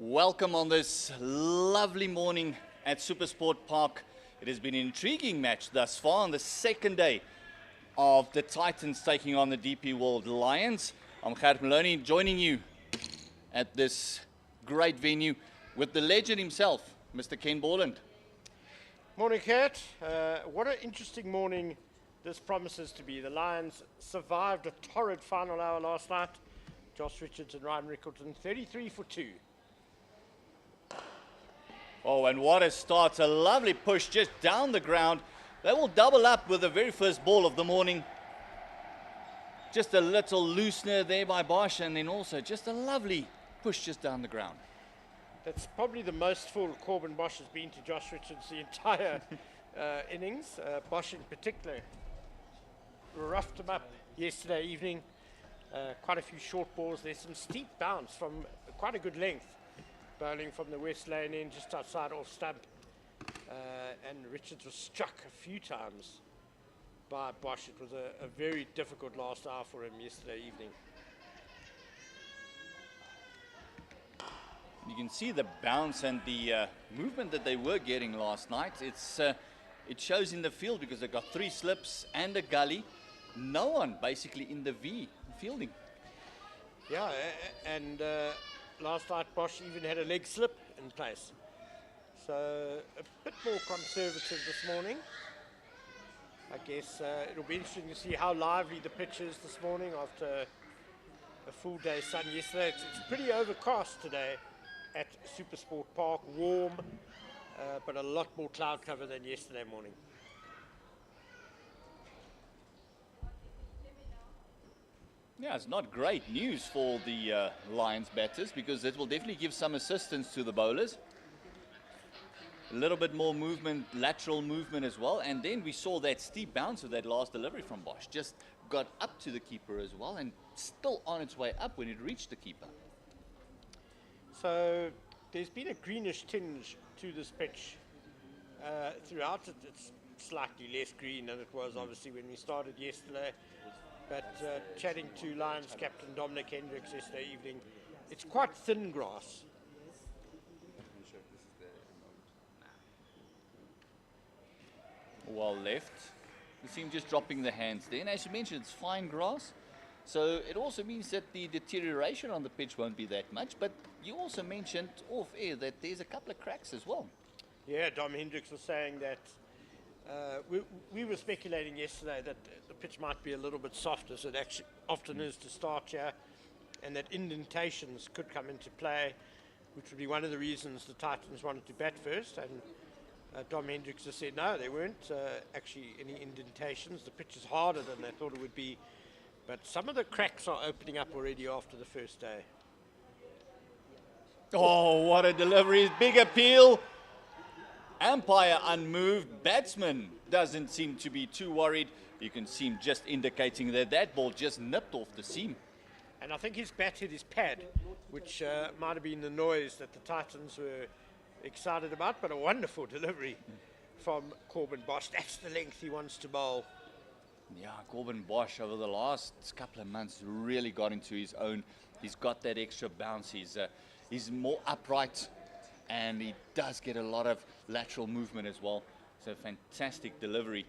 Welcome on this lovely morning at SuperSport Park. It has been an intriguing match thus far on the second day of the Titans taking on the DP World Lions. I'm Gert Maloney, joining you at this great venue with the legend himself, Mr. Ken Borland. Morning, Kurt. What an interesting morning this promises to be. The Lions survived a torrid final hour last night. Josh Richards and Ryan Rickleton, 33 for 2. Oh, and what a start. A lovely push just down the ground. They will double up with the very first ball of the morning. Just a little loosener there by Bosch, and then also just a lovely push just down the ground. That's probably the most full Corbin Bosch has been to Josh Richards the entire innings. Bosch in particular roughed him up yesterday evening. Quite a few short balls. There's some steep bounce from quite a good length. Bowling from the west lane in, just outside off stump. And Richards was struck a few times by Bosch. It was a very difficult last hour for him yesterday evening. You can see the bounce and the movement that they were getting last night. It shows in the field because they got 3 slips and a gully. No one basically in the V fielding. Yeah, and last night Bosch even had a leg slip in place. So a bit more conservative this morning. I guess it'll be interesting to see how lively the pitch is this morning after a full day's sun yesterday. It's pretty overcast today at SuperSport Park, warm, but a lot more cloud cover than yesterday morning. Yeah, it's not great news for the Lions batters because it will definitely give some assistance to the bowlers. A little bit more movement, lateral movement as well. And then we saw that steep bounce of that last delivery from Bosch. Just got up to the keeper as well and still on its way up when it reached the keeper. So there's been a greenish tinge to this pitch throughout. It's slightly less green than it was obviously when we started yesterday. But chatting to Lions captain Dominic Hendricks yesterday evening, it's quite thin grass. Well left. You see him just dropping the hands there. And as you mentioned, it's fine grass. So it also means that the deterioration on the pitch won't be that much. But you also mentioned off air that there's a couple of cracks as well. Yeah, Dom Hendricks was saying that we were speculating yesterday that the pitch might be a little bit soft, as it actually often is to start here, and that indentations could come into play, which would be one of the reasons the Titans wanted to bat first. And Dom Hendricks has said no, there weren't actually any indentations. The pitch is harder than they thought it would be, but some of the cracks are opening up already after the first day. Oh, what a delivery. Big appeal. Umpire unmoved. Batsman doesn't seem to be too worried. You can see him just indicating that that ball just nipped off the seam. And I think his bat hit his pad, which might have been the noise that the Titans were excited about, but a wonderful delivery from Corbin Bosch. That's the length he wants to bowl. Yeah, Corbin Bosch over the last couple of months really got into his own. He's got that extra bounce. He's more upright. And he does get a lot of lateral movement as well. So fantastic delivery.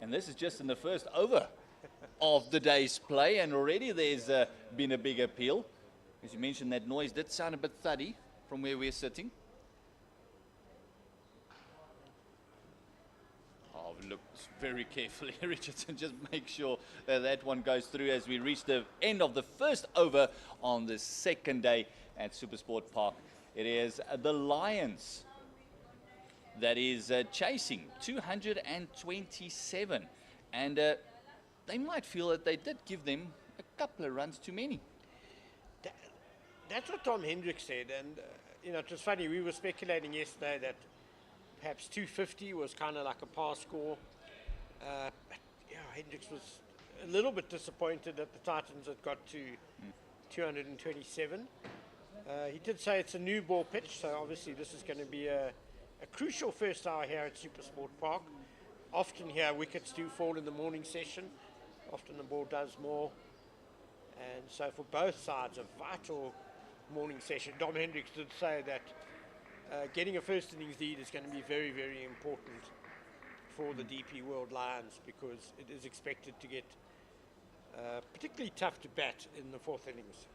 And this is just in the first over of the day's play. And already there's been a big appeal. As you mentioned, that noise did sound a bit thuddy from where we're sitting. Oh, look very carefully, Richardson. Just make sure that that one goes through as we reach the end of the first over on the second day at SuperSport Park. It is the Lions that is chasing 227. And they might feel that they did give them a couple of runs too many. That's what Tom Hendricks said. And, it was funny. We were speculating yesterday that perhaps 250 was kind of like a par score. But, Hendricks was a little bit disappointed that the Titans had got to 227. He did say it's a new ball pitch, so obviously this is going to be a crucial first hour here at SuperSport Park. Often here wickets do fall in the morning session. Often the ball does more. And so for both sides, a vital morning session. Dom Hendricks did say that getting a first innings lead is going to be very, very important for the DP World Lions, because it is expected to get particularly tough to bat in the fourth innings.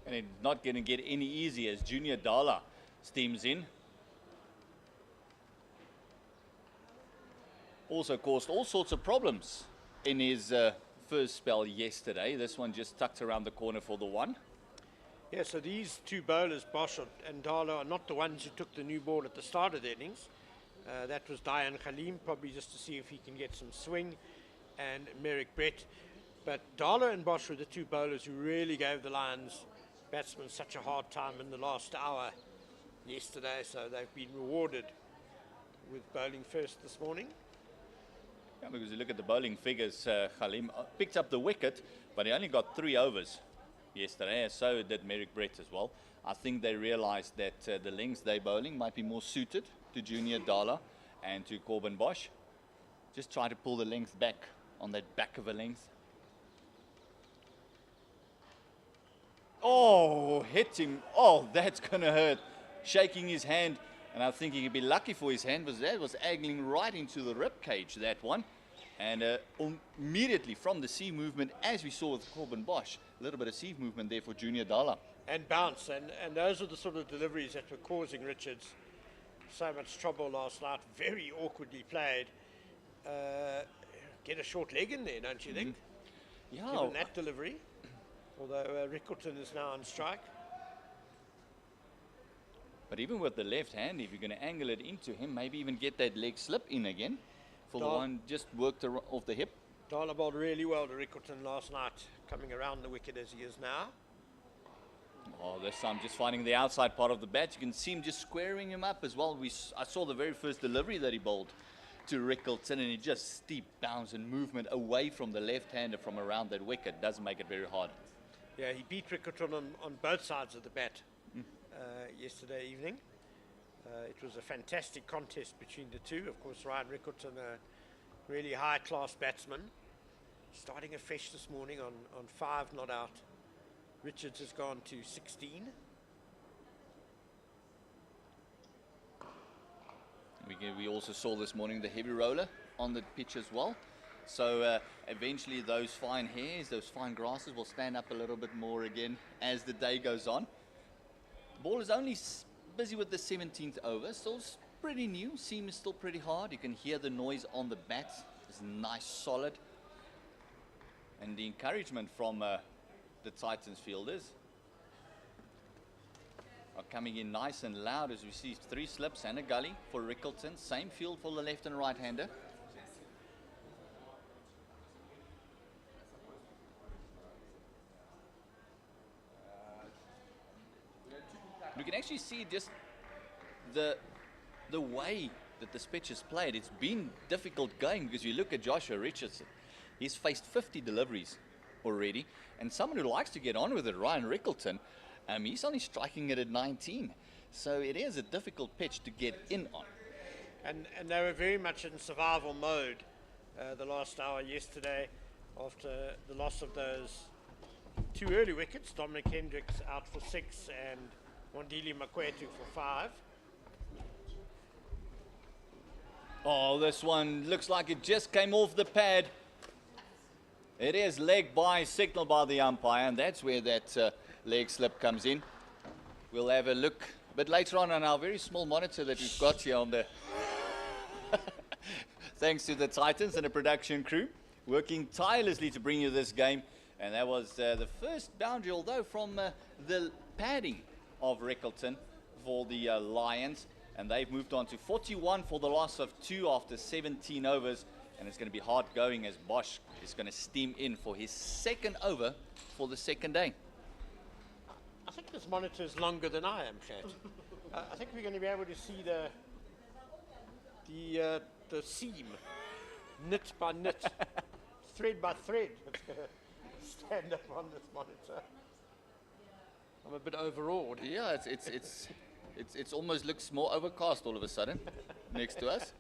And it's not going to get any easier as Junior Dala steams in. Also caused all sorts of problems in his first spell yesterday. This one just tucked around the corner for the one. Yeah, so these two bowlers, Bosch and Dala, are not the ones who took the new ball at the start of the innings. That was Diane Khalim, probably just to see if he can get some swing, and Merrick Brett. But Dala and Bosch were the two bowlers who really gave the Lions batsmen such a hard time in the last hour yesterday, so they've been rewarded with bowling first this morning. Yeah, because you look at the bowling figures, Khalim picked up the wicket, but he only got 3 overs yesterday, so did Merrick Brett as well. I think they realized that the lengths they're bowling might be more suited to Junior Dala and to Corbin Bosch. Just try to pull the length back on that back of a length. Oh, hit him. Oh, that's going to hurt. Shaking his hand, and I think he'd be lucky for his hand, because that was angling right into the rib cage, that one. And immediately from the sea movement, as we saw with Corbin Bosch, a little bit of sea movement there for Junior Dala. And bounce, and those are the sort of deliveries that were causing Richards so much trouble last night. Very awkwardly played. Get a short leg in there, don't you think? Yeah. Given that delivery. Although Rickleton is now on strike. But even with the left hand, if you're going to angle it into him, maybe even get that leg slip in again. For the one just worked off the hip. Dala bowled really well to Rickleton last night, coming around the wicket as he is now. Oh, this time just finding the outside part of the bat. You can see him just squaring him up as well. I saw the very first delivery that he bowled to Rickleton, and he just steep bounce and movement away from the left-hander from around that wicket. Doesn't make it very hard. Yeah, he beat Rickleton on both sides of the bat yesterday evening. It was a fantastic contest between the two. Of course, Ryan Rickleton, a really high-class batsman, starting afresh this morning on 5 not out. Richards has gone to 16. We also saw this morning the heavy roller on the pitch as well. So eventually those fine hairs, those fine grasses will stand up a little bit more again as the day goes on. Ball is only busy with the 17th over, still pretty new. Seam is still pretty hard. You can hear the noise on the bat. It's nice, solid. And the encouragement from the Titans fielders are coming in nice and loud as we see 3 slips and a gully for Rickleton. Same field for the left and right hander. You can actually see just the way that this pitch is played. It's been difficult going, because you look at Joshua Richardson. He's faced 50 deliveries already, and someone who likes to get on with it, Ryan Rickleton, he's only striking it at 19. So it is a difficult pitch to get in on. And they were very much in survival mode the last hour yesterday after the loss of those 2 early wickets. Dominic Hendricks out for 6 and Wandile Makwetu for 5. Oh, this one looks like it just came off the pad. It is leg by, signal by the umpire, and that's where that leg slip comes in. We'll have a look a bit later on our very small monitor that we've got here on the... Thanks to the Titans and the production crew, working tirelessly to bring you this game. And that was the first boundary, although from the padding of Rickleton for the Lions. And they've moved on to 41 for the loss of 2 after 17 overs. And it's going to be hard going as Bosch is going to steam in for his 2nd over for the 2nd day. I think this monitor is longer than I am, Chad. I think we're going to be able to see the seam, knit by knit, thread by thread. It's going to stand up on this monitor. I'm a bit overawed. Yeah, it's almost looks more overcast all of a sudden next to us.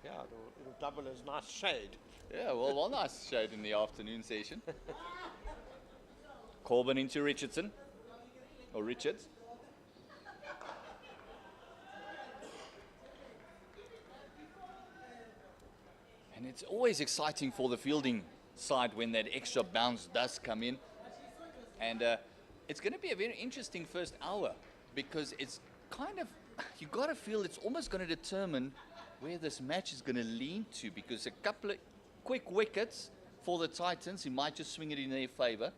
Yeah, it'll double as nice shade. Yeah, well, nice shade in the afternoon session. Corbin into Richardson, or Richards. And it's always exciting for the fielding side when that extra bounce does come in. And it's going to be a very interesting first hour, because it's kind of, you got to feel it's almost going to determine where this match is going to lean to, because a couple of quick wickets for the Titans, he might just swing it in their favor.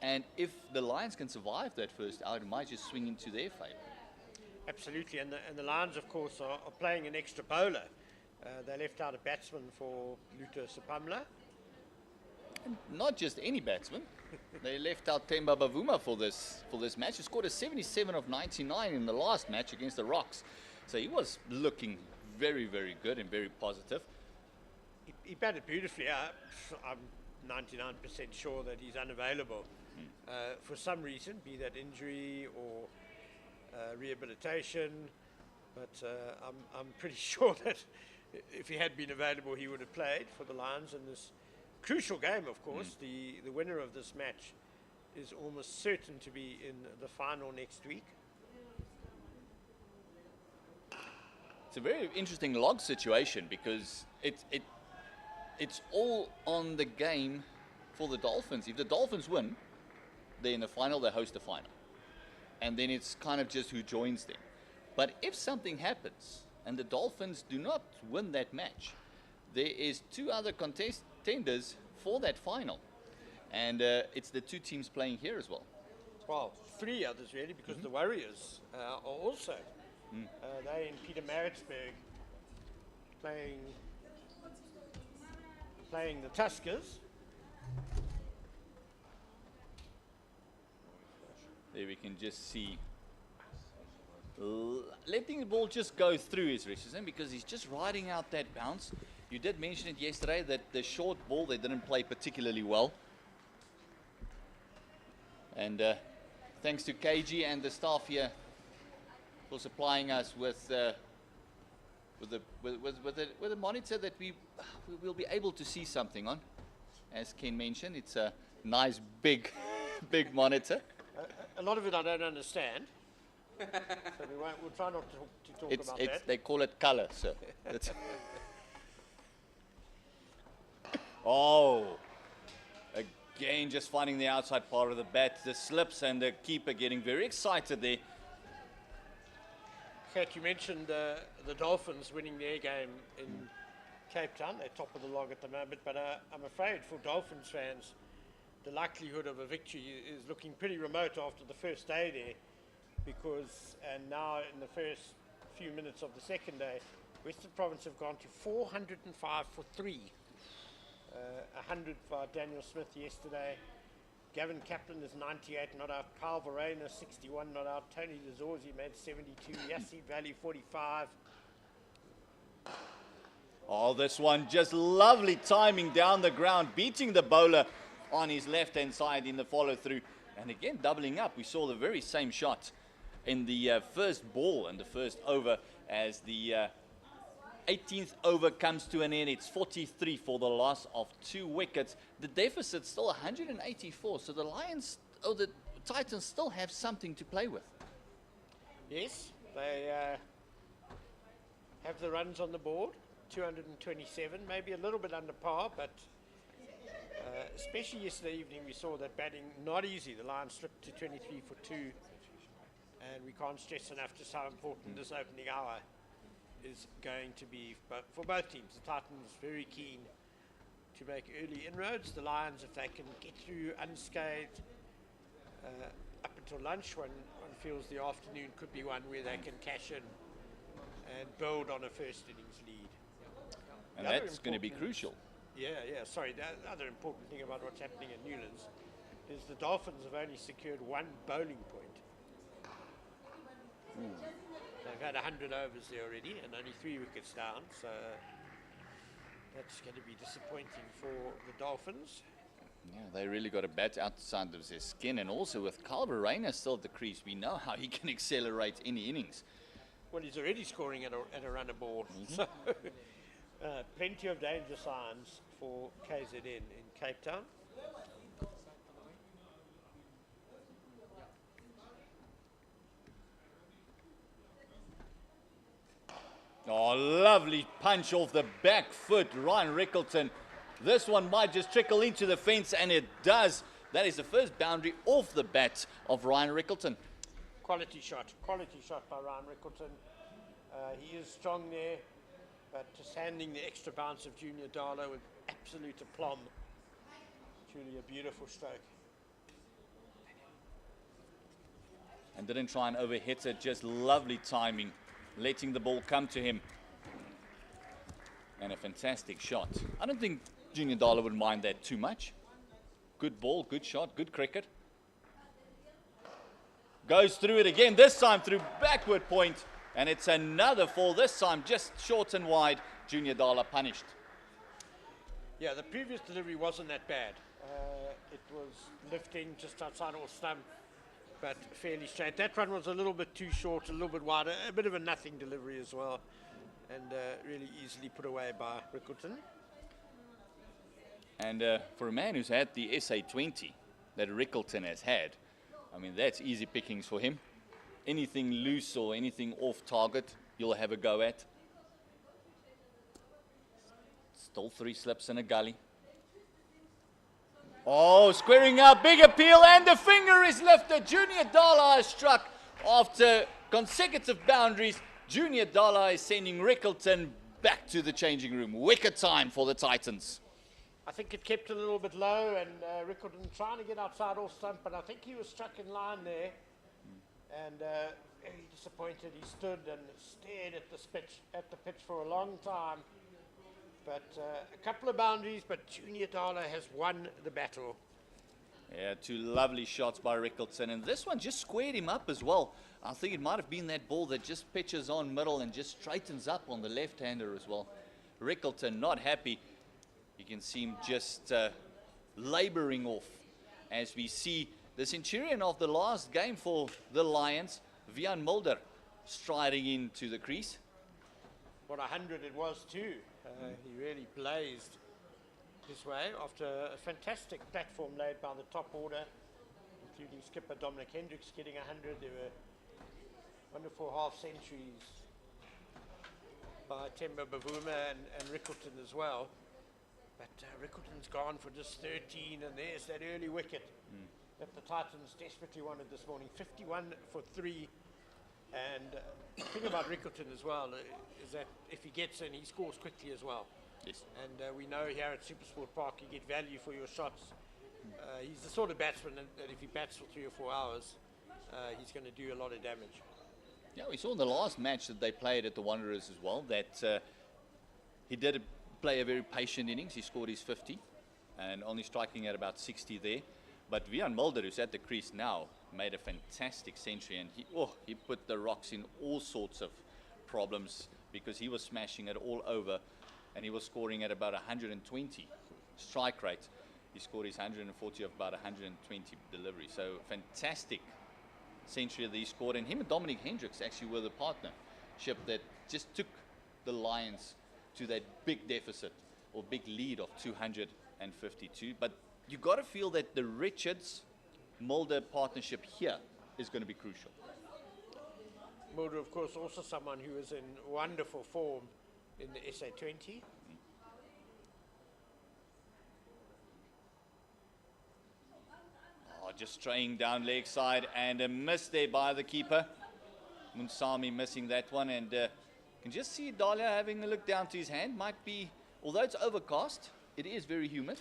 And if the Lions can survive that first hour, it might just swing into their favor. Absolutely, and the Lions, of course, are playing an extra bowler. They left out a batsman for Luther Sapamla. And not just any batsman. They left out Themba Bavuma for this match. He scored a 77 of 99 in the last match against the Rocks. So he was looking very, very good and very positive. He batted beautifully. I'm 99% sure that he's unavailable for some reason, be that injury or rehabilitation. But I'm pretty sure that if he had been available, he would have played for the Lions in this crucial game, of course. The winner of this match is almost certain to be in the final next week. It's a very interesting log situation, because it's all on the game for the Dolphins. If the Dolphins win, they're in the final, they host the final. And then it's kind of just who joins them. But if something happens and the Dolphins do not win that match, there is two other contenders for that final. And it's the two teams playing here as well. Well, three others really, because the Warriors are also. They're in Peter Maritzburg playing the Tuskers. There we can just see letting the ball just go through is Richardson, because he's just riding out that bounce. You did mention it yesterday that the short ball they didn't play particularly well. And thanks to KG and the staff here for supplying us with a monitor that we will be able to see something on. As Ken mentioned, it's a nice big monitor. A lot of it I don't understand, so we'll try not to talk about that. They call it color, sir. Oh, again, just finding the outside part of the bat, the slips, and the keeper getting very excited there. Kate, you mentioned the Dolphins winning their game in Cape Town. They're top of the log at the moment, but I'm afraid for Dolphins fans, the likelihood of a victory is looking pretty remote after the first day there, because now in the first few minutes of the second day, Western Province have gone to 405 for 3. 100 for Daniel Smith yesterday. Gavin Kaplan is 98, not out. Kyle Verreynne, 61, not out. Tony Lazorzi made 72. Yassi Valley, 45. Oh, this one just lovely timing down the ground, beating the bowler on his left-hand side in the follow-through. And again, doubling up. We saw the very same shot in the first ball and the first over, as the 18th over comes to an end. It's 43 for the loss of 2 wickets. The deficit's still 184, so the Titans still have something to play with. Yes, they have the runs on the board, 227, maybe a little bit under par, but especially yesterday evening we saw that batting not easy. The Lions slipped to 23 for 2, and we can't stress enough just how important this opening hour is going to be for both teams. The Titans very keen to make early inroads. The Lions, if they can get through unscathed up until lunch, one feels the afternoon could be one where they can cash in and build on a first innings lead. And that's going to be crucial. Yeah. Sorry, the other important thing about what's happening at Newlands is the Dolphins have only secured 1 bowling point. They've had 100 overs there already and only 3 wickets down, so that's going to be disappointing for the Dolphins. Yeah, they really got a bat outside of their skin, and also with Kyle Verreynne still at the crease, we know how he can accelerate any innings. Well, he's already scoring at a run a ball, so plenty of danger signs for KZN in Cape Town. Oh, lovely punch off the back foot, Ryan Rickleton. This one might just trickle into the fence, and it does. That is the first boundary off the bat of Ryan Rickleton. Quality shot by Ryan Rickleton. He is strong there, but just handling the extra bounce of Junior Dala with absolute aplomb. Truly a beautiful stroke. And didn't try and overhit it, just lovely timing, letting the ball come to him. And a fantastic shot. I don't think Junior Dala would mind that too much. Good ball, good shot, good cricket. Goes through it again, this time through backward point. And it's another fall, this time just short and wide. Junior Dala punished. Yeah, the previous delivery wasn't that bad. It was lifting just outside off stump, but fairly straight. That one was a little bit too short, a little bit wider, a bit of a nothing delivery as well, and really easily put away by Rickleton. And for a man who's had the SA20 that Rickleton has had, I mean, that's easy pickings for him. Anything loose or anything off target, you'll have a go at. Still 3 slips in a gully. Oh, squaring up, big appeal, and the finger is lifted. Junior Dala is struck after consecutive boundaries. Junior Dala is sending Rickleton back to the changing room. Wicket time for the Titans. I think it kept a little bit low, and Rickleton trying to get outside off stump, but I think he was struck in line there. And very disappointed. He stood and stared at the pitch for a long time. But a couple of boundaries, but Junior Dala has won the battle. Yeah, 2 lovely shots by Rickleton, and this one just squared him up as well. I think it might have been that ball that just pitches on middle and just straightens up on the left-hander as well. Rickleton not happy. You can see him just laboring off as we see the Centurion of the last game for the Lions, Vian Mulder, striding into the crease. What 100 it was too. He really blazed his way after a fantastic platform laid by the top order, including skipper Dominic Hendricks getting 100. There were wonderful half centuries by Temba Bavuma and Rickleton as well. But Rickleton's gone for just 13, and there's that early wicket that the Titans desperately wanted this morning. 51 for 3. And the thing about Rickleton as well is that if he gets in, he scores quickly as well. Yes. And we know here at SuperSport Park, you get value for your shots. He's the sort of batsman that if he bats for 3 or 4 hours, he's going to do a lot of damage. Yeah, we saw in the last match that they played at the Wanderers as well that he did play a very patient innings. He scored his 50 and only striking at about 60 there. But Vian Mulder, who's at the crease now, made a fantastic century, and he put the rocks in all sorts of problems because he was smashing it all over, and he was scoring at about 120 strike rate. He scored his 140 of about 120 delivery. So fantastic century that he scored, and him and Dominic Hendricks actually were the partnership that just took the Lions to that big deficit or big lead of 252. But you got to feel that the Richards-Mulder partnership here is going to be crucial. Mulder, of course, also someone who is in wonderful form in the SA20. Oh, just straying down leg side, and a miss there by the keeper. Munsami missing that one, and you can just see Dahlia having a look down to his hand. Might be, although it's overcast, it is very humid.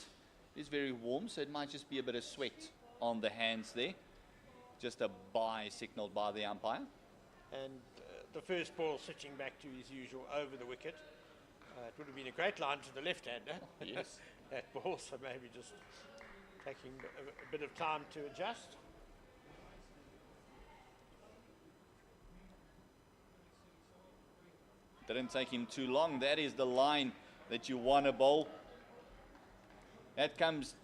It is very warm, so it might just be a bit of sweat on the hands there. Just a bye signaled by the umpire. And the first ball switching back to his usual over the wicket. It would have been a great line to the left-hander. Yes. That ball, so maybe just taking a bit of time to adjust. Didn't take him too long. That is the line that you want to bowl. That comes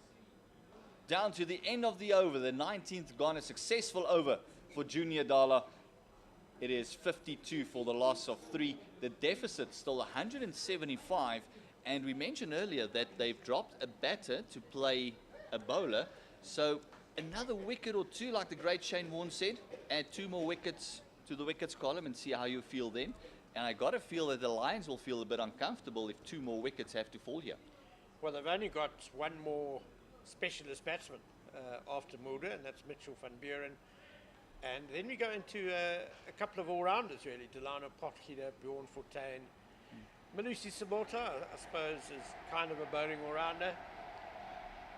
down to the end of the over, the 19th gone, a successful over for Junior Dala. It is 52 for the loss of 3. The deficit still 175, and we mentioned earlier that they've dropped a batter to play a bowler. So another wicket or 2, like the great Shane Warne said, add 2 more wickets to the wickets column and see how you feel then. And I got to feel that the Lions will feel a bit uncomfortable if 2 more wickets have to fall here. Well, they've only got one more specialist batsman after Mulder, and that's Mitchell van Buren. And then we go into a couple of all-rounders, really. Delano Potgieter, Bjorn Fortuin. Malusi Sabota, I suppose, is kind of a bowling all-rounder.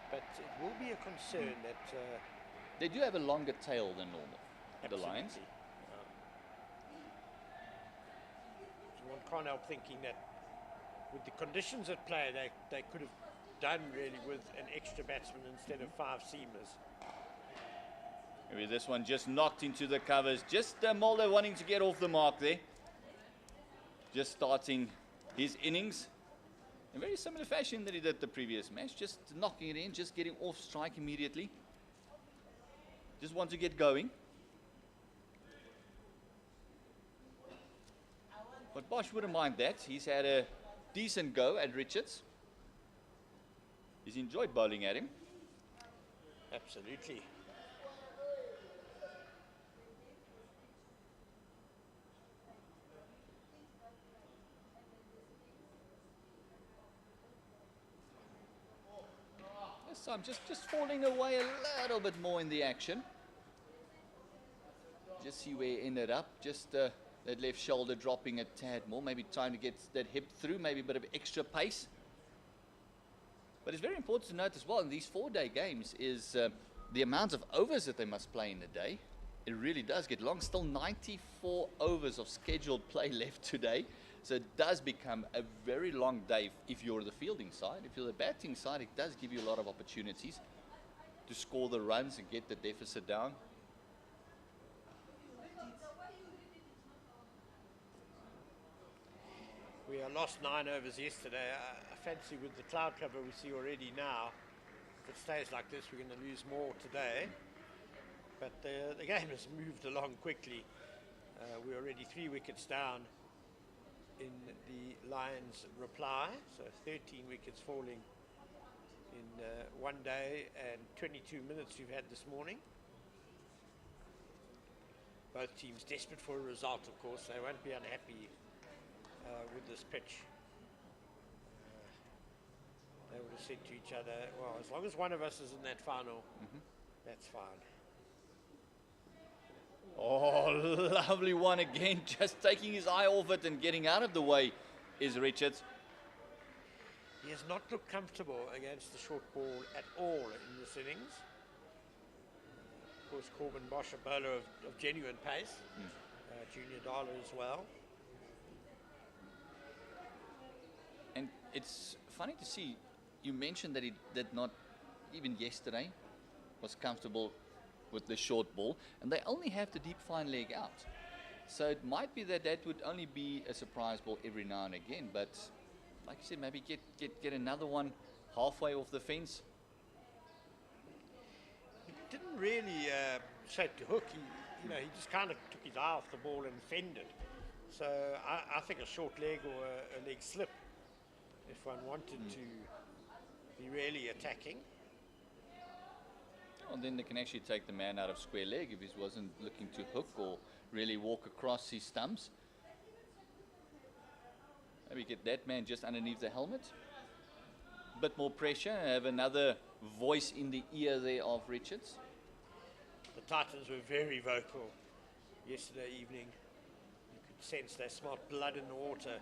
But it will be a concern that... they do have a longer tail than normal, the Lions. So one can't help thinking that with the conditions at play, they could have done really with an extra batsman instead of 5 seamers. Maybe this one just knocked into the covers. Just Mulder wanting to get off the mark there. Just starting his innings in very similar fashion that he did the previous match. Just knocking it in, just getting off strike immediately. Just want to get going. But Bosch wouldn't mind that. He's had a decent go at Richards. He's enjoyed bowling at him. Absolutely. So I'm just falling away a little bit more in the action. Just see where it ended up. Just that left shoulder dropping a tad more. Maybe trying to get that hip through. Maybe a bit of extra pace. But it's very important to note as well in these 4-day games is the amount of overs that they must play in a day. It really does get long. Still 94 overs of scheduled play left today. So it does become a very long day if you're the fielding side. If you're the batting side, it does give you a lot of opportunities to score the runs and get the deficit down. We lost 9 overs yesterday. I fancy with the cloud cover we see already now, if it stays like this, we're going to lose more today. But the game has moved along quickly. We're already 3 wickets down in the Lions' reply, so 13 wickets falling in 1 day and 22 minutes we've had this morning. Both teams desperate for a result, of course. They won't be unhappy with this pitch. They would have said to each other, well, as long as one of us is in that final, that's fine. Oh, lovely one again. Just taking his eye off it and getting out of the way is Richards. He has not looked comfortable against the short ball at all in this innings. Of course, Corbin Bosch, a bowler of genuine pace. Junior Dala as well. And it's funny to see, you mentioned that he did not, even yesterday, was comfortable with the short ball, and they only have the deep fine leg out. So it might be that would only be a surprise ball every now and again, but like you said, maybe get another one halfway off the fence. He didn't really shape to hook. He just kind of took his eye off the ball and fended. So I think a short leg or a leg slip, if one wanted to be really attacking. Well, then they can actually take the man out of square leg if he wasn't looking to hook or really walk across his stumps. Maybe get that man just underneath the helmet. A bit more pressure, have another voice in the ear there of Richards. The Titans were very vocal yesterday evening. You could sense they smelled blood in the water.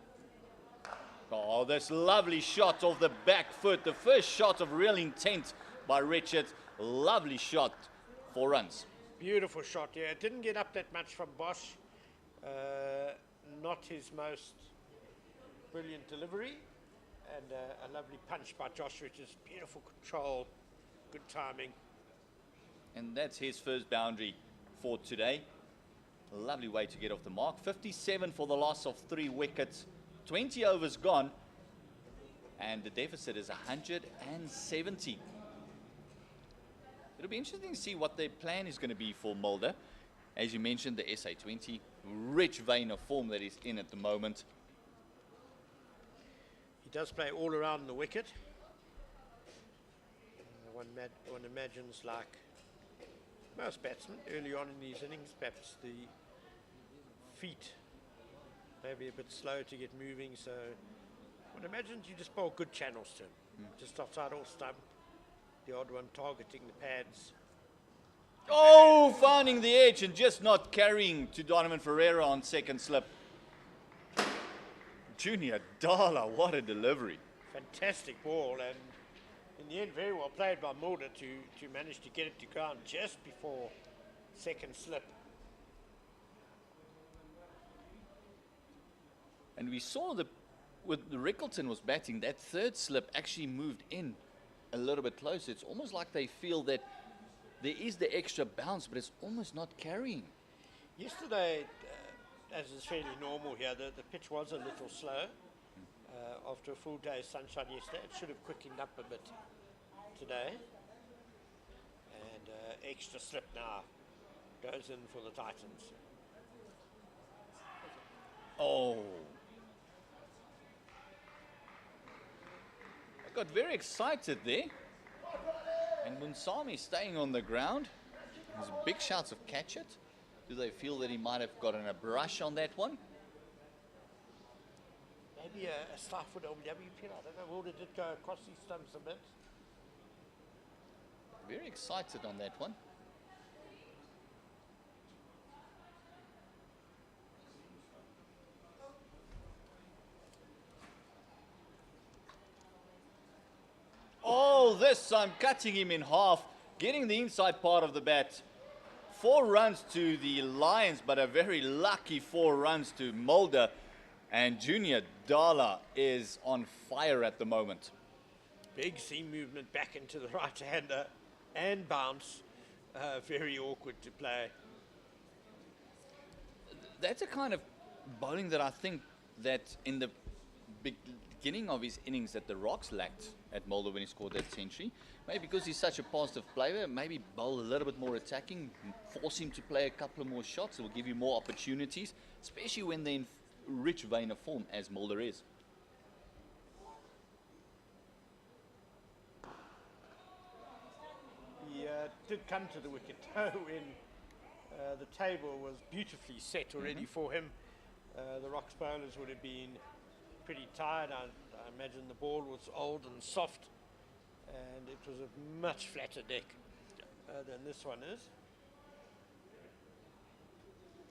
Oh, this lovely shot of the back foot. The first shot of real intent by Richards. Lovely shot for runs. Beautiful shot, yeah. It didn't get up that much from Bosch. Not his most brilliant delivery. And a lovely punch by Josh Richards. Beautiful control, good timing. And that's his first boundary for today. A lovely way to get off the mark. 57 for the loss of 3 wickets. 20 overs gone. And the deficit is 170. It'll be interesting to see what their plan is going to be for Mulder. As you mentioned, the SA20, rich vein of form that he's in at the moment. He does play all around the wicket. One imagines, like most batsmen early on in these innings, perhaps the feet maybe a bit slow to get moving. So I would imagine you just bowl good channels to him. Just offside or stump. The odd one targeting the pads. Oh, finding the edge and just not carrying to Donovan Ferreira on second slip. Junior Dala, what a delivery. Fantastic ball, and in the end very well played by Mulder to manage to get it to ground just before second slip. And we saw with the Rickleton was batting, that third slip actually moved in a little bit closer. It's almost like they feel that there is the extra bounce, but it's almost not carrying. Yesterday, as is fairly normal here, the pitch was a little slow. After a full day's sunshine yesterday, it should have quickened up a bit today. And extra slip now goes in for the Titans. Oh. I got very excited there. And Munsami staying on the ground. There's big shouts of catch it. Do they feel that he might have gotten a brush on that one? Maybe a slight foot LWP. I don't know. Mulder did go across these stumps a bit. Very excited on that one. Oh, this time cutting him in half, getting the inside part of the bat. 4 runs to the Lions, but a very lucky 4 runs to Mulder. And Junior Dala is on fire at the moment. Big seam movement back into the right-hander and bounce. Very awkward to play. That's a kind of bowling that I think that in the beginning of his innings that the Rocks lacked at Mulder when he scored that century. Maybe because he's such a positive player, maybe bowl a little bit more attacking, force him to play a couple of more shots. It will give you more opportunities, especially when they're in rich vein of form as Mulder is. He did come to the wicket though when the table was beautifully set already for him. The Rocks bowlers would have been pretty tired. I imagine the ball was old and soft, and it was a much flatter deck than this one is.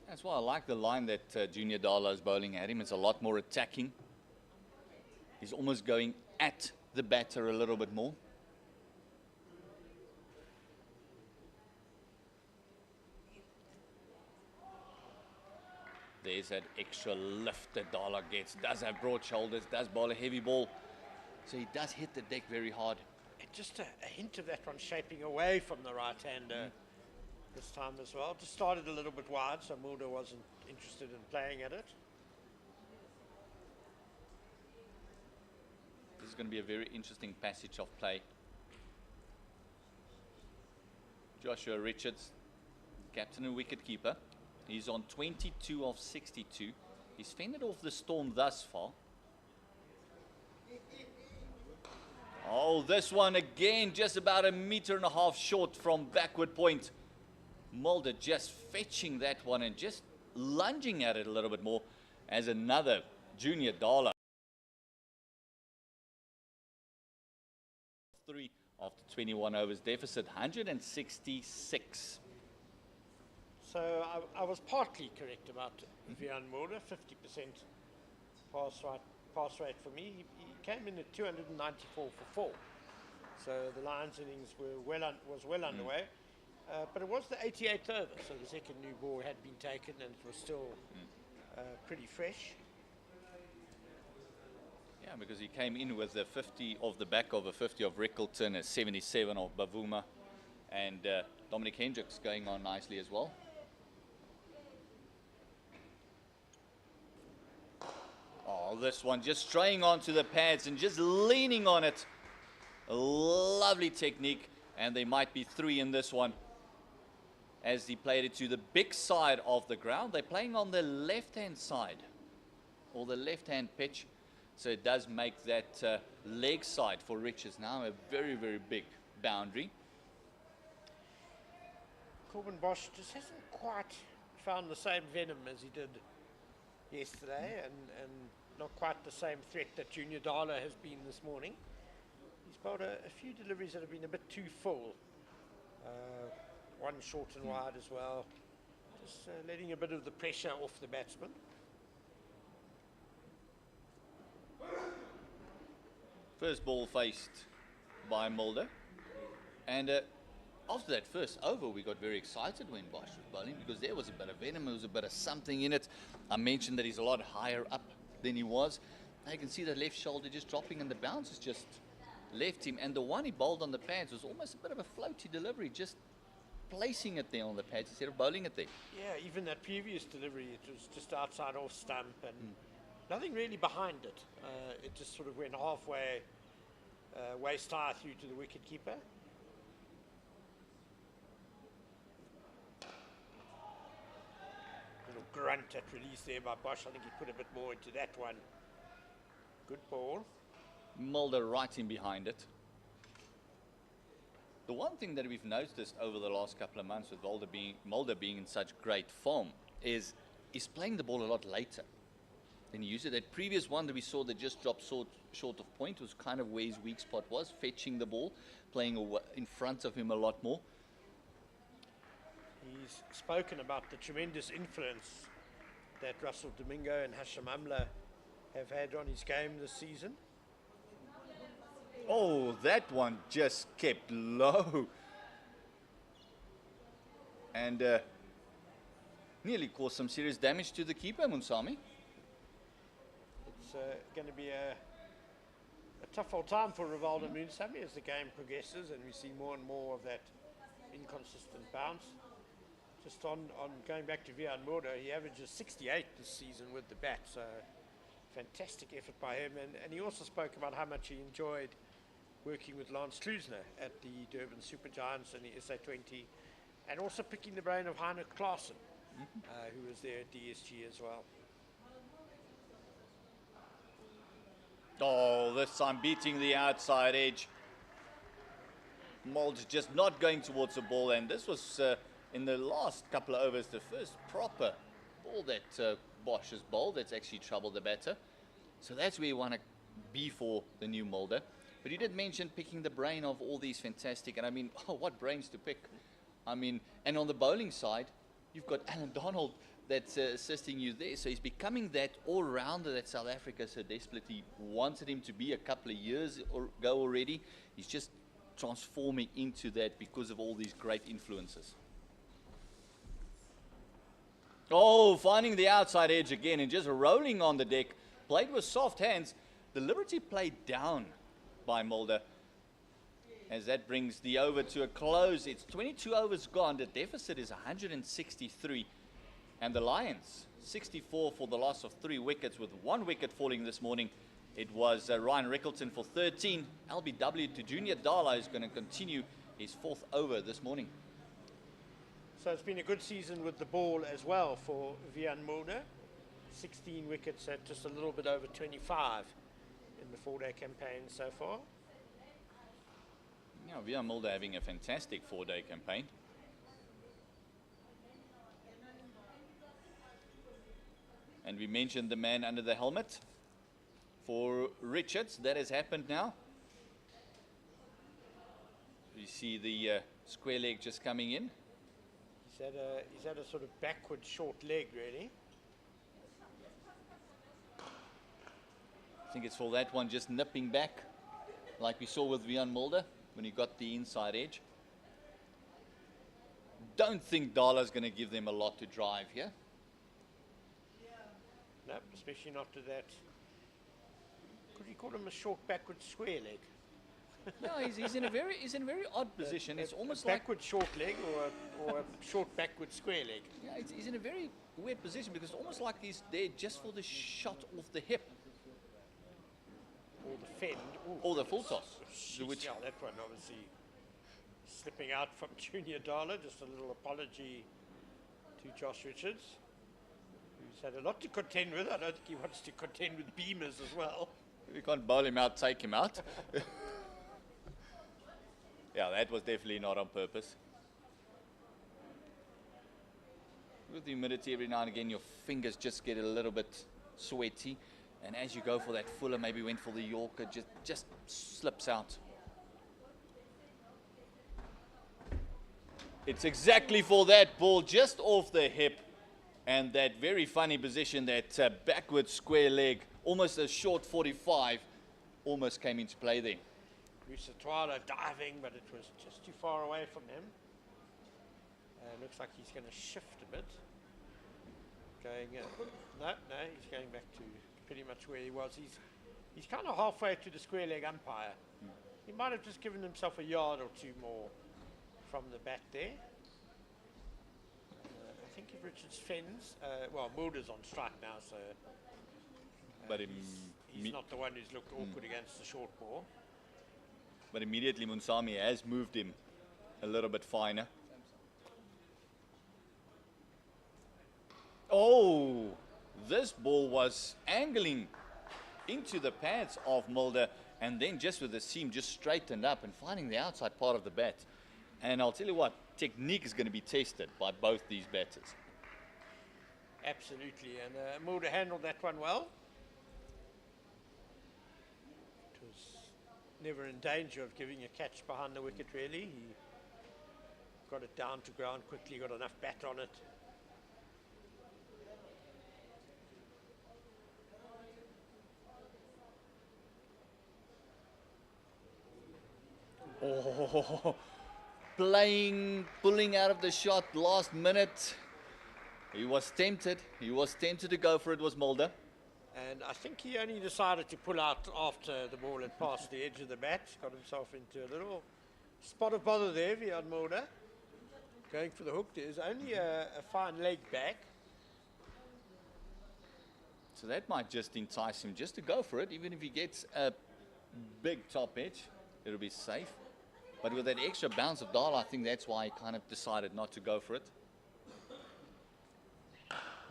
That's why I like the line that Junior Dala is bowling at him. It's a lot more attacking. He's almost going at the batter a little bit more. There's that extra lift that Dala gets. Does have broad shoulders, does bowl a heavy ball. So he does hit the deck very hard. And just a hint of that one shaping away from the right-hander this time as well. Just started a little bit wide, so Mulder wasn't interested in playing at it. This is going to be a very interesting passage of play. Joshua Richards, captain and wicketkeeper. He's on 22 of 62. He's fended off the storm thus far. Oh, this one again, just about 1.5 meters short from backward point. Mulder just fetching that one and just lunging at it a little bit more as another Junior Dala. 3 after 21 overs deficit, 166. So I was partly correct about Vian Mulder, 50% pass rate for me. He came in at 294 for 4. So the Lions innings was well underway. But it was the 88th over, so the second new ball had been taken and it was still pretty fresh. Yeah, because he came in with a 50 of the back of a 50 of Rickleton, a 77 of Bavuma, and Dominic Hendricks going on nicely as well. Oh, this one just straying onto the pads and just leaning on it. A lovely technique, and there might be 3 in this one. As he played it to the big side of the ground. They're playing on the left-hand side, or the left-hand pitch. So it does make that leg side for Richards now a very, very big boundary. Corbin Bosch just hasn't quite found the same venom as he did yesterday, and not quite the same threat that Junior Dala has been this morning. He's bowled a few deliveries that have been a bit too full. One short and wide as well. Just letting a bit of the pressure off the batsman. First ball faced by Mulder. And after that first over, we got very excited when Bosch was bowling because there was a bit of venom, there was a bit of something in it. I mentioned that he's a lot higher up than he was. Now you can see the left shoulder just dropping and the bounce has just left him. And the one he bowled on the pads was almost a bit of a floaty delivery, just placing it there on the pads instead of bowling it there. Yeah, even that previous delivery, it was just outside off stump and nothing really behind it. It just sort of went halfway, waist high through to the wicket keeper. Little grunt at release there by Bosch. I think he put a bit more into that one. Good ball. Mulder right in behind it. The one thing that we've noticed over the last couple of months with Mulder being in such great form is he's playing the ball a lot later than he used to. That previous one that we saw that just dropped short of point was kind of where his weak spot was, fetching the ball, playing in front of him a lot more. He's spoken about the tremendous influence that Russell Domingo and Hashim Amla have had on his game this season. Oh, that one just kept low. And nearly caused some serious damage to the keeper, Munsami. It's going to be a tough old time for Rivaldo Munsami as the game progresses and we see more and more of that inconsistent bounce. Just on going back to Vian Mulder, he averages 68 this season with the bat, so fantastic effort by him. And he also spoke about how much he enjoyed working with Lance Klusner at the Durban Super Giants and the SA20, and also picking the brain of Heinrich Klaassen, who was there at DSG as well. Oh, this time beating the outside edge. Mulder just not going towards the ball, and this was in the last couple of overs the first proper ball that Bosch has bowled that's actually troubled the batter. So that's where you want to be for the new Mulder. But you did mention picking the brain of all these fantastic, and I mean, oh, what brains to pick. I mean, and on the bowling side, you've got Alan Donald that's assisting you there. So he's becoming that all-rounder that South Africa so desperately wanted him to be a couple of years ago already. He's just transforming into that because of all these great influences. Oh, finding the outside edge again and just rolling on the deck. Played with soft hands. Deliberately played down by Mulder as that brings the over to a close. It's 22 overs gone. The deficit is 163. And the Lions, 64 for the loss of 3 wickets with 1 wicket falling this morning. It was Ryan Rickleton for 13. LBW to Junior Dala is going to continue his 4th over this morning. So it's been a good season with the ball as well for Vian Mulder. 16 wickets at just a little bit over 25 in the 4-day campaign so far. Yeah, Vian Mulder having a fantastic 4-day campaign. And we mentioned the man under the helmet for Richards. That has happened now. You see the square leg just coming in. He's had a sort of backward short leg, really. I think it's for that one just nipping back, like we saw with Vian Mulder when he got the inside edge. Don't think Dala's going to give them a lot to drive here. No, especially not to that. Could you call him a short backward square leg? No, he's in a very odd position. It's almost like backward short leg or a short backward square leg. Yeah, he's in a very weird position because it's almost like he's there just for the shot off the hip. Or the fend. Ooh, or the full toss. Yeah, that one obviously slipping out from Junior Dala. Just a little apology to Josh Richards, who's had a lot to contend with. I don't think he wants to contend with Beamers as well. We can't bowl him out, take him out. Yeah, that was definitely not on purpose. With the humidity, every now and again, your fingers just get a little bit sweaty. And as you go for that fuller, maybe went for the Yorker, just slips out. It's exactly for that ball, just off the hip. And that very funny position, that backward square leg, almost a short 45, almost came into play there. Musatwala diving, but it was just too far away from him. Looks like he's going to shift a bit. Going, no, he's going back to pretty much where he was. He's kind of halfway to the square leg umpire. He might have just given himself a yard or two more from the bat there. I think if Richards fends, well, Mulder's on strike now, so but he's not the one who's looked awkward against the short ball. But immediately Munsami has moved him a little bit finer. Oh, this ball was angling into the pads of Mulder, and then just with the seam just straightened up and finding the outside part of the bat. And I'll tell you what, technique is going to be tested by both these batters. Absolutely, and Mulder handled that one well. It was never in danger of giving a catch behind the wicket, really. He got it down to ground quickly, got enough bat on it. Oh, pulling out of the shot last minute. He was tempted to go for it, was Mulder. And I think he only decided to pull out after the ball had passed the edge of the bat. Got himself into a little spot of bother there, Vian Mulder. Going for the hook. There's only a fine leg back. So that might just entice him just to go for it. Even if he gets a big top edge, it'll be safe. But with that extra bounce of Dahl, I think that's why he kind of decided not to go for it.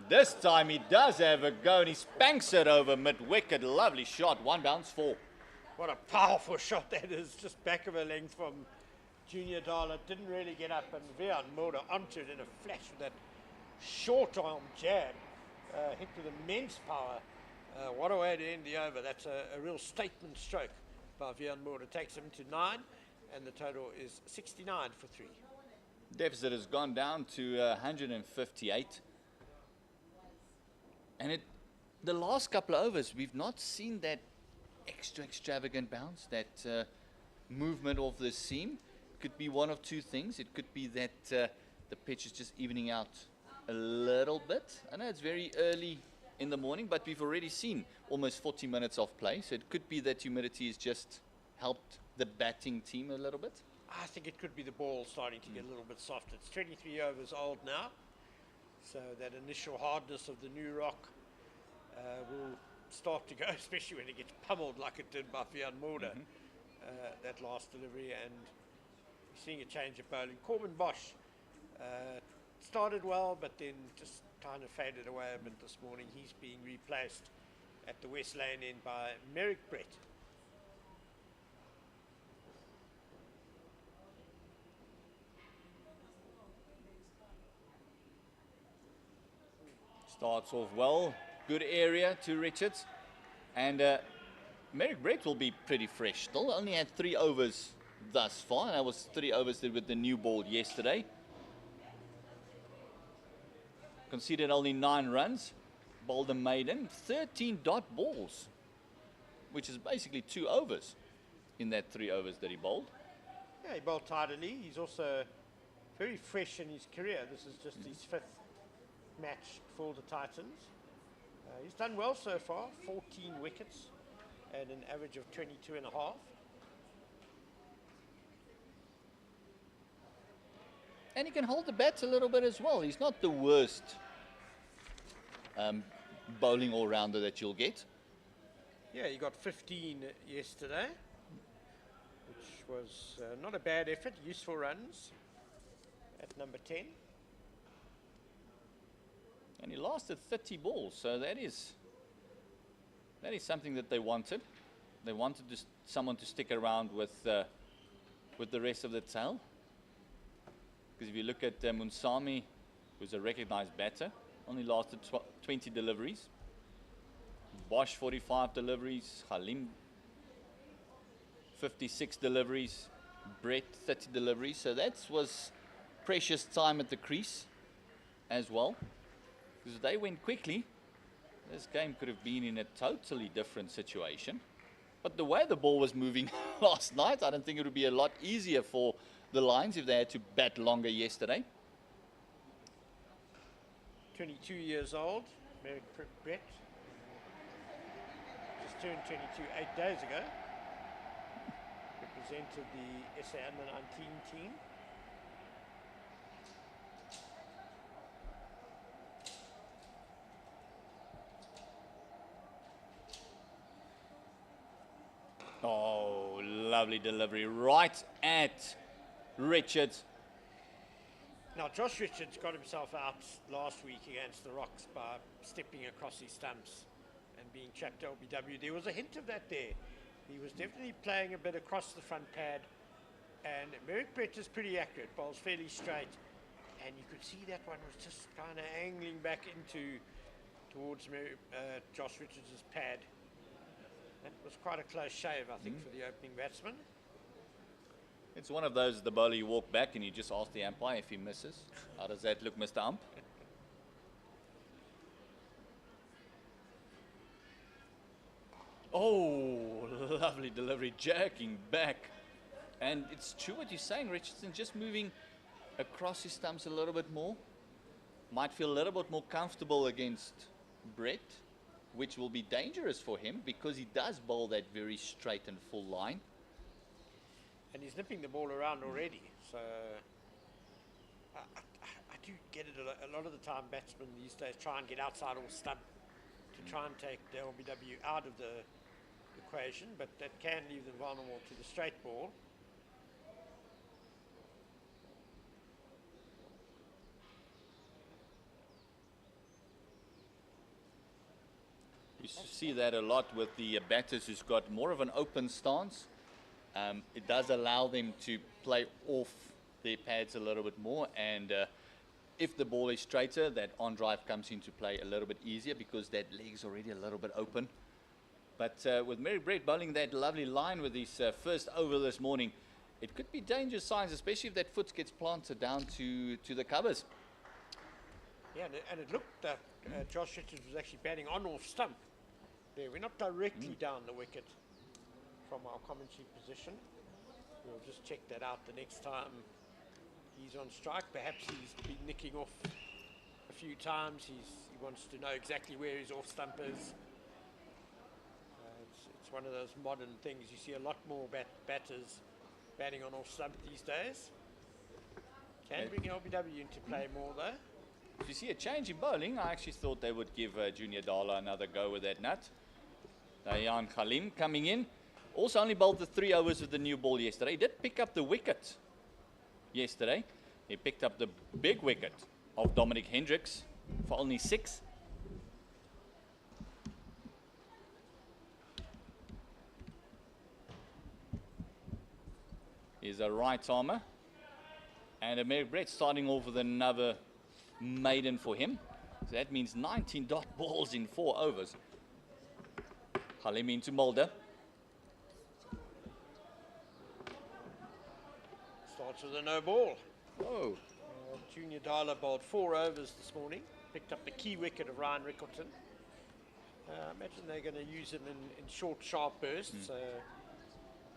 This time he does have a go, and he spanks it over mid-wicket. Lovely shot, one bounce, 4. What a powerful shot that is, just back of a length from Junior Dahl. It didn't really get up, and Vian Mulder onto it in a flash with that short arm jab. Hit with immense power. What a way to end the over. That's a real statement stroke by Vian Mulder. Takes him to 9, and the total is 69 for 3. Deficit has gone down to 158. And the last couple of overs, we've not seen that extravagant bounce, that movement of the seam. Could be one of two things. It could be that the pitch is just evening out a little bit. I know it's very early in the morning, but we've already seen almost 40 minutes of play. So it could be that humidity has just helped the batting team a little bit. I think it could be the ball starting to get a little bit soft. It's 23 overs old now. So that initial hardness of the new rock will start to go, especially when it gets pummeled like it did by Vian Mulder, that last delivery. And we're seeing a change of bowling. Corbin Bosch started well, but then just kind of faded away a bit this morning. He's being replaced at the West Lane end by Merrick Brett. Starts off well, good area to Richards, and Merrick Brett will be pretty fresh. Still only had 3 overs thus far. That was 3 overs with the new ball yesterday. Conceded only 9 runs, bowled a maiden, 13 dot balls, which is basically 2 overs in that 3 overs that he bowled. Yeah, he bowled tidily. He's also very fresh in his career. This is just his 5th match for the Titans. He's done well so far, 14 wickets and an average of 22.5. And he can hold the bats a little bit as well. He's not the worst bowling all-rounder that you'll get. Yeah, he got 15 yesterday, which was not a bad effort. Useful runs at number 10. And he lasted 30 balls, so that is something that they wanted. They wanted someone to stick around with the rest of the tail. Because if you look at Munsami who's a recognized batter, only lasted 20 deliveries. Bosch 45 deliveries, Halim 56 deliveries, Brett 30 deliveries. So that was precious time at the crease as well, because they went quickly. This game could have been in a totally different situation. But the way the ball was moving last night, I don't think it would be a lot easier for the Lions if they had to bat longer yesterday. 22 years old, Merrick Brett. Just turned 22 8 days ago. Represented the SA Under-19 team. Oh, lovely delivery right at Richards. Now, Josh Richards got himself out last week against the Rocks by stepping across his stumps and being trapped LBW. There was a hint of that there. He was definitely playing a bit across the front pad, and Merrick Brett is pretty accurate, bowls fairly straight, and you could see that one was just kind of angling back towards Josh Richards' pad. That was quite a close shave, I think, for the opening batsman. It's one of those, the bowler, you walk back and you just ask the umpire if he misses. How does that look, Mr. Ump? Oh, lovely delivery, jerking back. And it's true what you're saying, Richardson, just moving across his stumps a little bit more. Might feel a little bit more comfortable against Brett, which will be dangerous for him because he does bowl that very straight and full line. And he's nipping the ball around already, so I do get it a lot of the time. Batsmen these days try and get outside or stump to try and take the LBW out of the equation, but that can leave them vulnerable to the straight ball. You see that a lot with the batters who's got more of an open stance. It does allow them to play off their pads a little bit more, and if the ball is straighter, that on drive comes into play a little bit easier because that leg's already a little bit open. But with Merrick Brett bowling that lovely line with his first over this morning, it could be dangerous signs, especially if that foot gets planted down to the covers. Yeah, and it looked that Josh Richards was actually batting on off stump. There, we're not directly down the wicket from our commentary position. We'll just check that out the next time he's on strike. Perhaps he's been nicking off a few times. He wants to know exactly where his off stump is. It's one of those modern things. You see a lot more batters batting on off stump these days. Can bring LBW into play more though. If you see a change in bowling, I actually thought they would give Junior Dala another go with that nut. Dayan Halim coming in. Also only bowled the 3 overs with the new ball yesterday. He did pick up the wicket yesterday. He picked up the big wicket of Dominic Hendricks for only 6. Here's a right armer. And Merrick Brett starting off with another maiden for him. So that means 19 dot balls in 4 overs. Halim into Mulder. Starts with a no ball. Oh. Junior Dala bowled 4 overs this morning. Picked up the key wicket of Ryan Rickleton. I imagine they're going to use him in short, sharp bursts.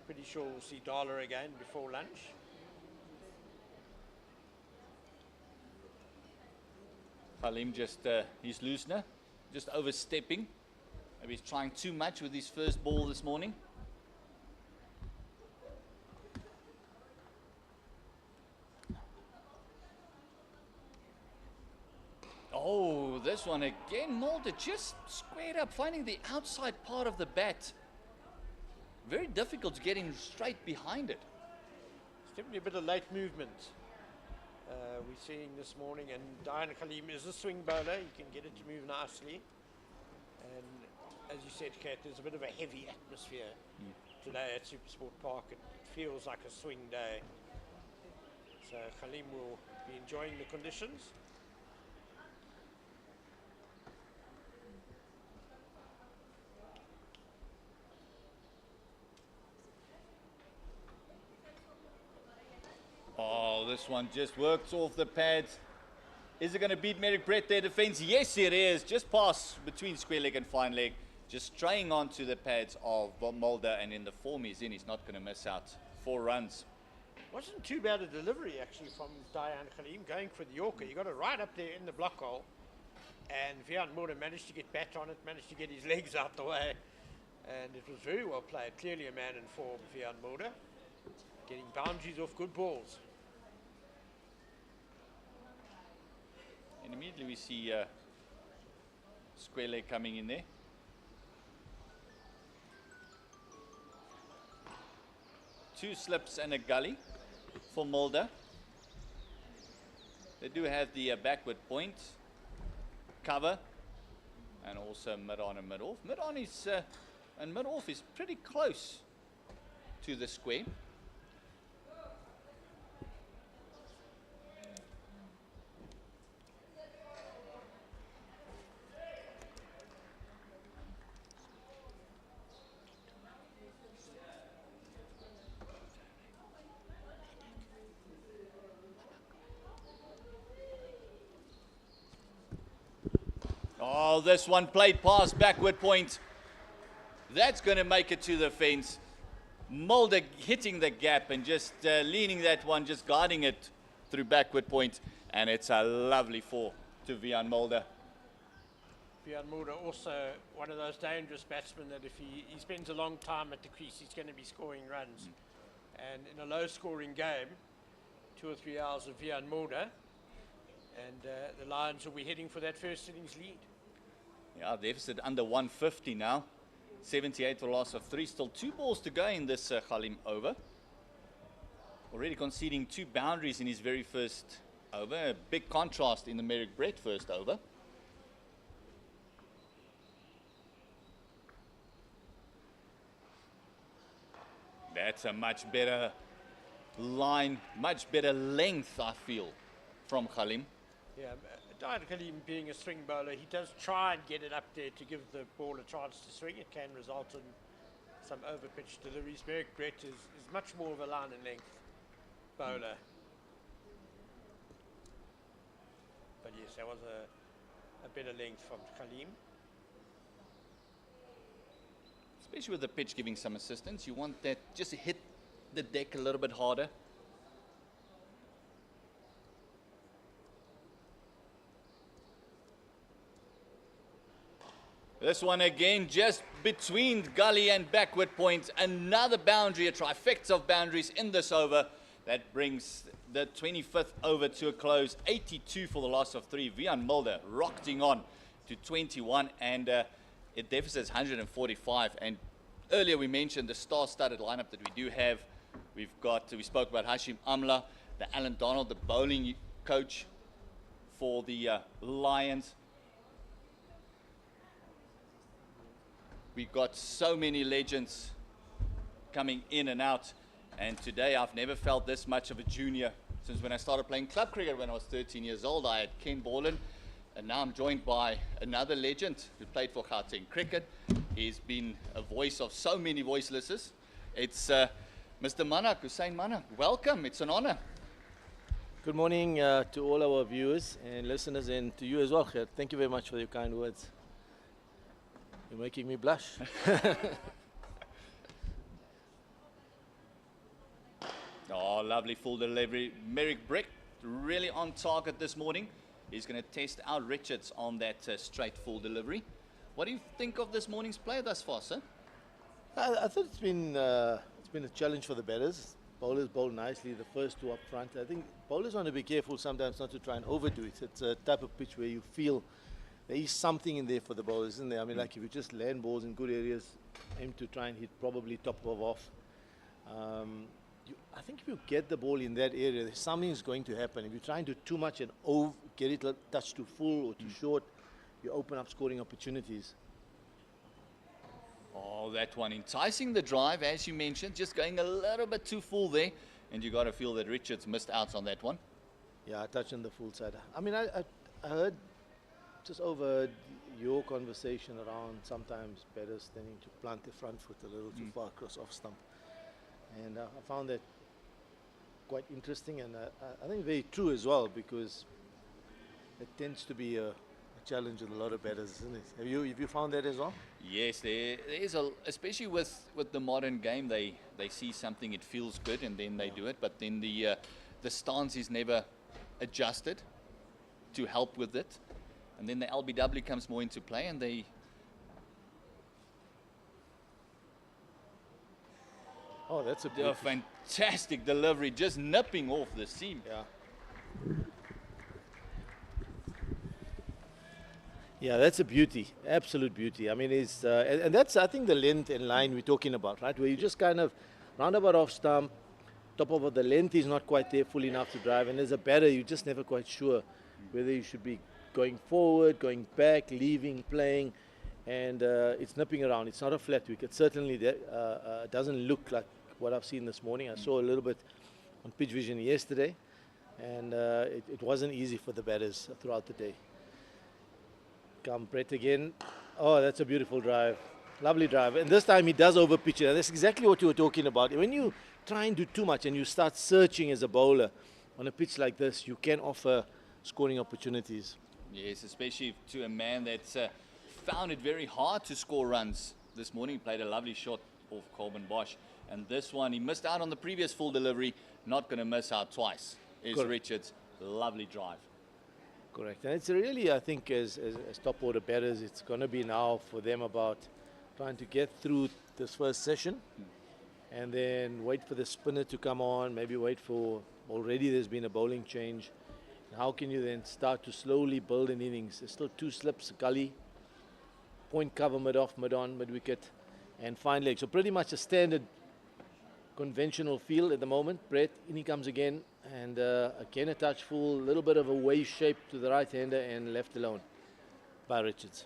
Pretty sure we'll see Dala again before lunch. Halim just, his loosener, just overstepping. Maybe he's trying too much with his first ball this morning. Oh, this one again, Mulder just squared up, finding the outside part of the bat. Very difficult to get him straight behind it. It's definitely a bit of late movement we're seeing this morning, and Dayan Halim is a swing bowler. He can get it to move nicely. And as you said, Kate, there's a bit of a heavy atmosphere today at SuperSport Park. It feels like a swing day. So Halim will be enjoying the conditions. this one just works off the pads. Is it going to beat Merrick Brett, their defense? Yes, it is. Just pass between square leg and fine leg. Just straying onto the pads of Mulder, and in the form he's in, he's not going to miss out. 4 runs. Wasn't too bad a delivery actually from Diane Khalim going for the Yorker. He got it right up there in the block hole, and Vian Mulder managed to get back on it, managed to get his legs out the way, and it was very well played. Clearly a man in form, Vian Mulder, getting boundaries off good balls. And immediately we see square leg coming in there. Two slips and a gully for Mulder. They do have the backward point, cover, and also mid-on and mid-off. Mid-on is, and mid-off is pretty close to the square. Oh, this one played past backward point. That's going to make it to the fence. Mulder hitting the gap and just leaning that one, just guarding it through backward point. And it's a lovely 4 to Vian Mulder. Vian Mulder also one of those dangerous batsmen that if he spends a long time at the crease, he's going to be scoring runs. And in a low-scoring game, 2 or 3 hours of Vian Mulder, and the Lions will be heading for that first innings lead. Yeah, deficit under 150 now. 78 for a loss of 3. Still 2 balls to go in this Khalim over. Already conceding 2 boundaries in his very first over. A big contrast in the Merrick Brett first over. That's a much better line, much better length, I feel, from Khalim. Yeah, Diane Khalim being a swing bowler, he does try and get it up there to give the ball a chance to swing. It can result in some over-pitch deliveries. Merrick Brett is much more of a line and length bowler. But yes, that was a better length from Khalim. Especially with the pitch giving some assistance, you want that just to hit the deck a little bit harder. This one again, just between gully and backward points. Another boundary, a trifecta of boundaries in this over. That brings the 25th over to a close. 82 for the loss of 3. Vian Mulder rocketing on to 21, and it deficits 145. And earlier we mentioned the star-studded lineup that we do have. We spoke about Hashim Amla, the Alan Donald, the bowling coach for the Lions. We've got so many legends coming in and out, and today I've never felt this much of a junior since when I started playing club cricket when I was 13 years old. I had Ken Borland, and now I'm joined by another legend who played for Gauteng Cricket. He's been a voice of so many voicelesses. It's Mr. Manak, Hussein Manak. Welcome, it's an honor. Good morning to all our viewers and listeners, and to you as well, Gert. Thank you very much for your kind words. You're making me blush. Oh, lovely full delivery. Merrick Brett really on target this morning. He's going to test out Richards on that straight full delivery. What do you think of this morning's play thus far, sir? I thought it's been a challenge for the batters. Bowlers bowled nicely, the first 2 up front. I think bowlers want to be careful sometimes not to try and overdo it. It's a type of pitch where you feel there is something in there for the bowlers, isn't there? I mean, like if you just land balls in good areas, aim to try and hit probably top of off. I think if you get the ball in that area, something's going to happen. If you try and do too much and get it touched too full or too short, you open up scoring opportunities. Oh, that one enticing the drive, as you mentioned, just going a little bit too full there, and you got to feel that Richards missed out on that one. Yeah, I touched on the full side. I mean, I heard just over your conversation around sometimes batters tending to plant the front foot a little too far across off stump. And I found that quite interesting, and I think very true as well, because it tends to be a challenge with a lot of batters, isn't it? Have you found that as well? Yes, there is especially with the modern game, they see something, it feels good, and then they do it. But then the stance is never adjusted to help with it, and then the LBW comes more into play, and they. Oh, that's a A fantastic delivery, just nipping off the seam. Yeah. Yeah, that's a beauty, absolute beauty. I mean, it's and that's, I think, the length and line we're talking about, right? Where you just kind of roundabout off stump, top of the length is not quite there full enough to drive, and as a batter, you're just never quite sure whether you should be going forward, going back, leaving, playing, and it's nipping around. It's not a flat wicket. Certainly, doesn't look like what I've seen this morning. I saw a little bit on pitch vision yesterday, and it wasn't easy for the batters throughout the day. Come Brett again. Oh, that's a beautiful drive. Lovely drive. And this time he does over pitch it. And that's exactly what you were talking about. When you try and do too much and you start searching as a bowler on a pitch like this, you can offer scoring opportunities. Yes, especially to a man that's found it very hard to score runs this morning. He played a lovely shot off Corbin Bosch. And this one, he missed out on the previous full delivery. Not going to miss out twice. Is Richards. Lovely drive. Correct. And it's really, I think, as top order batters, it's going to be now for them about trying to get through this first session and then wait for the spinner to come on, maybe wait for, already there's been a bowling change. How can you then start to slowly build an innings? There's still 2 slips, gully, point cover, mid-off, mid-on, mid-wicket, and fine leg. So pretty much a standard conventional field at the moment. Brett, in he comes again, and again a touch full, a little bit of a wave shape to the right-hander and left alone by Richards.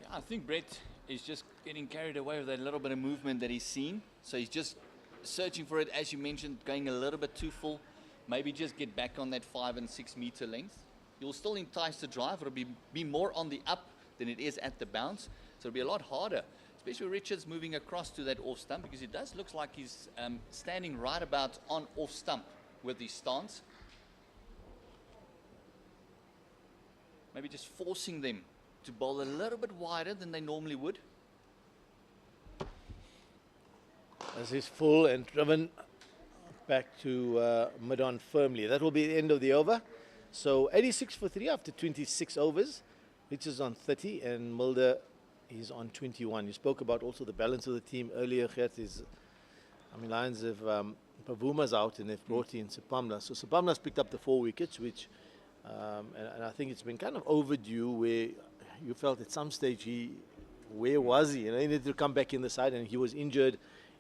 Yeah, I think Brett is just getting carried away with that little bit of movement that he's seen. So he's just searching for it, as you mentioned, going a little bit too full. Maybe just get back on that 5 and 6 meter length. You'll still entice the drive. It'll be more on the up than it is at the bounce. So it'll be a lot harder, especially Richards moving across to that off stump, because it does look like he's standing right about on off stump with his stance. Maybe just forcing them to bowl a little bit wider than they normally would. As he's full and driven back to mid-on firmly. That will be the end of the over. So 86 for 3 after 26 overs. Richards on 30 and Mulder is on 21. You spoke about also the balance of the team earlier, Gert. Lions have Pavuma's out and they've brought in Sepamla. So Sepamla's picked up the 4 wickets, which, and I think it's been kind of overdue, where you felt at some stage where was he? He needed to come back in the side and he was injured.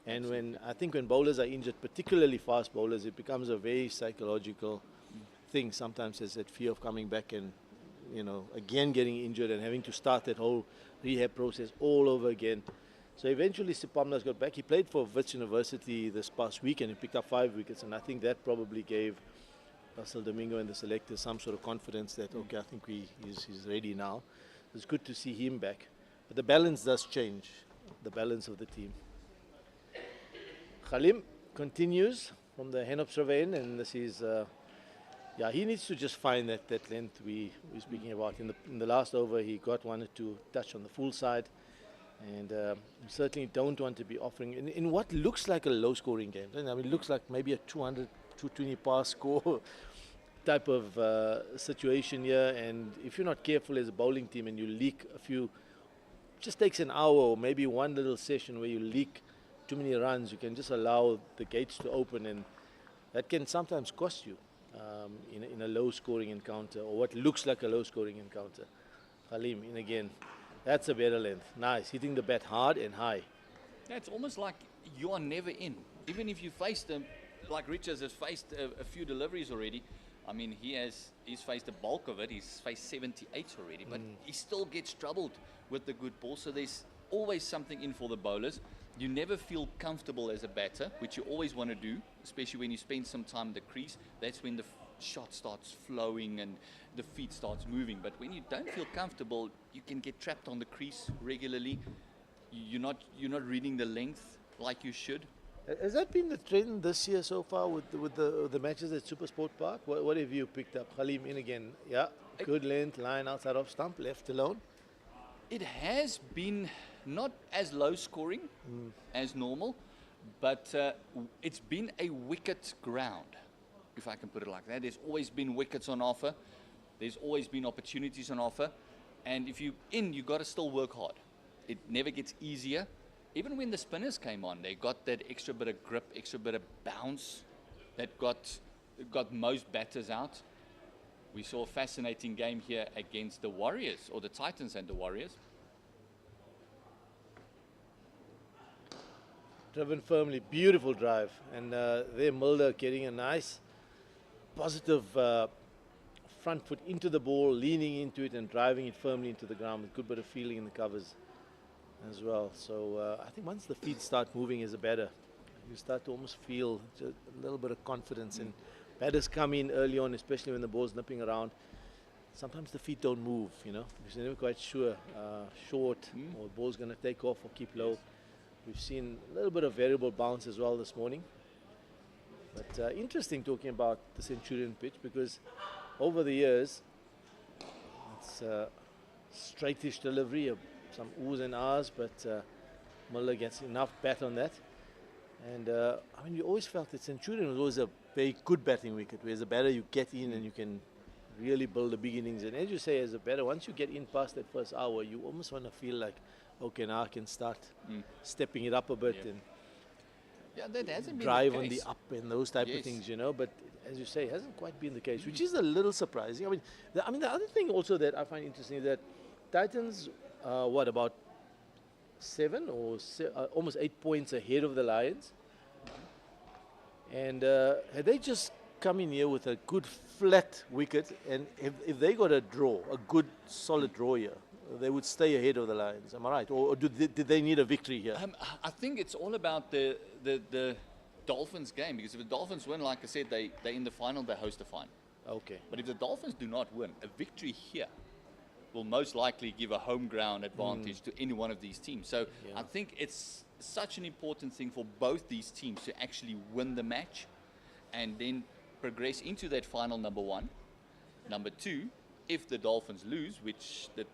And when bowlers are injured, particularly fast bowlers, it becomes a very psychological thing. Sometimes there's that fear of coming back and, again getting injured and having to start that whole rehab process all over again. So eventually Sipamla's got back. He played for Wits University this past week and he picked up 5 wickets, and I think that probably gave Russell Domingo and the selectors some sort of confidence that, okay, I think he's ready now. It's good to see him back. But the balance does change, the balance of the team. Khalim continues from the Henop Sraven, and this is, he needs to just find that length we're speaking about. In the last over, he got 1 or 2 touch on the full side, and you certainly don't want to be offering in what looks like a low-scoring game. I mean, it looks like maybe a 200, 220 pass score type of situation here, and if you're not careful as a bowling team and you leak a few, just takes an hour or maybe one little session where you leak too many runs, you can just allow the gates to open, and that can sometimes cost you in a low-scoring encounter, or what looks like a low-scoring encounter. Khalim in again. That's a better length. Nice, hitting the bat hard and high. Yeah, it's almost like you are never in. Even if you face them, like Richards has faced a few deliveries already. I mean, he's faced the bulk of it. He's faced 78 already, but he still gets troubled with the good ball. So there's always something in for the bowlers. You never feel comfortable as a batter, which you always want to do, especially when you spend some time in the crease. That's when the shot starts flowing and the feet starts moving. But when you don't feel comfortable, you can get trapped on the crease regularly. You're not reading the length like you should. Has that been the trend this year so far with the matches at SuperSport Park? What have you picked up? Halim in again. Yeah, good length, line outside off stump, left alone. It has been not as low scoring as normal, but it's been a wicket ground, if I can put it like that. There's always been wickets on offer. There's always been opportunities on offer. And if you've got to still work hard. It never gets easier. Even when the spinners came on, they got that extra bit of grip, extra bit of bounce that got most batters out. We saw a fascinating game here against the Warriors, or the Titans and the Warriors. Driven firmly, beautiful drive. And there Mulder getting a nice positive front foot into the ball, leaning into it and driving it firmly into the ground with good bit of feeling in the covers as well. So I think once the feet start moving as a batter, you start to almost feel just a little bit of confidence. And batters come in early on, especially when the ball's nipping around. Sometimes the feet don't move, because you're never quite sure, short, or the ball's going to take off or keep low. We've seen a little bit of variable bounce as well this morning. But interesting talking about the Centurion pitch, because over the years, it's straightish delivery, some oohs and ahs, but Muller gets enough bat on that. And you always felt that Centurion was always a very good batting wicket, where as a batter you get in and you can really build the big innings. And as you say, as a batter, once you get in past that first hour, you almost want to feel like, okay, now I can start stepping it up a bit and that hasn't been drive the on the case. up and those type of things, But as you say, it hasn't quite been the case, which is a little surprising. The other thing also that I find interesting is that Titans, about 7 or almost 8 points ahead of the Lions. And had they just come in here with a good flat wicket, and if they got a draw, a good solid draw here, they would stay ahead of the Lions. Am I right? Or did they need a victory here? I think it's all about the Dolphins game, because if the Dolphins win, like I said, they're in the final, they host the final. Okay. But if the Dolphins do not win, a victory here will most likely give a home ground advantage to any one of these teams. So I think it's such an important thing for both these teams to actually win the match and then progress into that final, number one. Number two, if the Dolphins lose, which the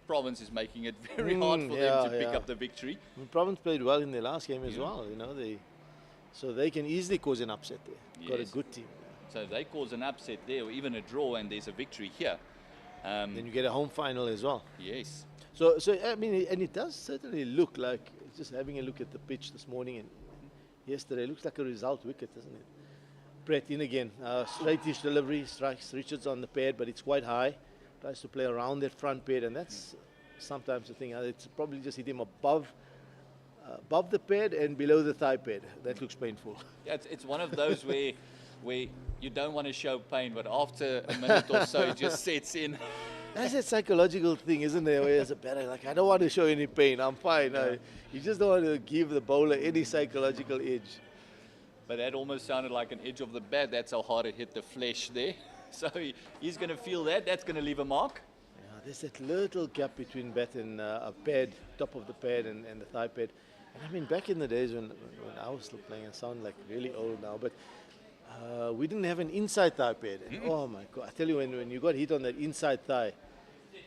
Province is making it very hard for them to pick up the victory. Province played well in their last game as well, so they can easily cause an upset there. Got a good team. So if they cause an upset there, or even a draw, and there's a victory here, then you get a home final as well. Yes. So and it does certainly look like, just having a look at the pitch this morning and yesterday, it looks like a result wicket, doesn't it? Brett in again, straightish delivery, strikes Richards on the pad, but it's quite high. Tries to play around that front pad, and that's sometimes the thing. It's probably just hit him above the pad and below the thigh pad. That looks painful. Yeah, it's one of those where you don't want to show pain, but after a minute or so, it just sets in. That's a psychological thing, isn't there? Where as a batter, like, I don't want to show any pain. I'm fine. You just don't want to give the bowler any psychological edge. But that almost sounded like an edge of the bat. That's how hard it hit the flesh there. So he's going to feel that. That's going to leave a mark. Yeah, there's that little gap between bat and a pad, top of the pad and the thigh pad. And back in the days when I was still playing, I sound like really old now, but we didn't have an inside thigh pad. And oh my God, I tell you, when you got hit on that inside thigh,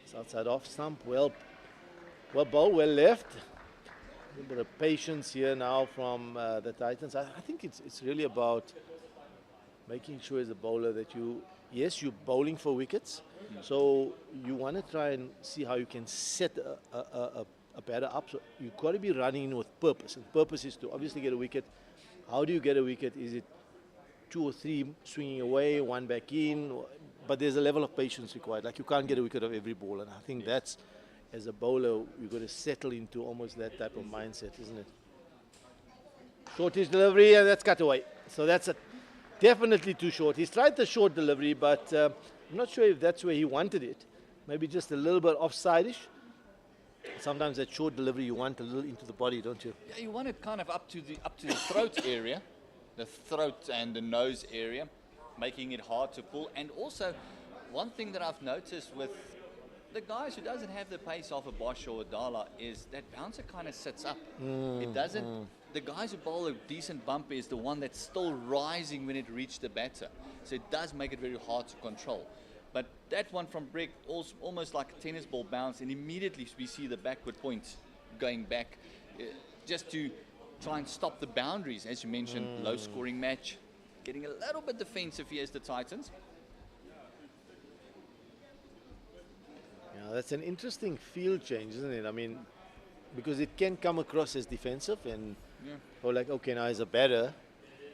it's outside off stump, well bowled, well left. A little bit of patience here now from the Titans. I think it's really about making sure as a bowler that you're bowling for wickets, so you want to try and see how you can set a batter up. So you've got to be running in with purpose, and purpose is to obviously get a wicket. How do you get a wicket? Is it 2 or 3 swinging away, 1 back in? But there's a level of patience required. Like, you can't get a wicket of every ball, and I think that's, as a bowler, you've got to settle into almost that type of mindset, isn't it? Shortish delivery, and that's cut away. So that's definitely too short. He's tried the short delivery, but I'm not sure if that's where he wanted it. Maybe just a little bit offside-ish. Sometimes that short delivery you want a little into the body, don't you? Yeah, you want it kind of up to the throat area, the throat and the nose area, making it hard to pull. And also, one thing that I've noticed with the guys who doesn't have the pace of a Bosch or a Dala is that bouncer kind of sits up. It doesn't the guys who bowl a decent bumper is the one that's still rising when it reached the batter. So it does make it very hard to control. But that one from Breck, almost like a tennis ball bounce, and immediately we see the backward point going back, just to try and stop the boundaries. As you mentioned, low scoring match, getting a little bit defensive here as the Titans. Yeah, that's an interesting field change, isn't it? I mean, because it can come across as defensive, and or like, okay, now as a batter,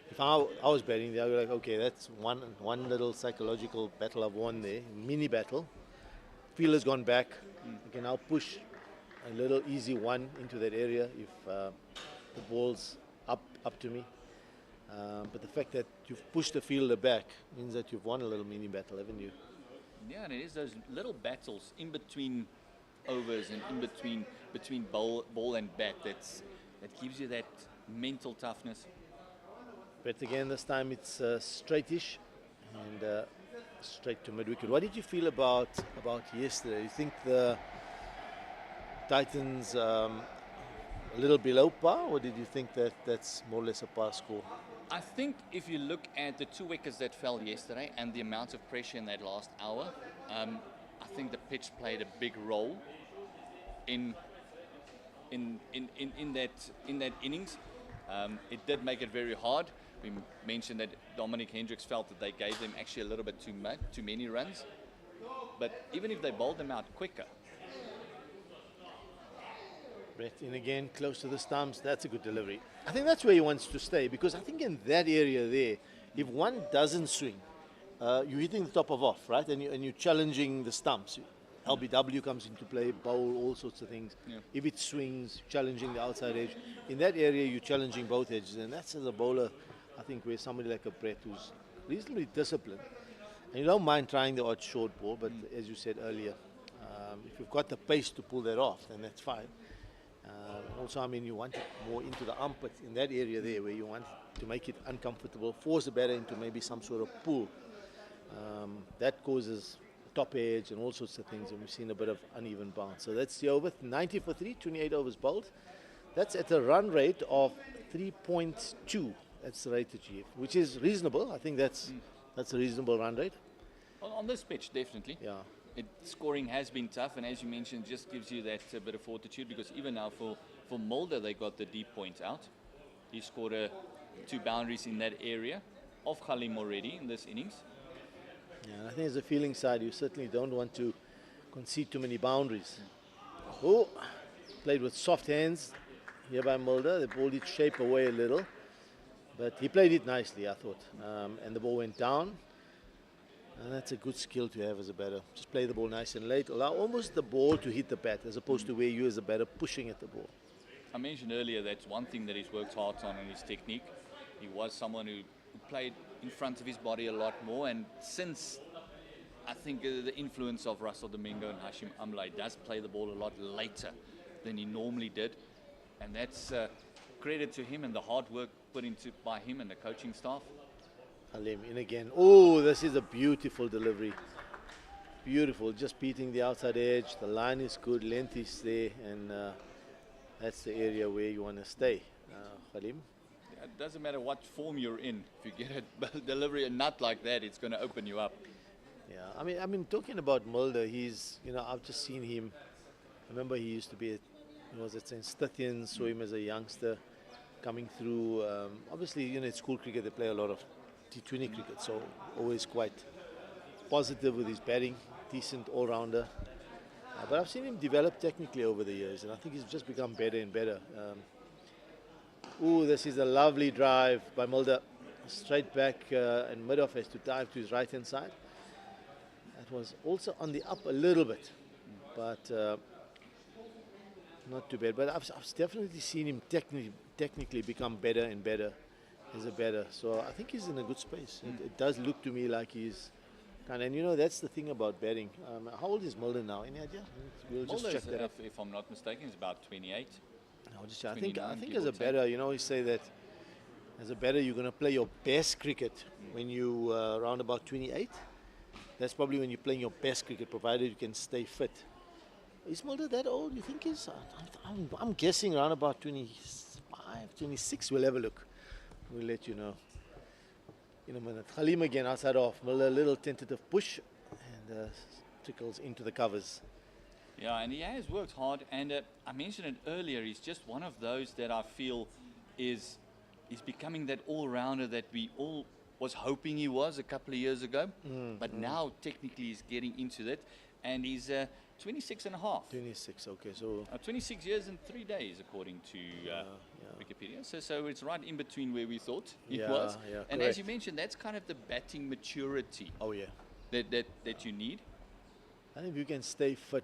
if I was batting there, I would be like, okay, that's one little psychological battle I've won there, mini battle. Fielder's gone back. I can now push a little easy one into that area if the ball's up to me. But the fact that you've pushed the fielder back means that you've won a little mini battle, haven't you? Yeah, and it is those little battles in between overs and in between ball and bat that gives you that mental toughness. But again, this time it's straightish and straight to mid-wicket. What did you feel about yesterday? You think the Titans a little below par, or did you think that that's more or less a par score? I think if you look at the 2 wickets that fell yesterday and the amount of pressure in that last hour, I think the pitch played a big role in that innings. It did make it very hard. We mentioned that Dominic Hendricks felt that they gave them actually a little bit too many runs. But even if they bowled them out quicker. Brett in again, close to the stumps. That's a good delivery. I think that's where he wants to stay, because I think in that area there, if one doesn't swing, you're hitting the top of off, right? And you're challenging the stumps. LBW comes into play, bowl, all sorts of things. Yeah. If it swings, challenging the outside edge. In that area, you're challenging both edges. And that's as a bowler, I think, where somebody like a Brett who's reasonably disciplined, and you don't mind trying the odd short ball, but as you said earlier, if you've got the pace to pull that off, then that's fine. Also, I mean, you want it more into the armpit in that area there where you want to make it uncomfortable, force the batter into maybe some sort of pull. That causes top edge and all sorts of things, and we've seen a bit of uneven bounce. So that's the over, 90 for 3, 28 overs bowled. That's at a run rate of 3.2. That's the rate achieved, which is reasonable. I think that's a reasonable run rate. On this pitch, definitely. Yeah. Scoring has been tough, and as you mentioned, just gives you that bit of fortitude, because even now for Mulder, they got the deep point out. He scored 2 boundaries in that area of Khalim already in this innings. Yeah, and I think as a feeling side, you certainly don't want to concede too many boundaries. Oh, played with soft hands here by Mulder. They balled its shape away a little, but he played it nicely, I thought. And the ball went down. And that's a good skill to have as a batter. Just play the ball nice and late. Allow almost the ball to hit the bat, as opposed to where you as a batter pushing at the ball. I mentioned earlier that's one thing that he's worked hard on in his technique. He was someone who played in front of his body a lot more, and since I think the influence of Russell Domingo and Hashim Amla does play the ball a lot later than he normally did, and that's credit to him and the hard work put into by him and the coaching staff. Halim in again. Oh, this is a beautiful delivery. Beautiful, just beating the outside edge. The line is good, length is there, and that's the area where you want to stay, Halim. Yeah, it doesn't matter what form you're in. If you get a delivery a nut like that, it's going to open you up. Yeah, I mean, talking about Mulder, he's, I've just seen him. I remember he used to be he was at Centurion, saw him as a youngster coming through. Obviously, at school cricket, they play a lot of T20 cricket, so always quite positive with his batting, decent all-rounder. But I've seen him develop technically over the years, and I think he's just become better and better. This is a lovely drive by Mulder, straight back, and Midoff has to dive to his right-hand side. That was also on the up a little bit, but not too bad. But I've definitely seen him technically become better and better as a batter. So I think he's in a good space. It does look to me like he's kind of, and that's the thing about batting. How old is Mulder now? Any idea? We'll just check that. If I'm not mistaken, is about 28. I think as a batter, we say that as a batter you're going to play your best cricket when you around about 28. That's probably when you're playing your best cricket, provided you can stay fit. Is Mulder that old? You think he's? I'm guessing around about 25, 26. We'll have a look. We'll let you know in a minute. Khalim again outside off. Miller, a little tentative push and trickles into the covers. Yeah, and he has worked hard. And I mentioned it earlier. He's just one of those that I feel is becoming that all-rounder that we all was hoping he was a couple of years ago. But now technically he's getting into that. And he's 26 and a half. 26, okay. So 26 years and 3 days, according to Wikipedia. So it's right in between where we thought it was. Yeah, and correct. as you mentioned, that's kind of the batting maturity Oh yeah. that you need. I think if you can stay fit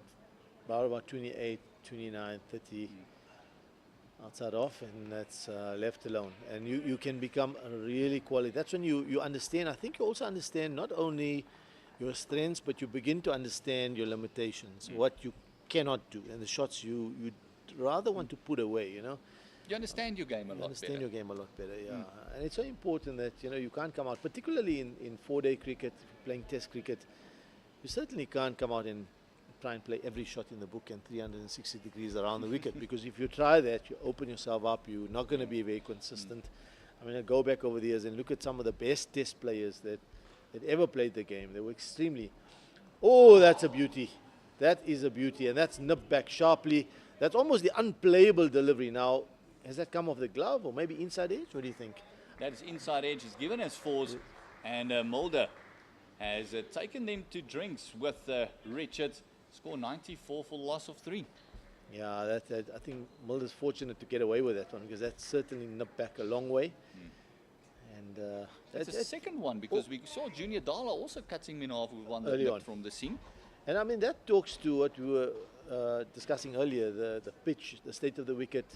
about 28, 29, 30 outside off, and that's left alone. And you can become a really quality. That's when you understand. I think you also understand not only your strengths, but you begin to understand your limitations, what you cannot do, and the shots you'd rather want to put away, you know. You understand your game a lot Understand better. your game a lot better, yeah. And it's so important that, you know, you can't come out, particularly in 4-day cricket, playing test cricket, you certainly can't come out and try and play every shot in the book and 360 degrees around the wicket, because if you try that, you open yourself up, you're not going to be very consistent. I mean, I go back over the years and look at some of the best test players that ever played the game. They were extremely... Oh, that's a beauty. That is a beauty, and that's nipped back sharply. That's almost the unplayable delivery. Now, has that come off the glove or maybe inside edge? What do you think? That is inside edge. He's given us fours, and Mulder has taken them to drinks with Richard. Score 94 for loss of 3. Yeah, I think Mulder's fortunate to get away with that one, because that's certainly nipped back a long way. And That's the second one, because we saw Junior Dala also cutting him in half with one that Early nipped on. from the seam. And I mean, that talks to what we were discussing earlier, the pitch, the state of the wicket,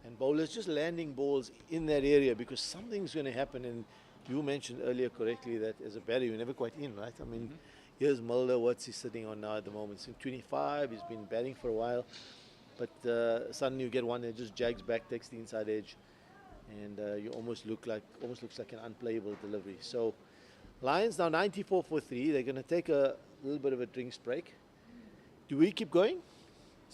and bowlers just landing balls in that area, because something's going to happen. And you mentioned earlier correctly that as a batter, you're never quite in, right? I mean, here's Mulder, what's he sitting on now at the moment? He's 25, he's been batting for a while, but suddenly you get one that just jags back, takes the inside edge, and you almost looks like an unplayable delivery. So Lions now 94 for 3. They're going to take a little bit of a drinks break. Do we keep going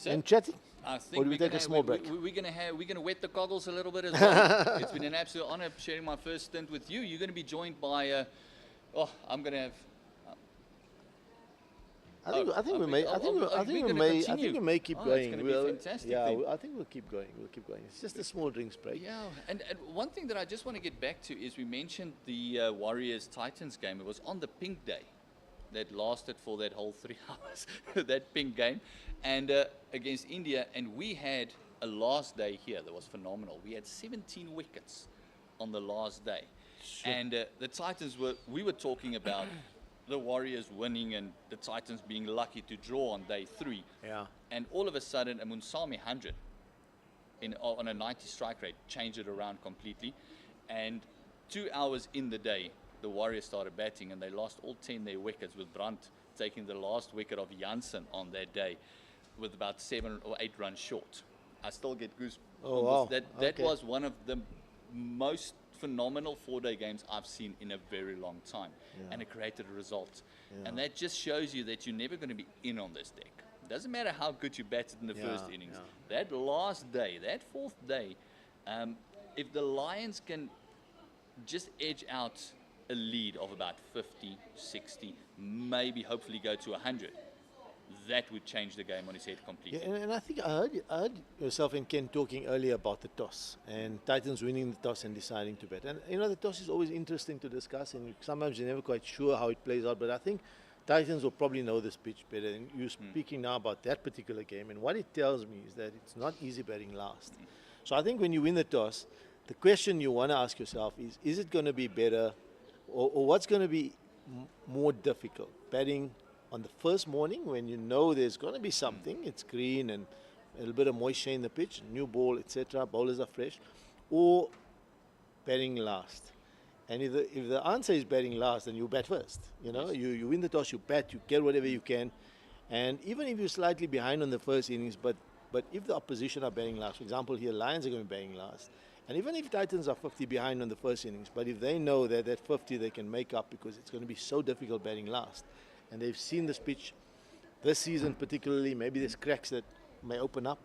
and chatting? I think Or do we take a small break? We're gonna wet the goggles a little bit as well. It's been an absolute honor sharing my first stint with you. You're gonna be joined by. I'm gonna have. I think we may keep Oh, going. that's gonna be fantastic then. I think we'll keep going. It's just a small drinks break. Yeah, and one thing that I just want to get back to is we mentioned the Warriors-Titans game. It was on the pink day that lasted for that whole 3 hours, that pink game, and against India. And we had a last day here that was phenomenal. We had 17 wickets on the last day. Sure. And the Titans we were talking about the Warriors winning and the Titans being lucky to draw on day 3. Yeah. And all of a sudden, a Munsami 100 on a 90 strike rate changed it around completely. And 2 hours in the day, the Warriors started batting, and they lost all 10 their wickets, with Brandt taking the last wicket of Janssen on that day with about 7 or 8 runs short. I still get goosebumps. Oh, wow. That Okay. was one of the most phenomenal 4-day games I've seen in a very long time. Yeah. And it created a result. Yeah. And that just shows you that you're never going to be in on this deck. Doesn't matter how good you batted in the first innings. Yeah. That last day, that 4th day, if the Lions can just edge out a lead of about 50, 60, maybe hopefully go to 100, that would change the game on his head completely. Yeah, and I think I heard yourself and Ken talking earlier about the toss and Titans winning the toss and deciding to bet. And you know, the toss is always interesting to discuss, and sometimes you're never quite sure how it plays out. But I think Titans will probably know this pitch better. And you're speaking now about that particular game, and what it tells me is that it's not easy batting last. So I think when you win the toss, the question you want to ask yourself is it going to be better, or what's going to be more difficult? Batting on the first morning when you know there's going to be something, it's green and a little bit of moisture in the pitch, new ball, etc., bowlers are fresh, or batting last. And if the answer is batting last, then you bat first. You know, you win the toss, you bat, you get whatever you can. And even if you're slightly behind on the first innings, but if the opposition are batting last, for example, here Lions are going to be batting last, and even if Titans are 50 behind on the first innings, but if they know that 50 they can make up, because it's going to be so difficult batting last, and they've seen this pitch this season particularly, maybe there's cracks that may open up.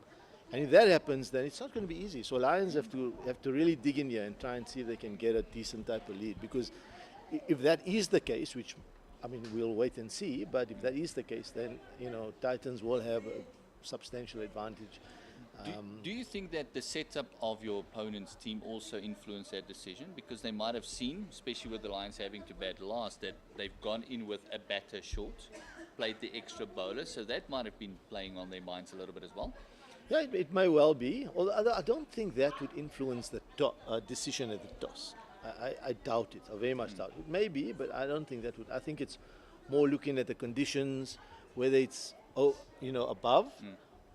And if that happens, then it's not going to be easy. So Lions have to really dig in here and try and see if they can get a decent type of lead. Because if that is the case, which, I mean, we'll wait and see, but if that is the case, then, you know, Titans will have a substantial advantage. Do you think that the setup of your opponent's team also influenced that decision? Because they might have seen, especially with the Lions having to bat last, that they've gone in with a batter short, played the extra bowler, so that might have been playing on their minds a little bit as well. Yeah, it may well be. Although I don't think that would influence the decision at the toss. I doubt it. I very much doubt it. Maybe, but I don't think that would. I think it's more looking at the conditions, whether it's above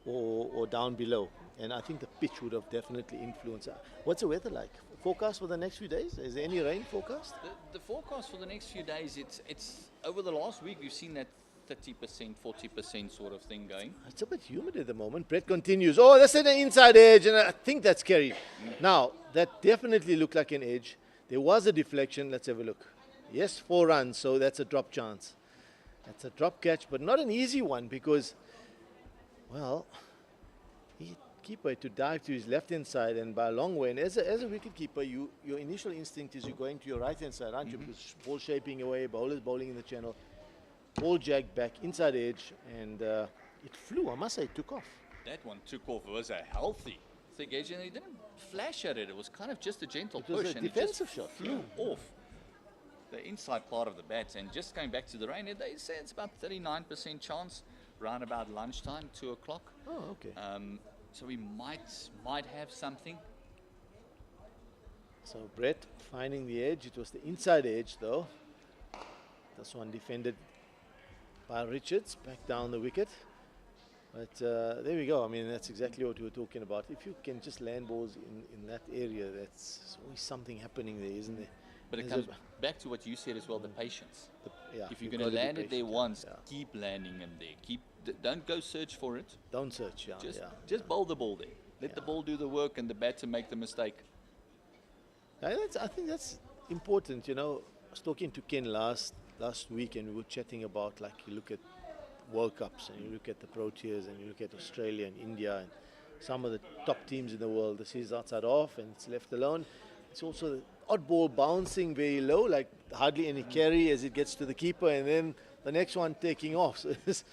or down below. And I think the pitch would have definitely influenced that. What's the weather like? Forecast for the next few days? Is there any rain forecast? The forecast for the next few days, it's over the last week we've seen that 30%, 40% sort of thing going. It's a bit humid at the moment. Brett continues. Oh, that's an inside edge, and I think that's carried. Now, that definitely looked like an edge. There was a deflection. Let's have a look. Yes, 4 runs, so that's a drop chance. That's a drop catch, but not an easy one because, well, he keeper had to dive to his left-hand side and by a long way. And as a wicket keeper, your initial instinct is you're going to your right-hand side, aren't you? Because ball shaping away, bowlers bowling in the channel. Ball jagged back, inside edge, and it flew. I must say, it took off. That one took off. It was a healthy thick edge, and he didn't flash at it. It was kind of just a gentle It was push, a and it defensive just shot, flew off the inside part of the bat. And just going back to the rain, they say it's about 39% chance, around about lunchtime, 2 o'clock. Oh, okay. So we might have something. So Brett finding the edge. It was the inside edge, though. This one defended by Richards, back down the wicket. But there we go. I mean, that's exactly what we were talking about. If you can just land balls in that area, that's always something happening there, isn't there? But it comes back to what you said as well, the patience. Yeah, if you're going to land it there once, keep landing them there. Don't go search for it. Don't search, Just bowl the ball there. Let the ball do the work and the batter make the mistake. I think that's important. You know, I was talking to Ken last week, and we were chatting about, like, you look at World Cups and you look at the Proteas and you look at Australia and India and some of the top teams in the world. The series outside off and it's left alone. It's also the odd ball bouncing very low, like hardly any carry as it gets to the keeper, and then the next one taking off. So it's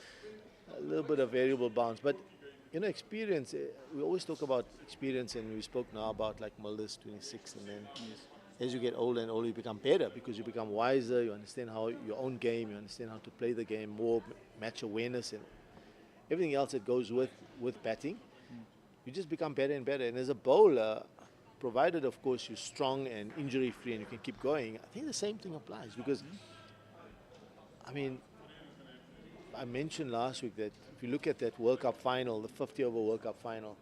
a little bit of variable bounce. But, you know, experience, we always talk about experience, and we spoke now about like Mulder's 26, and then as you get older and older, you become better because you become wiser, you understand how your own game, you understand how to play the game, more match awareness and everything else that goes with batting. You just become better and better. And as a bowler, provided, of course, you're strong and injury-free and you can keep going, I think the same thing applies because, I mean, I mentioned last week that if you look at that World Cup final, the 50-over World Cup final,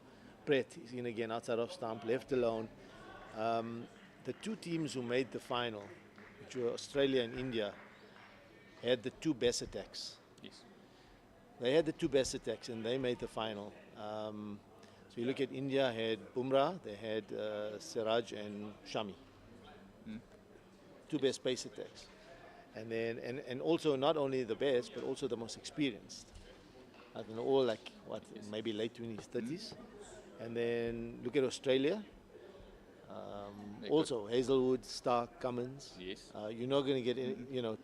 Brett is in again outside of stump, left alone. The two teams who made the final, which were Australia and India, had the 2 best attacks. Yes. They had the 2 best attacks and they made the final. So you look at India, had Bumrah, they had Siraj and Shami. 2 best pace attacks. And then and also not only the best, but also the most experienced. I don't know, all like maybe late 20s, 30s. And then look at Australia. Also Hazelwood, Stark, Cummins. Yes. You're not going to get any, you know,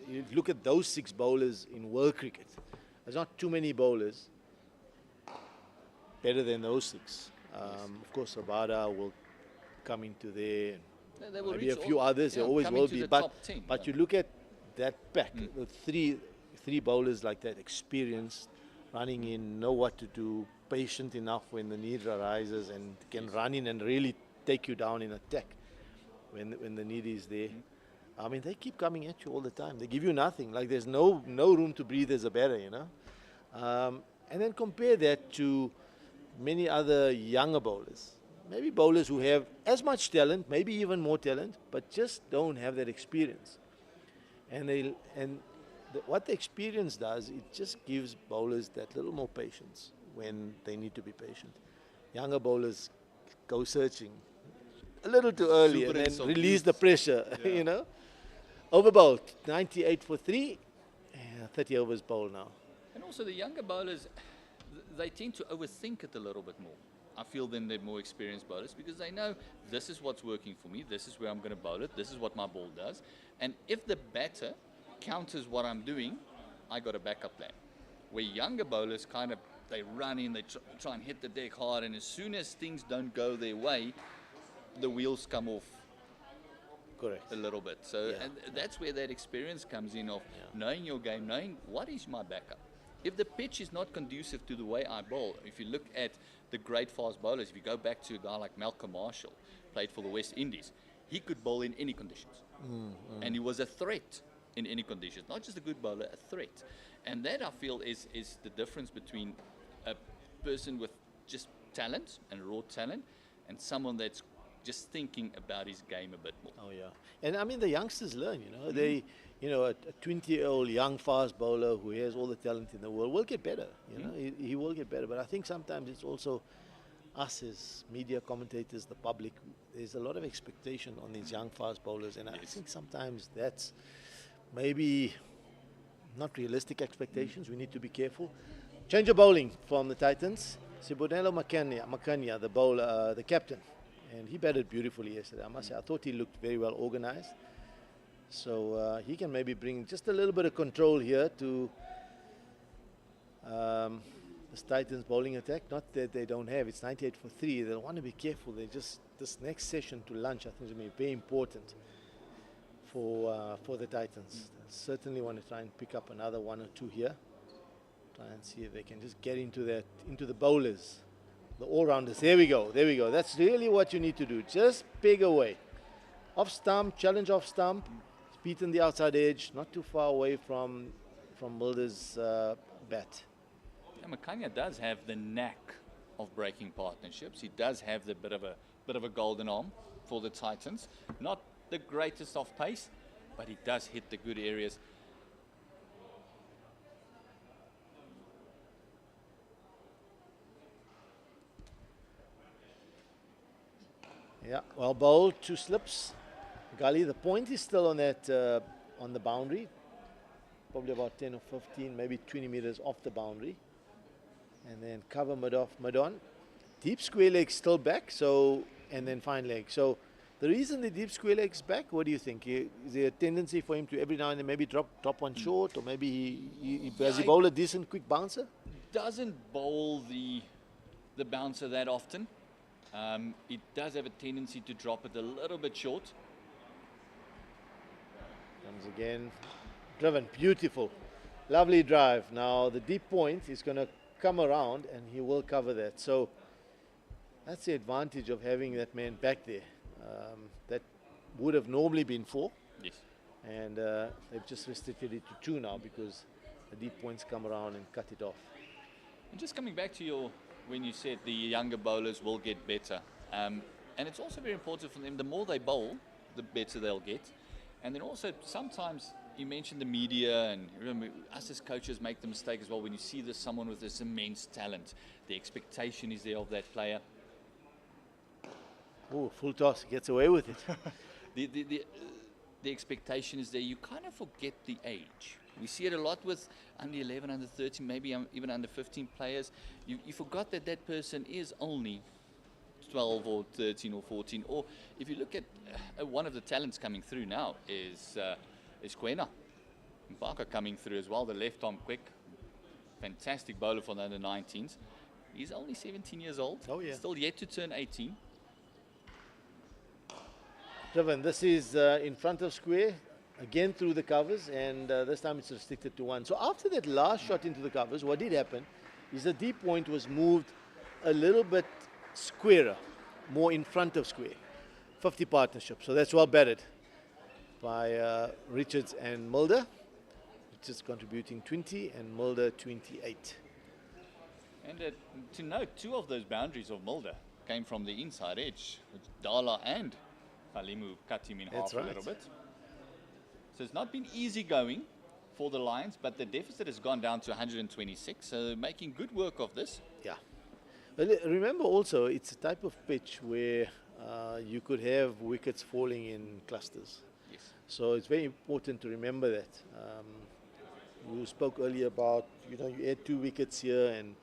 you look at those 6 bowlers in world cricket. There's not too many bowlers better than those 6. Of course, Rabada will come into there. They will maybe a few others. There always will be. But you look at that pack, the three bowlers like that, experienced, running in, know what to do, patient enough when the need arises, and can run in and really take you down in attack when the need is there. I mean, they keep coming at you all the time. They give you nothing. Like there's no room to breathe as a batter, you know. And then compare that to many other younger bowlers. Maybe bowlers who have as much talent, maybe even more talent, but just don't have that experience. And what the experience does, it just gives bowlers that little more patience when they need to be patient. Younger bowlers go searching a little too early and then release the pressure, you know. Over bowled, 98 for 3, 30 overs bowled now. And also the younger bowlers, they tend to overthink it a little bit more. I feel than the more experienced bowlers, because they know this is what's working for me, this is where I'm going to bowl it, this is what my ball does. And if the batter counters what I'm doing, I got a backup plan. Where younger bowlers kind of, they run in, they try and hit the deck hard, and as soon as things don't go their way, the wheels come off. Correct. A little bit. So Yeah. and that's where that experience comes in of knowing your game, knowing what is my backup. If the pitch is not conducive to the way I bowl, if you look at the great fast bowlers, if you go back to a guy like Malcolm Marshall, played for the West Indies, he could bowl in any conditions. And he was a threat in any conditions, not just a good bowler, a threat. And that, I feel, is the difference between a person with just talent and raw talent and someone that's just thinking about his game a bit more. Oh yeah, and I mean the youngsters learn. They, a 20-year-old young fast bowler who has all the talent in the world will get better. He will get better. But I think sometimes it's also us as media commentators, the public. There's a lot of expectation on these young fast bowlers, and I think sometimes that's maybe not realistic expectations. We need to be careful. Change of bowling from the Titans. Sibonelo Makanya, the bowler, the captain. And he batted beautifully yesterday, I must say. I thought he looked very well organized. So he can maybe bring just a little bit of control here to this Titans bowling attack. Not that they don't have, it's 98 for 3. They'll want to be careful. This next session to lunch, I think, is going to be very important for the Titans. They certainly want to try and pick up another 1 or 2 here. Try and see if they can just get into the bowlers. The all-rounders. There we go. That's really what you need to do. Just peg away. Off stump, challenge off stump. Beaten the outside edge, not too far away from Mulder's bat. Yeah, Makanya does have the knack of breaking partnerships. He does have the bit of a golden arm for the Titans. Not the greatest off pace, but he does hit the good areas. Yeah, well bowled, 2 slips. Gully, the point is still on that on the boundary, probably about 10 or 15, maybe 20 meters off the boundary, and then cover mid off, mid on. Deep square leg still back, and then fine leg. So the reason the deep square leg's back, what do you think? Is there a tendency for him to every now and then maybe drop one short, or maybe does he bowl a decent quick bouncer? Doesn't bowl the bouncer that often. It does have a tendency to drop it a little bit short. Comes again, driven, beautiful, lovely drive. Now the deep point is going to come around and he will cover that. So that's the advantage of having that man back there. That would have normally been 4. Yes. And they've just restricted it to 2 now because the deep points come around and cut it off. And just coming back to when you said the younger bowlers will get better. And it's also very important for them, the more they bowl, the better they'll get. And then also sometimes you mentioned the media, and remember, us as coaches make the mistake as well when you see someone with this immense talent. The expectation is there of that player. Oh, full toss, gets away with it. The expectation is there. You kind of forget the age. We see it a lot with under 11, under 13, maybe even under 15 players. You forgot that person is only 12 or 13 or 14. Or if you look at one of the talents coming through now is Kwena. Mbaka coming through as well, the left arm quick. Fantastic bowler for the under 19s. He's only 17 years old. Oh, yeah. Still yet to turn 18. Driven, this is in front of square, again through the covers, and this time it's restricted to 1. So after that last shot into the covers, what did happen is the deep point was moved a little bit squarer, more in front of square. 50 partnership, so that's well batted by Richards and Mulder. Richards contributing 20 and Mulder 28. And to note, 2 of those boundaries of Mulder came from the inside edge, which Dala and Halimu cut him in half a little bit. So it's not been easy going for the Lions, but the deficit has gone down to 126, so they're making good work of this. Yeah. But remember also, it's a type of pitch where you could have wickets falling in clusters. Yes. So it's very important to remember that. You spoke earlier about, you add 2 wickets here and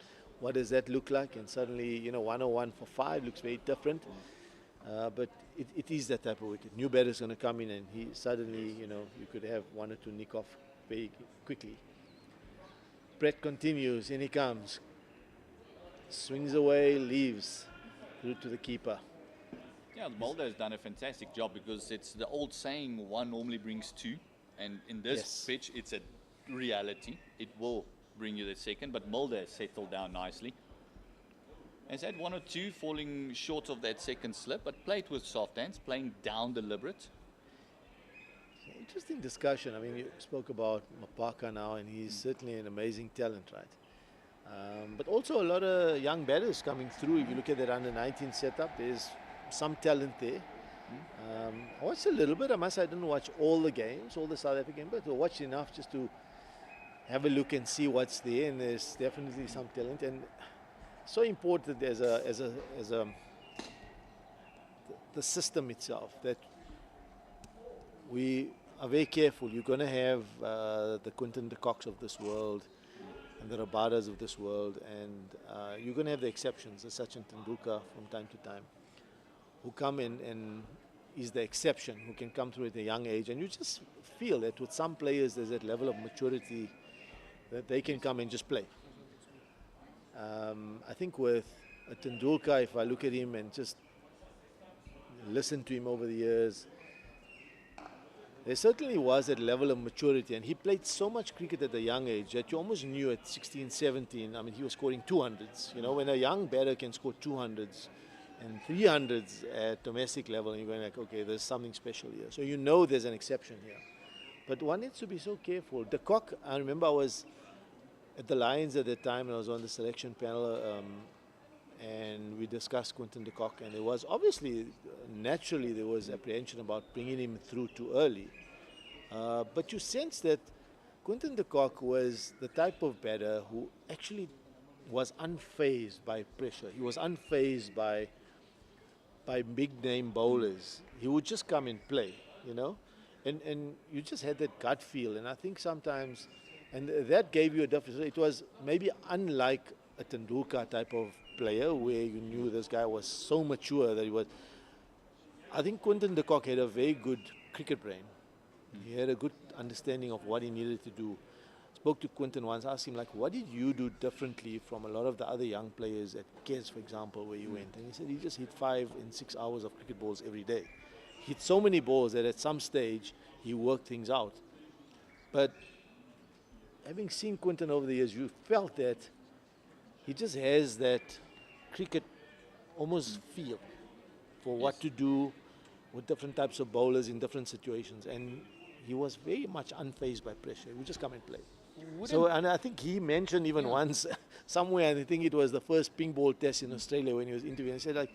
what does that look like? And suddenly, 101 for 5 looks very different. But it is that type of wicket. New batter's going to come in, and he suddenly, you could have 1 or 2 nick off very quickly. Brett continues, in he comes. Swings away, leaves, through to the keeper. Yeah, the bowler has done a fantastic job, because it's the old saying, 1 normally brings 2. And in this pitch, it's a reality. It will bring you the second, but Mulder has settled down nicely. Has had 1 or 2 falling short of that second slip, but played with soft hands, playing down deliberate. Interesting discussion. I mean, you spoke about Mapaka now, and he's certainly an amazing talent, right? But also a lot of young batters coming through. If you look at that under-19 setup, there's some talent there. I watched a little bit. I must say I didn't watch all the games, all the South African, but I watched enough just to have a look and see what's there. And there's definitely some talent, and so important as the system itself, that we are very careful. You're going to have the Quinton de Koks of this world and the Rabadas of this world, and you're going to have the exceptions, the Sachin Tendulkar from time to time, who come in and is the exception, who can come through at a young age. And you just feel that with some players there's that level of maturity that they can come and just play. I think with a Tendulkar, if I look at him and just listen to him over the years, there certainly was that level of maturity, and he played so much cricket at a young age that you almost knew at 16, 17, I mean, he was scoring 200s. When a young batter can score 200s and 300s at domestic level, and you're going like, okay, there's something special here. So there's an exception here. But one needs to be so careful. De Kock, I remember I was at the Lions at that time, and I was on the selection panel, and we discussed Quinton de Kock, and there was obviously, naturally, there was apprehension about bringing him through too early. But you sense that Quinton de Kock was the type of batter who actually was unfazed by pressure. He was unfazed by big-name bowlers. He would just come and play, and you just had that gut feel. And I think sometimes, and that gave you a difference. It was maybe unlike a Tendulkar type of player, where you knew this guy was so mature that he was. I think Quinton de Kock had a very good cricket brain. He had a good understanding of what he needed to do. Spoke to Quinton once, asked him, what did you do differently from a lot of the other young players at Kes, for example, where you went? And he said he just hit 5 and 6 hours of cricket balls every day. He hit so many balls that at some stage he worked things out. But having seen Quinton over the years, you felt that he just has that cricket almost feel for what to do with different types of bowlers in different situations. And he was very much unfazed by pressure. He would just come and play. So, and I think he mentioned even once somewhere, and I think it was the first pink ball test in Australia when he was interviewing, he said,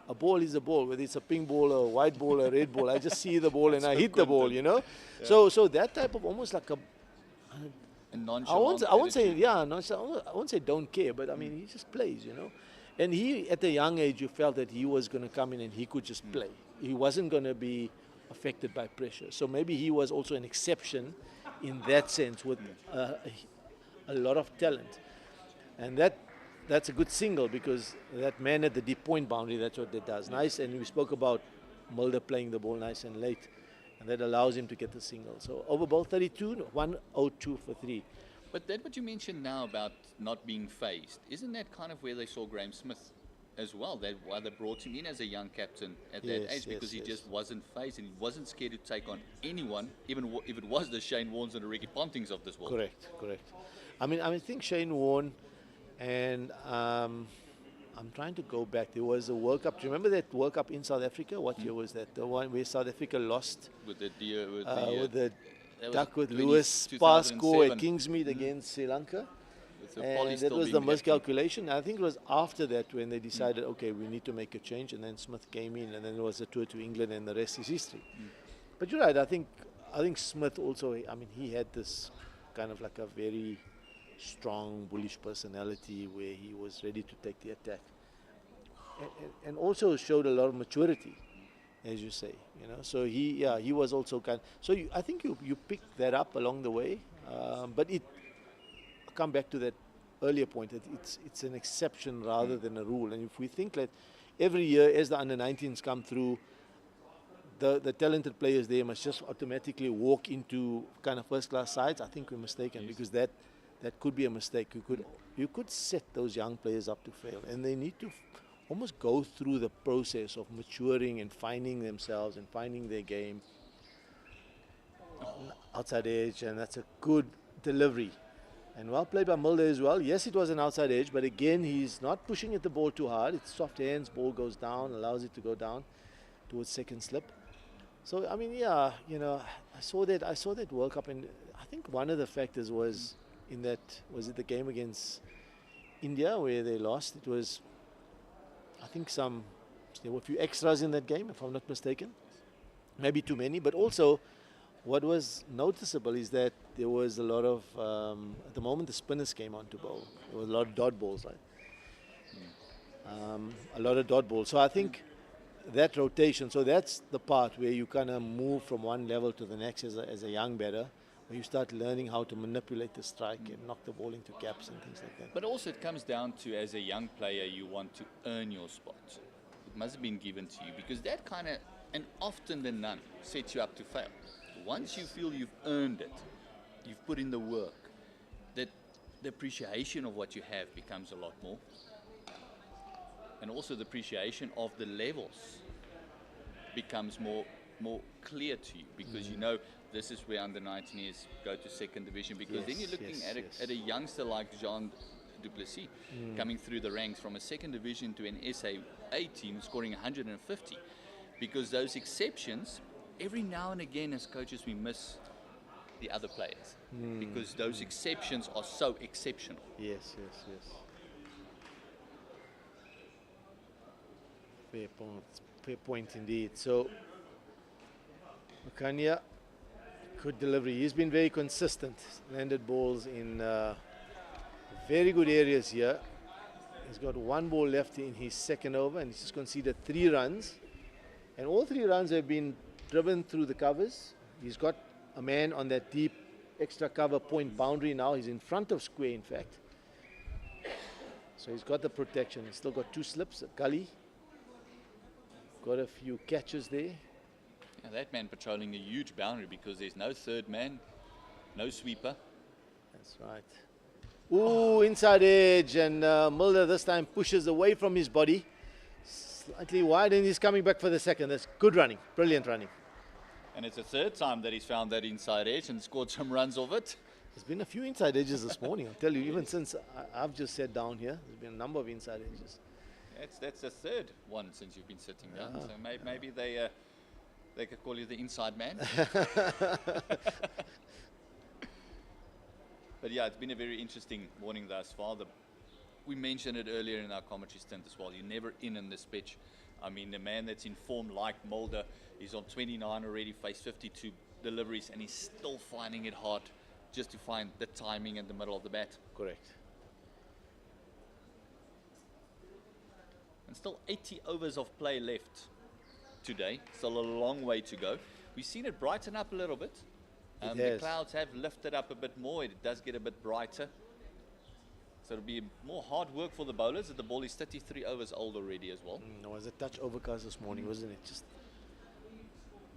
a ball is a ball, whether it's a pink ball, a white ball, a red ball, I just see the ball and I hit the ball, Yeah. So that type of almost like a I won't say don't care, but I mean, he just plays, And he, at a young age, you felt that he was going to come in and he could just play. He wasn't going to be affected by pressure. So maybe he was also an exception in that sense, with a lot of talent. And that's a good single, because that man at the deep point boundary, that's what that does. Nice, and we spoke about Mulder playing the ball nice and late, and that allows him to get the single. So over ball 32, 102 for 3. But that what you mentioned now about not being phased, isn't that kind of where they saw Graham Smith as well? That why they brought him in as a young captain at that age, because he just wasn't phased, and he wasn't scared to take on anyone, even if it was the Shane Warnes and the Ricky Pontings of this world. Correct. I mean, I think Shane Warne, and I'm trying to go back. There was a World Cup. Do you remember that World Cup in South Africa? What year was that? The one where South Africa lost with the duck with Lewis Pascoe at Kingsmead against Sri Lanka. And that was the miscalculation. I think it was after that when they decided, okay, we need to make a change, and then Smith came in, and then there was a tour to England, and the rest is history. But you're right. I think Smith also. I mean, he had this kind of like a very strong, bullish personality where he was ready to take the attack, and also showed a lot of maturity, as you say. So he was also kind. So I think you picked that up along the way, but it come back to that earlier point, that it's an exception rather than a rule. And if we think that every year as the under-19s come through, the talented players there must just automatically walk into kind of first-class sides, I think we're mistaken, because that could be a mistake. You could set those young players up to fail, and they need to almost go through the process of maturing and finding themselves and finding their game. Outside edge, and that's a good delivery. And well played by Mulder as well. Yes, it was an outside edge, but again, he's not pushing at the ball too hard. It's soft hands, ball goes down, allows it to go down towards second slip. So, I mean, yeah, you know, I saw that World Cup, and I think one of the factors was was it the game against India where they lost? It was, I think there were a few extras in that game, if I'm not mistaken. Maybe too many, but also what was noticeable is that there was a lot of, at the moment the spinners came on to bowl. There was a lot of dot balls, right? A lot of dot balls. So I think that rotation, so that's the part where you kind of move from one level to the next as a young batter, where you start learning how to manipulate the strike and knock the ball into gaps and things like that. But also it comes down to, as a young player, you want to earn your spot. It must have been given to you, because that kind of, and often than none, sets you up to fail. Once you feel you've earned it, you've put in the work, that the appreciation of what you have becomes a lot more. And also the appreciation of the levels becomes more clear to you, because you know this is where under-19s go to second division, because then you're looking at a youngster like Jean du Plessis coming through the ranks from a second division to an SAA team scoring 150, because those exceptions, every now and again as coaches we miss the other players, because those exceptions are so exceptional. Yes. Fair point indeed. So, Makanya, good delivery. He's been very consistent. Landed balls in very good areas here. He's got one ball left in his second over, and he's just conceded 3 runs. And all 3 runs have been driven through the covers. He's got a man on that deep extra cover point boundary now. He's in front of square, in fact. So he's got the protection. He's still got 2 slips, a gully. Got a few catches there. Yeah, that man patrolling a huge boundary, because there's no third man, no sweeper. That's right. Ooh, inside edge, and Mulder this time pushes away from his body. Slightly wide, and he's coming back for the second. That's good running, brilliant running. And it's the third time that he's found that inside edge and scored some runs of it. There's been a few inside edges this morning, I'll tell you, even since I've just sat down here. There's been a number of inside edges. That's the third one since you've been sitting down. So maybe they could call you the inside man. But yeah, it's been a very interesting morning thus far. We mentioned it earlier in our commentary stint as well. You're never in this pitch. I mean, the man that's in form like Mulder, he's on 29 already, faced 52 deliveries, and he's still finding it hard just to find the timing in the middle of the bat. Correct. And still 80 overs of play left today. Still a long way to go. We've seen it brighten up a little bit. The clouds have lifted up a bit more. It does get a bit brighter. So it'll be more hard work for the bowlers. The ball is 33 overs old already as well. It was a touch overcast this morning, wasn't it? Just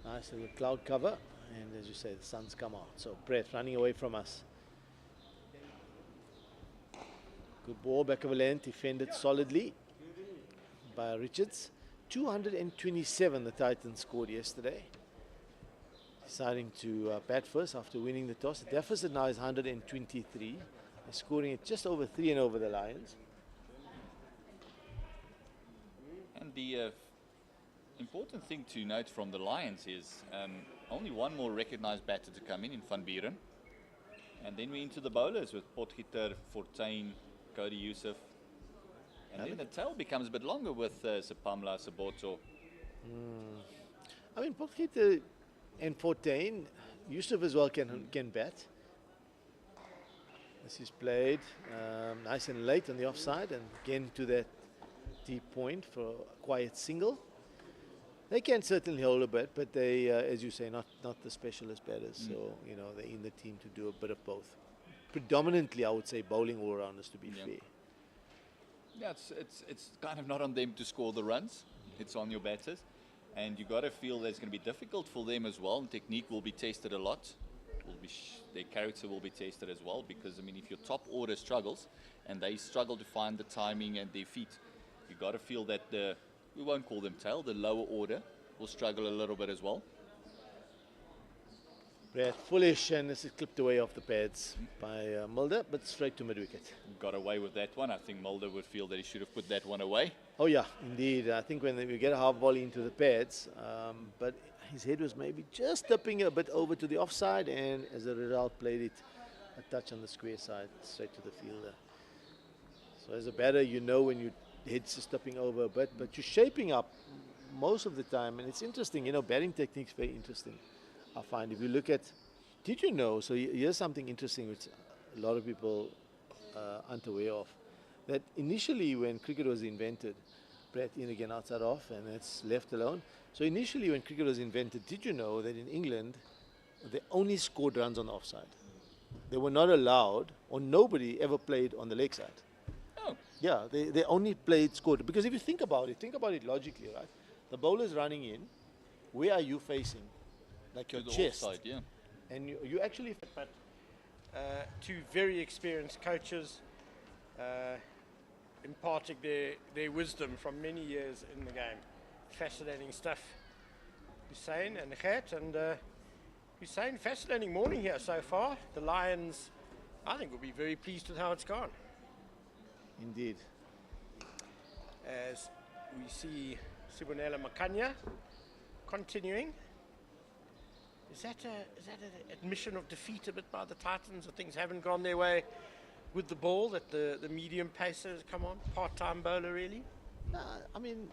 nice little cloud cover. And as you say, the sun's come out. So Brett running away from us. Good ball, back of a length, defended solidly by Richards. 227 the Titans scored yesterday. Deciding to bat first after winning the toss. The deficit now is 123. They're scoring it just over 3 and over the Lions. And the important thing to note from the Lions is only one more recognised batter to come in Van Buren. And then we're into the bowlers with Potgieter, Fortuin, Cody Youssef. And then the tail becomes a bit longer with Sepamla, Saboto. I mean, Potgieter and Fortuin, Youssef as well can bat. This is played nice and late on the offside, and again to that deep point for a quiet single. They can certainly hold a bat, but they, as you say, not the specialist batters. So, you know, they're in the team to do a bit of both. predominantly, I would say, bowling all-rounders, to be fair. Yeah, it's kind of not on them to score the runs. It's on your batters. And you got to feel that it's going to be difficult for them as well. And technique will be tested a lot. Their character will be tested as well. Because, I mean, if your top order struggles and they struggle to find the timing and their feet, you got to feel that we won't call them tail, the lower order will struggle a little bit as well. Brad, foolish, and this is clipped away off the pads by Mulder, but straight to mid-wicket. Got away with that one. I think Mulder would feel that he should have put that one away. Oh yeah, indeed. I think when we get a half volley into the pads, but his head was maybe just tipping a bit over to the offside, and as a result played it a touch on the square side, straight to the fielder. So as a batter, you know when your head's just tipping over a bit, but you're shaping up most of the time, and it's interesting, you know, batting technique's very interesting. I find if you look at, did you know, so here's something interesting which a lot of people aren't aware of, that initially when cricket was invented, Brett in again outside off and it's left alone. So initially when cricket was invented, did you know that in England they only scored runs on the offside? They were not allowed, or nobody ever played on the leg side. Oh. Yeah, they only scored, because if you think about it logically, right? The bowler's running in, where are you facing? Like your chest. Offside, yeah. And you actually... But two very experienced coaches imparting their wisdom from many years in the game. Fascinating stuff. Hussein and Khat, and Hussein, fascinating morning here so far. The Lions, I think, will be very pleased with how it's gone. Indeed. As we see Sibonela Makanya continuing. Is that an admission of defeat a bit by the Titans, that things haven't gone their way with the ball, that the medium pacers come on, part-time bowler really? Nah, I mean,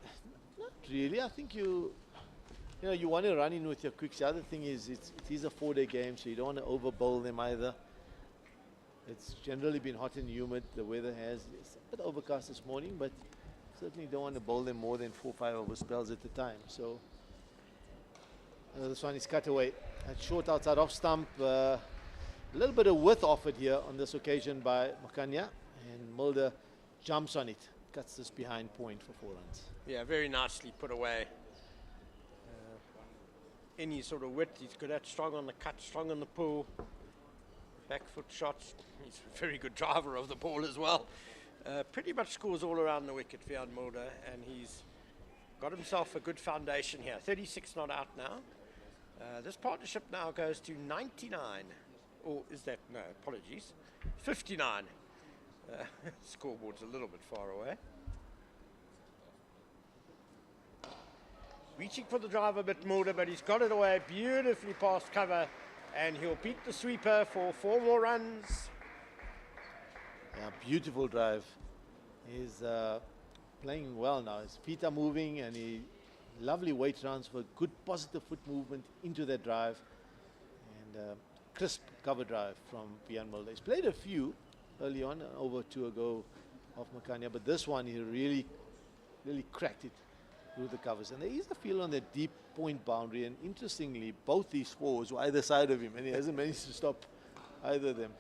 not really. I think you want to run in with your quicks. The other thing is it is a 4-day game, so you don't want to over bowl them either. It's generally been hot and humid. The weather it's a bit overcast this morning, but certainly don't want to bowl them more than 4 or 5 over spells at a time. So this one is cut away. At short outside off stump. A little bit of width offered here on this occasion by Makanya, and Mulder jumps on it. Cuts this behind point for 4 runs. Yeah, very nicely put away. Any sort of width, he's good at, strong on the cut, strong on the pull. Back foot shots. He's a very good driver of the ball as well. Pretty much scores all around the wicket, Vian Mulder, and he's got himself a good foundation here. 36 not out now. This partnership now goes to 99. Or is that, no, apologies, 59. Scoreboard's a little bit far away. Reaching for the drive a bit, Mulder, but he's got it away beautifully past cover, and he'll beat the sweeper for 4 more runs. Yeah, beautiful drive. He's playing well now. His feet are moving, and lovely weight transfer, good positive foot movement into that drive, and crisp cover drive from Vian Mulder. He's played a few early on, over 2 ago off Makanya, but this one he really cracked it through the covers. And there is a feel on that deep point boundary, and interestingly, both these fours were either side of him, and he hasn't managed to stop either of them.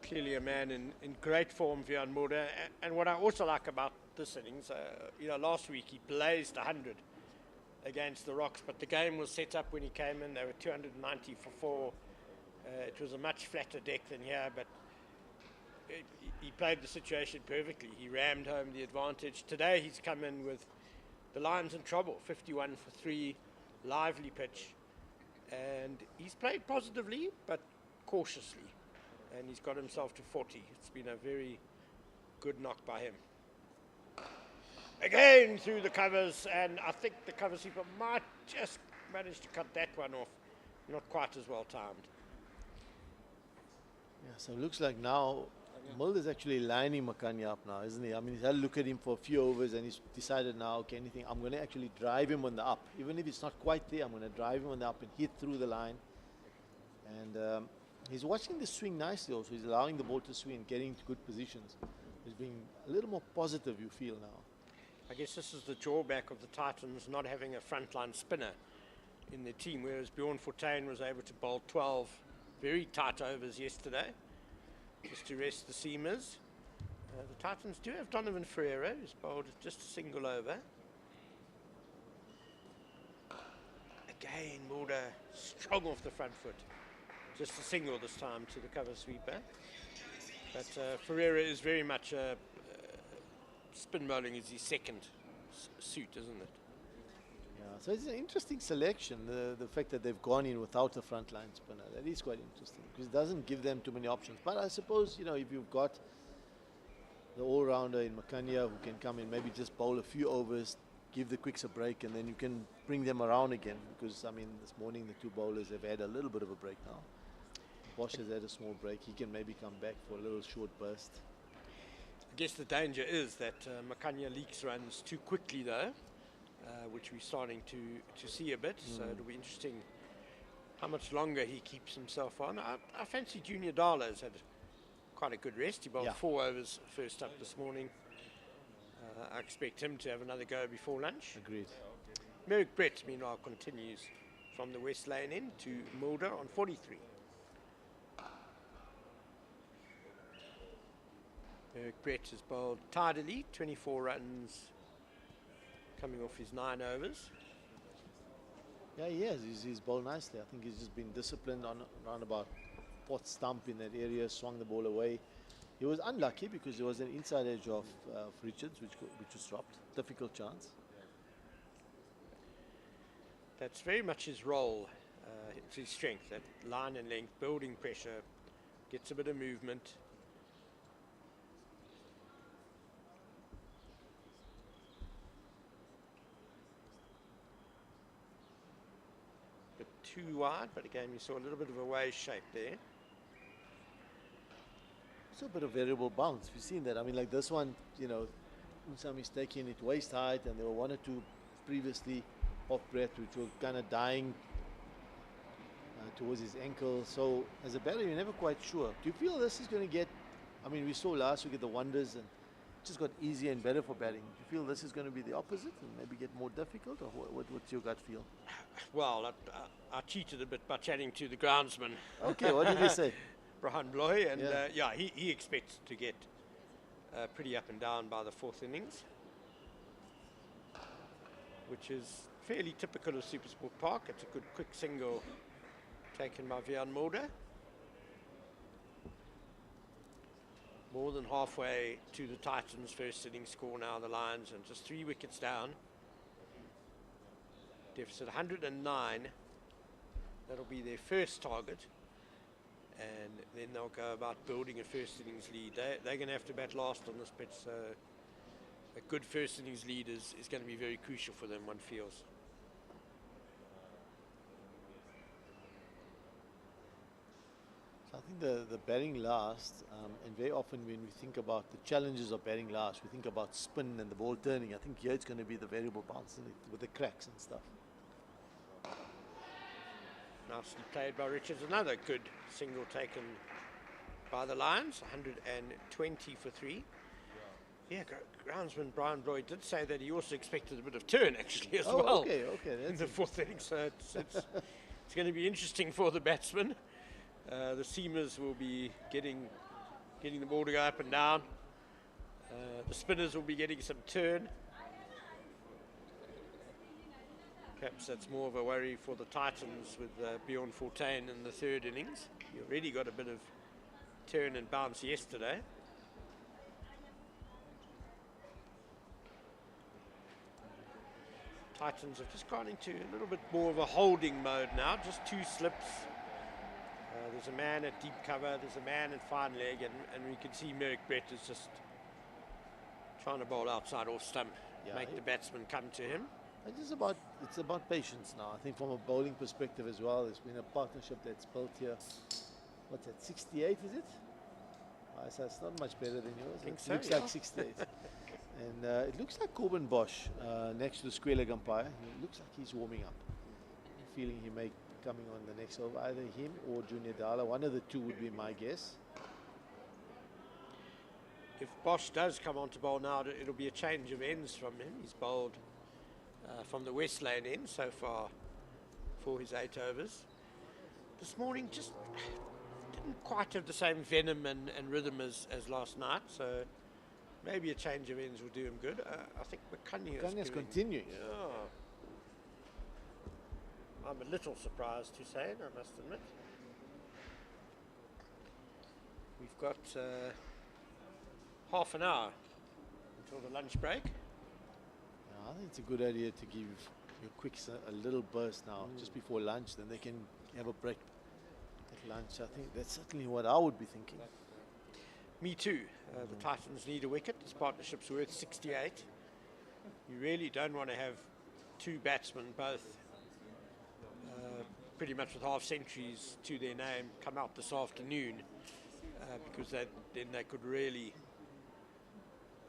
Clearly a man in great form, Vian Mulder. And what I also like about this innings, last week he blazed 100 against the Rocks, but the game was set up when he came in. They were 290 for 4. It was a much flatter deck than here, but he played the situation perfectly. He rammed home the advantage. Today he's come in with the Lions in trouble, 51 for 3, lively pitch. And he's played positively, but cautiously. And he's got himself to 40. It's been a very good knock by him. Again through the covers, and I think the cover sweeper might just manage to cut that one off. Not quite as well timed. Yeah, so it looks like now Mulder's actually lining Makanya up now, isn't he? I mean, he's had a look at him for a few overs, and he's decided now, okay, I'm going to actually drive him on the up. Even if it's not quite there, I'm going to drive him on the up and hit through the line. And he's watching the swing nicely also. He's allowing the ball to swing and getting into good positions. He's being a little more positive, you feel now. I guess this is the drawback of the Titans not having a frontline spinner in their team, whereas Bjorn Fortuin was able to bowl 12 very tight overs yesterday. just to rest the seamers. The Titans do have Donovan Ferreira, who's bowled just a single over. Again, Mulder strong off the front foot. Just a single this time to the cover sweeper. But Ferreira is very much spin bowling is his second suit, isn't it? Yeah, so it's an interesting selection, the fact that they've gone in without a frontline spinner. That is quite interesting because it doesn't give them too many options. But I suppose, if you've got the all-rounder in Makanya who can come in, maybe just bowl a few overs, give the quicks a break, and then you can bring them around again. Because, this morning the two bowlers have had a little bit of a break now. Bosch has had a small break. He can maybe come back for a little short burst. I guess the danger is that Makanya leaks runs too quickly, though, which we're starting to see a bit. So it'll be interesting how much longer he keeps himself on. I fancy Junior Dala's had quite a good rest. He bowled 4 overs first up this morning. I expect him to have another go before lunch. Agreed. Merrick Brett, meanwhile, continues from the West Lane in to Mulder on 43. Merrick Brett has bowled tidily, 24 runs coming off his 9 overs. Yeah, he has. He's bowled nicely. I think he's just been disciplined on around about fourth stump in that area, swung the ball away. He was unlucky because there was an inside edge of Richards, which was dropped. Difficult chance. That's very much his role. It's his strength, that line and length, building pressure, gets a bit of movement. Bit too wide, but again, we saw a little bit of a wave shape there. It's a bit of variable bounce. We've seen that. Like this one, Unsami's taking it waist height, and there were 1 or 2 previously off breath, which were kind of dying towards his ankle. So as a batter, you're never quite sure. Do you feel this is going to get, we saw last week at the Wonders, and it just got easier and better for batting. Do you feel this is going to be the opposite and maybe get more difficult, or what's your gut feel? Well, I cheated a bit by chatting to the groundsman. Okay, what did he say? Brian Bloy, and he expects to get pretty up and down by the 4th innings, which is fairly typical of SuperSport Park. It's a good quick single taken by Vian Mulder. More than halfway to the Titans' first innings score now, the Lions, and just 3 wickets down. Deficit 109. That'll be their first target. And then they'll go about building a first innings lead. They're going to have to bat last on this pitch, so a good first innings lead is going to be very crucial for them, one feels. So I think the batting last, and very often when we think about the challenges of batting last, we think about spin and the ball turning. I think here it's going to be the variable bounce, isn't it, with the cracks and stuff. Nicely played by Richards. Another good single taken by the Lions, 120 for 3. Yeah, groundsman Brian Bloy did say that he also expected a bit of turn actually as well. Okay, in the 4th inning, so it's going to be interesting for the batsmen. The seamers will be getting the ball to go up and down. The spinners will be getting some turn. Perhaps that's more of a worry for the Titans with Bjorn Fortuin in the 3rd innings. He already got a bit of turn and bounce yesterday. Titans have just gone into a little bit more of a holding mode now, just 2 slips. There's a man at deep cover, there's a man in fine leg, and we can see Merrick Brett is just trying to bowl outside off stump, make the batsman come to him. It's about patience now. I think from a bowling perspective as well, there's been a partnership that's built here. What's that, 68 is it? So it's not much better than yours. I think it so, looks like 68. And it looks like Corbin Bosch next to the square leg umpire. He looks like he's warming up. I'm feeling he may be coming on the next over, either him or Junior Dala. One of the two would be my guess. If Bosch does come on to bowl now, it'll be a change of ends from him. He's bowled from the West Lane end so far for his 8 overs. This morning just didn't quite have the same venom and rhythm as last night, so maybe a change of ends will do him good. I think Makanya's continuing. Yeah. I'm a little surprised, Hussein, I must admit. We've got half an hour until the lunch break. Yeah, I think it's a good idea to give your quicks a little burst now, just before lunch, then they can have a break at lunch. I think that's certainly what I would be thinking. Me too. The Titans need a wicket. This partnership's worth 68. You really don't want to have two batsmen, both pretty much with half centuries to their name, come out this afternoon, because then they could really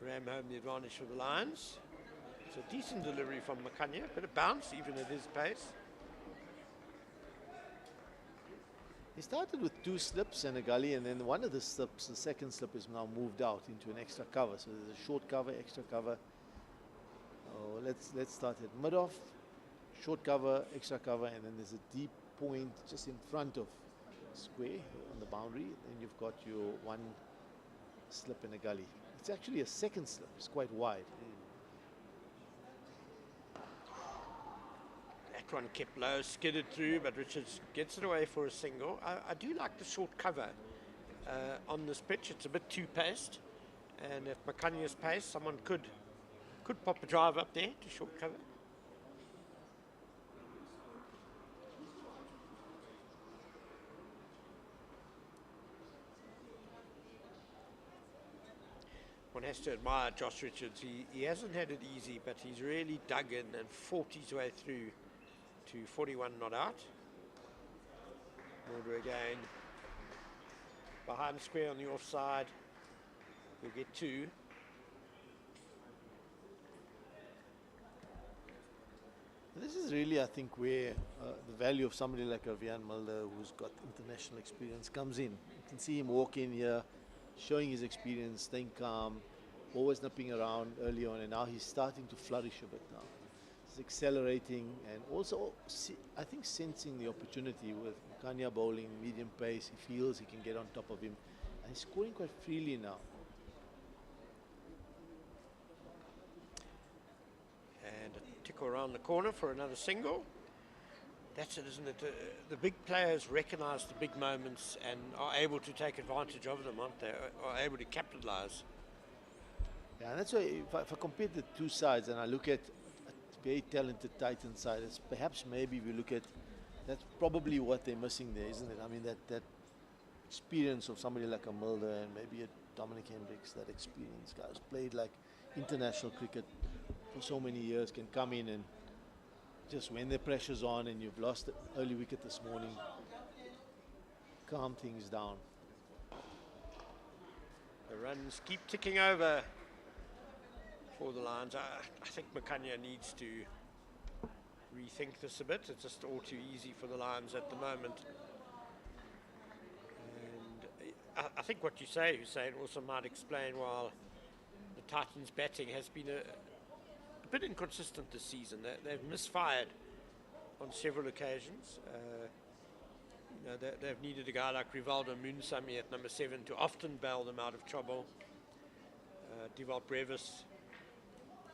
ram home the advantage for the Lions. It's a decent delivery from Makanya, bit of bounce even at his pace. He started with 2 slips and a gully, and then one of the slips, the second slip, is now moved out into an extra cover. So there's a short cover, extra cover. Oh, let's start at mid-off, short cover, extra cover, and then there's a deep point just in front of square on the boundary. Then you've got your 1 slip and a gully. It's actually a second slip. It's quite wide. That one kept low, skidded through, but Richards gets it away for a single. I do like the short cover on this pitch. It's a bit too paced, and if Makanya's pace, someone could pop a drive up there to short cover. One has to admire Josh Richards. He hasn't had it easy, but he's really dug in and fought his way through to 41 not out. Order again. Behind square on the offside. We'll get 2. This is really, I think, where the value of somebody like Avian Mulder, who's got international experience, comes in. You can see him walk in here, showing his experience, staying calm, always nipping around early on, and now he's starting to flourish a bit now. He's accelerating and also, I think, sensing the opportunity with Kanya bowling, medium pace. He feels he can get on top of him, and he's scoring quite freely now. And a tickle around the corner for another single. That's it, isn't it? The big players recognize the big moments and are able to take advantage of them, aren't they? Are able to capitalize. Yeah, and that's why if I compare the two sides and I look at a very talented Titan side, it's perhaps maybe we look at, that's probably what they're missing there, isn't it? I mean, that experience of somebody like a Mulder and maybe a Dominic Hendricks, that experience, guys played like international cricket for so many years, can come in and just when the pressure's on and you've lost the early wicket this morning, calm things down. The runs keep ticking over for the Lions. I think Makanya needs to rethink this a bit. It's just all too easy for the Lions at the moment. And I think what you say, Hussein, also might explain why the Titans' batting has been a bit inconsistent this season. They've misfired on several occasions. They've needed a guy like Rivaldo Moonsami at number 7 to often bail them out of trouble. Devalt Brevis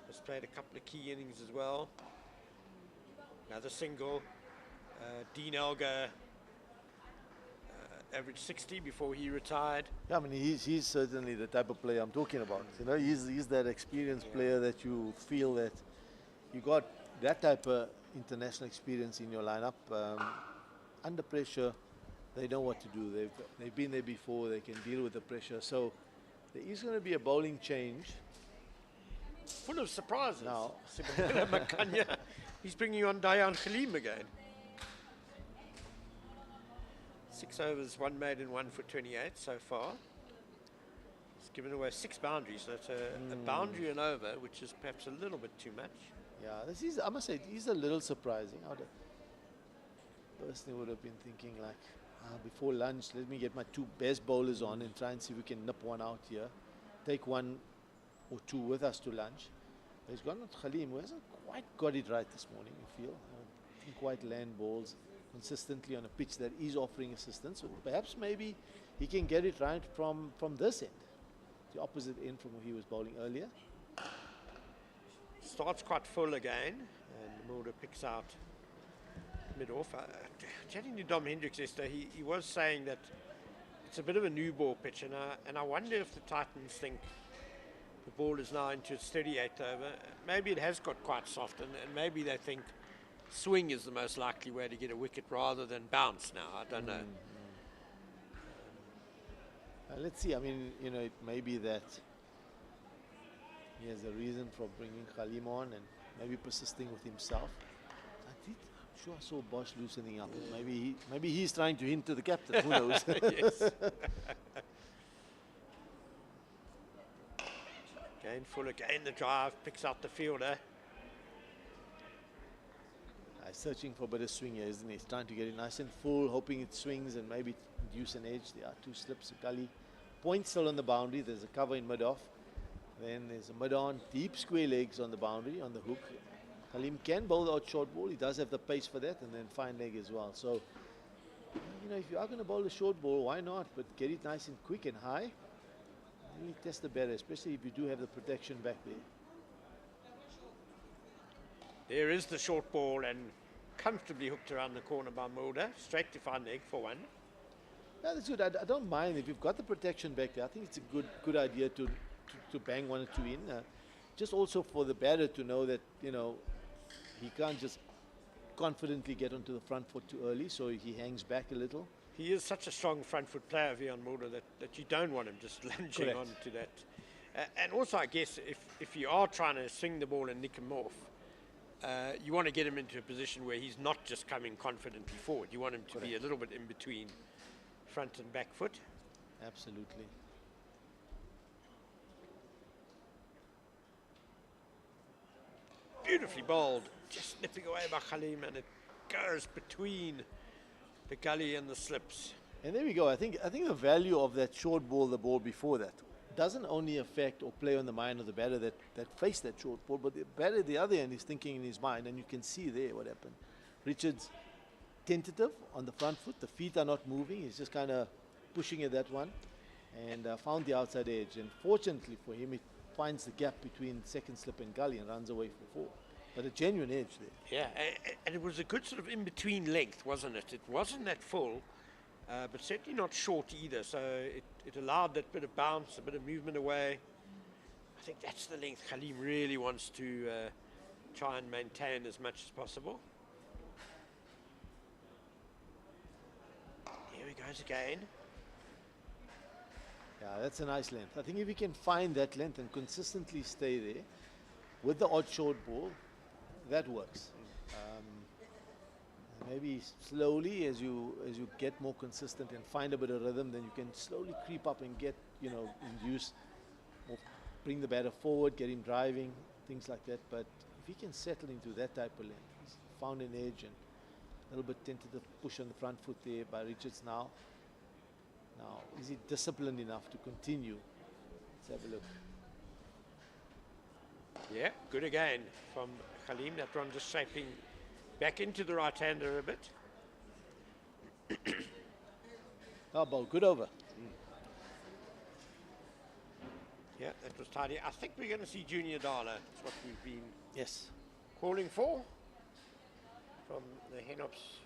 has played a couple of key innings as well. Another single. Dean Elgar averaged 60 before he retired. Yeah, I mean, he's certainly the type of player I'm talking about. You know, he's that experienced player that you feel that you got that type of international experience in your lineup. Under pressure, they know what to do. They've been there before. They can deal with the pressure. So there is going to be a bowling change. Full of surprises. Now, Makanya, he's bringing on Dayan Khalim again. 6 overs, 1 maiden, 1 for 28 so far. He's given away 6 boundaries. That's a boundary and over, which is perhaps a little bit too much. Yeah, this is, I must say, it is a little surprising. I personally would have been thinking like, before lunch, let me get my 2 best bowlers on and try and see if we can nip one out here. Take 1 or 2 with us to lunch. But he's gone with Khalim, who hasn't quite got it right this morning, you feel. Didn't quite land balls. consistently on a pitch that is offering assistance. So perhaps maybe he can get it right from this end, the opposite end from where he was bowling earlier. Starts quite full again, and Mulder picks out mid-off. Chatting to Dom Hendricks yesterday, he was saying that it's a bit of a new ball pitch, and I wonder if the Titans think the ball is now into its 38th over. Maybe it has got quite soft, and maybe they think swing is the most likely way to get a wicket rather than bounce now. I don't know. Let's see. I mean, you know, it may be that he has a reason for bringing Khalim on and maybe persisting with himself. I'm sure I saw Bosch loosening up. Maybe he's trying to hint to the captain. Who knows? Yes. Again, full again, the drive picks out the fielder. He's searching for a bit of swing here, isn't he? He's trying to get it nice and full, hoping it swings and maybe induce an edge. There are 2 slips. Gully point still on the boundary. There's a cover in mid-off. Then there's a mid-on, deep square legs on the boundary, on the hook. Khalim can bowl out short ball. He does have the pace for that, and then fine leg as well. So, you know, if you are going to bowl a short ball, why not? But get it nice and quick and high. Really test the batter, especially if you do have the protection back there. There is the short ball and comfortably hooked around the corner by Mulder. Straight to fine leg for 1. Yeah, that's good. I don't mind if you've got the protection back there. I think it's a good idea to bang 1 or 2 in. Just also for the batter to know that, you know, he can't just confidently get onto the front foot too early, so he hangs back a little. He is such a strong front foot player, Vian Mulder, that you don't want him just lunging Correct. onto that. And also, I guess, if you are trying to swing the ball and nick him off, you want to get him into a position where he's not just coming confidently forward. You want him to be a little bit in between front and back foot. Absolutely. Beautifully bowled, just nipping away by Khalim, and it goes between the gully and the slips. And there we go. I think the value of that short ball, the ball before that, doesn't only affect or play on the mind of the batter that faced that short ball, but the batter at the other end is thinking in his mind, and you can see there what happened. Richards tentative on the front foot. The feet are not moving. He's just kind of pushing at that one, and found the outside edge. And fortunately for him, it finds the gap between second slip and gully and runs away for 4. But a genuine edge there. Yeah, and it was a good sort of in-between length, wasn't it? It wasn't that full, but certainly not short either. So it allowed that bit of bounce, a bit of movement away. I think that's the length Khalim really wants to try and maintain as much as possible. Here he goes again. Yeah, that's a nice length. I think if you can find that length and consistently stay there with the odd short ball, that works. Maybe slowly, as you get more consistent and find a bit of rhythm, then you can slowly creep up and get, you know, induce, or bring the batter forward, get him driving, things like that. But if he can settle into that type of length, he's found an edge and a little bit tentative push on the front foot there by Richards now. Now, is he disciplined enough to continue? Let's have a look. Yeah, good again from Khalim. That one just shaping back into the right-hander a bit. Oh, ball, good over. Yeah, that was tidy. I think we're going to see Junior Dala. That's what we've been calling for from the Henops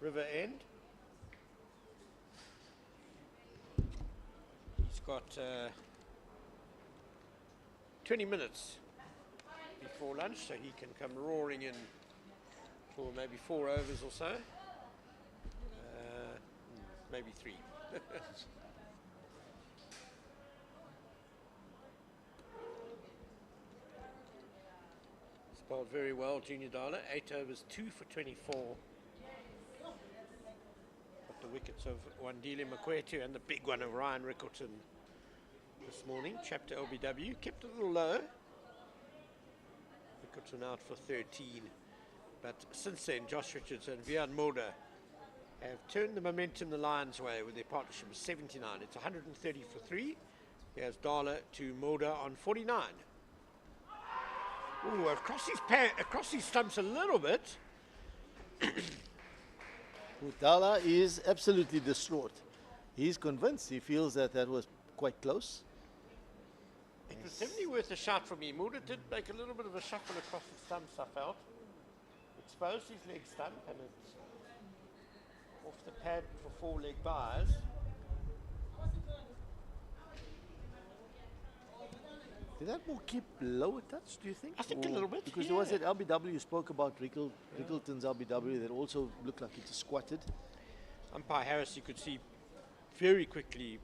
River end. He's got 20 minutes before lunch, so he can come roaring in for maybe 4 overs or so. Maybe 3. Bowled very well, Junior Dala. 8 overs, 2 for 24. Got the wickets of Wandile Makwetu and the big one of Ryan Rickleton this morning. Chapter LBW kept it a little low. Rickleton out for 13. But since then, Josh Richards and Vian Mulder have turned the momentum the Lions' way with their partnership of 79. It's 130 for 3. Here's Dala to Mulder on 49. Ooh, across his stumps a little bit. Udala is absolutely distraught. He's convinced. He feels that that was quite close. It was definitely worth a shot from him. Mulder did make a little bit of a shuffle across the stumps, I felt. Exposed his leg stump, and it's off the pad for 4-leg buys. Did that ball keep lower touch, do you think? I think a little bit, Because there was yeah. that LBW you spoke about, Rickleton's LBW, that also looked like it just squatted. Umpire Harris, you could see very quickly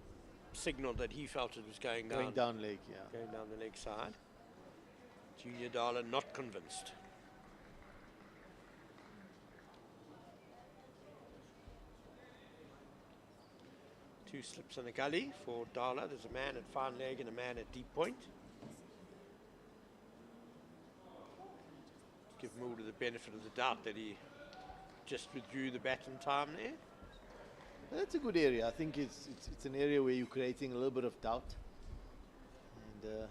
signaled that he felt it was going down. Going down leg, yeah. Going down the leg side. Junior Dala not convinced. Two slips in the gully for Dala. There's a man at fine leg and a man at deep point. Give Mulder the benefit of the doubt that he just withdrew the bat in time there. That's a good area. I think it's an area where you're creating a little bit of doubt. And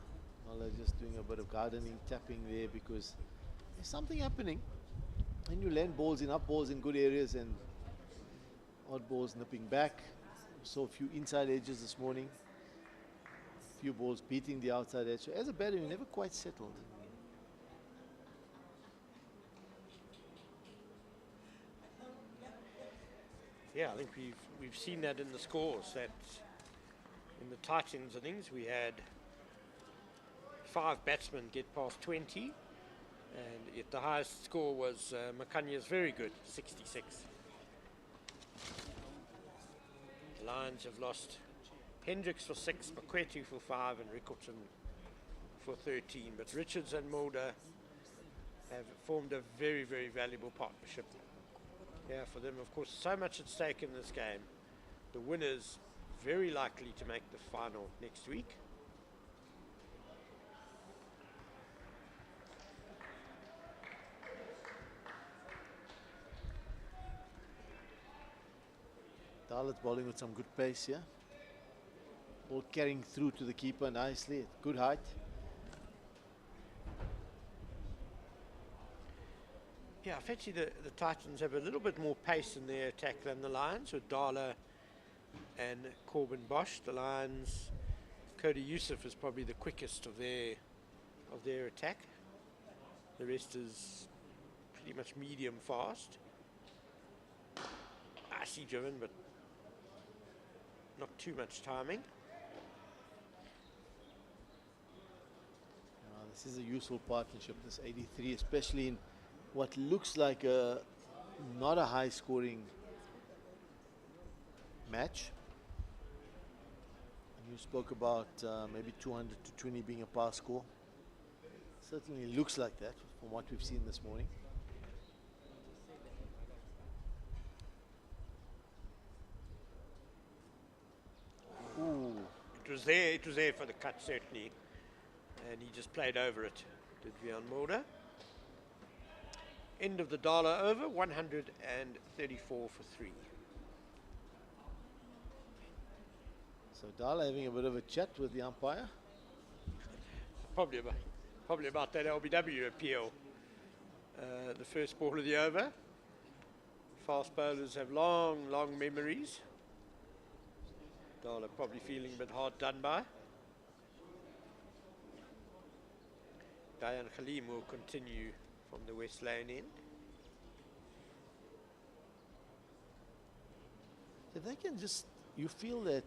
Mala just doing a bit of gardening, tapping there because there's something happening. And you land balls in up balls in good areas and odd balls nipping back. Saw a few inside edges this morning. A few balls beating the outside edge. So as a batter, you're never quite settled. Yeah, I think we've seen that in the scores, that in the Titans innings we had 5 batsmen get past 20, and yet the highest score was Makanya's very good, 66. The Lions have lost Hendricks for 6, Makwetu for 5, and Rickleton for 13. But Richards and Mulder have formed a very, very valuable partnership. Yeah, for them, of course, so much at stake in this game. The winners very likely to make the final next week. Dalit bowling with some good pace here. Ball carrying through to the keeper nicely at good height. Yeah, I fancy the Titans have a little bit more pace in their attack than the Lions, with Dala and Corbin Bosch. The Lions, Cody Youssef is probably the quickest of their attack. The rest is pretty much medium fast. Icy driven, but not too much timing. This is a useful partnership, this 83, especially in what looks like not a high scoring match. And you spoke about maybe 200 to 20 being a pass score. Certainly looks like that from what we've seen this morning. Ooh. It was there for the cut, certainly. And he just played over it, did Vian Mulder. End of the Dala over, 134 for 3. So Dala having a bit of a chat with the umpire. Probably about that LBW appeal. The first ball of the over. Fast bowlers have long memories. Dala probably feeling a bit hard done by. Dayan Khalim will continue from the West Lane end. If they can just, you feel that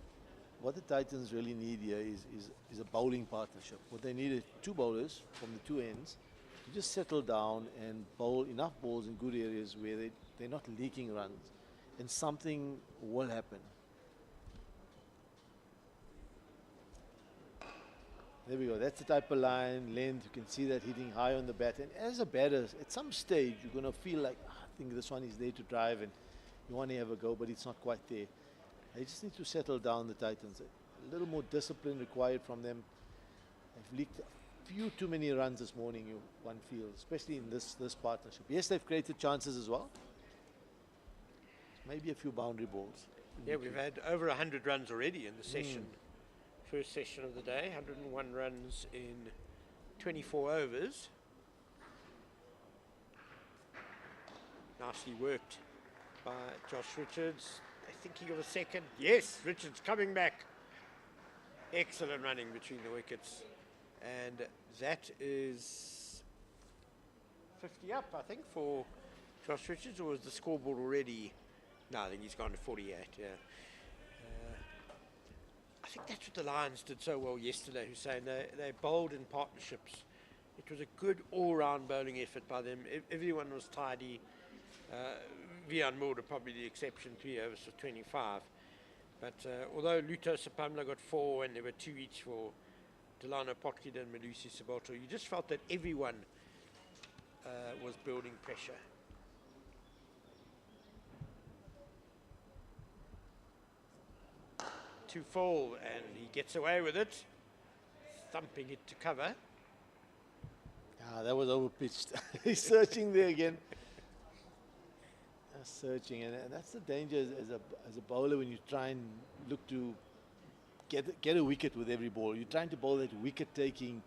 what the Titans really need here is a bowling partnership. What they need is 2 bowlers from the 2 ends to just settle down and bowl enough balls in good areas where they're not leaking runs, and something will happen. There we go. That's the type of line, length. You can see that hitting high on the bat. And as a batter, at some stage, you're going to feel like, I think this one is there to drive, and you want to have a go, but it's not quite there. They just need to settle down, the Titans. A little more discipline required from them. They've leaked a few too many runs this morning, one feels, especially in this partnership. Yes, they've created chances as well. Maybe a few boundary balls. Yeah, we've had over 100 runs already in the session. First session of the day, 101 runs in 24 overs. Nicely worked by Josh Richards. They're thinking of a second. Yes, Richards coming back. Excellent running between the wickets. And that is 50 up, I think, for Josh Richards, or was the scoreboard already? No, I think he's gone to 48, yeah. I think that's what the Lions did so well yesterday, Hussein. They bowled in partnerships. It was a good all-round bowling effort by them. Everyone was tidy. Vian Mulder probably the exception, 3 overs for 25. But although Luto Sapamla got 4 and there were 2 each for Delano Potkid and Melusi Saboto, you just felt that everyone was building pressure. To full, and he gets away with it, thumping it to cover. Ah, that was overpitched. He's searching there again. Searching, and that's the danger as a bowler when you try and look to get a wicket with every ball. You're trying to bowl that wicket-taking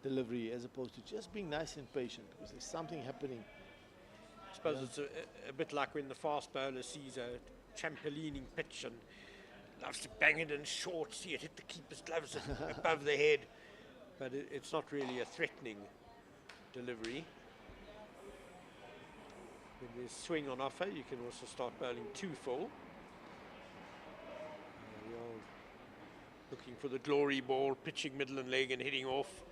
delivery as opposed to just being nice and patient, because there's something happening. I suppose it's a bit like when the fast bowler sees a trampolining pitch and loves to bang it in short, see it hit the keeper's gloves above the head, but it's not really a threatening delivery. When there's swing on offer, you can also start bowling 2 full. Looking for the glory ball, pitching middle and leg and hitting off.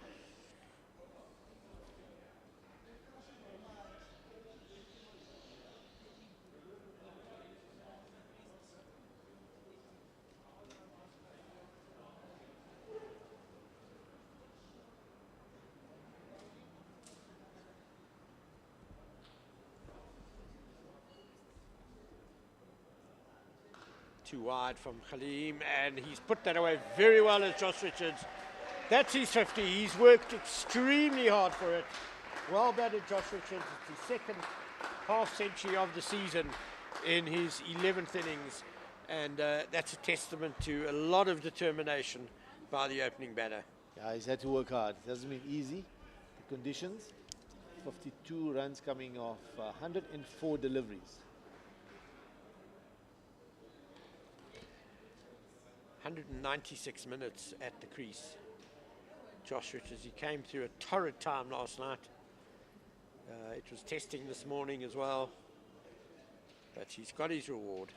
Too wide from Khalim, and he's put that away very well as Josh Richards. That's his 50. He's worked extremely hard for it. Well batted, Josh Richards. It's his second half century of the season in his 11th innings, and that's a testament to a lot of determination by the opening batter. Yeah, he's had to work hard. It hasn't been easy. The conditions, 52 runs coming off 104 deliveries. 196 minutes at the crease. Josh Richards, he came through a torrid time last night. It was testing this morning as well, but he's got his reward.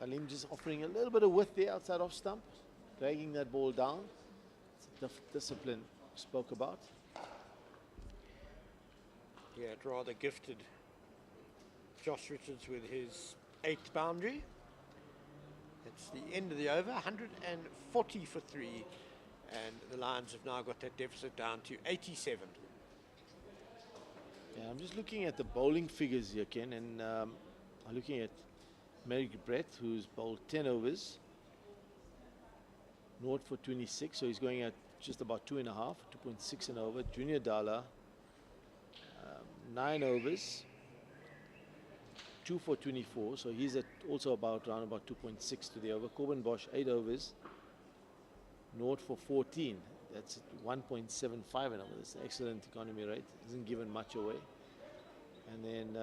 Khalim just offering a little bit of width there outside off stump, dragging that ball down. It's a discipline we spoke about. Yeah, it rather gifted Josh Richards with his 8th boundary. It's the end of the over, 140 for 3, and the Lions have now got that deficit down to 87. Yeah, I'm just looking at the bowling figures here, Ken, and I'm looking at Merrick Brett, who's bowled 10 overs, 0 for 26, so he's going at just about 2.5, 2.6 and over. Junior Dala, 9 overs, 2 for 24, so he's at also about around about 2.6 to the over. Corbin Bosch, 8 overs, 0 for 14. That's 1.75 and over. That's an excellent economy rate. Hasn't given much away. And then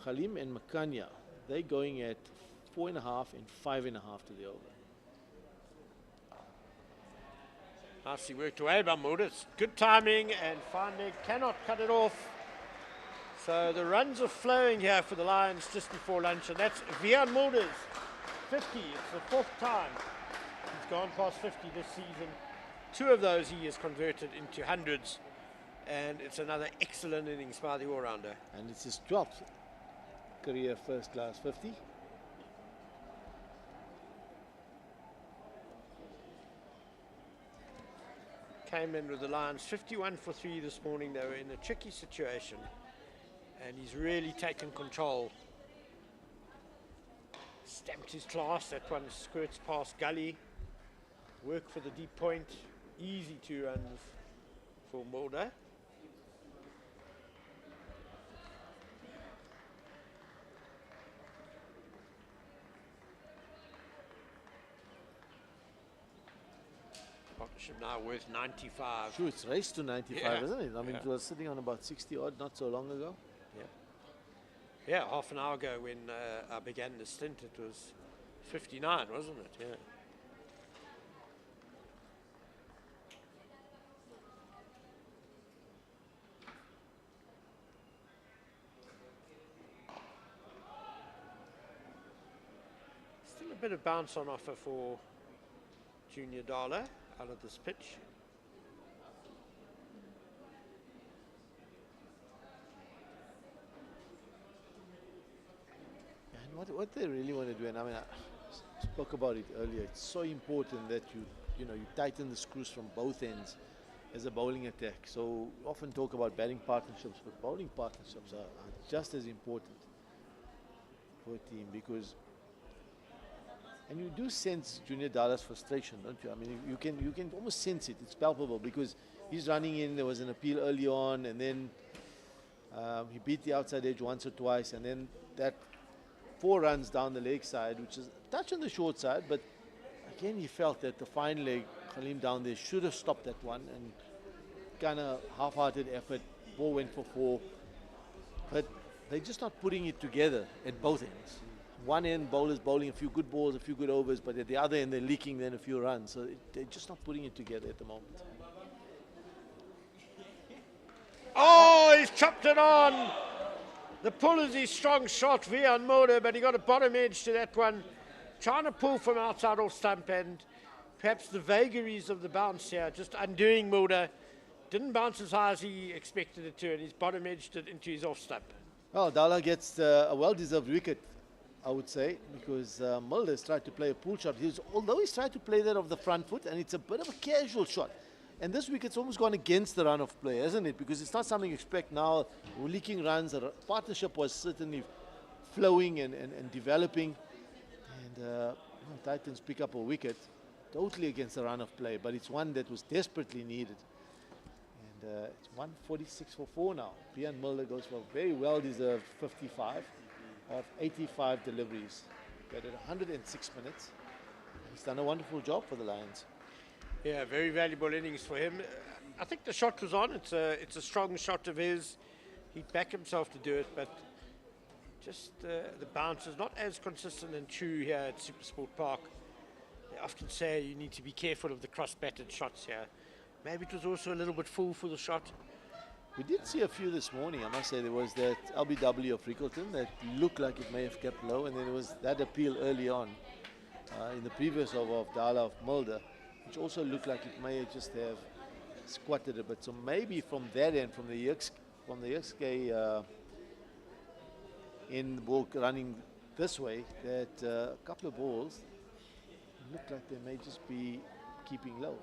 Khalim and Makanya, they're going at 4.5 and 5.5 to the over. Nicely worked away by Mulder. Good timing, and finally cannot cut it off. So the runs are flowing here for the Lions just before lunch, and that's Vian Mulder's 50. It's the 4th time he's gone past 50 this season. 2 of those he has converted into hundreds, and it's another excellent innings by the all-rounder. And it's his 12th career first-class 50. Came in with the Lions 51 for 3 this morning. They were in a tricky situation, and he's really taken control. Stamped his class. That one skirts past gully. Work for the deep point. Easy 2 runs for Mulder. Should now worth 95. Sure, it's raced to 95, Yeah. isn't it? I mean, Yeah. it was sitting on about 60 odd not so long ago. Yeah, half an hour ago when I began the stint, it was 59, wasn't it? Yeah. Still a bit of bounce on offer for Junior Dala out of this pitch. And what they really want to do, and I mean, I spoke about it earlier. It's so important that you tighten the screws from both ends as a bowling attack. So often talk about batting partnerships, but bowling partnerships are just as important for a team because. And you do sense Junior Dala's frustration, don't you? I mean, you can almost sense it. It's palpable because he's running in. There was an appeal early on, and then he beat the outside edge once or twice, and then that 4 runs down the leg side, which is a touch on the short side, but again, he felt that the fine leg, Khalim down there, should have stopped that one, and kind of half-hearted effort. Ball went for 4, but they're just not putting it together at both ends. One end, bowlers bowling a few good balls, a few good overs, but at the other end, they're leaking then a few runs. So they're just not putting it together at the moment. Oh, he's chopped it on. The pull is his strong shot, Vian Mulder, but he got a bottom edge to that one. Trying to pull from outside off stump, and perhaps the vagaries of the bounce here, just undoing Mulder. Didn't bounce as high as he expected it to, and he's bottom edged it into his off stump. Well, Dala gets a well-deserved wicket, I would say, because Mulder's tried to play a pull shot. Although he's tried to play that off the front foot, and it's a bit of a casual shot. And this wicket's almost gone against the run of play, hasn't it? Because it's not something you expect now. We're leaking runs. The partnership was certainly flowing and developing. And Titans pick up a wicket totally against the run of play, but it's one that was desperately needed. And it's 146 for 4 now. Pian Mulder goes for a very well-deserved 55 of 85 deliveries. Batted 106 minutes. He's done a wonderful job for the Lions. Yeah, very valuable innings for him. I think the shot was on. It's a strong shot of his. He'd back himself to do it, but just the bounce is not as consistent and true here at SuperSport Park. They often say you need to be careful of the cross-batted shots here. Maybe it was also a little bit full for the shot. We did see a few this morning. I must say there was that LBW of Rickleton that looked like it may have kept low, and then there was that appeal early on in the previous over of Dala of Mulder, which also looked like it may just have squatted a bit. So maybe from that end, from the Yerkske in the ball running this way, that a couple of balls look like they may just be keeping low.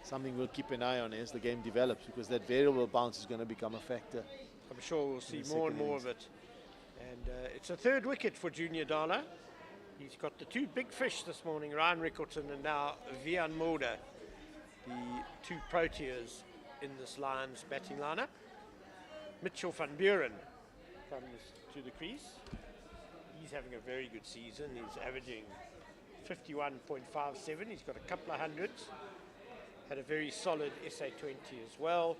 Something we'll keep an eye on as the game develops, because that variable bounce is going to become a factor. I'm sure we'll see more and more of it. And it's a 3rd wicket for Junior Dala. He's got the 2 big fish this morning, Ryan Rickleton and now Vian Mulder, the 2 Proteas in this Lions batting lineup. Mitchell van Buren comes to the crease. He's having a very good season. He's averaging 51.57. He's got a couple of hundreds. Had a very solid SA20 as well.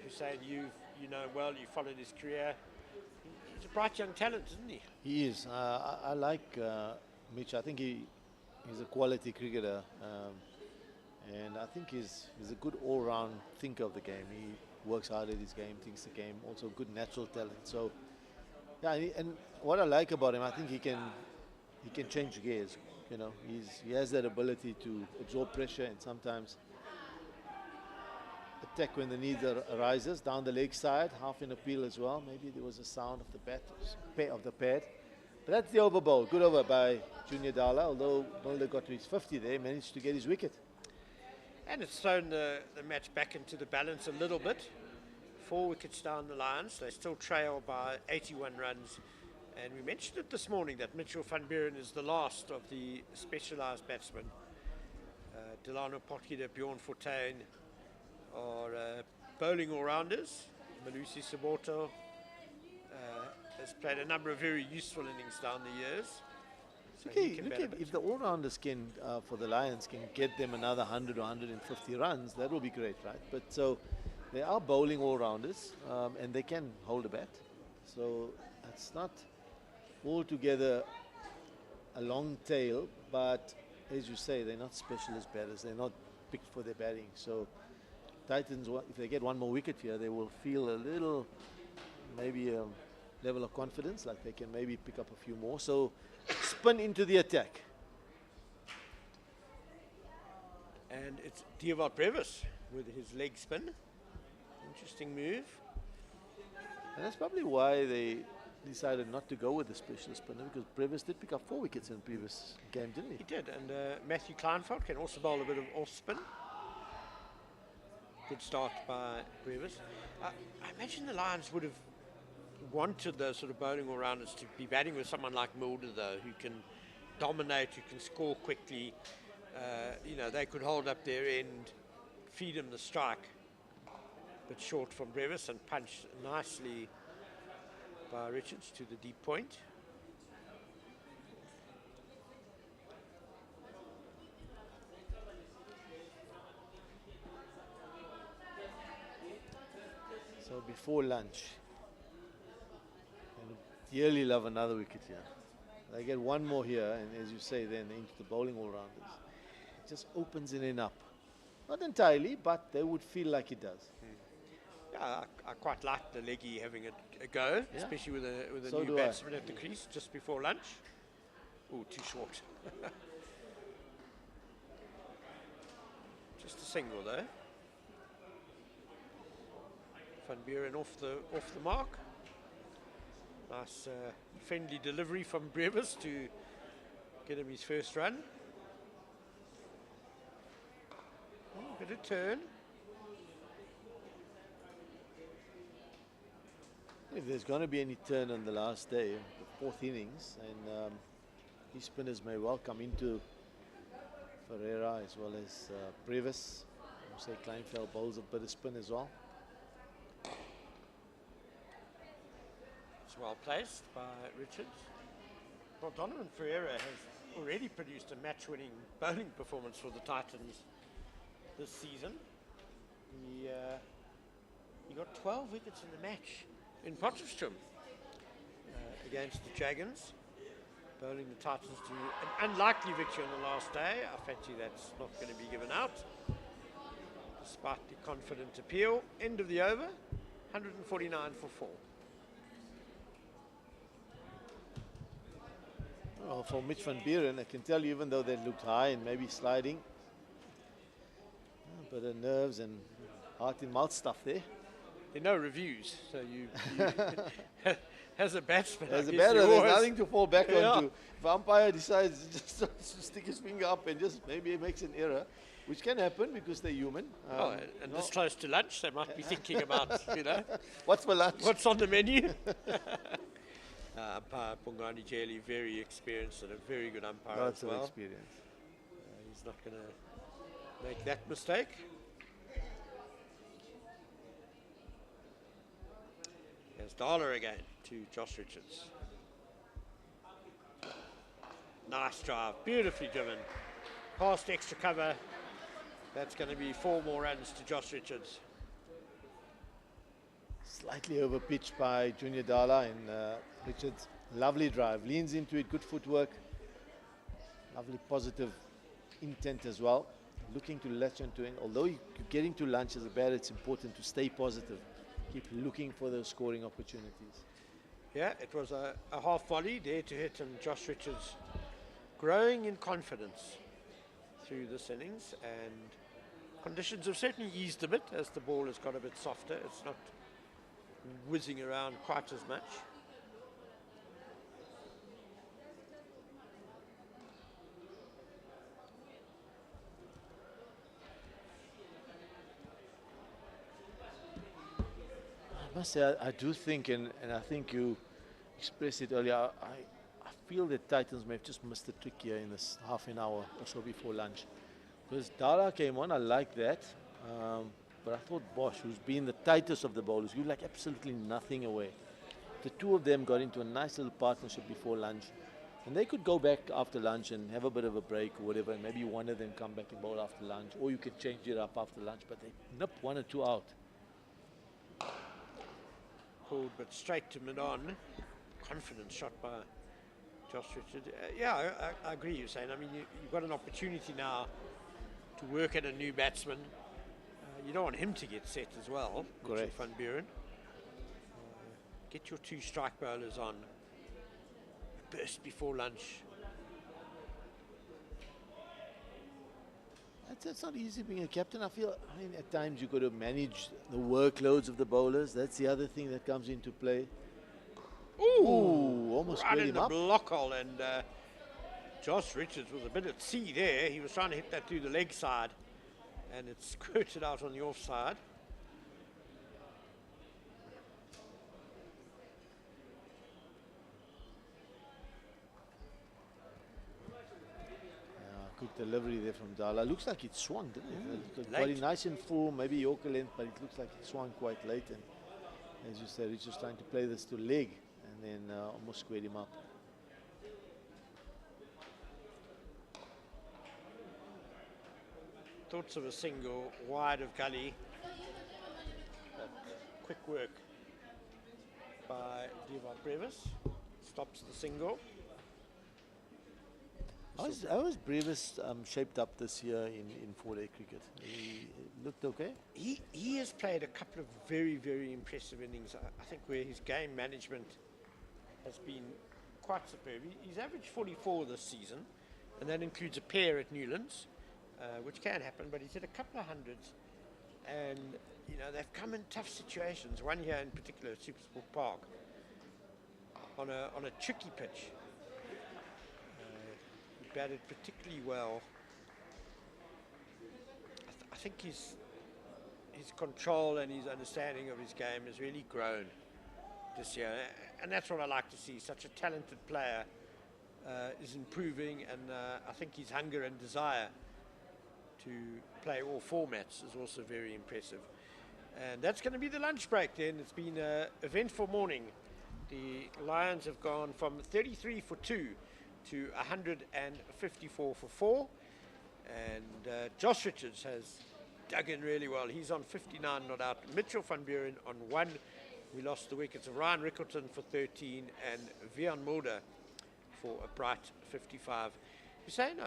Hussein, you know him well, you followed his career. He's a bright young talent, isn't he? He is. I like Mitch. I think he's a quality cricketer. And I think he's a good all-round thinker of the game. He works hard at his game, thinks the game, also good natural talent. So, yeah, and what I like about him, I think he can change gears. You know, he has that ability to absorb pressure and sometimes attack when the need arises. Down the leg side, half in appeal as well. Maybe there was a sound of the pad. But that's the over bowl. Good over by Junior Dala, although Mulder got to his 50 there, managed to get his wicket. And it's thrown the match back into the balance a little bit. 4 wickets down the Lions. They still trail by 81 runs. And we mentioned it this morning that Mitchell van Buren is the last of the specialised batsmen. Delano Potgieter, Bjorn Fortuin are bowling all-rounders. Malusi Saboto has played a number of very useful innings down the years. So Okay, he can look, benefit. if the all-rounders can, for the Lions, can get them another 100 or 150 runs, that will be great, right? But so they are bowling all-rounders, and they can hold a bat. So it's not altogether a long tail, but as you say, they're not specialist batters. They're not picked for their batting. So Titans, if they get one more wicket here, they will feel a little, maybe a level of confidence, like they can maybe pick up a few more. So spin into the attack. And it's Diewald Brevis with his leg spin. Interesting move. And that's probably why they decided not to go with the special spinner, because Brevis did pick up 4 wickets in the previous game, didn't he? He did, and Matthew Kleinfeld can also bowl a bit of off spin. Good start by Brevis. I imagine the Lions would have wanted those sort of bowling all-rounders to be batting with someone like Mulder, though, who can dominate, who can score quickly. You know, they could hold up their end, feed him the strike. But short from Brevis and punched nicely by Richards to the deep point. So before lunch, and dearly love another wicket here. They get one more here, and as you say, then into the bowling all-rounders. It just opens it in up. Not entirely, but they would feel like it does. Yeah, I quite like the leggy having a go, Yeah. especially with a So new do I. batsman at the crease just before lunch. Oh, too short. Just a single though. Van Buren off the mark. Nice friendly delivery from Brevis to get him his first run. Oh, bit of turn. If there's going to be any turn on the last day, the 4th innings, and these spinners may well come into Ferreira as well as Brevis. I say Kleinfeld bowls a bit of spin as well. It's well placed by Richards. Well, Donovan Ferreira has already produced a match-winning bowling performance for the Titans this season. He got 12 wickets in the match in Potchefstroom against the Dragons, bowling the Titans to an unlikely victory on the last day. I fancy that's not going to be given out, despite the confident appeal. End of the over, 149 for 4. Well, for Mitch van Buren, I can tell you, even though they looked high and maybe sliding, a bit of nerves and heart in mouth stuff there. There are no reviews, so you as a batsman, As a I guess batter, you there's always- nothing to fall back Yeah. onto. If umpire decides just to stick his finger up and just maybe makes an error, which can happen because they're human. Oh, and this close to lunch, they might be thinking about, What's for lunch? what's on the menu. Umpire Pongani Jeli, very experienced and a very good umpire Lots as of well. experience. He's not going to make that mistake. Here's Darla again to Josh Richards. Nice drive, beautifully driven. Past extra cover. That's going to be 4 more runs to Josh Richards. Slightly over pitched by Junior Dala, and Richards, lovely drive, leans into it, good footwork, lovely positive intent as well, looking to latch onto it. Although you're getting to lunch as a batter, it's important to stay positive, keep looking for those scoring opportunities. Yeah, it was a half volley there to hit, and Josh Richards growing in confidence through this innings, and conditions have certainly eased a bit as the ball has got a bit softer. It's not whizzing around quite as much. I must say, I do think, and I think you expressed it earlier, I feel that Titans may have just missed a trick here in this half an hour or so before lunch. Because Dara came on, I like that. But I thought Bosch, who's been the tightest of the bowlers, you like absolutely nothing away. The two of them got into a nice little partnership before lunch. And they could go back after lunch and have a bit of a break or whatever, and maybe one of them come back and bowl after lunch, or you can change it up after lunch, but they nip 1 or 2 out. Pulled, but straight to mid-on. Confident shot by Josh Richard. Yeah, I agree you're saying. I mean, you've got an opportunity now to work at a new batsman. You don't want him to get set as well. Correct. Van Buren. Get your 2 strike bowlers on. Burst before lunch. That's not easy being a captain. I mean, at times you've got to manage the workloads of the bowlers. That's the other thing that comes into play. Ooh, almost right squared in him the up. block hole, and Josh Richards was a bit at sea there. He was trying to hit that through the leg side, and it squirted out on the offside. Good delivery there from Dala. Looks like it swung, didn't it? It looked late. very nice and full, maybe Yorker length, but it looks like it swung quite late. And as you said, he's just trying to play this to leg, and then almost squared him up. Thoughts of a single wide of gully. But quick work by Diva Brevis. Stops the single. How was Brevis shaped up this year in 4-day cricket? He looked okay? He has played a couple of very, very impressive innings. I think where his game management has been quite superb. He's averaged 44 this season, and that includes a pair at Newlands, which can happen, but he's hit a couple of hundreds. And, you know, they've come in tough situations. One here in particular at SuperSport Park on a tricky pitch. Batted particularly well. I think his control and his understanding of his game has really grown this year, and that's what I like to see. Such a talented player is improving, and I think his hunger and desire to play all formats is also very impressive. And that's going to be the lunch break then. It's been an eventful morning. The Lions have gone from 33 for 2 to 154 for 4, and Josh Richards has dug in really well. He's on 59 not out. Mitchell van Buren on 1. We lost the wickets of Ryan Rickleton for 13 and Vian Mulder for a bright 55. Hussein,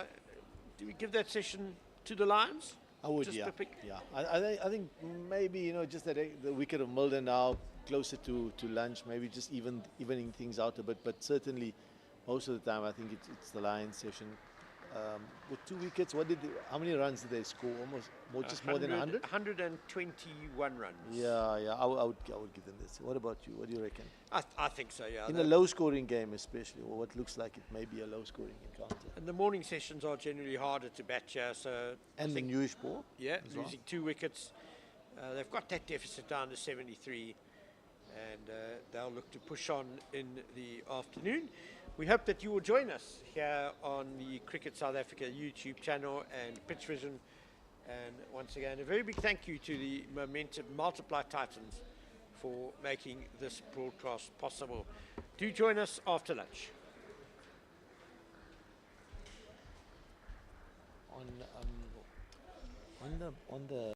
do we give that session to the Lions? I would, Just yeah. to pick- Yeah, I think maybe, you know, just that the wicket of Mulder now closer to lunch, maybe just evening things out a bit, but certainly most of the time, I think it's the Lions session. With 2 wickets, how many runs did they score? Almost just more than 100? 121 runs. Yeah, I would give them this. What about you? What do you reckon? I think so, yeah. In a low-scoring game especially, or what looks like it may be a low-scoring encounter. And the morning sessions are generally harder to bat here, so And the newish ball? yeah, as losing 2 wickets. They've got that deficit down to 73, and they'll look to push on in the afternoon. We hope that you will join us here on the Cricket South Africa YouTube channel and Pitch Vision. And once again, a very big thank you to the Momentum Multiply Titans for making this broadcast possible. Do join us after lunch. On the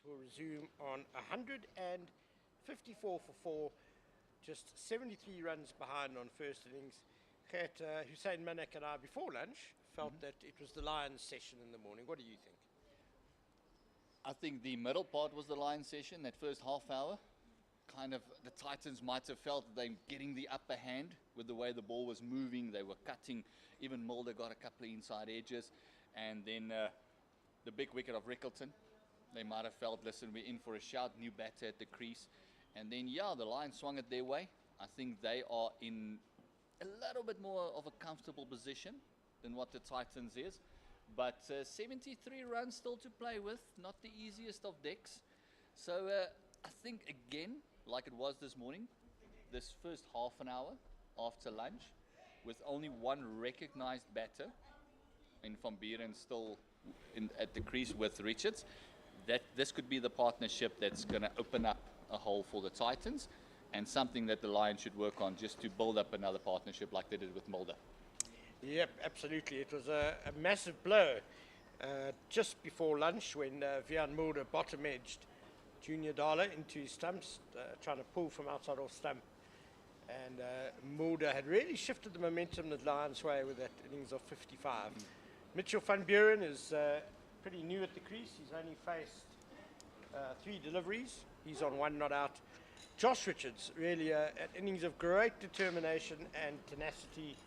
will resume on 154 for 4, just 73 runs behind on first innings. Hussein Manak and I, before lunch, felt that it was the Lions session in the morning. What do you think? I think the middle part was the Lions session, that first half hour. Kind of the Titans might have felt they getting the upper hand with the way the ball was moving. They were cutting. Even Mulder got a couple of inside edges. And then the big wicket of Rickleton. They might have felt, listen, we're in for a shout, new batter at the crease. And then, yeah, the Lions swung it their way. I think they are in a little bit more of a comfortable position than what the Titans is. But 73 runs still to play with, not the easiest of decks. So I think, again, like it was this morning, this first half an hour after lunch, with only one recognized batter, and Van Buren still at the crease with Richards, that this could be the partnership that's going to open up a hole for the Titans, and something that the Lions should work on just to build up another partnership like they did with Mulder. Yep, absolutely. It was a massive blow just before lunch when Vian Mulder bottom-edged Junior Dala into his stumps, trying to pull from outside off stump. And Mulder had really shifted the momentum the Lions' way with that innings of 55. Mitchell van Buren is pretty new at the crease. He's only faced 3 deliveries. He's on 1 not out. Josh Richards, really an innings of great determination and tenacity.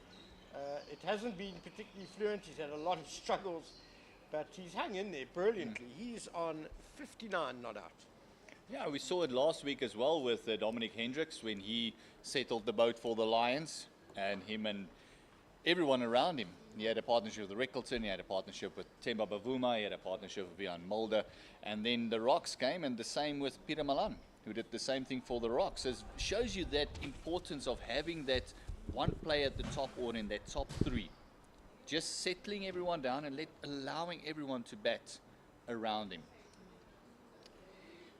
It hasn't been particularly fluent. He's had a lot of struggles, but he's hung in there brilliantly. He's on 59 not out. Yeah, we saw it last week as well with Dominic Hendricks when he settled the boat for the Lions, and him and everyone around him. He had a partnership with Rickleton, he had a partnership with Themba Bavuma, he had a partnership with Vian Mulder, and then the Rocks came, and the same with Peter Malan, who did the same thing for the Rocks. It shows you that importance of having that one player at the top or in that top 3. Just settling everyone down and allowing everyone to bat around him.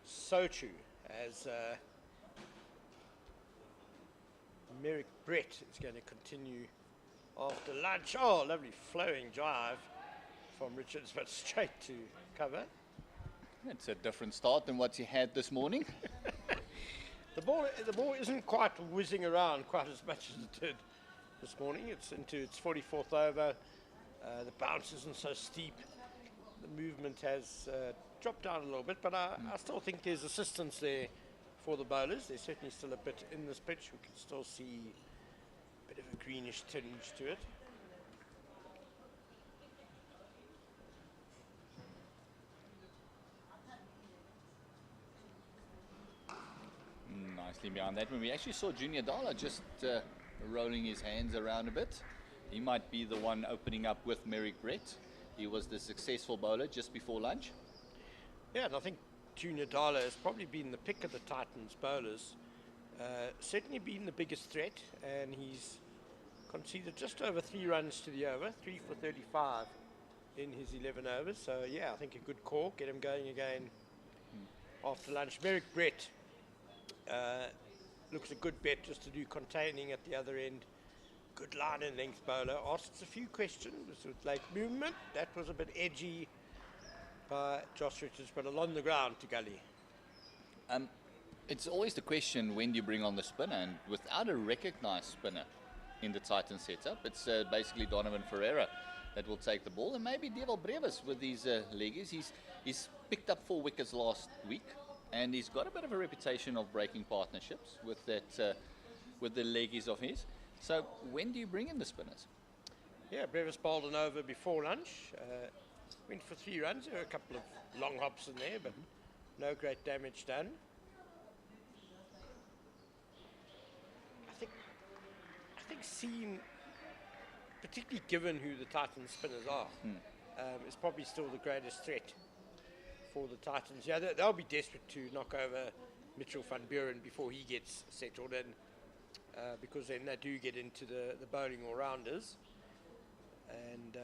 So true, as Merrick Brett is going to continue after lunch. Oh, lovely flowing drive from Richards, but straight to cover. It's a different start than what he had this morning. The ball isn't quite whizzing around quite as much as it did this morning. It's into its 44th over. The bounce isn't so steep. The movement has dropped down a little bit, but I still think there's assistance there for the bowlers. There's certainly still a bit in this pitch. We can still see a bit of a greenish tinge to it. Nicely behind that one. We actually saw Junior Dala just rolling his hands around a bit. He might be the one opening up with Merrick Brett. He was the successful bowler just before lunch. Yeah, and I think Junior Dala has probably been the pick of the Titans bowlers. Certainly been the biggest threat, and he's conceded just over 3 runs to the over, 3 for 35 in his 11 overs. So yeah, I think a good call, get him going again after lunch. Merrick Brett looks a good bet just to do containing at the other end. Good line and length bowler. Asks a few questions with late movement. That was a bit edgy by Josh Richards, but along the ground to gully. It's always the question, when do you bring on the spinner? And without a recognized spinner in the Titan setup, it's basically Donovan Ferreira that will take the ball, and maybe Deval Brevis with these leggies. He's picked up 4 wickets last week, and he's got a bit of a reputation of breaking partnerships with that with the leggies of his. So when do you bring in the spinners? Yeah, Brevis bowled an over before lunch. Went for 3 runs. There were a couple of long hops in there, but no great damage done. I think Seam, particularly given who the Titans spinners are, is probably still the greatest threat for the Titans. Yeah, they'll be desperate to knock over Mitchell van Buren before he gets settled in, because then they do get into the bowling all-rounders. And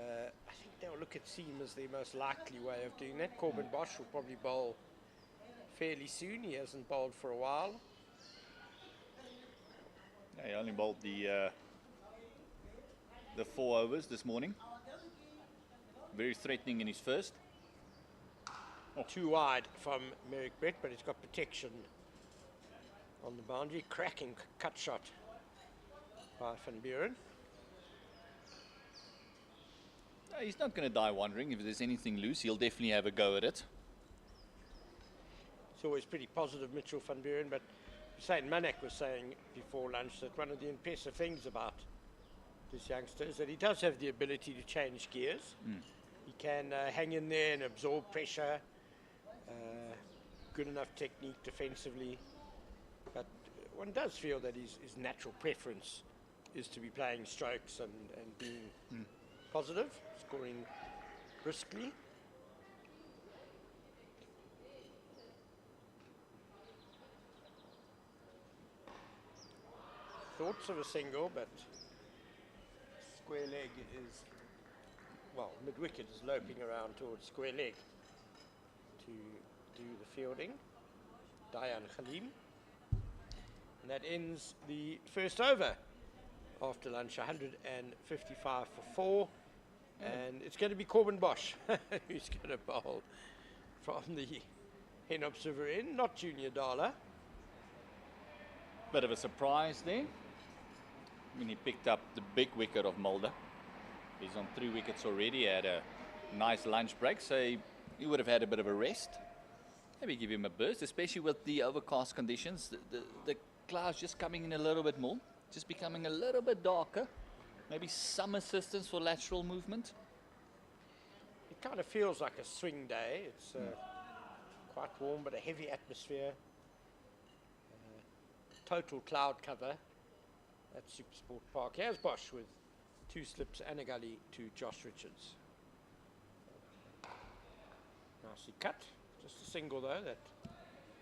I think they'll look at Seam as their most likely way of doing that. Corbin Bosch will probably bowl fairly soon. He hasn't bowled for a while. Yeah, he only bowled the 4 overs this morning. Very threatening in his first. too wide from Merrick Brett, but he's got protection on the boundary. Cracking cut shot by Van Buren. No, he's not going to die wondering. If there's anything loose, he'll definitely have a go at it. It's always pretty positive, Mitchell Van Buren, but Hussein Manak was saying before lunch that one of the impressive things about this youngster is that he does have the ability to change gears. He can hang in there and absorb pressure, good enough technique defensively, but one does feel that his natural preference is to be playing strokes and being positive, scoring briskly. Thoughts of a single, but square leg is, well, mid-wicket is loping around towards square leg to do the fielding. Dayan Khalim. And that ends the first over after lunch, 155 for 4. And it's going to be Corbin Bosch who's going to bowl from the Hen of Sovereign, not Junior Dala. Bit of a surprise there. When he picked up the big wicket of Mulder. He's on 3 wickets already, had a nice lunch break, so he would have had a bit of a rest. Maybe give him a burst, especially with the overcast conditions. The clouds just coming in a little bit more, just becoming a little bit darker. Maybe some assistance for lateral movement. It kind of feels like a swing day. It's quite warm, but a heavy atmosphere. Total cloud cover at SuperSport Park. Here's Bosch with 2 slips and a gully to Josh Richards. Nicely cut. Just a single though, that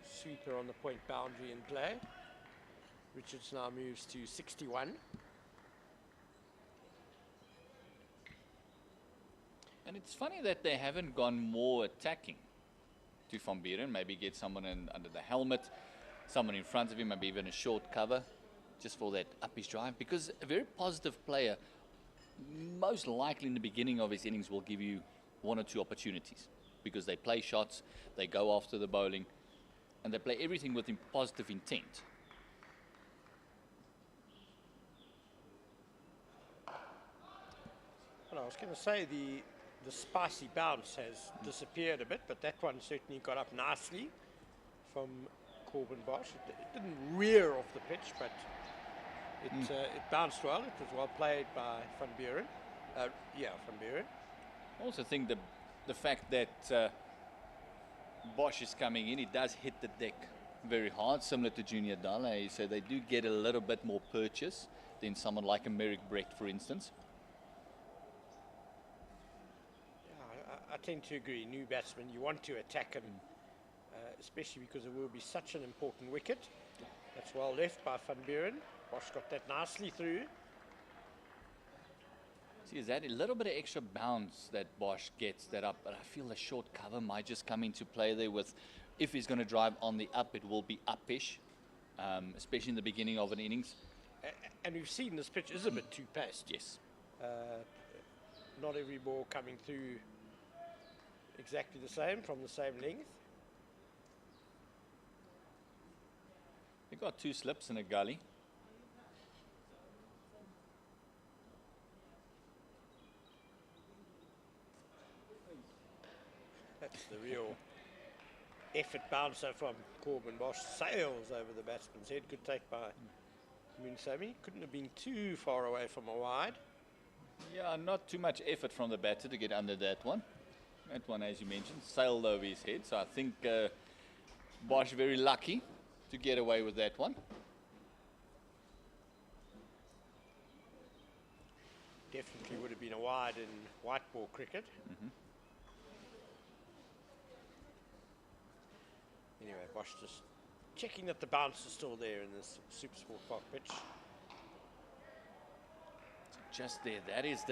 sweeper on the point boundary in play. Richards now moves to 61. And it's funny that they haven't gone more attacking to Van Buren. Maybe get someone under the helmet, someone in front of him, maybe even a short cover, just for that up-ish drive. Because a very positive player, most likely in the beginning of his innings, will give you 1 or 2 opportunities. Because they play shots, they go after the bowling, and they play everything with positive intent. Well, I was going to say the spicy bounce has disappeared a bit, but that one certainly got up nicely from Corbin Bosch. It didn't rear off the pitch, but it bounced well. It was well played by Van Buren. Van Buren. I also think the fact that Bosch is coming in, he does hit the deck very hard, similar to Junior Dale. So they do get a little bit more purchase than someone like a Merrick Brett, for instance. I tend to agree. New batsmen, you want to attack him, especially because it will be such an important wicket. That's well left by Van Buren. Bosch got that nicely through. See, is that a little bit of extra bounce that Bosch gets that up, but I feel the short cover might just come into play there with, if he's going to drive on the up, it will be up-ish, especially in the beginning of an innings. And we've seen this pitch is a bit too paced. Yes. Not every ball coming through exactly the same, from the same length. He got 2 slips and a gully. That's the real effort bouncer from Corbin Bosch. Sails over the batsman's head. Good take by Munsami. Couldn't have been too far away from a wide. Yeah, not too much effort from the batter to get under that one. That one, as you mentioned, sailed over his head. So I think Bosch very lucky to get away with that one. Definitely would have been a wide in white ball cricket. Anyway, Bosch just checking that the bounce is still there in this SuperSport Park pitch. Just there, that is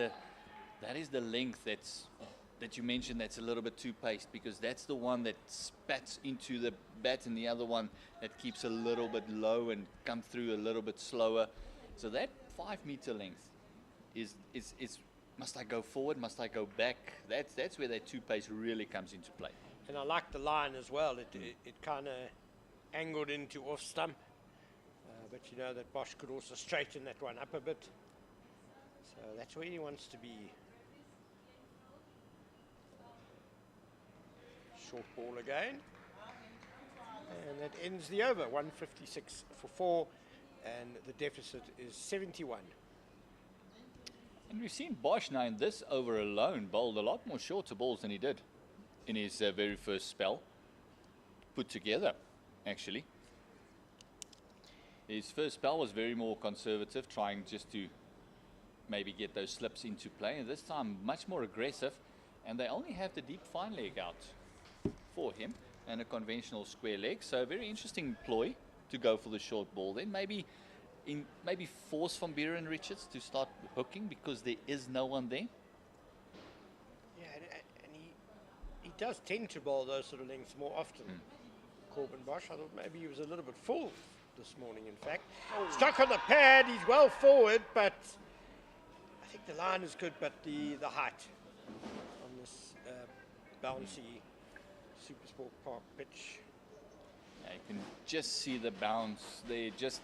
the length that you mentioned that's a little bit too paced, because that's the one that spats into the bat, and the other one that keeps a little bit low and come through a little bit slower. So that 5-meter length is must I go forward, must I go back? That's where that 2 pace really comes into play. And I like the line as well. It kind of angled into off stump. But you know that Bosch could also straighten that one up a bit. So that's where he wants to be. Short ball again. And that ends the over. 156 for 4. And the deficit is 71. And we've seen Bosch now in this over alone bowled a lot more shorter balls than he did in his very first spell. Put together, actually. His first spell was very more conservative, trying just to maybe get those slips into play. And this time, much more aggressive. And they only have the deep fine leg out for him and a conventional square leg. So a very interesting ploy to go for the short ball. Then maybe force Van Buren and Richards to start hooking because there is no one there. Yeah, and he does tend to bowl those sort of lengths more often. Corbin Bosch, I thought maybe he was a little bit full this morning, in fact. Struck on the pad, he's well forward, but I think the line is good, but the height on this bouncy SuperSport Park pitch. Yeah, you can just see the bounce. They're just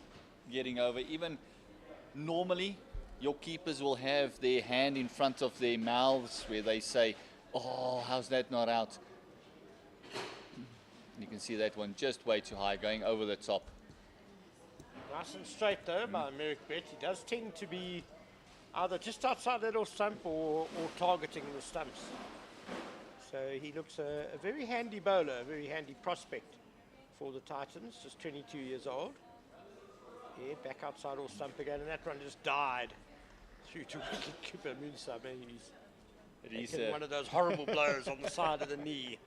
getting over. Even normally, your keepers will have their hand in front of their mouths where they say, oh, how's that not out? You can see that one just way too high, going over the top. Nice and straight though by Merrick Brett. He does tend to be either just outside that off stump or targeting the stumps. So he looks a very handy bowler, a very handy prospect for the Titans, just 22 years old. Yeah, back outside off stump again, and that one just died through to wicket keeper Musa. I mean, he's taken one of those horrible blows on the side of the knee.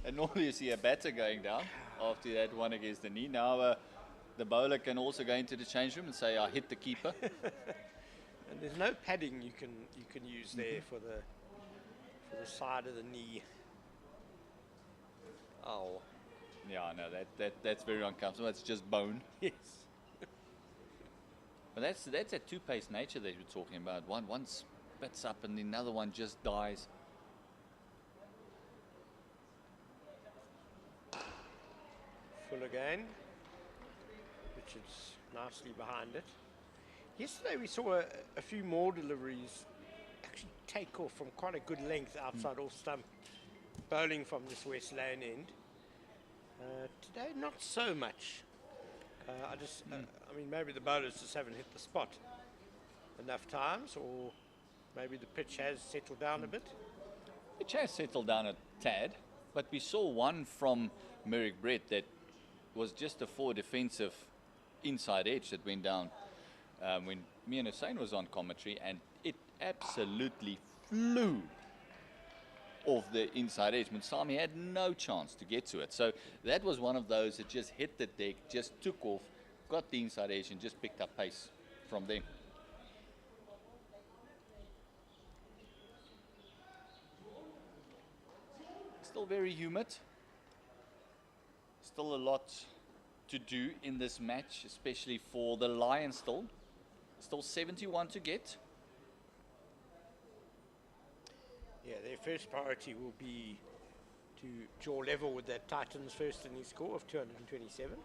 And normally you see a batter going down after that one against the knee. Now the bowler can also go into the change room and say, I hit the keeper. And there's no padding you can use there for the side of the knee. Oh. Yeah, no, that's very uncomfortable. That's just bone. Yes. But that's that two-pace nature that you're talking about. One spits up and the other one just dies. Full again. Richards nicely behind it. Yesterday we saw a few more deliveries actually take off from quite a good length outside off stump, bowling from this West Lane end. Today not so much. I mean, maybe the bowlers just haven't hit the spot enough times, or maybe the pitch has settled down a bit. Pitch has settled down a tad, but we saw one from Merrick Brett that was just a forward defensive inside edge that went down when me and Hussein was on commentary, and it absolutely flew off the inside edge. Munsami had no chance to get to it. So that was one of those that just hit the deck, just took off, got the inside edge and just picked up pace from them. Still very humid. Still a lot to do in this match, especially for the Lions still. Still 71 to get. Yeah, their first priority will be to draw level with that Titans first inning score of 227.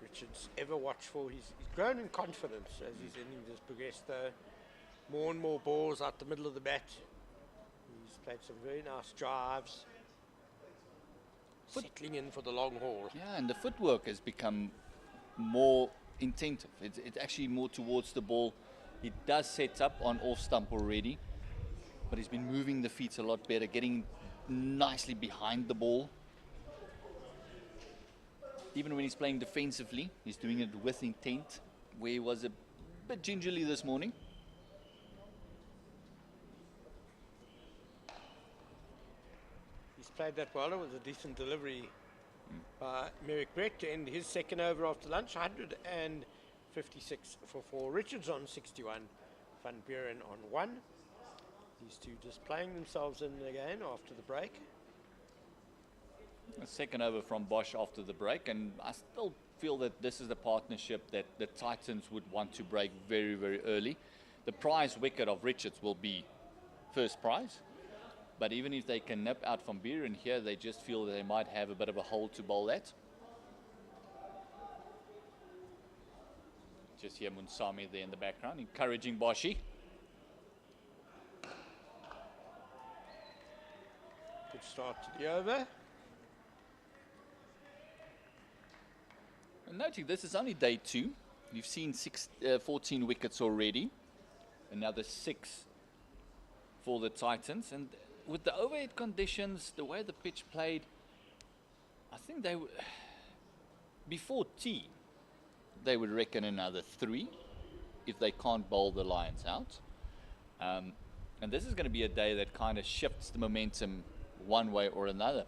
Richards ever watchful. He's grown in confidence as his innings has progressed though. More and more balls out the middle of the bat. He's played some very nice drives. Settling in for the long haul. Yeah, and the footwork has become more intensive. It's actually more towards the ball. He does set up on off stump already, but he's been moving the feet a lot better, getting nicely behind the ball. Even when he's playing defensively, he's doing it with intent, where he was a bit gingerly this morning. He's played that well. It was a decent delivery by Merrick Brett to end his second over after lunch. 156 for 4. Richards on 61. Van Buren on 1. These two just playing themselves in again after the break. A second over from Bosch after the break, and I still feel that this is the partnership that the Titans would want to break very, very early. The prize wicket of Richards will be first prize. But even if they can nip out from Buren here, they just feel that they might have a bit of a hole to bowl at. Just hear Munsami there in the background, encouraging Boshi. Good start to the over. And noting this is only day 2. You've seen 14 wickets already. Another 6 for the Titans. And with the overhead conditions, the way the pitch played, I think they would, before tea, they would reckon another 3 if they can't bowl the Lions out. And this is going to be a day that kind of shifts the momentum one way or another.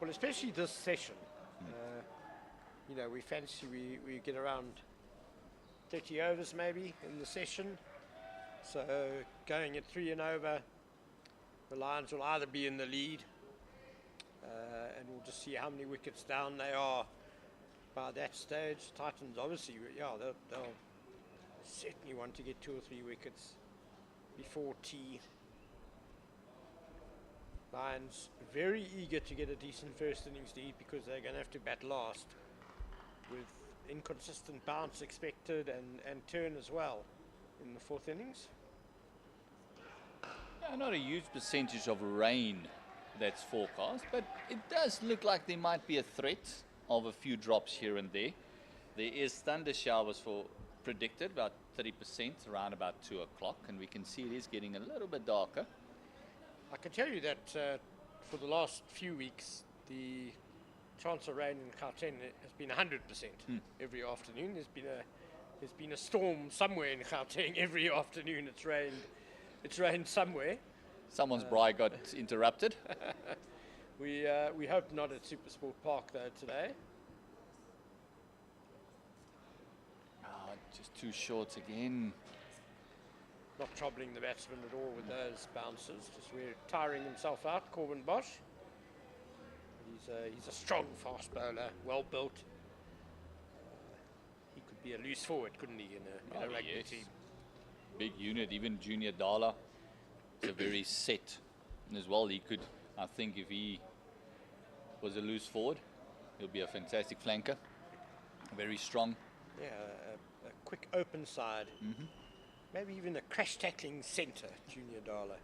Well, especially this session. You know, we fancy we get around 30 overs maybe in the session. So going at 3 and over, the Lions will either be in the lead, and we'll just see how many wickets down they are by that stage. Titans obviously, yeah, they'll certainly want to get 2 or 3 wickets before tea. Lions very eager to get a decent first innings lead because they're going to have to bat last, with inconsistent bounce expected and turn as well in the 4th innings. Yeah, not a huge percentage of rain that's forecast, but it does look like there might be a threat of a few drops here and there. There is thunder showers predicted, about 30% around about 2 o'clock, and we can see it is getting a little bit darker. I can tell you that for the last few weeks, the chance of rain in Gauteng has been 100% every afternoon. There's been a storm somewhere in Gauteng every afternoon. It's rained somewhere. Someone's braai got interrupted. We hope not at SuperSport Park though today. Just too short again. Not troubling the batsman at all with those bounces. Just tiring himself out, Corbin Bosch. He's a strong fast bowler, well built. He could be a loose forward, couldn't he, in a rugby team? Big unit, even Junior Dala is a very set as well. He could, I think, if he was a loose forward, he'll be a fantastic flanker. Very strong. Yeah, a quick open side. Maybe even a crash tackling centre, Junior Dala.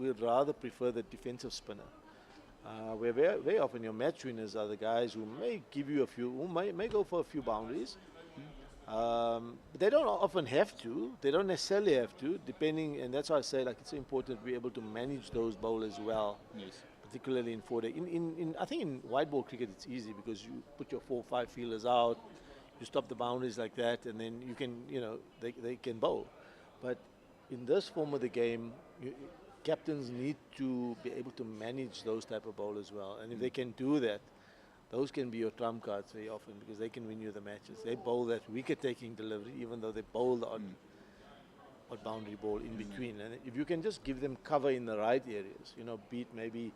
we'd rather prefer the defensive spinner. Where very often your match winners are the guys who may give you a few, who may go for a few boundaries. But they don't often have to. They don't necessarily have to, depending, and that's why I say like it's important to be able to manage those bowlers well. Yes. Particularly in 4-day. I think in white ball cricket it's easy because you put your 4-5 fielders out, you stop the boundaries like that, and then you can, they can bowl. But in this form of the game, captains need to be able to manage those type of bowlers well. And if they can do that, those can be your trump cards very often because they can win you the matches. They bowl that wicket-taking delivery, even though they bowl the odd boundary ball in between. And if you can just give them cover in the right areas, beat maybe,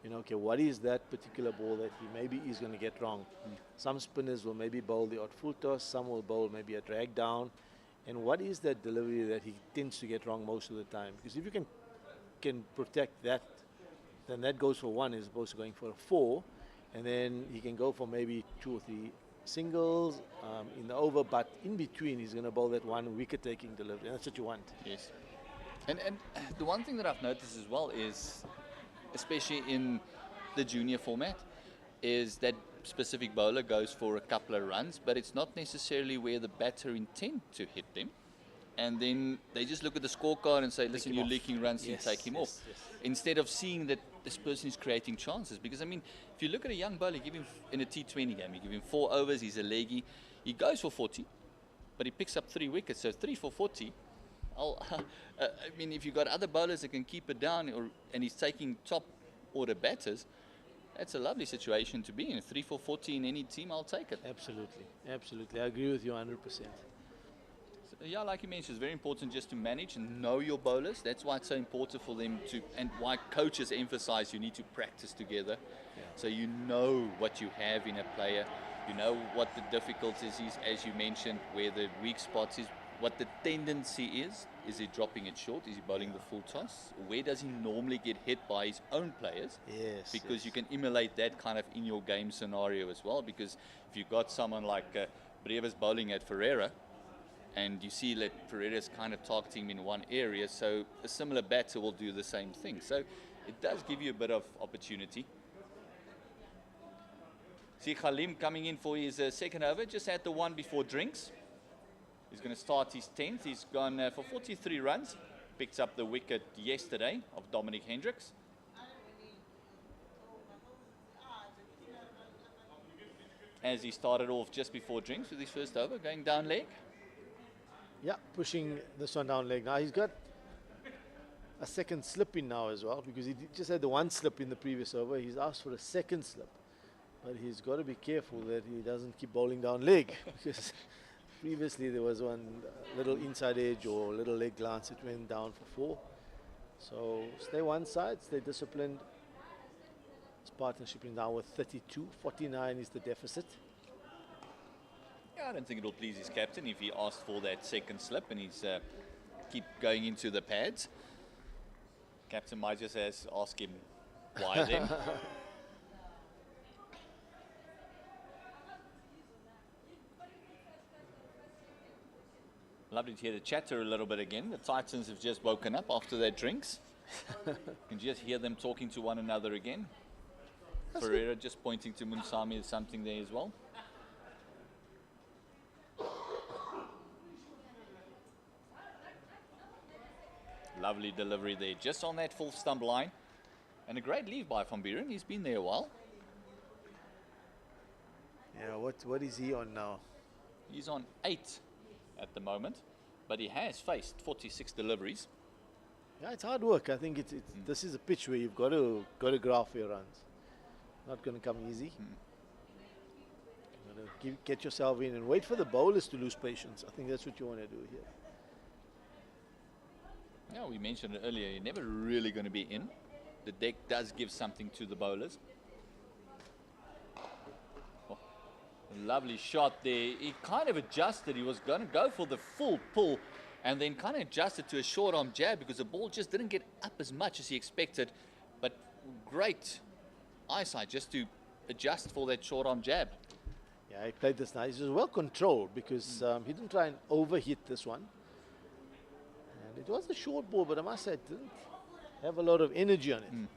okay, what is that particular ball that he maybe is going to get wrong? Some spinners will maybe bowl the odd full toss, some will bowl maybe a drag down. And what is that delivery that he tends to get wrong most of the time? Because if you can protect that, then that goes for 1 as opposed to going for a 4. And then he can go for maybe 2 or 3 singles in the over, but in between he's going to bowl that one wicket-taking delivery. And that's what you want. Yes. And the one thing that I've noticed as well is, especially in the junior format, is that specific bowler goes for a couple of runs, but it's not necessarily where the batter intend to hit them. And then they just look at the scorecard and say, listen, you're leaking runs, you take him off. Yes. Instead of seeing that this person is creating chances. Because, I mean, if you look at a young bowler, give him in a T20 game, you give him 4 overs, he's a leggy, he goes for 40, but he picks up 3 wickets, so 3 for 40. I mean, if you've got other bowlers that can keep it down, and he's taking top order batters, that's a lovely situation to be in. 3 for 40 in any team, I'll take it. Absolutely. I agree with you 100%. Yeah, like you mentioned, it's very important just to manage and know your bowlers. That's why it's so important for them to, and why coaches emphasize you need to practice together. Yeah. So you know what you have in a player, you know what the difficulties is, as you mentioned, where the weak spots is, what the tendency is. Is he dropping it short? Is he bowling the full toss? Where does he normally get hit by his own players? Yes. Because you can emulate that kind of in your game scenario as well. Because if you've got someone like Brevis bowling at Ferreira, and you see that Ferreira's kind of targeting him in one area, so a similar batter will do the same thing. So it does give you a bit of opportunity. See Khalim coming in for his second over, just had the one before drinks. He's going to start his 10th. He's gone for 43 runs. Picked up the wicket yesterday of Dominic Hendricks. As he started off just before drinks with his first over, going down leg. Yeah, pushing this one down leg. Now he's got a second slip in now as well, because he just had the one slip in the previous over. He's asked for a second slip, but he's got to be careful that he doesn't keep bowling down leg, because previously there was one little inside edge or little leg glance that went down for 4. So stay one side, stay disciplined. His partnership is now with 32, 49 is the deficit. Yeah, I don't think it'll please his captain if he asked for that second slip and he's keep going into the pads. Captain might just ask him why then. Lovely to hear the chatter a little bit again. The Titans have just woken up after their drinks. You can just hear them talking to one another again. Ferreira just pointing to Munsami as something there as well. Lovely delivery there, just on that full stump line. And a great leave by Van Buren. He's been there a while. Yeah, what is he on now? He's on 8 at the moment, but he has faced 46 deliveries. Yeah, it's hard work. I think this is a pitch where you've got to graph your runs. Not going to come easy. You've got to get yourself in and wait for the bowlers to lose patience. I think that's what you want to do here. Yeah, we mentioned it earlier, you're never really going to be in. The deck does give something to the bowlers. Oh, lovely shot there. He kind of adjusted. He was going to go for the full pull and then kind of adjusted to a short arm jab because the ball just didn't get up as much as he expected. But great eyesight just to adjust for that short arm jab. Yeah, he played this nice. He was well controlled because he didn't try and overhit this one. It was a short ball, but I must say it have a lot of energy on it. You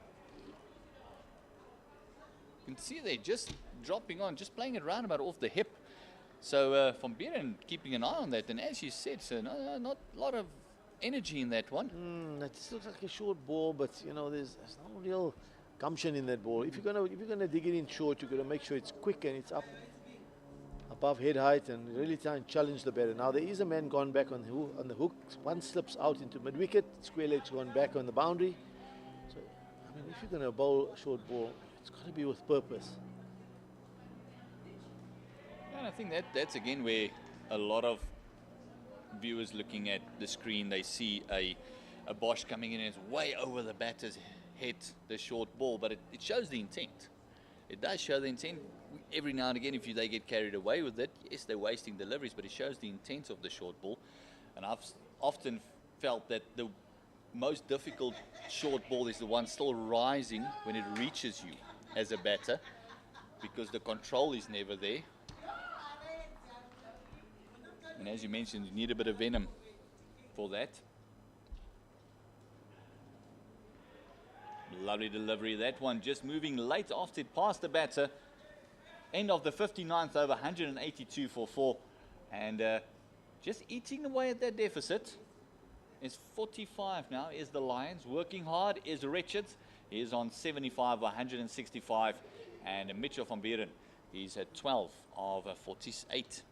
can see they're just dropping on, just playing it roundabout off the hip. So Van Buren keeping an eye on that, and as you said, so not a lot of energy in that one. It just looks like a short ball, but you know, there's no real gumption in that ball. If you're gonna dig it in short, you're gonna make sure it's quick and it's up above head height, and really try and challenge the batter. Now there is a man gone back on the hook. One slips out into mid wicket. Square leg's gone back on the boundary. So I mean, if you're gonna bowl a short ball, it's got to be with purpose. And I think that's again where a lot of viewers looking at the screen, they see a Bosch coming in and it's way over the batter's head, the short ball, but it shows the intent. It does show the intent. Every now and again, if they get carried away with it, yes, they're wasting deliveries, but it shows the intent of the short ball. And I've often felt that the most difficult short ball is the one still rising when it reaches you as a batter, because the control is never there. And as you mentioned, you need a bit of venom for that. Lovely delivery. That one just moving late after it passed the batter. End of the 59th over, 182 for 4. And just eating away at that deficit. It's 45 now is the Lions. Working hard is Richards. He is on 75, 165. And Mitchell van Buren, he's at 12 of 48.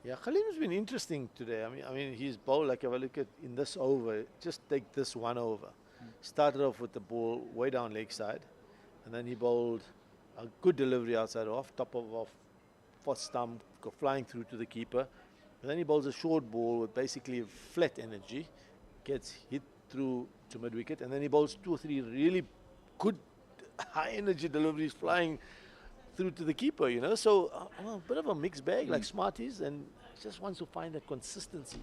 Yeah, Khalim's been interesting today. I mean, his bowl, like if I look at in this over, just take this one over. Started off with the ball way down leg side, and then he bowled a good delivery outside off, top of off, fourth stump, go flying through to the keeper. And then he bowls a short ball with basically flat energy, gets hit through to mid wicket, and then he bowls 2 or 3 really good high energy deliveries flying through to the keeper, you know. So a bit of a mixed bag, like Smarties, and just wants to find that consistency.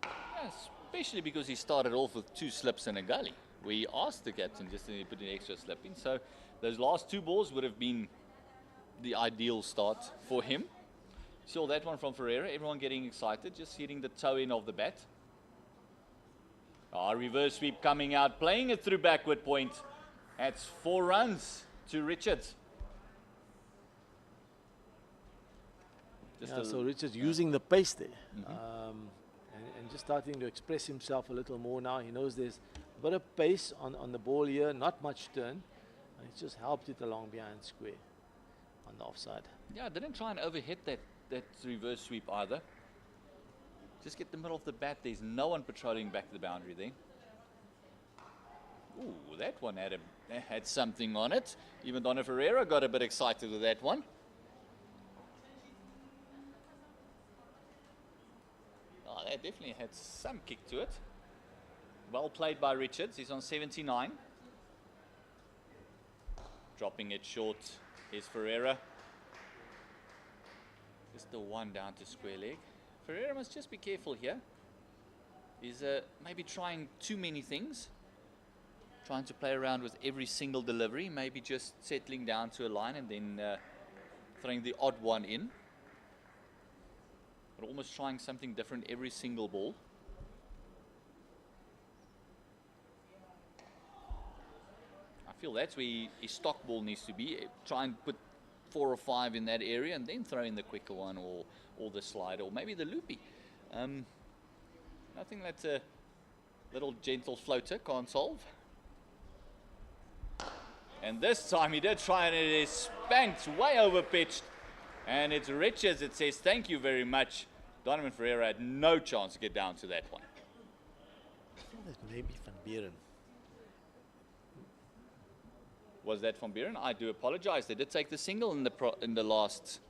Yes, especially because he started off with 2 slips and a gully. We asked the captain just to put an extra slip in. So those last 2 balls would have been the ideal start for him. Saw that one from Ferreira. Everyone getting excited, just hitting the toe end of the bat. Reverse sweep coming out, playing it through backward point. That's 4 runs to Richards. So Richards using the pace there. And just starting to express himself a little more now. He knows there's a bit of pace on the ball here, not much turn. And it's just helped it along behind square on the offside. Yeah, didn't try and overhit that reverse sweep either. Just get the middle of the bat. There's no one patrolling back to the boundary there. Ooh, that one had something on it. Even Donna Ferreira got a bit excited with that one. Oh, that definitely had some kick to it. Well played by Richards. He's on 79. Dropping it short is Ferreira. Just the one down to square leg. Ferreira must just be careful here. He's maybe trying too many things. Trying to play around with every single delivery. Maybe just settling down to a line and then throwing the odd one in. But almost trying something different every single ball. I feel that's where his stock ball needs to be. Try and put 4 or 5 in that area and then throw in the quicker one or the slide or maybe the loopy. Nothing that a little gentle floater can't solve. And this time he did try and it is spanked way over pitched. And it's Richards that says thank you very much. Donovan Ferreira had no chance to get down to that one. I thought that maybe Van Buren. Was that Van Buren? I do apologize. They did take the single in the last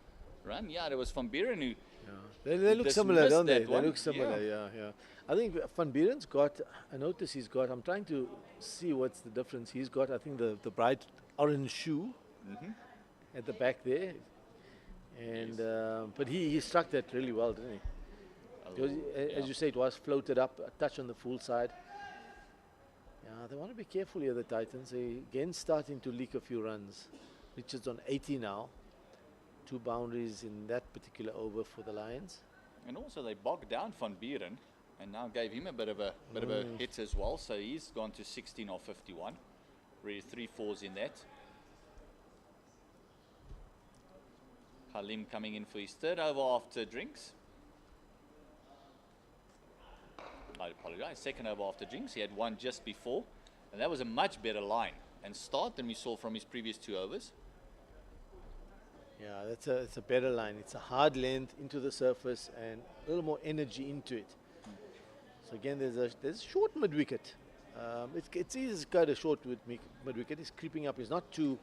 run. Yeah, there was Van Buren who. They look similar, don't they? They one. look similar, yeah. I think Van Buren's got, I notice he's got, I'm trying to see what's the difference. He's got, I think, the bright orange shoe at the back there. And but he struck that really well, didn't he? Because, as you say, it was floated up, a touch on the full side. Yeah, they want to be careful here, the Titans. They again starting to leak a few runs. Richards on 80 now. 2 boundaries in that particular over for the Lions. And also they bogged down Van Buren And now gave him a bit of a hit as well. So he's gone to 16 of 51. Really 3 fours in that. Halim coming in for his third over after drinks. I apologize. Second over after drinks. He had one just before. And that was a much better line and start than we saw from his previous 2 overs. Yeah, it's a better line. It's a hard length into the surface and a little more energy into it. So again, there's a short mid wicket. It's easy to cut a short mid wicket. It's creeping up. It's not too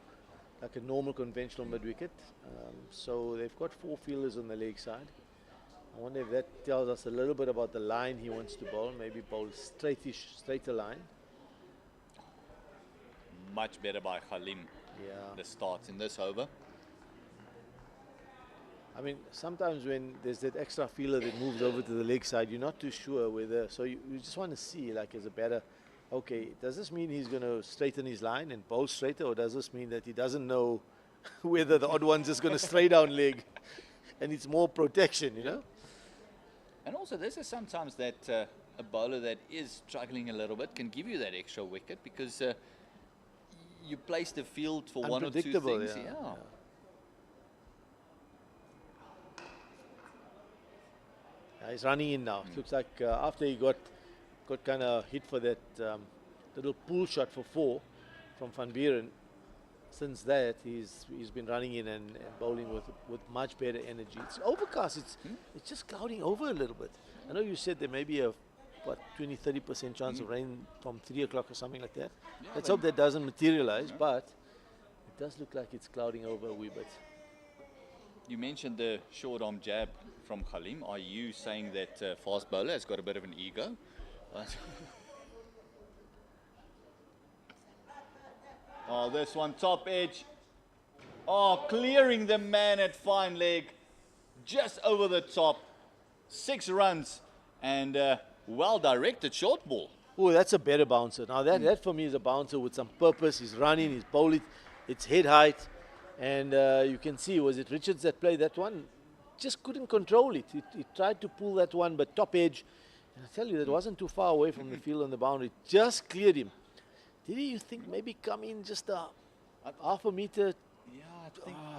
like a normal conventional mid wicket. So they've got 4 fielders on the leg side. I wonder if that tells us a little bit about the line he wants to bowl. Maybe bowl straighter line. Much better by Halim. Yeah. The start in this over. I mean, sometimes when there's that extra fielder that moves over to the leg side, you're not too sure whether, so you just want to see, like, as a batter, okay, does this mean he's going to straighten his line and bowl straighter, or does this mean that he doesn't know whether the odd one's just going to stray down leg and it's more protection, you know? And also, this is sometimes that a bowler that is struggling a little bit can give you that extra wicket because you place the field for one or two things. Yeah. He's running in now. It looks like after he got kind of hit for that little pull shot for 4 from Van Buren, since that he's been running in and bowling with much better energy. It's overcast. It's just clouding over a little bit. I know you said there may be a 20-30% chance of rain from 3 o'clock or something like that. Yeah, let's hope that doesn't materialize, but it does look like it's clouding over a wee bit. You mentioned the short arm jab from Halim. Are you saying that fast bowler has got a bit of an ego? Oh, this one top edge. Oh, clearing the man at fine leg. Just over the top. 6 runs and well directed short ball. Oh, that's a better bouncer. Now that for me is a bouncer with some purpose. He's running, he's bowling, it's head height. And you can see, was it Richards that played that one? Just couldn't control it. He tried to pull that one, but top edge. And I tell you, that wasn't too far away from the field on the boundary. Just cleared him. Did he, you think, maybe come in just a half a meter? Yeah, I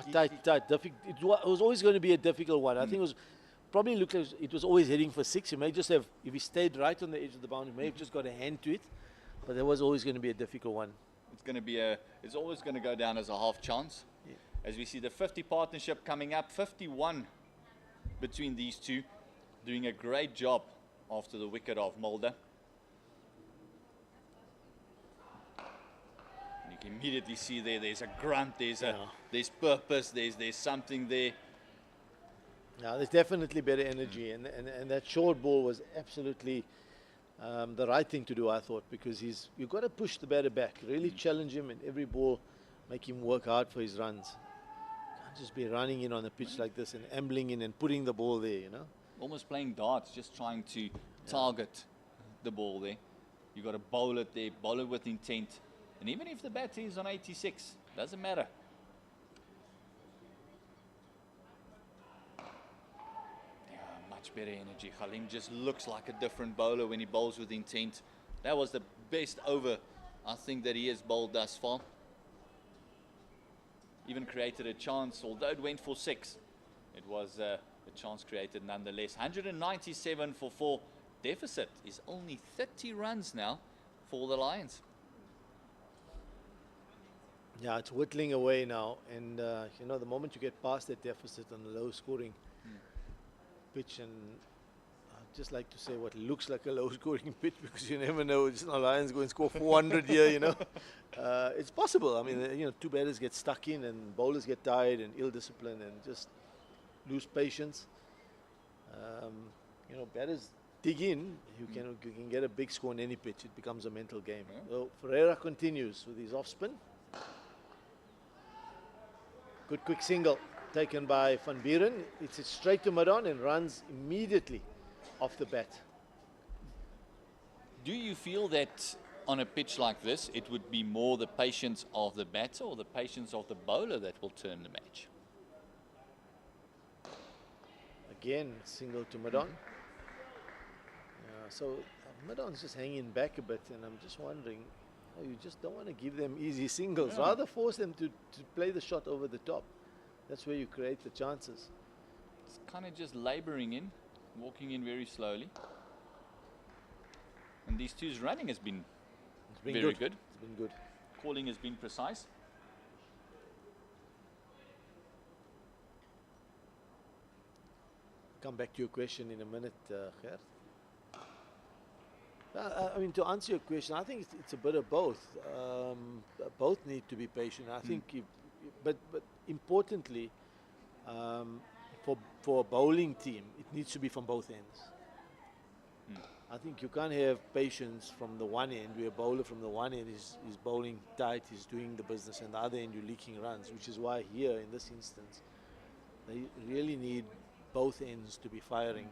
think. Tight. It was always going to be a difficult one. I think it was probably looked like it was always heading for 6. He may just have, if he stayed right on the edge of the boundary, may have just got a hand to it. But there was always going to be a difficult one. It's going to be it's always going to go down as a half chance. Yeah. As we see the 50 partnership coming up, 51 between these two, doing a great job after the wicket of Mulder. And you can immediately see there's a grunt, there's purpose, there's something there. Now there's definitely better energy, and that short ball was absolutely the right thing to do, I thought, because you've got to push the batter back, really challenge him, and every ball make him work hard for his runs. Can't just be running in on a pitch like this and ambling in and putting the ball there, you know. Almost playing darts, just trying to target the ball there. You've got to bowl it there, bowl it with intent. And even if the batter is on 86, doesn't matter. Much better energy. Halim just looks like a different bowler when he bowls with intent. That was the best over, I think, that he has bowled thus far. Even created a chance, although it went for 6. It was a chance created nonetheless. 197 for 4. Deficit is only 30 runs now for the Lions. Yeah, it's whittling away now. And, you know, the moment you get past that deficit on the low scoring pitch, and I'd just like to say what looks like a low scoring pitch, because you never know, it's not Lions going to score 400 here, you know. It's possible. I mean, you know, 2 batters get stuck in and bowlers get tired and ill-disciplined and just lose patience. You know, batters dig in, you can get a big score on any pitch. It becomes a mental game. So Ferreira continues with his off-spin. Good quick single taken by Van Buren. It's straight to mid-on and runs immediately off the bat. Do you feel that on a pitch like this, it would be more the patience of the batter or the patience of the bowler that will turn the match? Again, single to mid-on. So Midon's just hanging back a bit, and I'm just wondering, you just don't want to give them easy singles. Yeah. Rather force them to play the shot over the top. That's where you create the chances. It's kind of just laboring in, walking in very slowly. And these two's running has been It's been very good. good. It's been good. Calling has been precise. Come back to your question in a minute, Gert. I mean, to answer your question, I think it's a bit of both. Both need to be patient. I think, but importantly, for a bowling team, it needs to be from both ends. I think you can't have patience from the one end, where a bowler from the one end is bowling tight, is doing the business, and the other end you're leaking runs, which is why here, in this instance, they really need both ends to be firing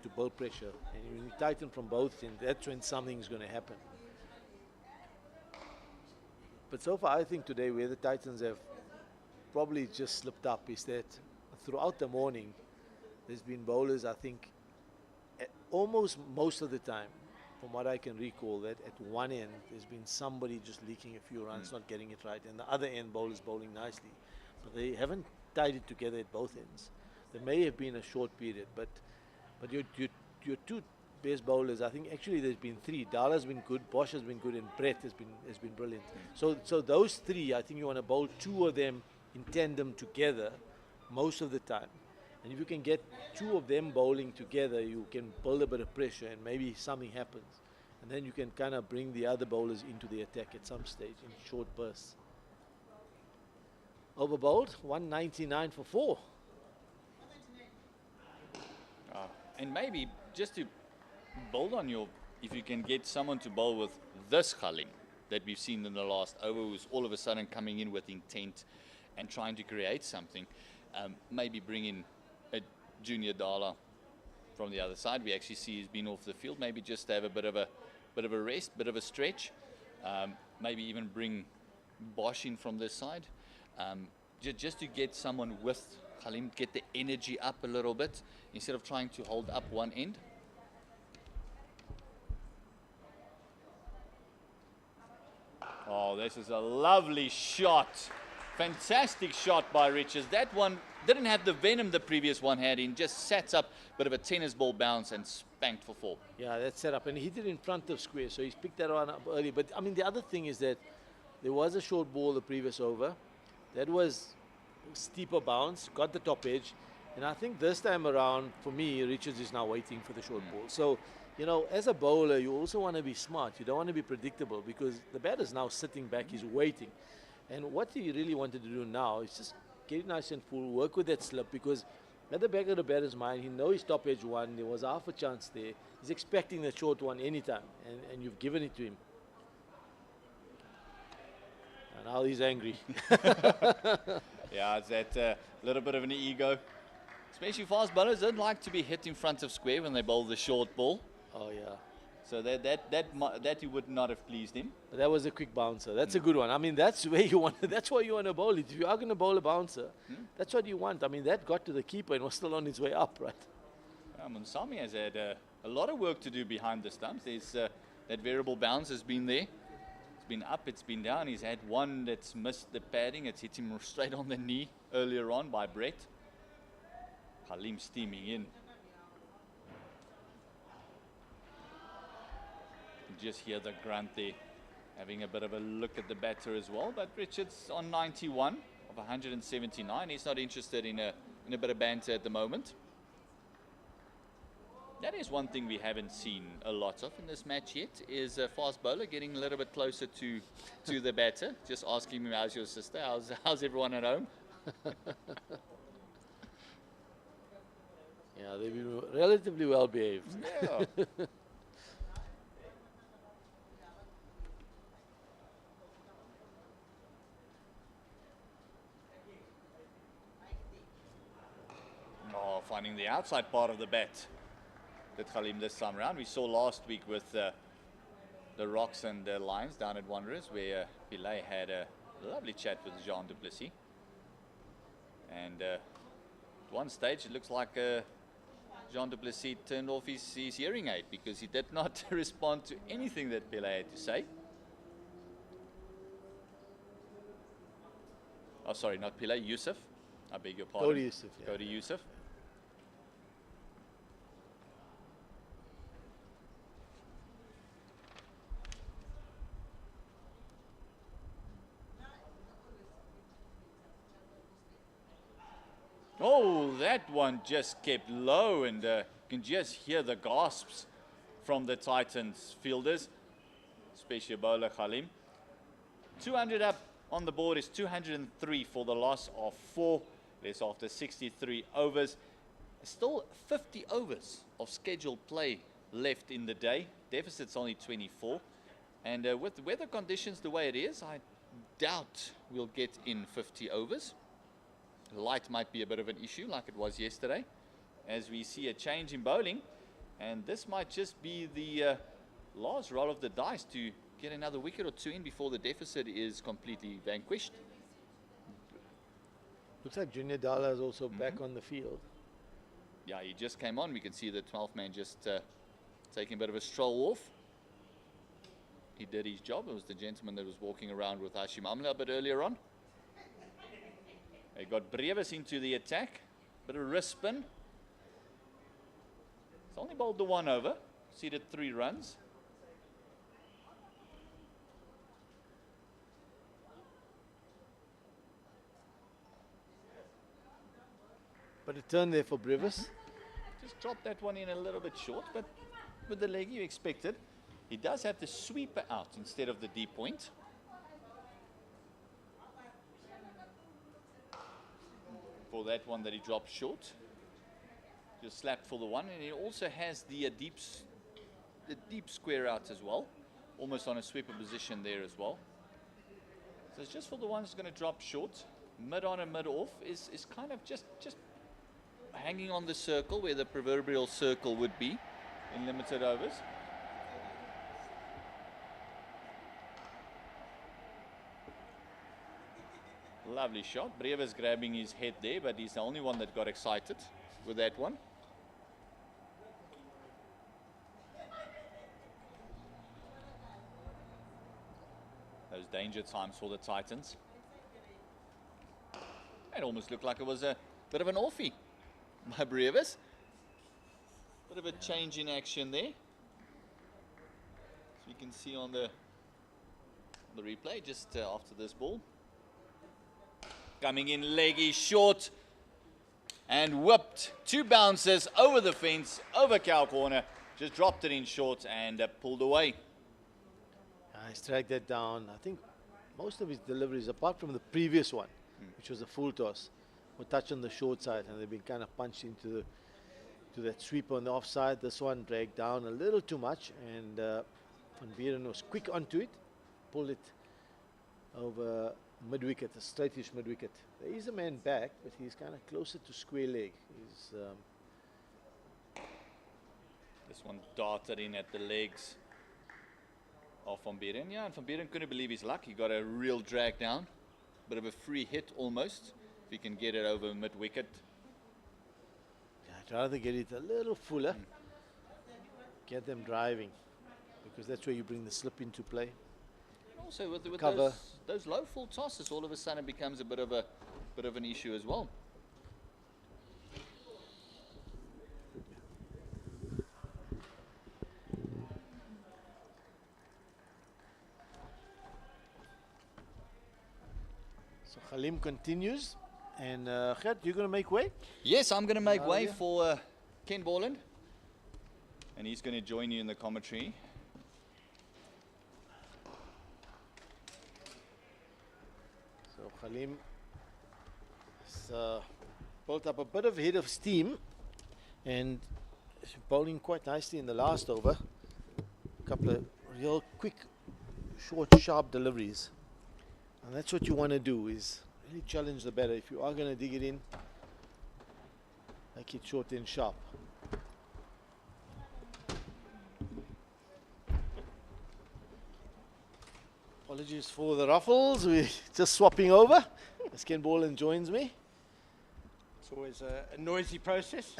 to build pressure. And when you tighten from both ends, that's when something's going to happen. But so far, I think today where the Titans have probably just slipped up is that throughout the morning, there's been bowlers, I think, almost most of the time, from what I can recall, that at one end, there's been somebody just leaking a few runs, not getting it right, and the other end bowlers bowling nicely. But they haven't tied it together at both ends. There may have been a short period, but your two best bowlers, I think actually there's been three. Dala's been good, Bosch has been good, and Brett has been brilliant. So those three, I think you want to bowl two of them in tandem together most of the time. And if you can get two of them bowling together, you can build a bit of pressure and maybe something happens. And then you can kind of bring the other bowlers into the attack at some stage in short bursts. Over bowled, 199 for 4. And maybe just to build on if you can get someone to bowl with this Khalim that we've seen in the last over, who's all of a sudden coming in with intent and trying to create something, maybe bring in a junior Dala from the other side. We actually see he's been off the field. Maybe just have a bit of a rest, bit of a stretch. Maybe even bring Bosch in from this side, just to get someone with Khalim, get the energy up a little bit instead of trying to hold up one end. Oh, this is a lovely shot. Fantastic shot by Richards. That one didn't have the venom the previous one had in, just sat up, bit of a tennis ball bounce and spanked for 4. Yeah, that's set up. And he did it in front of square, so he's picked that one up early. But, I mean, the other thing is that there was a short ball the previous over. That was steeper bounce, got the top edge. And I think this time around, for me, Richards is now waiting for the short ball. So, you know, as a bowler, you also want to be smart. You don't want to be predictable because the batter's now sitting back, he's waiting. And what he really wanted to do now is just get it nice and full, work with that slip, because at the back of the batter's mind, he knows his top edge one, there was half a chance there. He's expecting the short one anytime, and you've given it to him. And now he's angry. Yeah, it's that little bit of an ego. Especially fast bowlers don't like to be hit in front of square when they bowl the short ball. Oh, yeah. So that he would not have pleased him. But that was a quick bouncer. That's a good one. I mean, that's where you want. That's why you want to bowl it. If you are going to bowl a bouncer, that's what you want. I mean, that got to the keeper and was still on its way up, right? Munsami has had a lot of work to do behind the stumps. There's that variable bounce has been there. It's been up, it's been down. He's had one that's missed the padding. It's hit him straight on the knee earlier on by Brett. Khalim steaming in. Just hear the grunt there, having a bit of a look at the batter as well. But Richards on 91 of 179. He's not interested in a bit of banter at the moment. That is one thing we haven't seen a lot of in this match yet, is a fast bowler getting a little bit closer to the batter, just asking him, how's your sister, how's everyone at home? Yeah, they've been relatively well behaved. Yeah. Oh, finding the outside part of the bat that Khalim this time around. We saw last week with the Rocks and the Lions down at Wanderers, where Pillay had a lovely chat with Jean du Plessis. And at one stage, it looks like Jean du Plessis turned off his hearing aid because he did not respond to anything that Pele had to say. Oh, sorry, not Pele, Yusuf. I beg your pardon. Cody Yusuf. Yeah. Cody Yusuf. Oh, that one just kept low, and you can just hear the gasps from the Titans fielders, especially bowler Khalim. 200 up on the board is 203 for the loss of 4. That's after 63 overs. Still 50 overs of scheduled play left in the day. Deficit's only 24. And with the weather conditions the way it is, I doubt we'll get in 50 overs. Light might be a bit of an issue like it was yesterday, as we see a change in bowling, and this might just be the last roll of the dice to get another wicket or two in before the deficit is completely vanquished. Looks like Junior Dala is also back on the field. Yeah, he just came on. We can see the 12th man just taking a bit of a stroll off. He did his job. It was the gentleman that was walking around with Hashim Amla a bit earlier on. They got Brevis into the attack. Bit of a wrist spin. He's only bowled the 1 over. Ceded 3 runs. But a turn there for Brevis. Just dropped that one in a little bit short, but with the leg you expected. He does have the sweeper out instead of the deep point. For that one that he dropped short. Just slapped for the 1, and he also has the deep square out as well. Almost on a sweeper position there as well. So it's just for the one that's going to drop short. Mid on and mid off is kind of just hanging on the circle where the proverbial circle would be in limited overs. Lovely shot. Brevis grabbing his head there, but he's the only one that got excited with that one. Those danger times for the Titans. It almost looked like it was a bit of an offie by Brevis. Bit of a change in action there. So you can see on the replay just after this ball. Coming in leggy short and whipped 2 bounces over the fence, over cow corner. Just dropped it in short and pulled away. He's dragged that down. I think most of his deliveries, apart from the previous one, which was a full toss, were touched on the short side, and they've been kind of punched into that sweep on the offside. This one dragged down a little too much, and Van Buren was quick onto it, pulled it over mid-wicket, a straightish mid-wicket. There is a man back, but he's kind of closer to square leg. This one darted in at the legs of Van Buren. Yeah, and Van Buren couldn't believe his luck. He got a real drag down. Bit of a free hit almost. If he can get it over mid-wicket. Yeah, I'd rather get it a little fuller. Get them driving, because that's where you bring the slip into play. Also with Cover. those low full tosses, all of a sudden becomes a bit of an issue as well. So Khalim continues, and Gert, you're going to make way? Yes, I'm going to make way for Ken Borland, and he's going to join you in the commentary. So Khalim has built up a bit of head of steam, and is bowling quite nicely in the last over. A couple of real quick, short, sharp deliveries. And that's what you want to do, is really challenge the batter. If you are going to dig it in, make it short and sharp. Apologies for the ruffles. We're just swapping over as Ken Borland joins me. It's always a noisy process.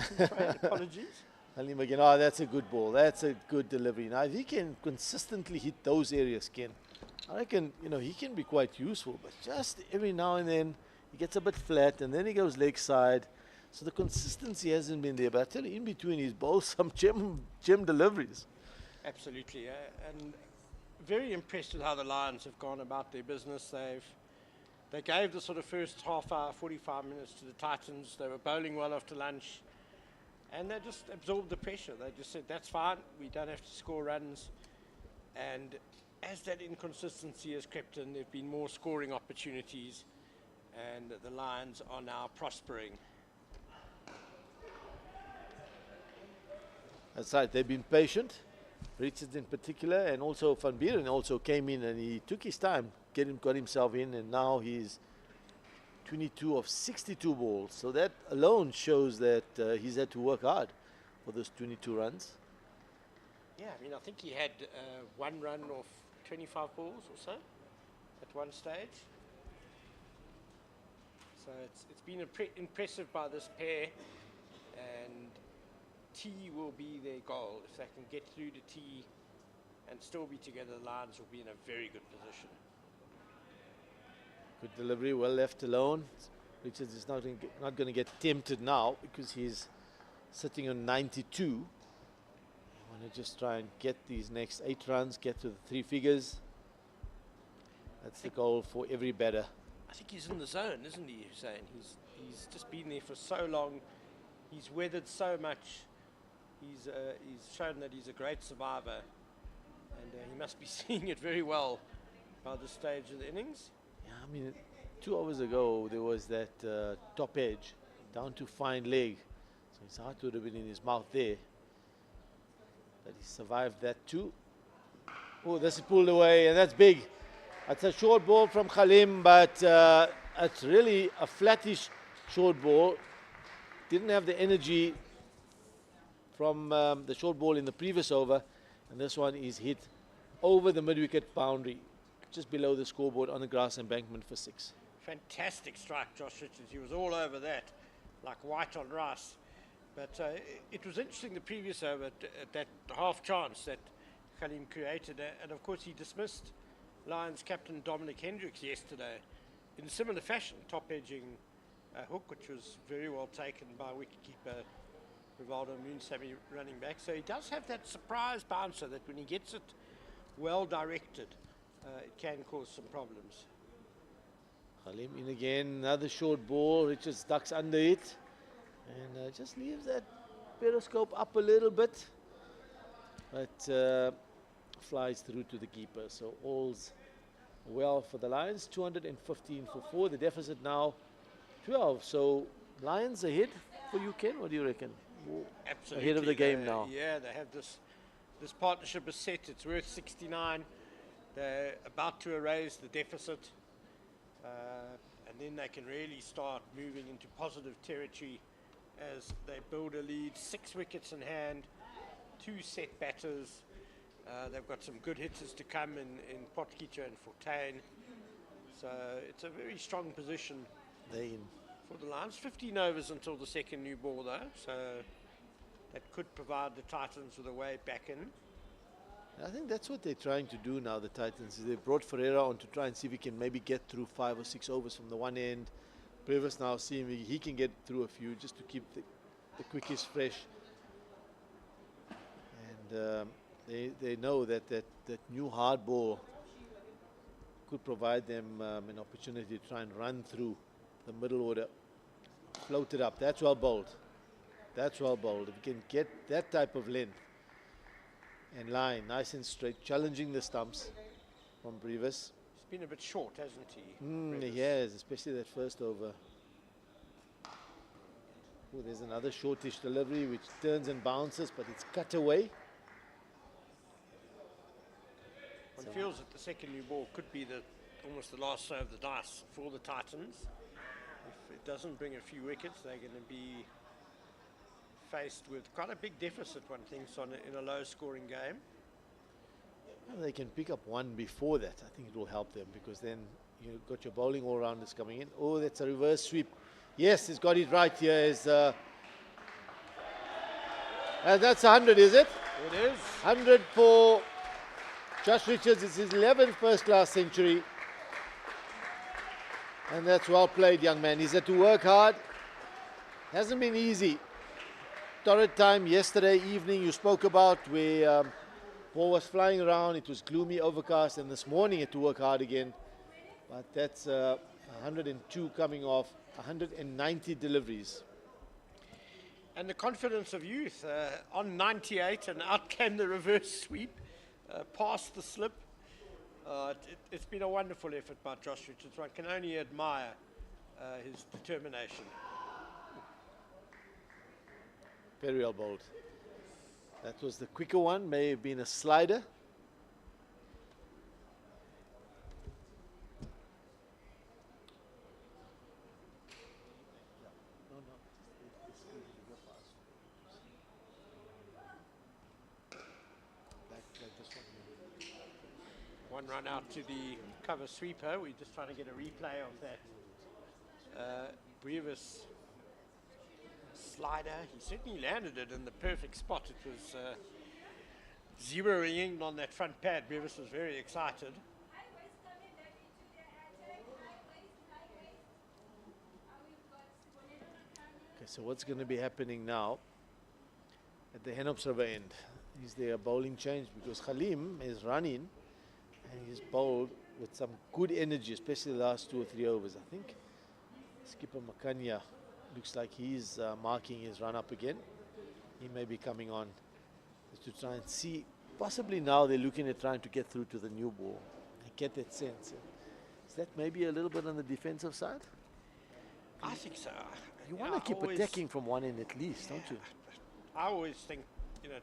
Apologies. Halim again, oh, that's a good ball. That's a good delivery. Now, if he can consistently hit those areas, Ken, I reckon, he can be quite useful. But just every now and then, he gets a bit flat, and then he goes leg side. So the consistency hasn't been there. But I tell you, in between his bowls, some gem deliveries. Absolutely. And very impressed with how the Lions have gone about their business. They gave the sort of first half hour, 45 minutes to the Titans. They were bowling well after lunch. And they just absorbed the pressure. They just said, that's fine. We don't have to score runs. And as that inconsistency has crept in, there have been more scoring opportunities. And the Lions are now prospering. That's right. They've been patient. Richards in particular, and also Van Buren also came in and he took his time, got himself in, and now he's 22 of 62 balls. So that alone shows that he's had to work hard for those 22 runs. Yeah, I mean, I think he had 1 run off 25 balls or so at one stage. So it's been impressive by this pair, and T will be their goal. If they can get through to T and still be together, the Lions will be in a very good position. Good delivery, well left alone. Richards is not going to get tempted now because he's sitting on 92. I want to just try and get these next 8 runs, get to the 3 figures. That's the goal for every batter. I think he's in the zone, isn't he, Hussein? He's just been there for so long. He's weathered so much. He's shown that he's a great survivor, and he must be seeing it very well by this stage of the innings. Yeah, I mean, 2 hours ago there was that top edge down to fine leg, so his heart would have been in his mouth there, but he survived that too. Oh, this is pulled away, and that's big. That's a short ball from Khalim, but it's really a flattish short ball. Didn't have the energy from the short ball in the previous over, and this one is hit over the mid-wicket boundary, just below the scoreboard on the grass embankment for 6. Fantastic strike, Josh Richards. He was all over that, like white on rice. But it was interesting the previous over, that half chance that Khalim created, and of course he dismissed Lions captain Dominic Hendricks yesterday in similar fashion, top-edging a hook, which was very well taken by wicketkeeper Rivaldo Moonsamy running back. So he does have that surprise bouncer that when he gets it well directed, it can cause some problems. Khalim in again, another short ball. Richards ducks under it and just leaves that periscope up a little bit, but flies through to the keeper. So all's well for the Lions. 215 for 4. The deficit now 12. So Lions ahead for you, Ken. What do you reckon? Absolutely. Ahead of the game now. Yeah, they have this partnership is set. It's worth 69. They're about to erase the deficit, and then they can really start moving into positive territory as they build a lead. 6 wickets in hand, 2 set batters. They've got some good hitters to come in Potgieter and Fortuin. So it's a very strong position for the Lions. 15 overs until the second new ball, though, so that could provide the Titans with a way back in. I think that's what they're trying to do now, the Titans. They brought Ferreira on to try and see if he can maybe get through 5 or 6 overs from the one end. Previs now seeing he can get through a few just to keep the quickies fresh. And they know that new hard ball could provide them an opportunity to try and run through the middle order. Float it up. That's well bowled. That's well bowled. If you can get that type of length and line, nice and straight, challenging the stumps from Previs. He's been a bit short, hasn't he? He has, especially that first over. Oh, there's another shortish delivery which turns and bounces, but it's cut away. One feels that the second new ball could be almost the last throw of the dice for the Titans. If it doesn't bring a few wickets, they're going to be faced with quite a big deficit, one thinks, in a low-scoring game. Well, they can pick up one before that. I think it will help them because then you've got your bowling all-rounders coming in. Oh, that's a reverse sweep Yes, he's got it right here. And that's 100, is it? It is. 100 for Josh Richards. It's his 11th first-class century. And that's well played, young man. He's had to work hard. Hasn't been easy. Torrid time yesterday evening you spoke about where ball was flying around. It was gloomy, overcast, and this morning he had to work hard again. But that's 102 coming off 190 deliveries. And the confidence of youth on 98, and out came the reverse sweep, past the slip. It's been a wonderful effort by Josh Richards. One can only admire his determination. Very well bowled. That was the quicker one, may have been a slider. One run out to the cover sweeper. We're just trying to get a replay of that. Brevis slider. He certainly landed it in the perfect spot. It was zeroing in on that front pad. Brevis was very excited. Okay, so what's going to be happening now at the Henops River end? Is there a bowling change? Because Khalim is running and he's bowled with some good energy, especially the last 2 or 3 overs. I think skipper Makanya looks like he's marking his run up again. He may be coming on to try and see. Possibly now they're looking at trying to get through to the new ball. I get that sense. Is that maybe a little bit on the defensive side? I think so. You want to keep attacking from one end at least, don't you? I always think,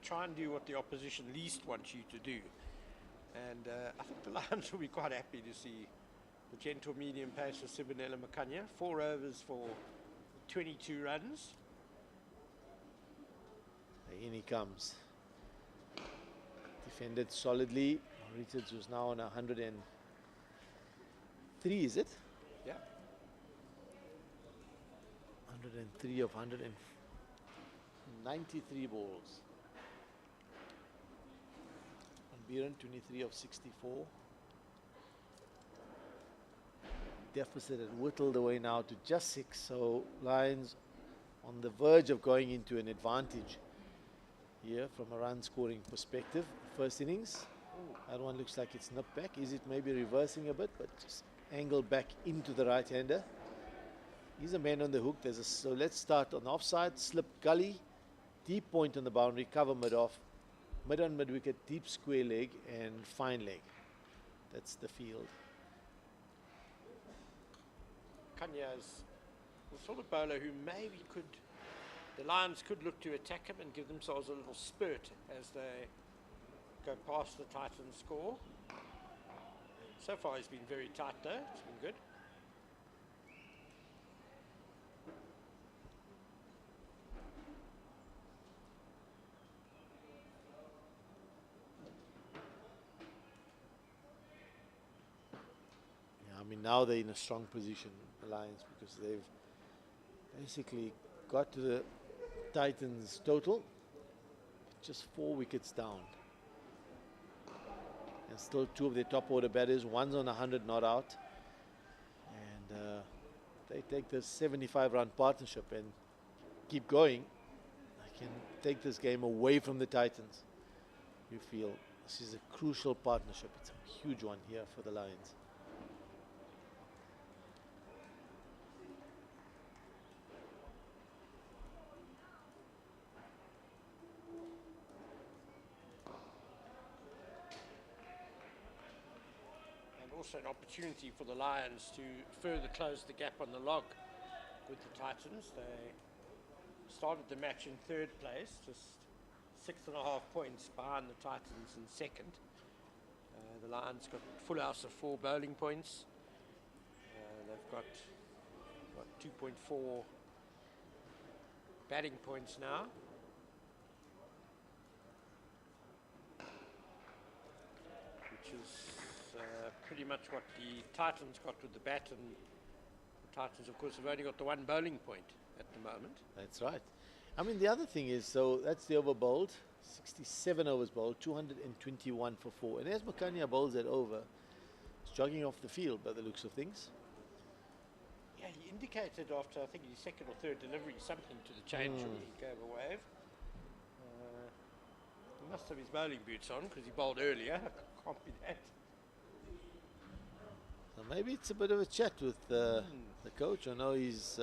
try and do what the opposition least wants you to do. And I think the Lions will be quite happy to see the gentle medium pace for Sibonela Makanya. 4 overs for 22 runs. In he comes. Defended solidly. Richards was now on 103, is it? Yeah. 103 of 193 balls. And Biran 23 of 64. Deficit had whittled away now to just 6. So Lions on the verge of going into an advantage here from a run scoring perspective. First innings. That one looks like it's nipped back. Is it maybe reversing a bit, but just angled back into the right-hander? He's a man on the hook. So let's start on the offside, slip gully, deep point on the boundary, cover mid-off, mid on mid-wicket, deep square leg, and fine leg. That's the field. Kanya is the sort of bowler who maybe the Lions could look to attack him and give themselves a little spurt as they go past the Titans score. So far he's been very tight though. It's been good. I mean, now they're in a strong position, the Lions, because they've basically got to the Titans total, just 4 wickets down. And still 2 of their top order batters, one's on 100 not out. And they take this 75-run partnership and keep going. They can take this game away from the Titans. You feel this is a crucial partnership. It's a huge one here for the Lions. Also an opportunity for the Lions to further close the gap on the log with the Titans. They started the match in 3rd place, just 6.5 points behind the Titans in 2nd. The Lions got full house of 4 bowling points. They've got 2.4 batting points now. Which is pretty much what the Titans got with the bat, and the Titans, of course, have only got the one bowling point at the moment. That's right. I mean, the other thing is, so that's the over bowled, 67 overs bowled, 221 for 4. And as Makanya bowls that over, he's jogging off the field by the looks of things. Yeah, he indicated after, I think, his second or third delivery, something to the change room. He gave a wave. He must have his bowling boots on because he bowled earlier. Can't be that. So maybe it's a bit of a chat with the coach. I know he's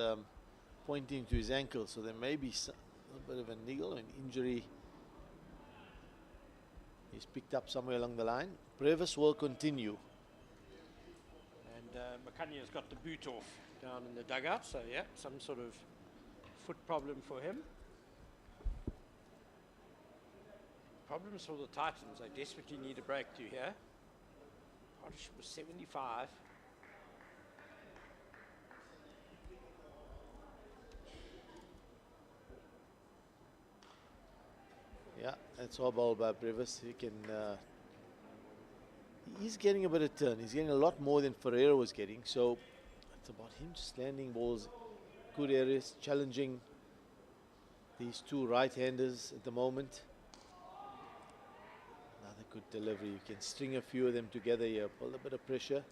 pointing to his ankle, so there may be a bit of a niggle, an injury. He's picked up somewhere along the line. Brevis will continue. And Makanya's got the boot off down in the dugout, so yeah, some sort of foot problem for him. Problems for the Titans. They desperately need a breakthrough here. Partnership was 75. Yeah, that's all bowled by Brevis. He can. He's getting a bit of turn. He's getting a lot more than Ferreira was getting. So it's about him just landing balls, good areas, challenging these two right-handers at the moment. Another good delivery. You can string a few of them together here. Pull a bit of pressure.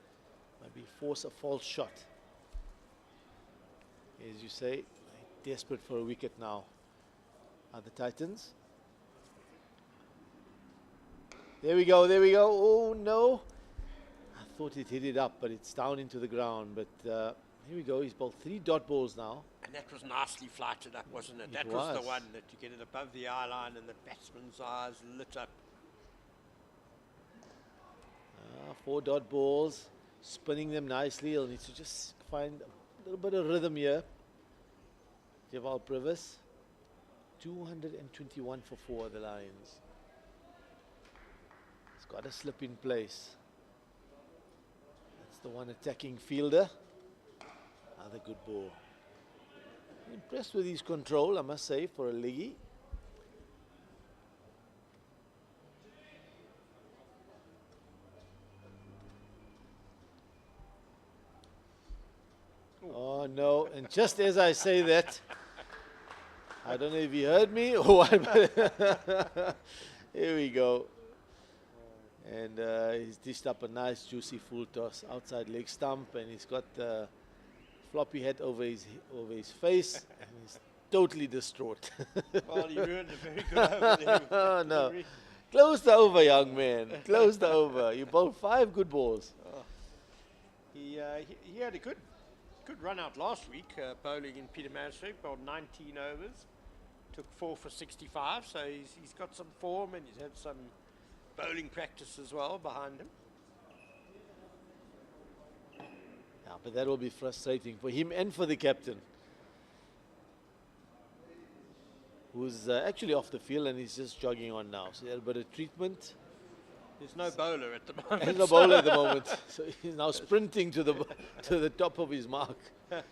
Maybe force a false shot. As you say, desperate for a wicket now are the Titans. There we go, there we go. Oh no. I thought it hit it up, but it's down into the ground. But here we go. He's bowled 3 dot balls now. And that was nicely flighted up, wasn't it? That was was the one that you get it above the eye line and the batsman's eyes lit up. 4 dot balls, spinning them nicely. He'll need to just find a little bit of rhythm here. Javal Brevis, 221 for 4 the Lions. He's got a slip in place. That's the one attacking fielder. Another good ball. Impressed with his control, I must say, for a leggy. Oh no, and just as I say that, I don't know if he heard me or what, but here we go. And he's dished up a nice juicy full toss outside leg stump, and he's got the floppy hat over his face, and he's totally distraught. Well, you ruined a very good over there. Oh no. Close the over, young man. Close the over. You bowled 5 good balls. Oh. He had a good run out last week, bowling in Pietermaritzburg, bowled 19 overs, took 4 for 65, so he's got some form and he's had some bowling practice as well behind him. Yeah, but that will be frustrating for him and for the captain, who's actually off the field and he's just jogging on now. So he had a bit of treatment. There's no bowler at the moment. There's no bowler at the moment, so he's now sprinting to the top of his mark. And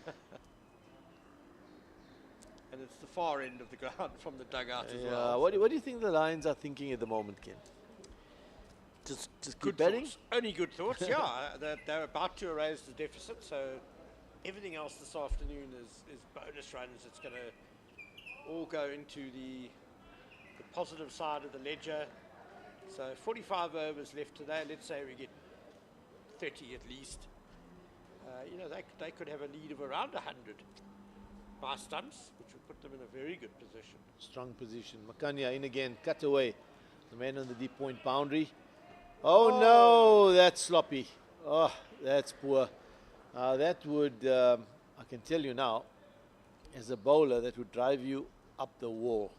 it's the far end of the ground from the dugout as well. What do you think the Lions are thinking at the moment, Ken? Just keep Good batting? thoughts. Only good thoughts, yeah. They're about to erase the deficit, so everything else this afternoon is bonus runs. It's going to all go into the positive side of the ledger. So 45 overs left today. Let's say we get 30 at least. You know, they could have a lead of around 100 by stumps, which would put them in a very good position. Strong position. Makanya in again, cut away. The man on the deep point boundary. Oh no, that's sloppy. Oh, that's poor. That would, I can tell you now, as a bowler, that would drive you up the wall.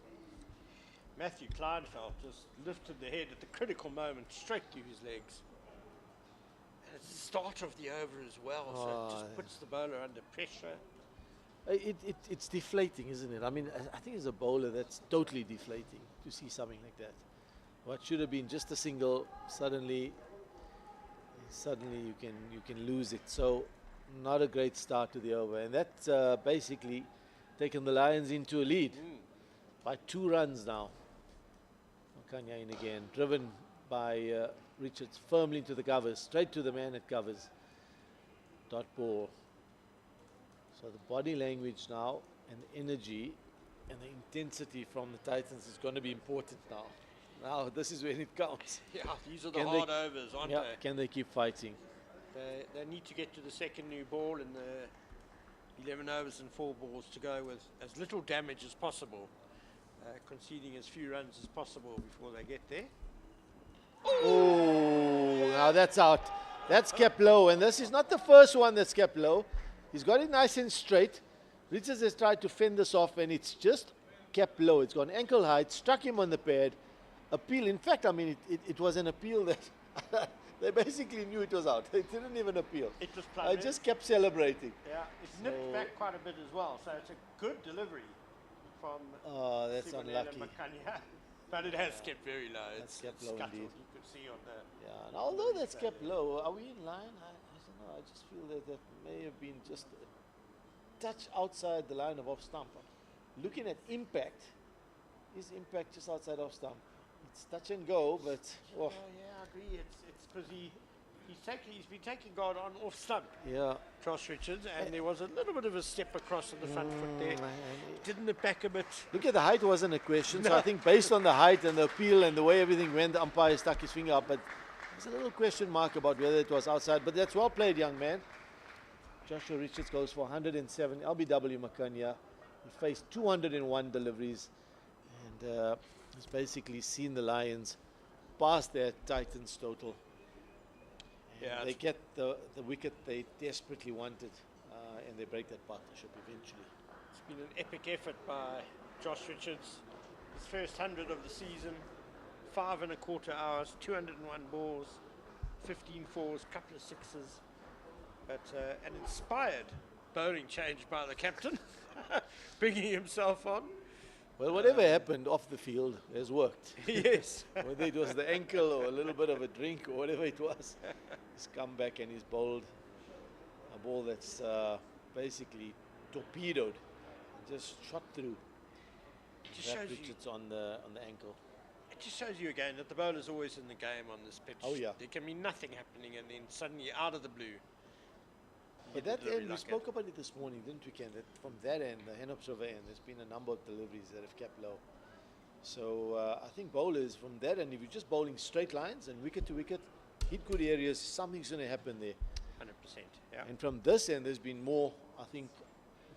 Matthew Kleinfeld just lifted the head at the critical moment straight through his legs. And it's the start of the over as well, so it just puts the bowler under pressure. It's deflating, isn't it? I mean, I think as a bowler, that's totally deflating to see something like that. What should have been just a single, suddenly you can lose it. So not a great start to the over, and that's basically taken the Lions into a lead by 2 runs now. Makanya in again, driven by Richards firmly into the covers, straight to the man at covers. Dot ball. So the body language now and the energy and the intensity from the Titans is going to be important now. Now this is when it counts. Yeah, these are the Can hard overs, aren't Yeah, they? can they keep fighting? They need to get to the second new ball in the 11 overs and 4 balls to go with as little damage as possible, conceding as few runs as possible before they get there. Oh, now that's out. That's kept low, and this is not the first one that's kept low. He's got it nice and straight. Richards has tried to fend this off, and it's just kept low. It's gone ankle height, struck him on the pad. Appeal. In fact, I mean, it was an appeal that they basically knew it was out. It didn't even appeal. It was I plummeted. just kept celebrating. Yeah, it's nipped back quite a bit as well, so it's a good delivery from Oh, that's Simonella unlucky. Makanya. But it has kept very low. That's It's kept low scuttled. indeed. You could see on the... Yeah, and although that's kept low, are we in line? I don't know. I just feel that that may have been just a touch outside the line of off stump. Looking at impact, is impact just outside off stump? It's touch and go, but oh, yeah, I agree. It's because he's been taking guard on off stump, yeah. Josh Richards, and there was a little bit of a step across on the front foot there. Didn't it back a bit? Look at the height wasn't a question. So I think based on the height and the appeal and the way everything went, the umpire stuck his finger up. But there's a little question mark about whether it was outside. But that's well played, young man. Joshua Richards goes for 107. LBW Makanya. He faced 201 deliveries. And he's basically seen the Lions past their Titans total. Yeah, They get the wicket they desperately wanted. And they break that partnership eventually. it's been an epic effort by Josh Richards. His first 100 of the season, 5.25 hours, 201 balls, 15 fours, couple of sixes. But an inspired bowling change by the captain, bringing himself on. Well, whatever happened off the field has worked. Yes. Whether it was the ankle or a little bit of a drink or whatever it was, he's come back and he's bowled a ball that's basically torpedoed, just shot through. It just shows you, Richards on the ankle. it just shows you again that the bowler's always in the game on this pitch. Oh, yeah. There can be nothing happening and then suddenly out of the blue. But get a that delivery end, we like spoke about it this morning, didn't we, Ken? That from that end, the Henop Silver end, there's been a number of deliveries that have kept low. So I think bowlers from that end, if you're just bowling straight lines and wicket to wicket, hit good areas, something's going to happen there. 100%. Yeah. And from this end, there's been more, I think,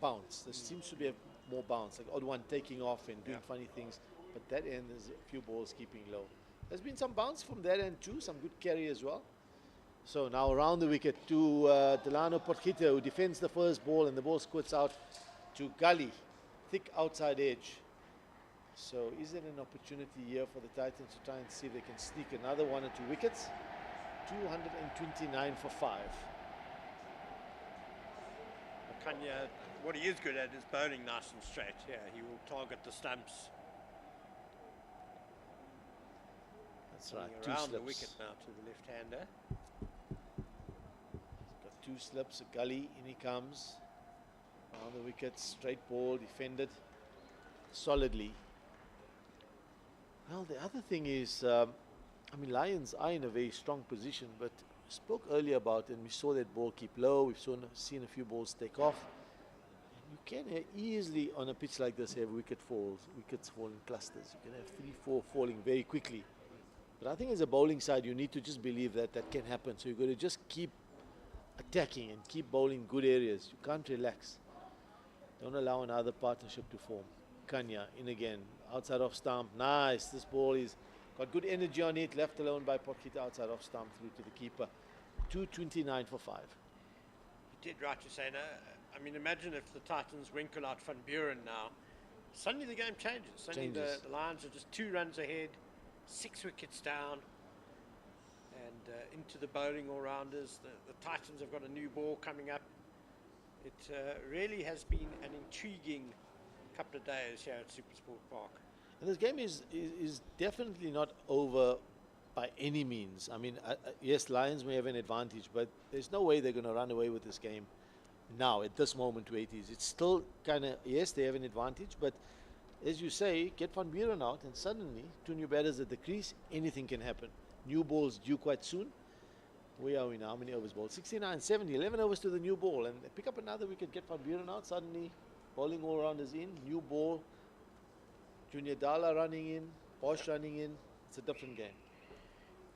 bounce. There seems to be more bounce, like odd one taking off and doing funny things. But that end, there's a few balls keeping low. There's been some bounce from that end too, some good carry as well. So now around the wicket to Delano Potgieter, who defends the first ball, and the ball squirts out to Gully, thick outside edge. So is there an opportunity here for the Titans to try and see if they can sneak another 1 or 2 wickets? 229 for 5. Makanya, what he is good at is bowling nice and straight. Yeah, he will target the stumps. That's right, Coming 2 around the slips. wicket now to the left-hander. Got 2 slips, a Gully, in he comes. Around the wicket, straight ball, defended solidly. Well, the other thing is, I mean, Lions are in a very strong position, but we spoke earlier about, and we saw that ball keep low. We've seen a few balls take off. You can easily, on a pitch like this, have wickets fall in clusters. You can have 3, 4 falling very quickly. But I think as a bowling side, you need to just believe that that can happen. So you've got to just keep attacking and keep bowling good areas. You can't relax. Don't allow another partnership to form. Kanya in again, outside off stump. Nice. This ball is got good energy on it. Left alone by Potgieter outside off stump through to the keeper. 229 for 5. He did right to say no. I mean, imagine if the Titans winkle out Van Buren now. Suddenly the game changes. Suddenly the Lions are just 2 runs ahead, 6 wickets down, and into the bowling all-rounders. The Titans have got a new ball coming up. It really has been an intriguing couple of days here at SuperSport Park. And this game is definitely not over by any means. I mean, yes, Lions may have an advantage, but there's no way they're going to run away with this game now, at this moment, to 80s. It's still kind of, yes, they have an advantage, but as you say, get Van Buren out, and suddenly, 2 new batters at the crease, anything can happen. New balls due quite soon. Where are we now? How many overs bowled? 69, 70, 11 overs to the new ball. And they pick up another wicket, get Van Buren out. Suddenly, bowling all round is in. New ball. Junior Dala running in. Bosch running in. It's a different game.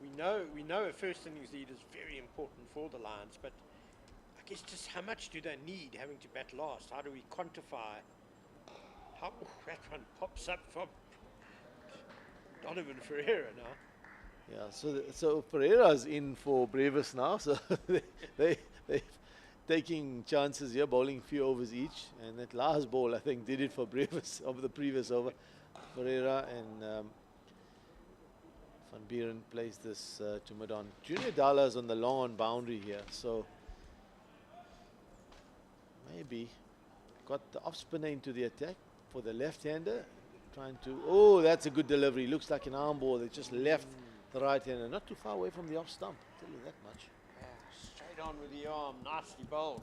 We know a first innings lead is very important for the Lions, but I guess just how much do they need having to bat last? How do we quantify how that one pops up from Donovan Ferreira now? Yeah, so Pereira's in for Brevis now, so they're taking chances here, bowling a few overs each, and that last ball I think did it for Brevis over the previous over. Pereira and Van Buren plays this to mid-on. Junior Dala's on the long boundary here, so maybe got the off-spinner into the attack for the left-hander, trying to, oh, that's a good delivery, looks like an arm ball, they just left the right-hander, not too far away from the off-stump, I'll tell you that much. Yeah, straight on with the arm, nicely bowled.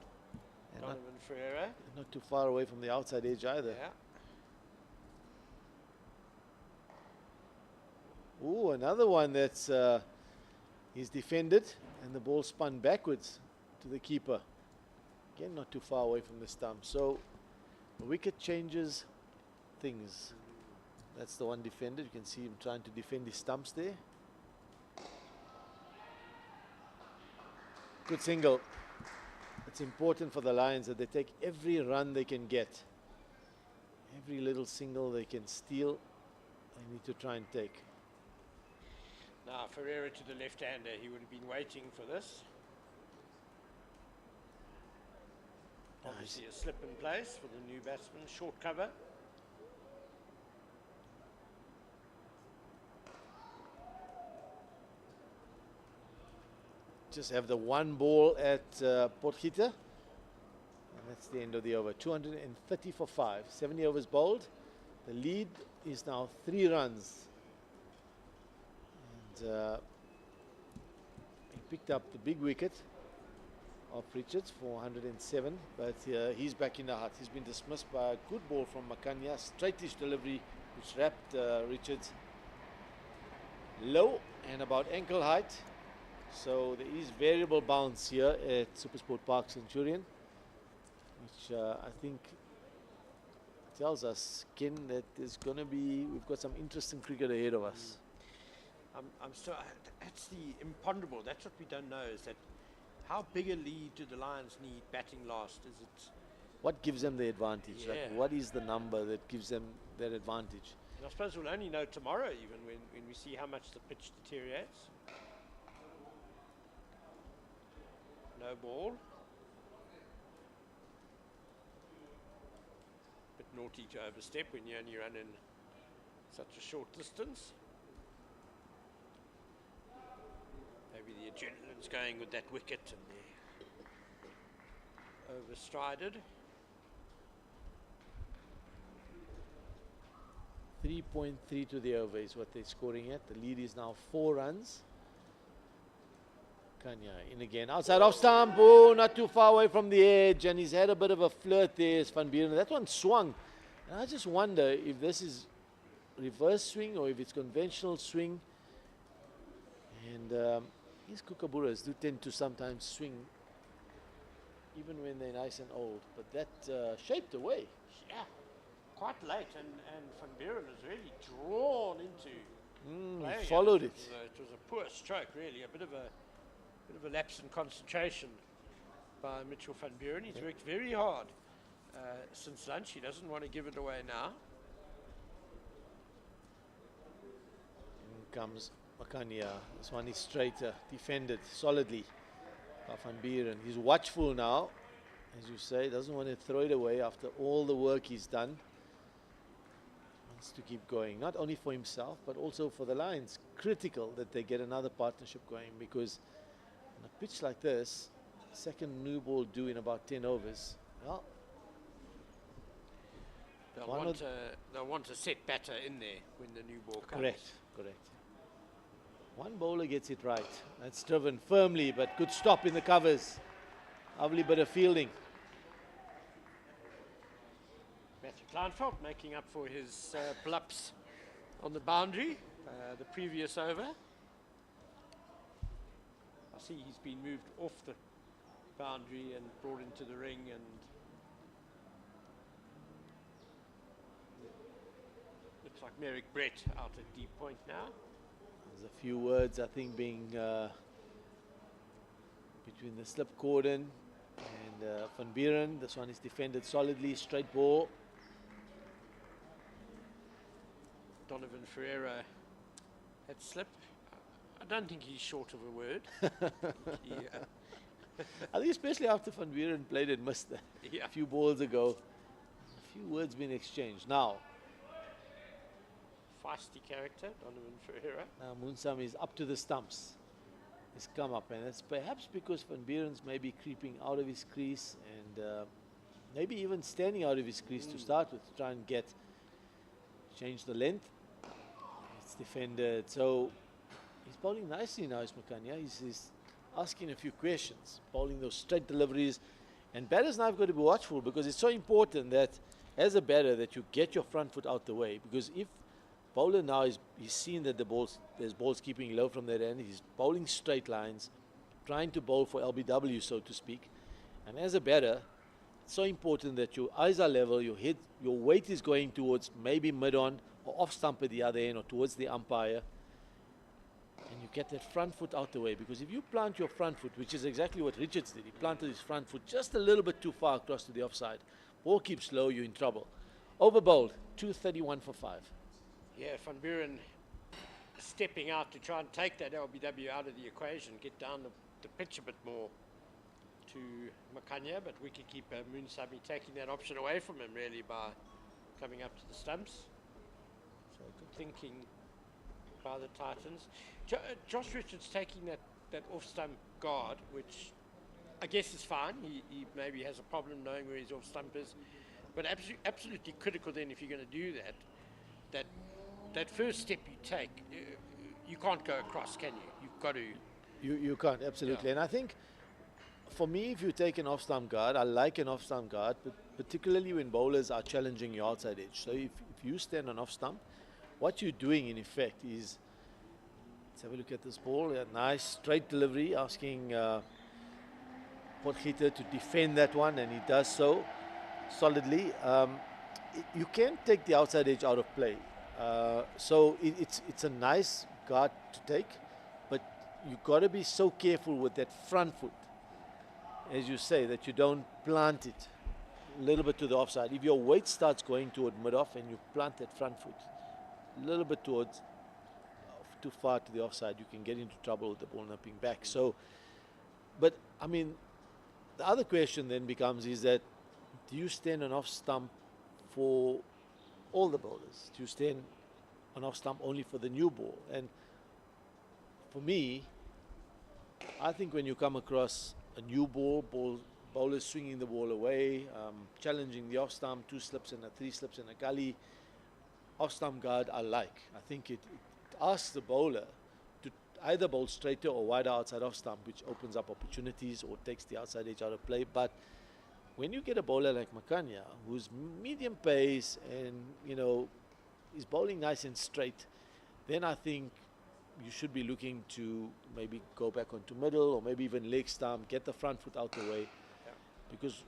And Donovan Ferreira. not too far away from the outside edge either. Yeah. Oh, another one that's he's defended and the ball spun backwards to the keeper. Again, not too far away from the stump. So the wicket changes things. That's the one defended. You can see him trying to defend his stumps there. Good single. It's important for the Lions that they take every run they can get. Every little single they can steal, they need to try and take. Now Ferreira to the left-hander, he would have been waiting for this. Obviously a slip in place for the new batsman, short cover. Just have the one ball at Potgieter, and that's the end of the over. 230 for 5, 70 overs bowled. The lead is now 3 runs. And he picked up the big wicket of Richards for 107, but he's back in the hut. He's been dismissed by a good ball from Makanya, straightish delivery which wrapped Richards low and about ankle height. So there is variable bounce here at SuperSport Park Centurion, which I think tells us, Ken, that there's going to be, we've got some interesting cricket ahead of us. I'm still, that's the imponderable. That's what we don't know, is that how big a lead do the Lions need batting last? Is it? What gives them the advantage? Yeah. Like, what is the number that gives them that advantage? And I suppose we'll only know tomorrow, even when we see how much the pitch deteriorates. No ball. Bit naughty to overstep when you only run in such a short distance. Maybe the adrenaline's going with that wicket and they're overstrided. 3.3 to the over is what they're scoring at. The lead is now 4 runs. Kanya in again. Outside off stump. Oh, not too far away from the edge. And he's had a bit of a flirt there, Van Buren. That one swung. And I just wonder if this is reverse swing or if it's conventional swing. And these kookaburras do tend to sometimes swing even when they're nice and old. But that shaped away. Yeah, quite late, and Van Buren was really drawn into. He followed it. It was a poor stroke, really. A bit of a lapse in concentration by Mitchell Van Buren. He's worked very hard since lunch. He doesn't want to give it away now. In comes Makanya. This one is straighter, defended solidly by Van Buren. He's watchful now, as you say, doesn't want to throw it away after all the work he's done. Wants to keep going, not only for himself, but also for the Lions. Critical that they get another partnership going, because on a pitch like this, second new ball due in about 10 overs. Well, they'll want a set batter in there when the new ball comes. Correct. One bowler gets it right. That's driven firmly, but good stop in the covers. Lovely bit of fielding. Matthew Kleinfeld making up for his blups on the boundary the previous over. I see he's been moved off the boundary and brought into the ring, and looks like Merrick Brett out at deep point now. There's a few words, I think, being between the slip cordon and Van Buren. This one is defended solidly, straight ball. Donovan Ferreira had slip. I don't think he's short of a word. I think especially after Van Buren played and missed a few balls ago, a few words being exchanged. Now, feisty character, Donovan Ferreira. now Moonsam is up to the stumps. He's come up, and it's perhaps because Van Buren's maybe creeping out of his crease and maybe even standing out of his crease to start with, to try and change the length. It's defended, so he's bowling nicely now, is Makanya. He's asking a few questions, bowling those straight deliveries, and batters now have got to be watchful, because it's so important that as a batter that you get your front foot out the way, because if bowler now he's seen that there's balls keeping low from that end, he's bowling straight lines, trying to bowl for LBW, so to speak, and as a batter it's so important that your eyes are level, your weight is going towards maybe mid-on or off stump at the other end or towards the umpire, and you get that front foot out the way, because if you plant your front foot, which is exactly what Richards did, he planted his front foot just a little bit too far across to the offside, ball keeps low, you're in trouble. Over bowled, 231 for 5. Yeah, Van Buren stepping out to try and take that LBW out of the equation, get down the pitch a bit more to Makanya, but wicketkeeper Moonsami taking that option away from him really by coming up to the stumps. So good thinking by the Titans. Josh Richards taking that off-stump guard, which I guess is fine. He maybe has a problem knowing where his off-stump is, but absolutely critical then if you're going to do that first step you take, you can't go across, can you? You've got to. You can't, absolutely. Yeah. And I think, for me, if you take an off-stump guard, I like an off-stump guard, but particularly when bowlers are challenging your outside edge. So if you stand on off-stump, what you're doing in effect is, let's have a look at this ball, a nice straight delivery, asking Potgieter to defend that one, and he does so solidly. You can take the outside edge out of play. So it's a nice guard to take, but you've got to be so careful with that front foot, as you say, that you don't plant it a little bit to the offside. If your weight starts going toward mid-off and you plant that front foot a little bit towards too far to the offside, you can get into trouble with the ball nipping back. So, but I mean, the other question then becomes is that, do you stand on off stump for all the bowlers? Do you stand on off stump only for the new ball? And for me, I think when you come across a new bowlers swinging the ball away, challenging the off stump, 2 slips and a 3 slips and a gully, off stump guard I like. I think it asks the bowler to either bowl straighter or wider outside off stump, which opens up opportunities or takes the outside edge out of play. But when you get a bowler like Makanya, who's medium pace and, you know, is bowling nice and straight, then I think you should be looking to maybe go back onto middle or maybe even leg stump, get the front foot out the way. Yeah. Because,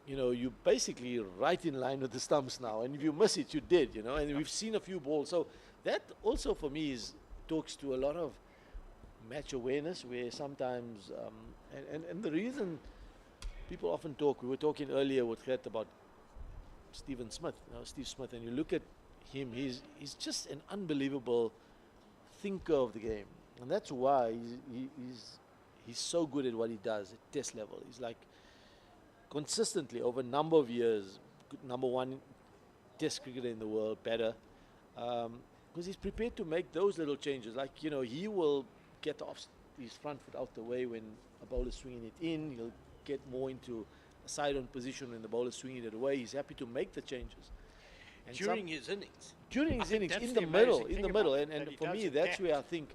you know, you're basically right in line with the stumps now. And if you miss it, you did, you know. And we've seen a few balls. So that also for me talks to a lot of match awareness, where sometimes, and the reason people often talk, we were talking earlier with Gert about Steve Smith, and you look at him, he's just an unbelievable thinker of the game. And that's why he's so good at what he does at test level. He's like consistently over a number of years, number 1 test cricketer in the world, better. Because he's prepared to make those little changes. Like, you know, he will get off his front foot out the way when a bowler's swinging it in. He'll get more into a side-on position when the bowler's swinging it away. He's happy to make the changes. And during his innings. During his innings, in the middle. And for me, that's where I think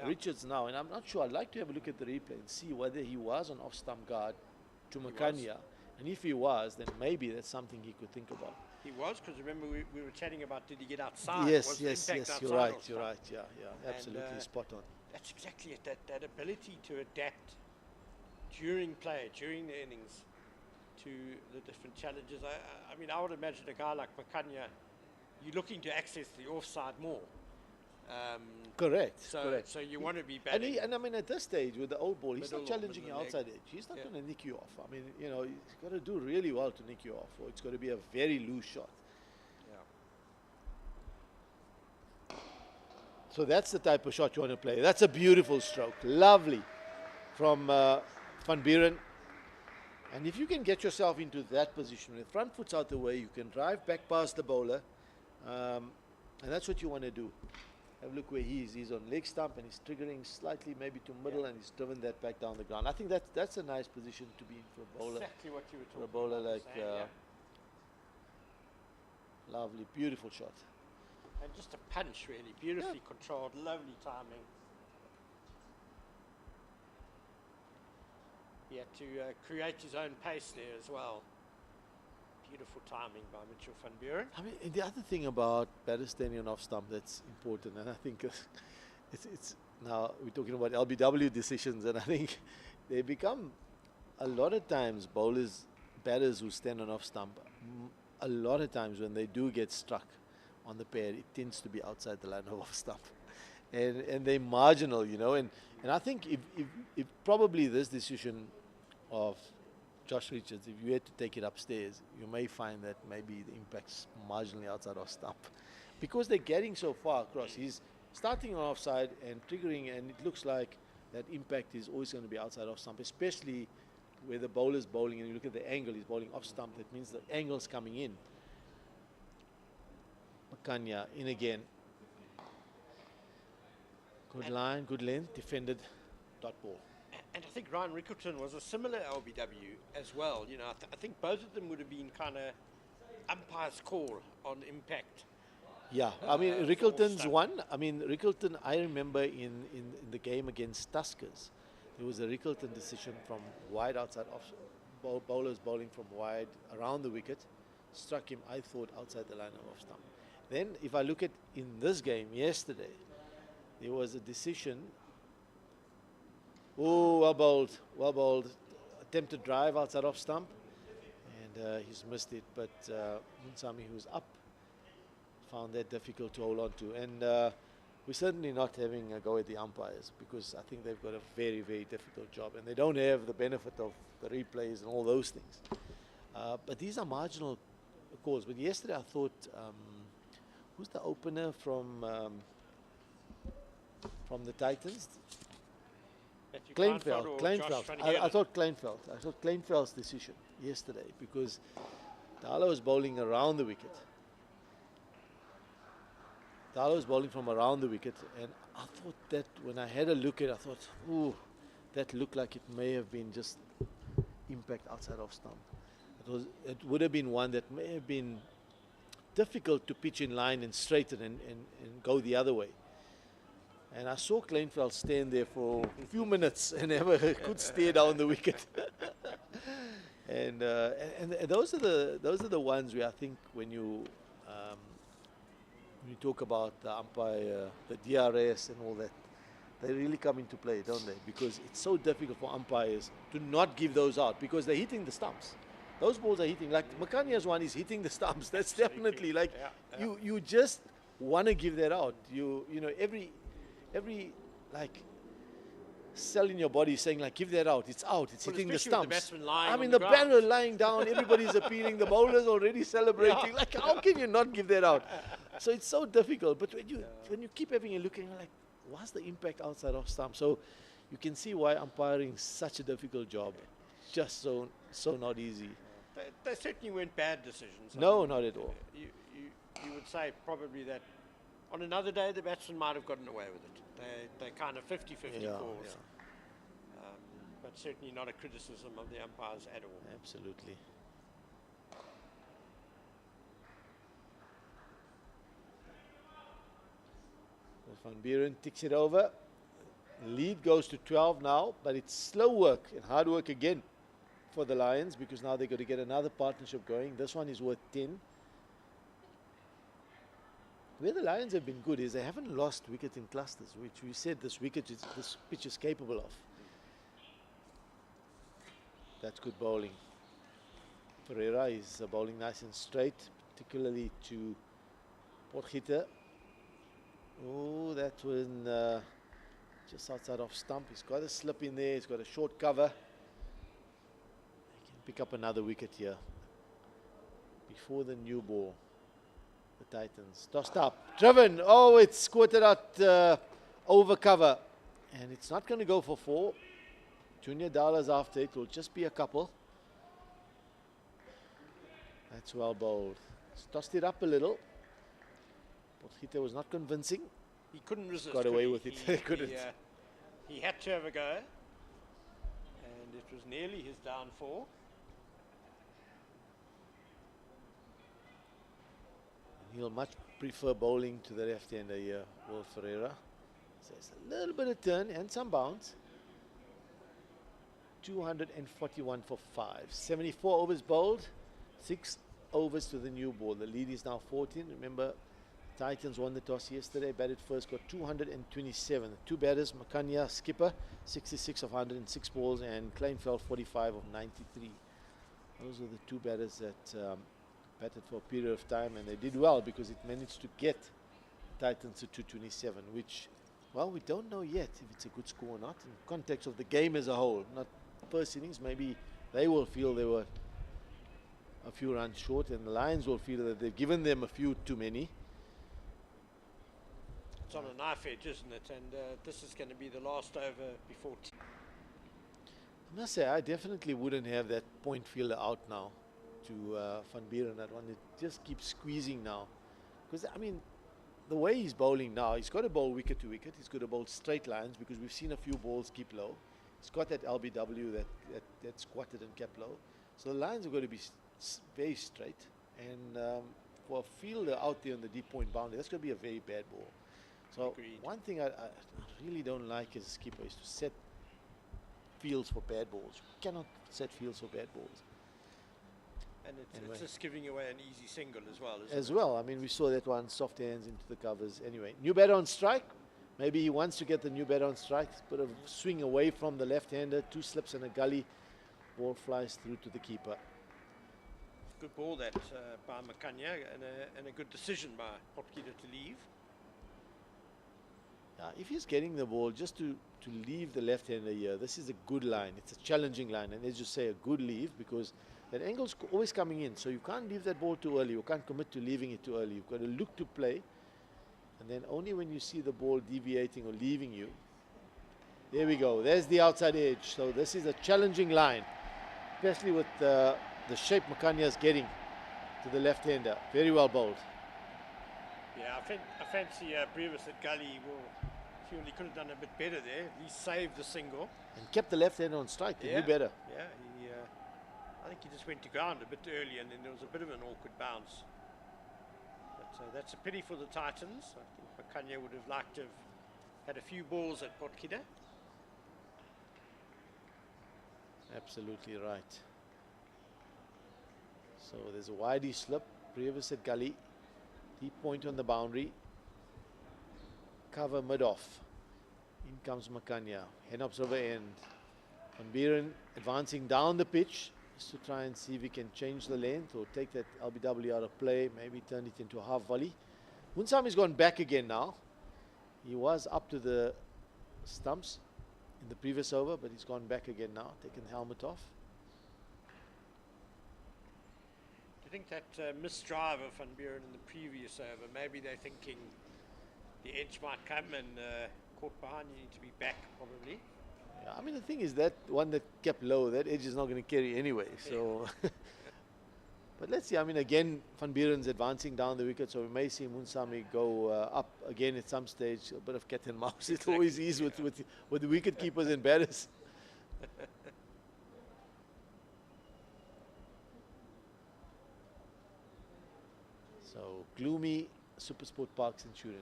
Richards now, and I'm not sure, I'd like to have a look at the replay and see whether he was on off-stump guard to Makanya. And if he was, then maybe that's something he could think about. He was, because remember we were chatting about, did he get outside? Yes, you're right, yeah, absolutely and, spot on. that's exactly it. That ability to adapt during play, during the innings, to the different challenges. I mean, I would imagine a guy like Makanya, you're looking to access the offside more. Correct. So you want to be batting. And I mean, at this stage with the old ball, he's not Middle or challenging your middle outside edge. He's not going to nick you off. I mean, you know, he's got to do really well to nick you off, or it's going to be a very loose shot. Yeah. So that's the type of shot you want to play. That's a beautiful stroke. Lovely from Van Buren. And if you can get yourself into that position, with front foot's out the way, you can drive back past the bowler. And that's what you want to do. Have a look where he is. He's on leg stump and he's triggering slightly maybe to middle, and he's driven that back down the ground. I think that's a nice position to be in for a bowler. Exactly what you were talking For a bowler about. like lovely, beautiful shot. And just a punch, really. Beautifully controlled, lovely timing. He had to create his own pace there as well. Beautiful timing by Mitchell van Buren. I mean, the other thing about batter standing on off stump that's important, and I think it's now we're talking about LBW decisions, and I think they become a lot of times batters who stand on off stump. A lot of times when they do get struck on the pair, it tends to be outside the line of off stump, and they're marginal, you know. And I think if probably this decision of Josh Richards, if you had to take it upstairs, you may find that maybe the impact's marginally outside off stump, because they're getting so far across. He's starting on offside and triggering, and it looks like that impact is always going to be outside off stump, especially where the bowler's bowling and you look at the angle, he's bowling off stump. That means the angle's coming in. Makanya in again. Good line, good length, defended, dot ball. And I think Ryan Rickleton was a similar LBW as well. You know, I think both of them would have been kind of umpire's call on impact. Yeah, I mean, Rickleton's one. I mean, Rickleton, I remember in the game against Tuskers, there was a Rickleton decision from wide outside off, bowlers bowling from wide around the wicket, struck him, I thought, outside the line of off stump. Then, if I look at in this game yesterday, there was a decision. Oh, well bowled. Attempted drive outside off stump, and he's missed it. But Munsami, who's up, found that difficult to hold on to. And we're certainly not having a go at the umpires, because I think they've got a very, very difficult job, and they don't have the benefit of the replays and all those things. But these are marginal calls. But yesterday I thought, who's the opener from the Titans? Kleinveld. I thought Kleinveld. I thought Kleinveld's decision yesterday, because Dala was bowling around the wicket. Dala was bowling from around the wicket, and I thought that when I had a look at it, I thought, ooh, that looked like it may have been just impact outside of stump. It would have been one that may have been difficult to pitch in line and straighten and go the other way. And I saw Kleinveld stand there for a few minutes and have a good stare down the wicket. and those are the ones where I think when you talk about the umpire, the DRS and all that, they really come into play, don't they? Because it's so difficult for umpires to not give those out, because they're hitting the stumps. Those balls are hitting, like Makanya's one is hitting the stumps. That's definitely like you just want to give that out. You know every like cell in your body is saying like, give that out. It's out. It's hitting the stumps. I mean, the batter lying down, everybody's appealing, the bowler's already celebrating. Yeah. Like, how can you not give that out? So it's so difficult. But when you keep having a look, you're like, what's the impact outside of stump? So you can see why umpiring is such a difficult job. Just so not easy. They certainly weren't bad decisions. No, not at all. You would say probably that on another day the batsman might have gotten away with it. They kind of 50-50 calls. Yeah. But certainly not a criticism of the umpires at all. Absolutely. Van Buren ticks it over. Lead goes to 12 now, but it's slow work and hard work again for the Lions, because now they've got to get another partnership going. This one is worth 10. Where the Lions have been good is they haven't lost wicket in clusters, which we said this pitch is capable of. That's good bowling. Pereira is bowling nice and straight, particularly to Potgieter. Oh, that one just outside off stump. He's got a slip in there. He's got a short cover. He can pick up another wicket here before the new ball. The Titans tossed up, driven. Oh, it's squirted out over cover, and it's not going to go for 4. Junior Dala's after it. Will just be a couple. That's well bowled. He's tossed it up a little. Potgieter was not convincing. He couldn't resist. Got away with it. He Couldn't. He had to have a go, and it was nearly his downfall. He'll much prefer bowling to the left-hander here, Will Ferreira. So it's a little bit of turn and some bounce. 241 for 5. 74 overs bowled, 6 overs to the new ball. The lead is now 14. Remember, Titans won the toss yesterday, batted first, got 227. The two batters, Makanya, skipper, 66 of 106 balls, and Kleinfeld, 45 of 93. Those are the two batters that batted for a period of time, and they did well because it managed to get Titans to 227, which, well, we don't know yet if it's a good score or not. In context of the game as a whole, not first innings, maybe they will feel they were a few runs short, and the Lions will feel that they've given them a few too many. It's on a knife edge, isn't it? And this is going to be the last over before. I must say, I definitely wouldn't have that point fielder out now to Van Buren. That one, it just keeps squeezing now. Because, I mean, the way he's bowling now, he's got to bowl wicket to wicket. He's got to bowl straight lines because we've seen a few balls keep low. He's got that LBW that squatted and kept low. So the lines are going to be very straight. And for a fielder out there on the deep point boundary, that's going to be a very bad ball. So Agreed. one thing I really don't like as a skipper is to set fields for bad balls. You cannot set fields for bad balls. And Anyway. it's just giving away an easy single as well, isn't As it? well, I mean, we saw that one, soft hands into the covers. Anyway, new batter on strike. Maybe he wants to get the new batter on strike. Bit of swing away from the left-hander, 2 slips and a gully. Ball flies through to the keeper. Good ball that by Makanya, and a good decision by Potgieter to leave. If he's getting the ball just to leave the left-hander here, this is a good line. It's a challenging line, and as you say, a good leave, because that angle's always coming in. So you can't leave that ball too early. You can't commit to leaving it too early. You've got to look to play, and then only when you see the ball deviating or leaving you. There we go. There's the outside edge. So this is a challenging line, especially with the shape Makanya's getting to the left-hander. Very well bowled. Yeah, I fancy Brevis at gully will feel he could have done a bit better there. He saved the single. And kept the left-hander on strike. He knew better. Yeah, I think he just went to ground a bit early, and then there was a bit of an awkward bounce. But that's a pity for the Titans. I think Makanya would have liked to have had a few balls at Potgieter. Absolutely right. So there's a widey slip. Brevis at gully. Deep point on the boundary. Cover mid-off. In comes Makanya. Hen-ups over end. Van Buren advancing down the pitch just to try and see if he can change the length or take that LBW out of play. Maybe turn it into a half volley. Munsami's gone back again now. He was up to the stumps in the previous over, but he's gone back again now. Taken the helmet off. Do you think that missed drive of Van Buren in the previous over, maybe they're thinking the edge might come and caught behind, you need to be back probably? Yeah, I mean, the thing is that one that kept low, that edge is not going to carry anyway. So, but let's see. I mean, again, Van Buren's advancing down the wicket, so we may see Munsami go up again at some stage. A bit of cat and mouse. It always is with the wicket keepers and batters. So gloomy SuperSport Park Centurion.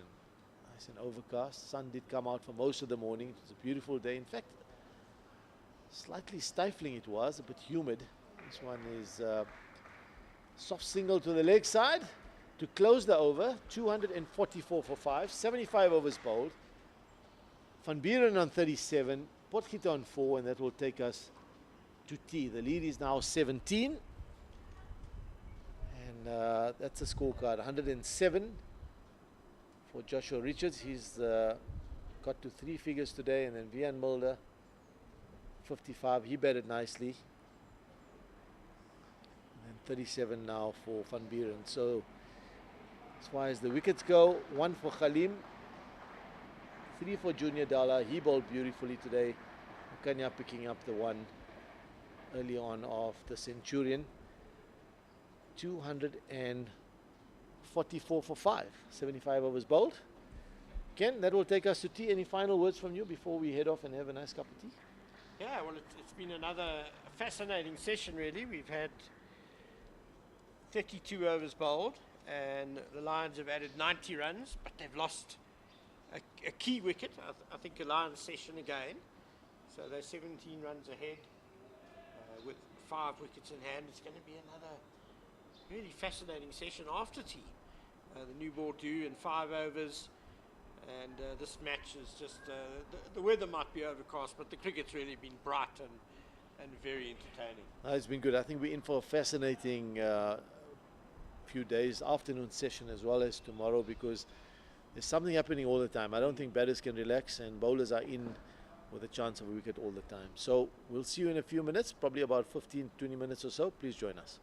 Nice and overcast. Sun did come out for most of the morning. It was a beautiful day. In fact, slightly stifling it was, a bit humid. This one is soft single to the leg side. To close the over, 244 for 5, 75 overs bowled. Van Buren on 37, Potgieter on 4, and that will take us to tea. The lead is now 17. And that's a scorecard, 107 for Joshua Richards. He's got to 3 figures today, and then Vian Mulder, 55. He batted nicely. And 37 now for Van Buren. So as far as the wickets go, 1 for Khalim, 3 for Junior Dala. He bowled beautifully today. Kanya picking up the 1 early on of the Centurion. 244 for 5, 75 overs bowled. Ken, that will take us to tea. Any final words from you before we head off and have a nice cup of tea? Yeah, well, it's been another fascinating session, really. We've had 32 overs bowled, and the Lions have added 90 runs, but they've lost a key wicket. I think a Lions session again. So they're 17 runs ahead with 5 wickets in hand. It's going to be another really fascinating session after tea. The new ball due in 5 overs. And this match is just, the weather might be overcast, but the cricket's really been bright and very entertaining. It's been good. I think we're in for a fascinating few days, afternoon session as well as tomorrow, because there's something happening all the time. I don't think batters can relax, and bowlers are in with a chance of a wicket all the time. So we'll see you in a few minutes, probably about 15, 20 minutes or so. Please join us.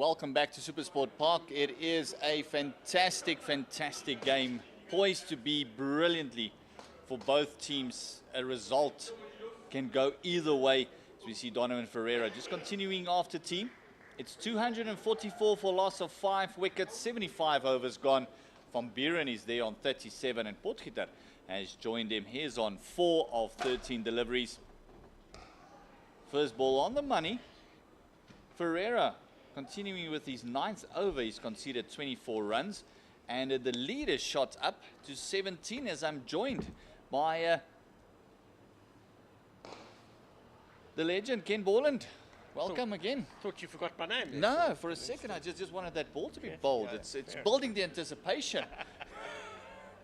Welcome back to SuperSport Park. It is a fantastic, fantastic game, poised to be brilliantly for both teams. A result can go either way. As we see Donovan Ferreira just continuing after team. It's 244 for loss of 5 wickets, 75 overs gone. Van Buren is there on 37, and Potgieter has joined him. He's on 4 of 13 deliveries. First ball on the money. Ferreira continuing with his 9th over. He's conceded 24 runs. And the lead is shot up to 17 as I'm joined by the legend, Ken Borland. Welcome again. Thought you forgot my name. No, for a second I just wanted that ball to be bowled. Yeah, It's building the anticipation.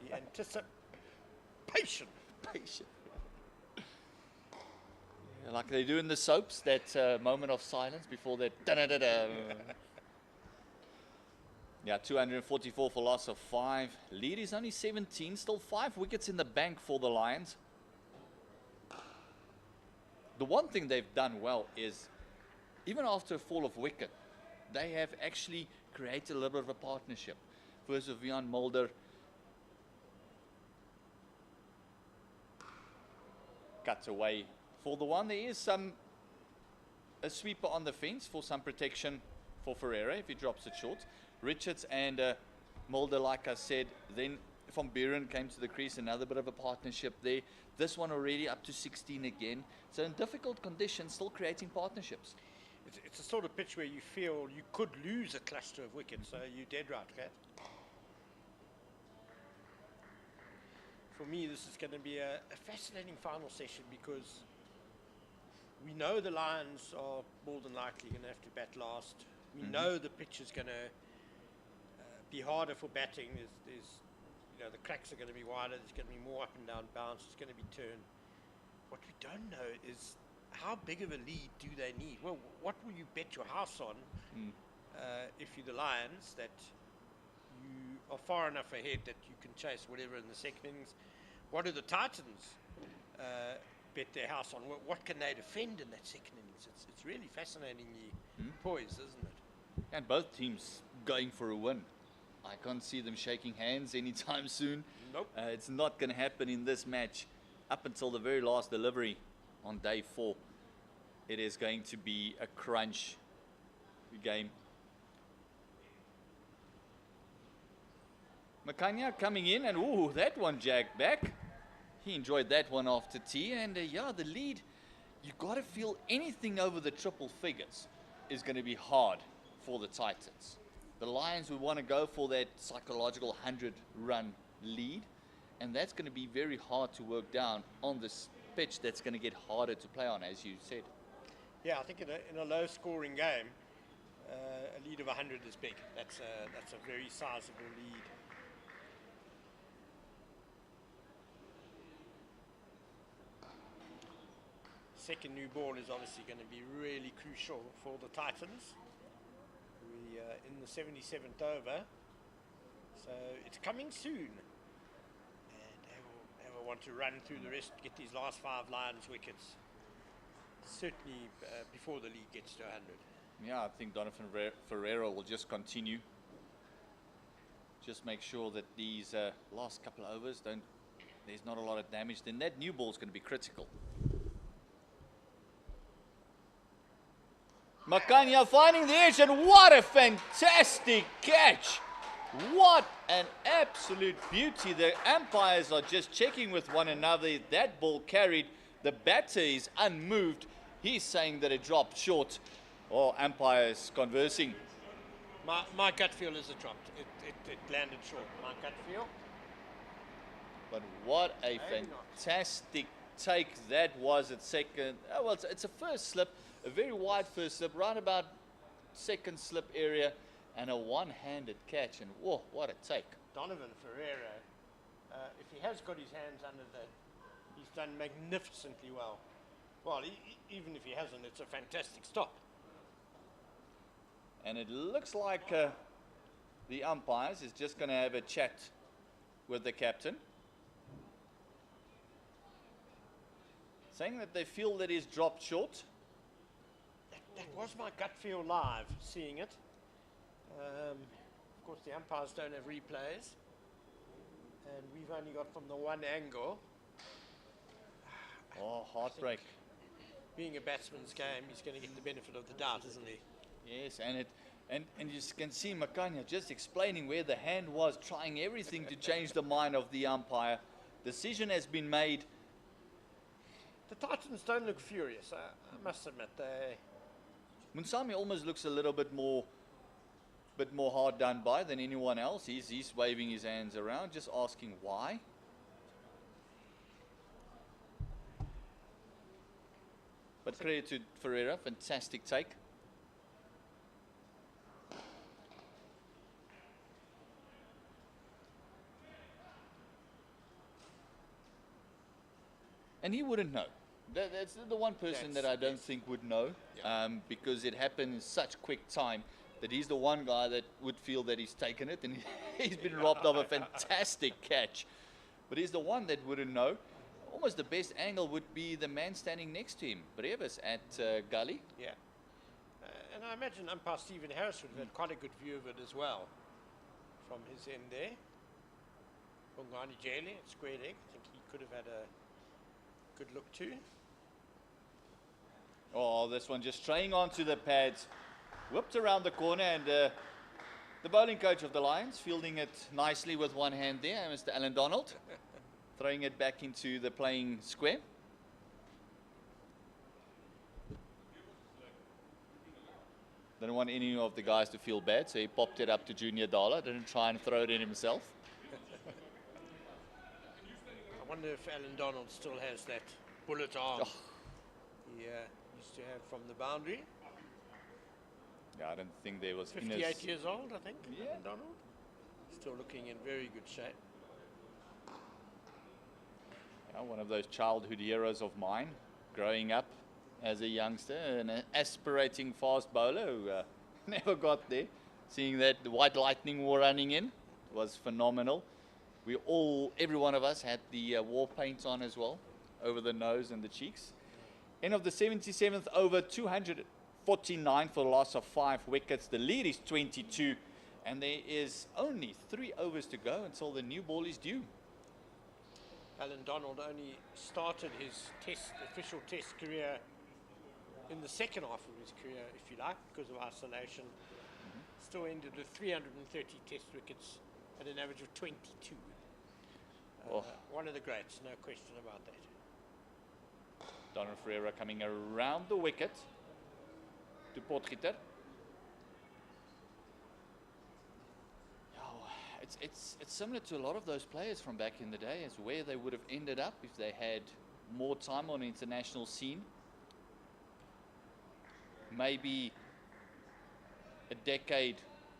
The anticipation. Patient. Yeah, like they do in the soaps, that moment of silence before that. Da-da-da-da. Yeah, 244 for loss of 5. Lead is only 17. Still 5 wickets in the bank for the Lions. The one thing they've done well is, even after a fall of wicket, they have actually created a little bit of a partnership. First of Vian Mulder. Cuts away for the one. There is a sweeper on the fence for some protection for Ferreira if he drops it short. Richards and Mulder, like I said. Then Van Buren came to the crease, another bit of a partnership there. This one already up to 16 again. So in difficult conditions, still creating partnerships. It's a sort of pitch where you feel you could lose a cluster of wickets, so you're dead right, Kat. For me, this is going to be a fascinating final session because we know the Lions are more than likely going to have to bat last. We know the pitch is going to be harder for batting. There's the cracks are going to be wider. There's going to be more up and down bounce. It's going to be turn. What we don't know is how big of a lead do they need? Well, what will you bet your house on if you're the Lions, that you are far enough ahead that you can chase whatever in the second innings? What do the Titans bet their house on? What can they defend in that second innings? It's really fascinatingly poised, isn't it? And both teams going for a win. I can't see them shaking hands anytime soon. Nope. It's not going to happen in this match. Up until the very last delivery on day 4, it is going to be a crunch game. Makanya coming in, and ooh, that one jagged back. He enjoyed that one after tea, and yeah, the lead. You've got to feel anything over the triple figures is going to be hard for the Titans. The Lions would want to go for that psychological 100-run lead, and that's going to be very hard to work down on this pitch that's going to get harder to play on, as you said. Yeah, I think in a low-scoring game, a lead of 100 is big. That's a very sizable lead. Second new ball is obviously going to be really crucial for the Titans. We are in the 77th over, so it's coming soon. And they will want to run through the rest, get these last 5 Lions wickets. Certainly before the league gets to 100. Yeah, I think Donovan Ferreira will just continue. Just make sure that these last couple of overs there's not a lot of damage. Then that new ball is going to be critical. Makanya finding the edge, and what a fantastic catch. What an absolute beauty. The umpires are just checking with one another. That ball carried. The batter is unmoved. He's saying that it dropped short. Or umpires conversing. My gut feel is it dropped. It landed short. My gut feel. But what a fantastic take that was at second. Oh, well, it's a first slip. A very wide first slip, right about second slip area, and a one-handed catch. And whoa, what a take. Donovan Ferreira, if he has got his hands under that, he's done magnificently well. Well, even if he hasn't, it's a fantastic stop. And it looks like the umpires is just going to have a chat with the captain, saying that they feel that he's dropped short. That was my gut feel live, seeing it. the umpires don't have replays, and we've only got from the one angle. Oh, heartbreak. Being a batsman's game, he's going to get the benefit of the doubt, isn't he? Yes, and you can see Makanya just explaining where the hand was, trying everything to change the mind of the umpire. Decision has been made. The Titans don't look furious, I must admit. Munsami almost looks a little bit more hard done by than anyone else. He's waving his hands around, just asking why. But credit to Ferreira, fantastic take. And he wouldn't know. That's the one person that I don't think would know, because it happened in such quick time that he's the one guy that would feel that he's taken it and he's been robbed of a fantastic catch. But he's the one that wouldn't know. Almost the best angle would be the man standing next to him, Brevis at Gully. Yeah. And I imagine umpire Stephen Harris would have had quite a good view of it as well from his end there. Bongani Jele at square leg, I think he could have had a good look too. Oh, this one just straying onto the pads, whipped around the corner, and the bowling coach of the Lions fielding it nicely with one hand there, Mr. Alan Donald, throwing it back into the playing square. Didn't want any of the guys to feel bad, so he popped it up to Junior Dala, didn't try and throw it in himself. I wonder if Alan Donald still has that bullet arm he used to have from the boundary. Yeah, I don't think there was... 58 years old, I think, Yeah. Alan Donald. Still looking in very good shape. Yeah, one of those childhood heroes of mine, growing up as a youngster, an aspirating fast bowler who never got there. Seeing that the White Lightning were running in was phenomenal. Every one of us had the war paint on as well, over the nose and the cheeks. End of the 77th over, 249 for the loss of 5 wickets. The lead is 22, and there is only 3 overs to go until the new ball is due. Alan Donald only started his official test career in the second half of his career, if you like, because of isolation. Still ended with 330 test wickets at an average of 22. One of the greats, no question about that. Donald Ferreira coming around the wicket to Potgieter. It's similar to a lot of those players from back in the day as where they would have ended up if they had more time on the international scene. Maybe a decade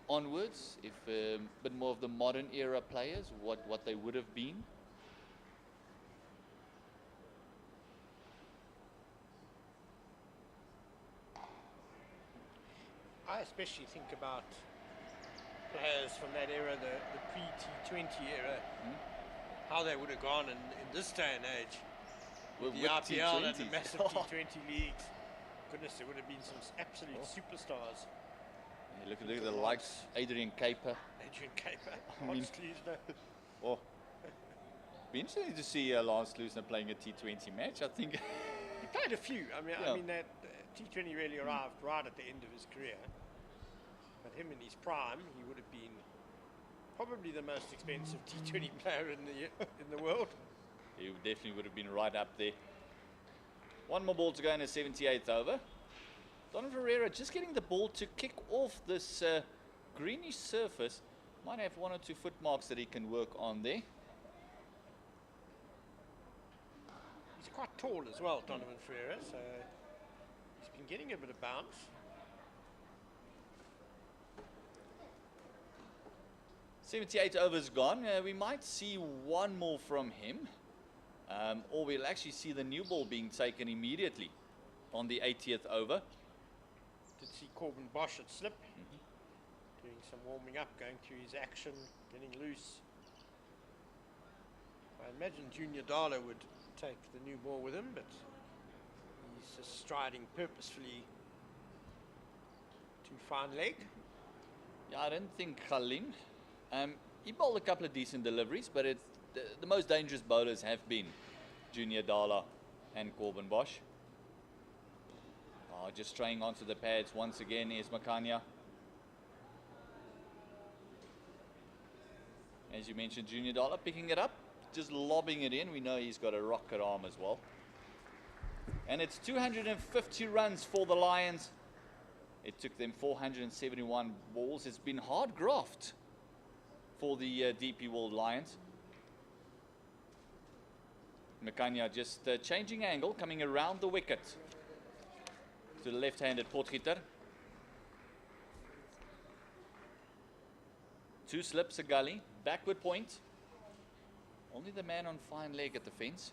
onwards, if a bit more of the modern era players, what they would have been. I especially think about players from that era, the pre-T20 era, how they would have gone in this day and age. With the IPL and the massive T20 leagues. Goodness, there would have been some absolute superstars. Yeah, look at the likes, Adrian Caper. I mean, be interesting to see Lance Lusner playing a T20 match, I think. He played a few. I mean that T20 really arrived right at the end of his career. But him in his prime, he would have been probably the most expensive T20 player in the world. He definitely would have been right up there. One more ball to go in the 78th over. Donald Ferreira just getting the ball to kick off this greenish surface. Might have 1 or 2 foot marks that he can work on there. He's quite tall as well, Donovan Ferreira, so he's been getting a bit of bounce. 78 overs gone. We might see one more from him. Or we'll actually see the new ball being taken immediately on the 80th over. Did see Corbin Bosch at slip, doing some warming up, going through his action, getting loose. I imagine Junior Dala would take the new ball with him, but he's just striding purposefully to fine leg. Yeah, I don't think Khalin He bowled a couple of decent deliveries, but the most dangerous bowlers have been Junior Dala and Corbin Bosch. Oh, just straying onto the pads once again is Makanya. As you mentioned, Junior Dala picking it up, just lobbing it in. We know he's got a rocket arm as well. And it's 250 runs for the Lions. It took them 471 balls. It's been hard graft for the DP World Lions. Makanya just changing angle, coming around the wicket to the left-handed Potgieter. 2 slips, a gully, backward point. Only the man on fine leg at the fence.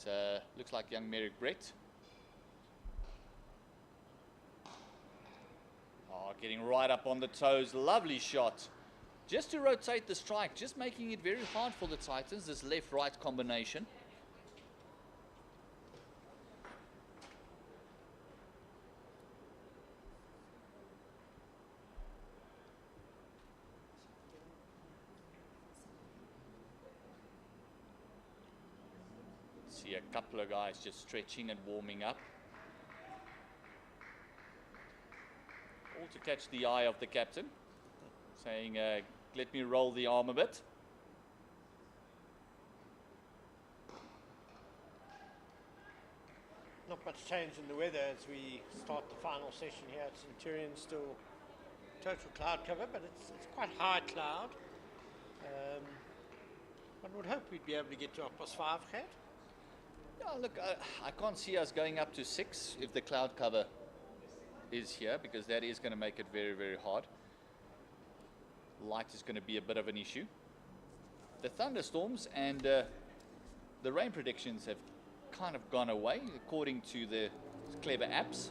It looks like young Merrick Brett. Oh, getting right up on the toes. Lovely shot. Just to rotate the strike, just making it very hard for the Titans, this left-right combination. See a couple of guys just stretching and warming up. All to catch the eye of the captain, saying, let me roll the arm a bit. Not much change in the weather as we start the final session here at Centurion. Still total cloud cover, but it's quite high cloud. One would hope we'd be able to get to 5:30, Kat. Yeah, look, I can't see us going up to 6 if the cloud cover is here, because that is going to make it very, very hard. Light is going to be a bit of an issue. The thunderstorms and the rain predictions have kind of gone away according to the clever apps,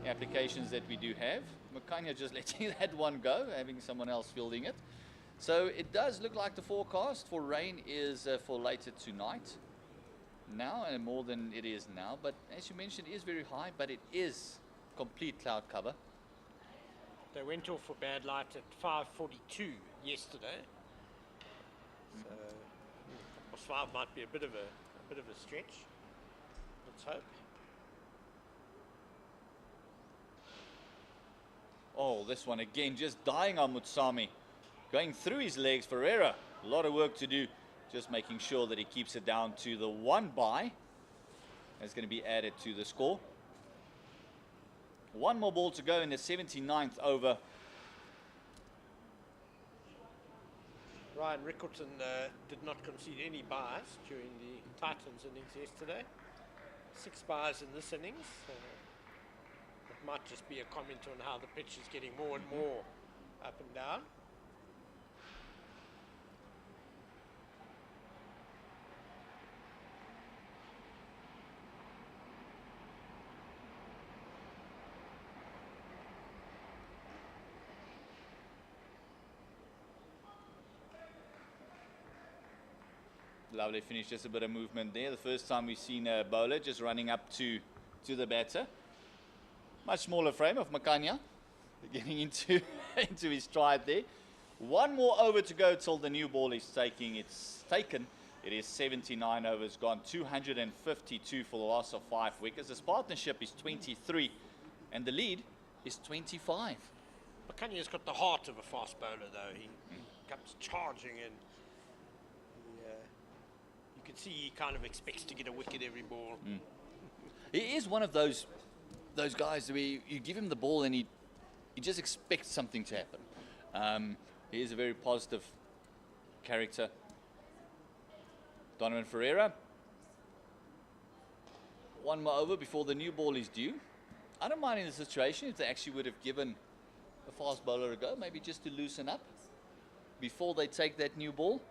the applications that we do have. Makanya just letting that one go, having someone else fielding it. So it does look like the forecast for rain is for later tonight. Now, and more than it is now, but as you mentioned, it is very high, but it is complete cloud cover. They went off for bad light at 5:42 yesterday. So 5 might be a bit of a stretch. Let's hope. Oh, this one again, just dying on Mutsami. Going through his legs, Ferreira. A lot of work to do. Just making sure that he keeps it down to the 1 bye. That's going to be added to the score. 1 more ball to go in the 79th over. Ryan Rickleton did not concede any byes during the Titans innings yesterday. 6 byes in this innings. It might just be a comment on how the pitch is getting more and more up and down. Lovely finish, just a bit of movement there. The first time we've seen a bowler just running up to the batter. Much smaller frame of Makanya, getting into his stride there. 1 more over to go till the new ball is taken. It is 79 overs gone, 252 for the loss of 5 wickets. This partnership is 23, and the lead is 25. Makanya's got the heart of a fast bowler, though. He comes charging in. You can see he kind of expects to get a wicket every ball. He is one of those guys where you give him the ball and he just expects something to happen. He is a very positive character. Donovan Ferreira. 1 more over before the new ball is due. I don't mind in the situation if they actually would have given a fast bowler a go, maybe just to loosen up before they take that new ball.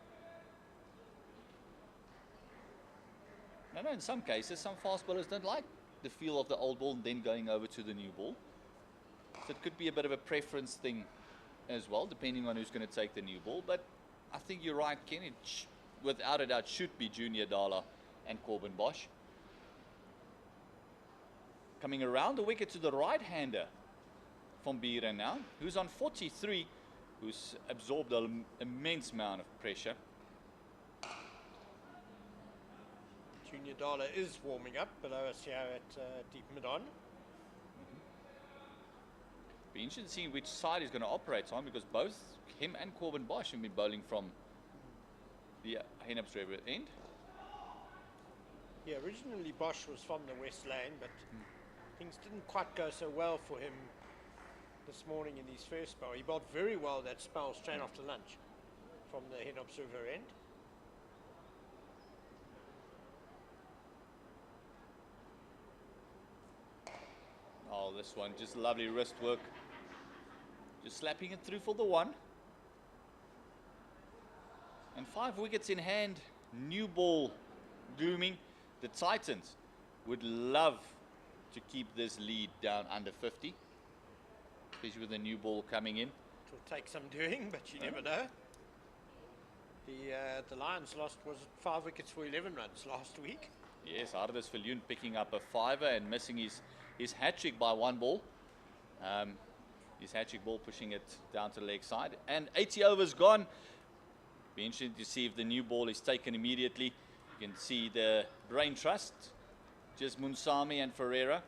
I know in some cases, some fast bowlers don't like the feel of the old ball and then going over to the new ball. So it could be a bit of a preference thing as well, depending on who's going to take the new ball. But I think you're right, Ken. It without a doubt should be Junior Dala and Corbin Bosch. Coming around the wicket to the right-hander from Bira now, who's on 43, who's absorbed an immense amount of pressure. Junior Dala is warming up below us here at deep mid-on. Be interesting to see which side he's going to operate on, because both him and Corbin Bosch have been bowling from the Hennep's River end. Yeah, originally Bosch was from the West Lane, but things didn't quite go so well for him this morning in his first spell. He bowled very well that spell straight after lunch from the Hennep's River end. Oh, this one, just lovely wrist work. Just slapping it through for the one. And 5 wickets in hand, new ball looming. The Titans would love to keep this lead down under 50, especially with the new ball coming in. It will take some doing, but you never know. The Lions lost, was it 5 wickets for 11 runs last week? Yes, Ardis Viljoen picking up a 5er and missing his hat-trick by 1 ball. His hat-trick ball pushing it down to the leg side. And 80 overs gone. Be interesting to see if the new ball is taken immediately. You can see the Brain Trust, just Munsami and Ferreira,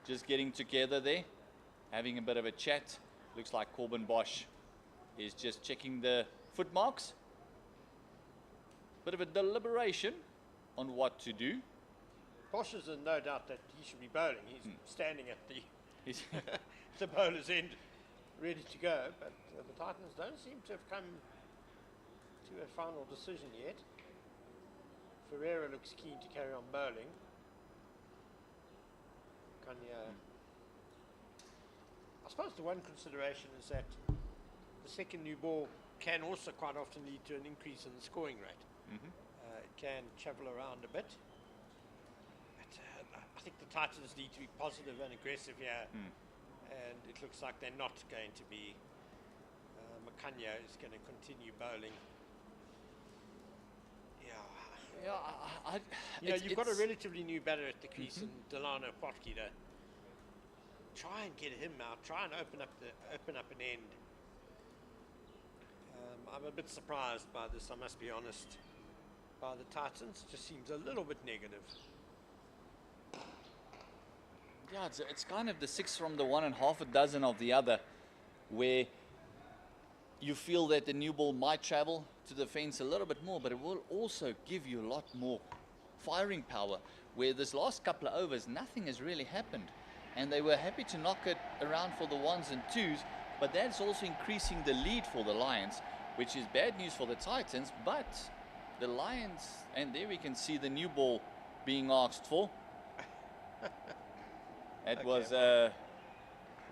just getting together there, having a bit of a chat. Looks like Corbin Bosch is just checking the foot marks. Bit of a deliberation on what to do. Bosch is in no doubt that he should be bowling. He's standing at the the bowler's end, ready to go. But the Titans don't seem to have come to a final decision yet. Ferreira looks keen to carry on bowling. I suppose the one consideration is that the second new ball can also quite often lead to an increase in the scoring rate. It can travel around a bit. But I think the Titans need to be positive and aggressive here. And it looks like they're not going to be. Makanya is going to continue bowling. You've got a relatively new batter at the crease in Delano Potgieter. Try and get him out. Try and open up an end. I'm a bit surprised by this, I must be honest. By the Titans, it just seems a little bit negative. Yeah, it's kind of the 6 from the one and half a dozen of the other, where you feel that the new ball might travel to the fence a little bit more, but it will also give you a lot more firing power, where this last couple of overs, nothing has really happened. And they were happy to knock it around for the 1s and 2s, but that's also increasing the lead for the Lions, which is bad news for the Titans. But the Lions, and there we can see the new ball being asked for. It was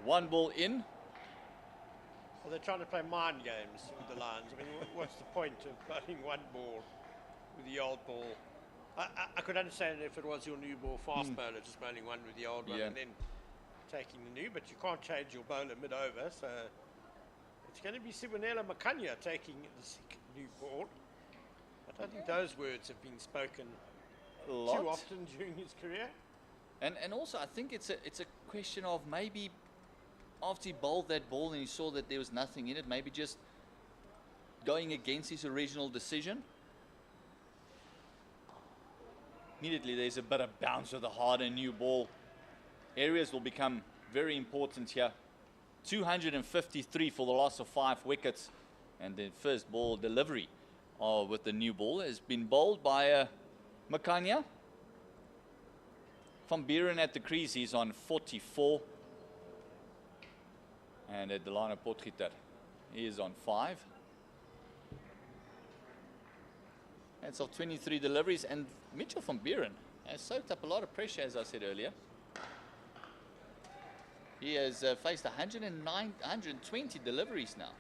1 ball in. Well, they're trying to play mind games with the Lions. I mean, what's the point of playing 1 ball with the old ball? I could understand if it was your new ball fast bowler, just bowling 1 with the old one and then taking the new, but you can't change your bowler mid-over, so it's going to be Sibonela Makanya taking the new ball. I don't think those words have been spoken too often during his career. And also, I think it's a question of maybe after he bowled that ball and he saw that there was nothing in it, maybe just going against his original decision. Immediately, there's a bit of bounce with the harder new ball. Areas will become very important here. 253 for the loss of 5 wickets. And the first ball delivery with the new ball has been bowled by Makanya. Van Buren at the crease, he's on 44. And Delano Potgieter, he is on 5. That's of 23 deliveries, and Mitchell van Buren has soaked up a lot of pressure, as I said earlier. He has faced 120 deliveries now,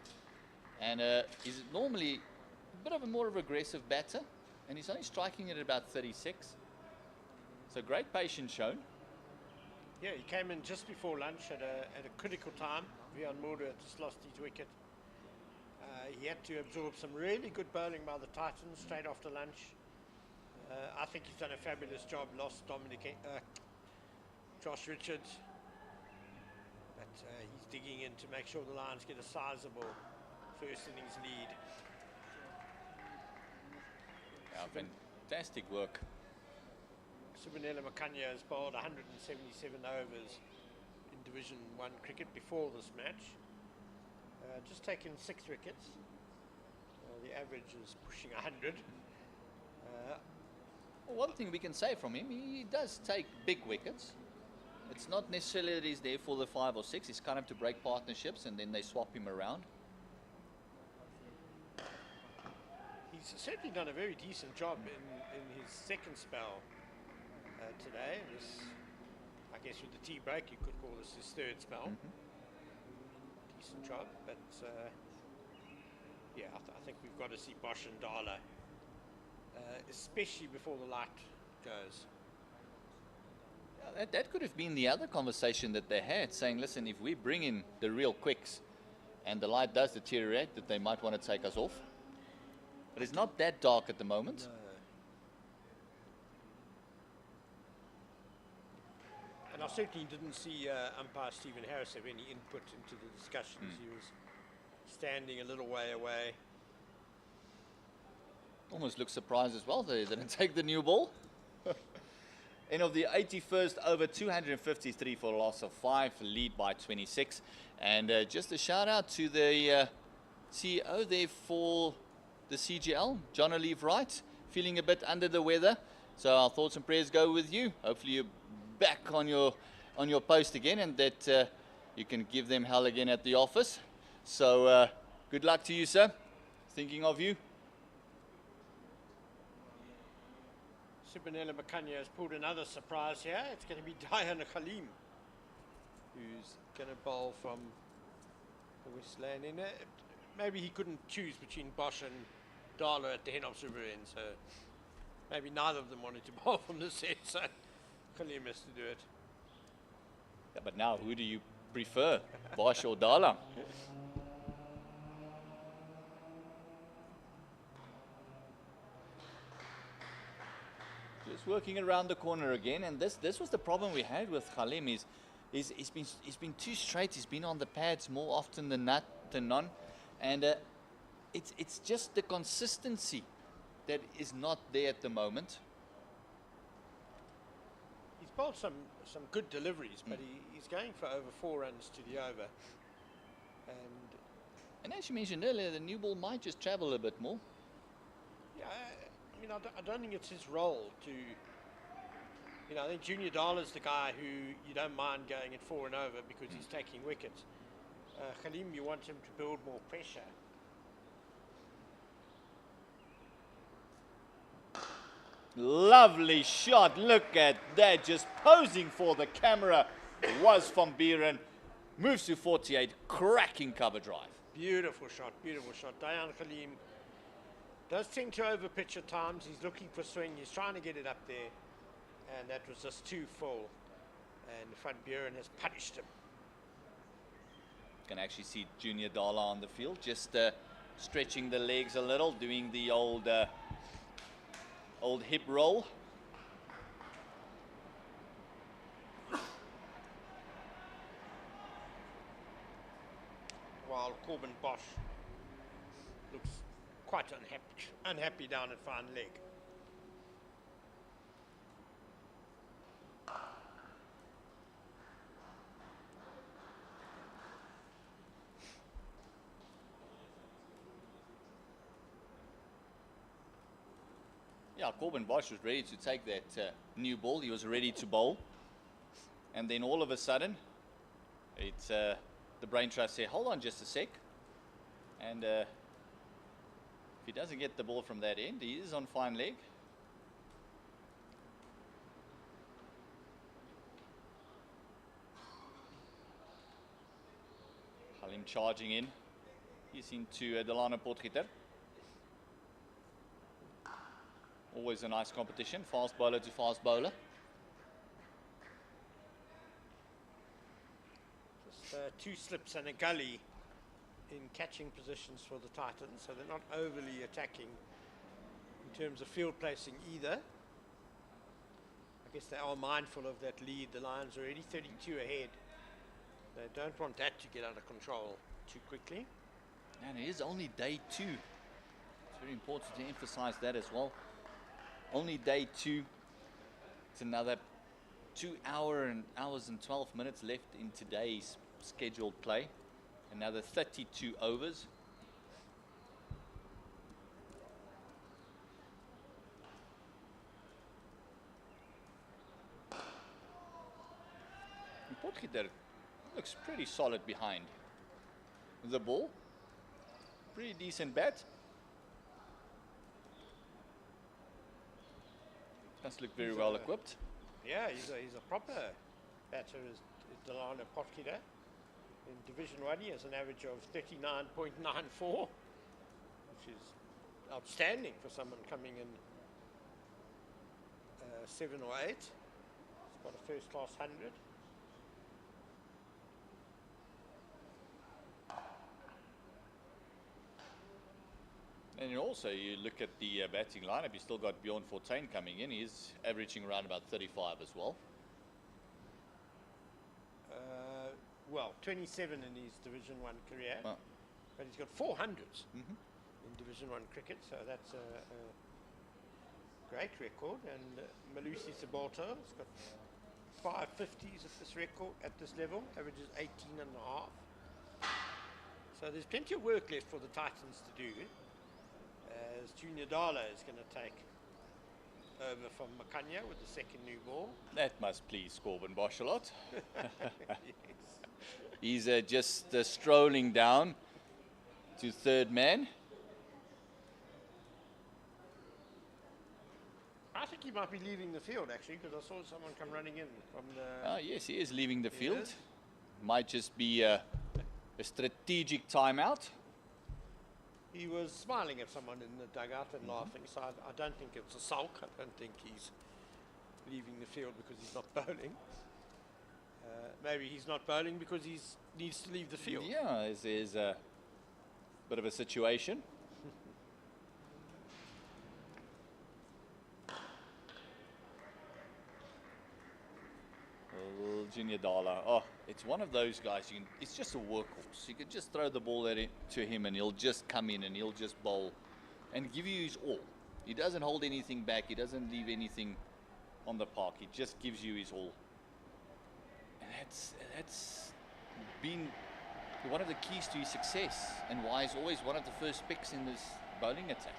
and he's normally a bit of a more of aggressive batter, and he's only striking it at about 36. So great patience shown. Yeah, he came in just before lunch at a critical time. Vian Mulder had just lost his wicket. He had to absorb some really good bowling by the Titans straight after lunch. I think he's done a fabulous job. Lost Josh Richards. But he's digging in to make sure the Lions get a sizable first innings lead. Yeah, fantastic work. Subhanele Makanya has bowled 177 overs in Division 1 cricket before this match. Just taken 6 wickets. The average is pushing 100. Well, one thing we can say from him, he does take big wickets. It's not necessarily that he's there for the 5 or 6. He's kind of to break partnerships and then they swap him around. He's certainly done a very decent job in his second spell today. This, I guess with the tea break, you could call this his third spell. Decent job, but yeah, I think we've got to see Bosch and Dala, especially before the light goes. Yeah, that could have been the other conversation that they had, saying, listen, if we bring in the real quicks and the light does deteriorate, that they might want to take us off. But it's not that dark at the moment. No. And I certainly didn't see umpire Stephen Harris have any input into the discussions. He was standing a little way away. Almost looks surprised as well that he didn't take the new ball. End of the 81st over, 253 for a loss of 5, lead by 26. And just a shout out to the CEO there for the CGL, John Olive Wright, feeling a bit under the weather. So our thoughts and prayers go with you. Hopefully you're back on your post again and that you can give them hell again at the office. So good luck to you, sir. Thinking of you. Subhanele Makanya has pulled another surprise here. It's going to be Diana Khalim, who's going to bowl from the West Lane in it. Maybe he couldn't choose between Bosch and Dala at the head of Centurion, so maybe neither of them wanted to bowl from the set, so Khalim has to do it. Yeah, but now who do you prefer, Bosch or Dala? Just working around the corner again, and this was the problem we had with Khalim. He's been too straight. He's been on the pads more often than not than none, and it's just the consistency that is not there at the moment. He's bowled some good deliveries, but he's going for over 4 runs to the over. And as you mentioned earlier, the new ball might just travel a bit more. Yeah, I mean, I don't think it's his role to. You know, I think Junior Dala's the guy who you don't mind going at 4 and over because he's taking wickets. Khalim, you want him to build more pressure. Lovely shot. Look at that. Just posing for the camera was from Biren. Moves to 48. Cracking cover drive. Beautiful shot. Beautiful shot. Diana Khalim does tend to overpitch at times. He's looking for swing. He's trying to get it up there. And that was just too full. And Van Buren has punished him. Can actually see Junior Dala on the field. Just stretching the legs a little. Doing the old hip roll. While Corbin Bosch looks quite unhappy down at fine leg. Yeah, Corbin Bosch was ready to take that new ball. He was ready to bowl. And then all of a sudden, it's the brain trust said, hold on just a sec. And if he doesn't get the ball from that end, he is on fine leg. Halim charging in. He's into Delano Potgieter. Always a nice competition, fast bowler to fast bowler. Just 2 slips and a gully in catching positions for the Titans, so they're not overly attacking in terms of field placing either. I guess they are mindful of that lead. The Lions are already 32 ahead. They don't want that to get out of control too quickly. And it is only day 2. It's very important to emphasize that as well. Only day 2. It's another 2 hours and 12 minutes left in today's scheduled play. Another 32 overs. Potgieter looks pretty solid behind the ball. Pretty decent bat. Must look very well equipped. Yeah, he's a proper batter, is Delano Potgieter. In Division 1, he has an average of 39.94, which is outstanding for someone coming in 7 or 8. He's got a first-class 100. And also, you look at the batting lineup, you've still got Bjorn Fortuin coming in. He's averaging around about 35 as well. Well, 27 in his Division 1 career, but he's got 400s in Division 1 cricket, so that's a great record. And Malusi Sabalto has got 550s at this record, at this level, averages 18 and a half. So there's plenty of work left for the Titans to do, as Junior Dala is going to take over from Makanya with the second new ball. That must please Corbin Bosch a lot. Yes. He's just strolling down to third man. I think he might be leaving the field, actually, because I saw someone come running in from the... Ah, yes, he is leaving the field. Yes. Might just be a strategic timeout. He was smiling at someone in the dugout and laughing, so I don't think it's a sulk. I don't think he's leaving the field because he's not bowling. Maybe he's not bowling because he needs to leave the field. Yeah, there's a bit of a situation. Oh, Junior Dala. Oh, it's one of those guys. It's just a workhorse. You can just throw the ball to him and he'll just come in and he'll just bowl and give you his all. He doesn't hold anything back. He doesn't leave anything on the park. He just gives you his all. And that's been one of the keys to his success and why he's always one of the first picks in this bowling attack.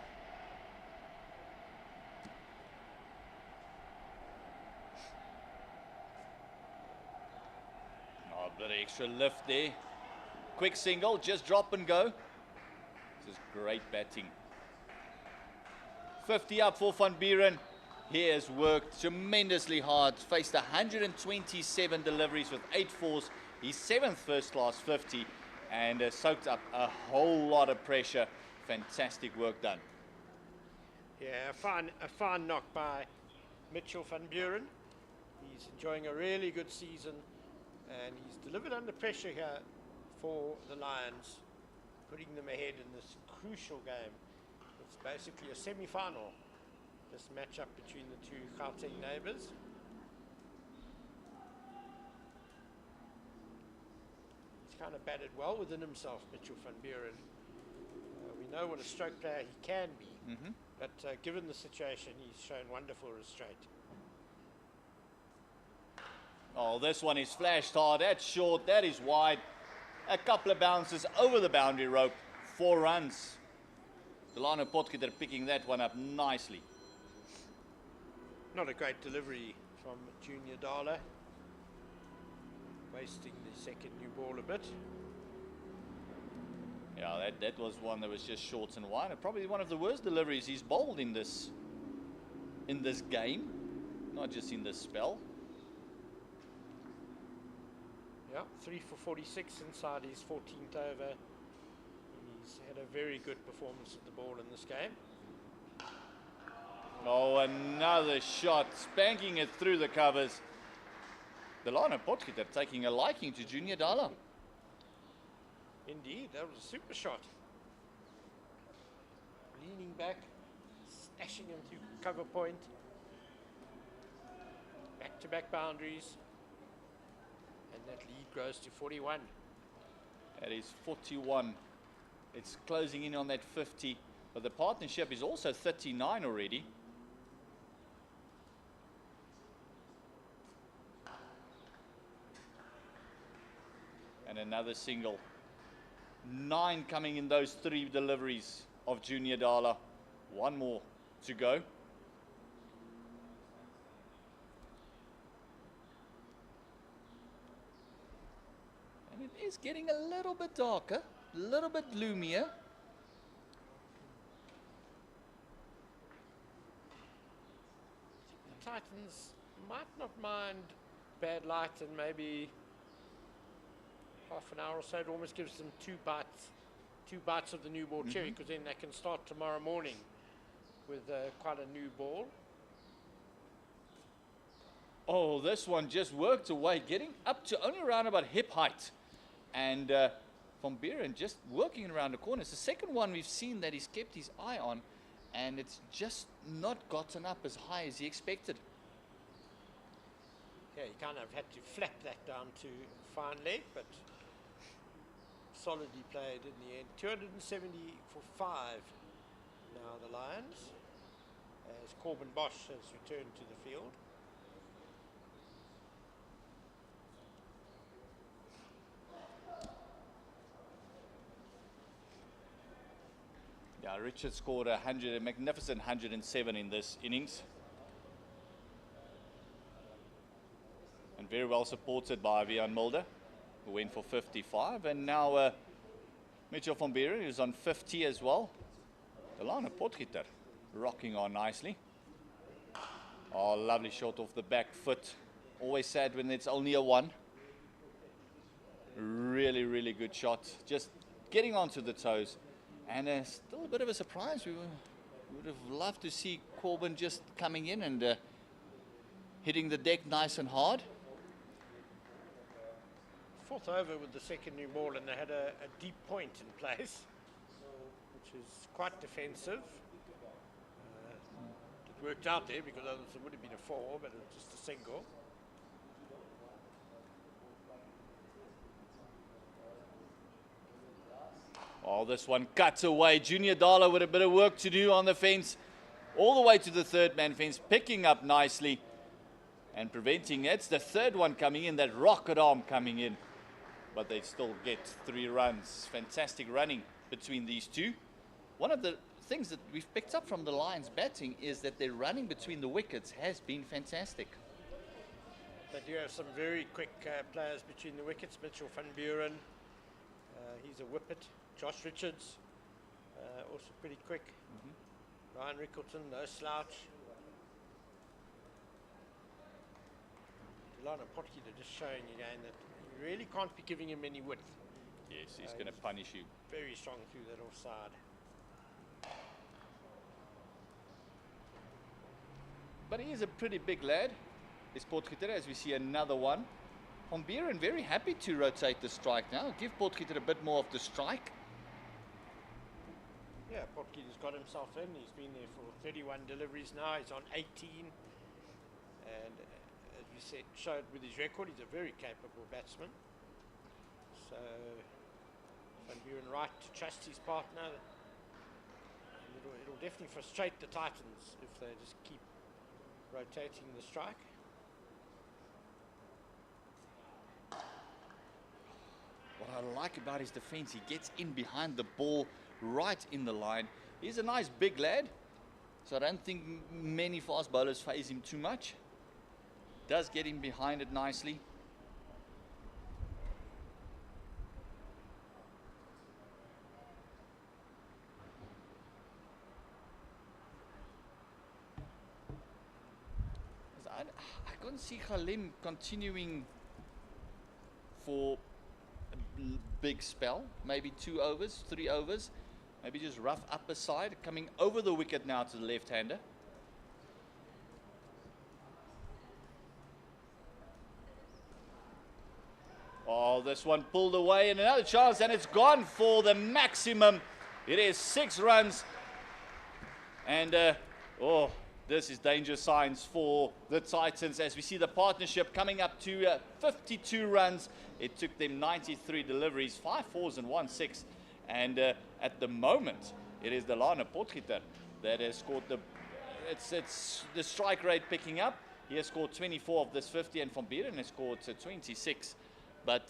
Oh, a bit of extra lift there. Quick single, just drop and go. This is great batting. 50 up for Van Buren. He has worked tremendously hard, faced 127 deliveries with 8 fours, his 7th first class 50, and soaked up a whole lot of pressure. Fantastic work done. Yeah, a fine knock by Mitchell Van Buren. He's enjoying a really good season, and he's delivered under pressure here for the Lions, putting them ahead in this crucial game. It's basically a semi-final, this matchup between the two Gauteng neighbours. He's kind of batted well within himself, Mitchell Van Buren. We know what a stroke player he can be, but given the situation, he's shown wonderful restraint. Oh, this one is flashed hard. That's short. That is wide. A couple of bounces over the boundary rope. 4 runs. Delano Potgieter picking that one up nicely. Not a great delivery from Junior Dala. Wasting the second new ball a bit. Yeah, that was one that was just short and wide. And probably one of the worst deliveries he's bowled in this game, not just in this spell. Yeah, 3 for 46 inside his 14th over. He's had a very good performance of the ball in this game. Oh, another shot, spanking it through the covers. Delano Potgieter taking a liking to Junior Dala. Indeed, that was a super shot. Leaning back, stashing him to cover point. Back-to-back boundaries. And that lead grows to 41. That is 41 It's closing in on that 50, but the partnership is also 39 already. And another single. 9 coming in those 3 deliveries of Junior Dala. 1 more to go. And it is getting a little bit darker, a little bit gloomier. The Titans might not mind bad light and maybe half an hour or so. It almost gives them two bites of the new ball cherry, because then they can start tomorrow morning with quite a new ball. Oh, this one just worked away, getting up to only around about hip height. And Van Buren just working around the corner. It's the second one we've seen that he's kept his eye on, and it's just not gotten up as high as he expected. Yeah, he kind of had to flap that down to fine leg, but solidly played in the end. 270 for 5 now, the Lions, as Corbin Bosch has returned to the field. Yeah, Richard scored a magnificent 107 in this innings. And very well supported by Vian Mulder, who went for 55. And now Mitchell van Buren is on 50 as well. Delano Potgieter rocking on nicely. Oh, lovely shot off the back foot. Always sad when it's only a 1. Really, really good shot. Just getting onto the toes. And still a bit of a surprise. We would have loved to see Corbin just coming in and hitting the deck nice and hard. 4th over with the second new ball, and they had a deep point in place, which is quite defensive. It worked out there, because otherwise it would have been a 4, but it was just a single. Oh, this one cuts away. Junior Dala with a bit of work to do on the fence. All the way to the 3rd man fence, picking up nicely and preventing it. It's the 3rd one coming in, that rocket arm coming in. But they still get 3 runs. Fantastic running between these two. One of the things that we've picked up from the Lions batting is that their running between the wickets has been fantastic. They do have some very quick players between the wickets. Mitchell van Buren, he's a whippet. Josh Richards, also pretty quick. Ryan Rickleton, no slouch. Delano Potgieter just showing again that you really can't be giving him any width. Yes, he's going to punish you. Very strong through that offside. But he is a pretty big lad, this Potgieter, as we see another one. Van Buren very happy to rotate the strike now. Give Potgieter a bit more of the strike. Yeah, Potgieter's got himself in. He's been there for 31 deliveries now. He's on 18. And as we said, showed with his record, he's a very capable batsman. So Van Buren right to trust his partner. And it'll definitely frustrate the Titans if they just keep rotating the strike. What I like about his defense, he gets in behind the ball right in the line. He's a nice big lad, so I don't think many fast bowlers phase him too much. Does get in behind it nicely. I couldn't see Khalim continuing for a big spell, maybe 2 overs, 3 overs, maybe just rough upper side, coming over the wicket now to the left-hander. Oh, this one pulled away, and another chance, and it's gone for the maximum. It is 6 runs, and oh, this is danger signs for the Titans as we see the partnership coming up to 52 runs. It took them 93 deliveries, 5 fours and 1 6. And At the moment, it is the Lana Potgieter that has scored it's the strike rate picking up. He has scored 24 of this 50, and Van Buren has scored 26. But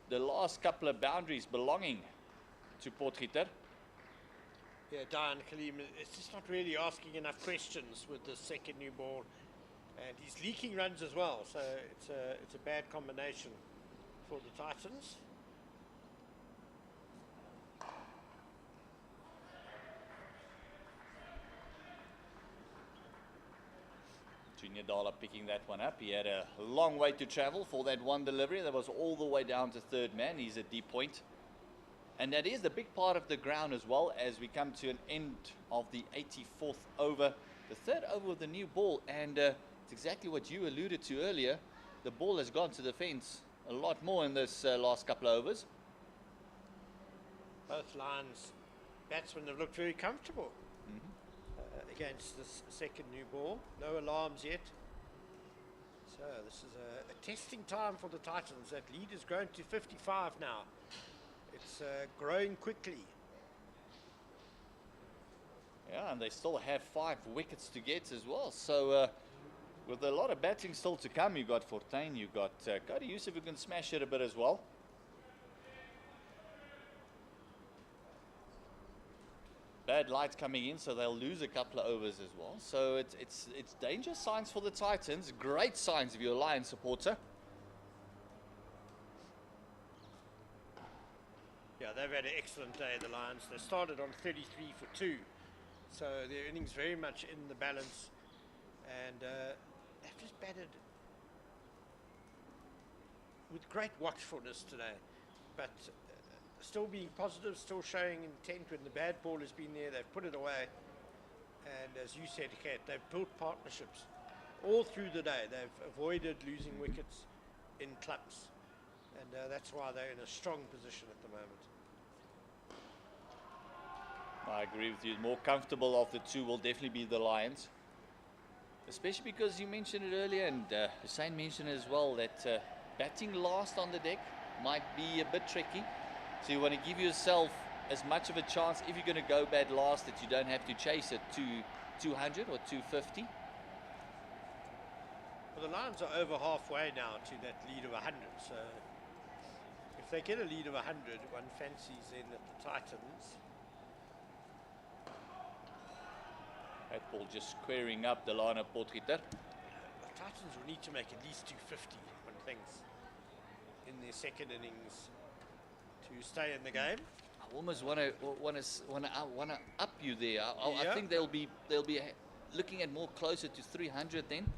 the last couple of boundaries belonging to Potgieter. Yeah, Diane Khalim is just not really asking enough questions with the second new ball. And he's leaking runs as well, so it's a bad combination for the Titans. Junior Dollar picking that one up. He had a long way to travel for that one delivery. That was all the way down to third man. He's a deep point. And that is the big part of the ground as well, as we come to an end of the 84th over. The third over of the new ball. And it's exactly what you alluded to earlier. The ball has gone to the fence a lot more in this last couple of overs. Both Lions batsmen have looked very comfortable against this second new ball. No alarms yet. So this is a testing time for the Titans. That lead has grown to 55 now. It's growing quickly. Yeah, and they still have 5 wickets to get as well. So with a lot of batting still to come, you got Fortuin, you got Cody Yusuf who can smash it a bit as well. Bad light coming in, so they'll lose a couple of overs as well. So it's danger signs for the Titans. Great signs if you're a Lions supporter. Yeah, they've had an excellent day, the Lions. They started on 33 for 2. So their innings very much in the balance. And they've just batted with great watchfulness today. But still being positive, still showing intent. When the bad ball has been there, they've put it away. And as you said, Kat, they've built partnerships all through the day. They've avoided losing wickets in clumps. And that's why they're in a strong position at the moment. I agree with you. More comfortable of the two will definitely be the Lions. Especially because you mentioned it earlier, and Hussein mentioned as well, that batting last on the deck might be a bit tricky. So you want to give yourself as much of a chance if you're going to go bad last that you don't have to chase it to 200 or 250. Well, the Lions are over halfway now to that lead of 100. So if they get a lead of 100, one fancies in at the Titans. That ball just squaring up the Lana Potgieter. The Titans will need to make at least 250, one thinks, in their second innings to stay in the game. I almost want to up you there. I Yeah. think they'll be looking at more closer to 300 then.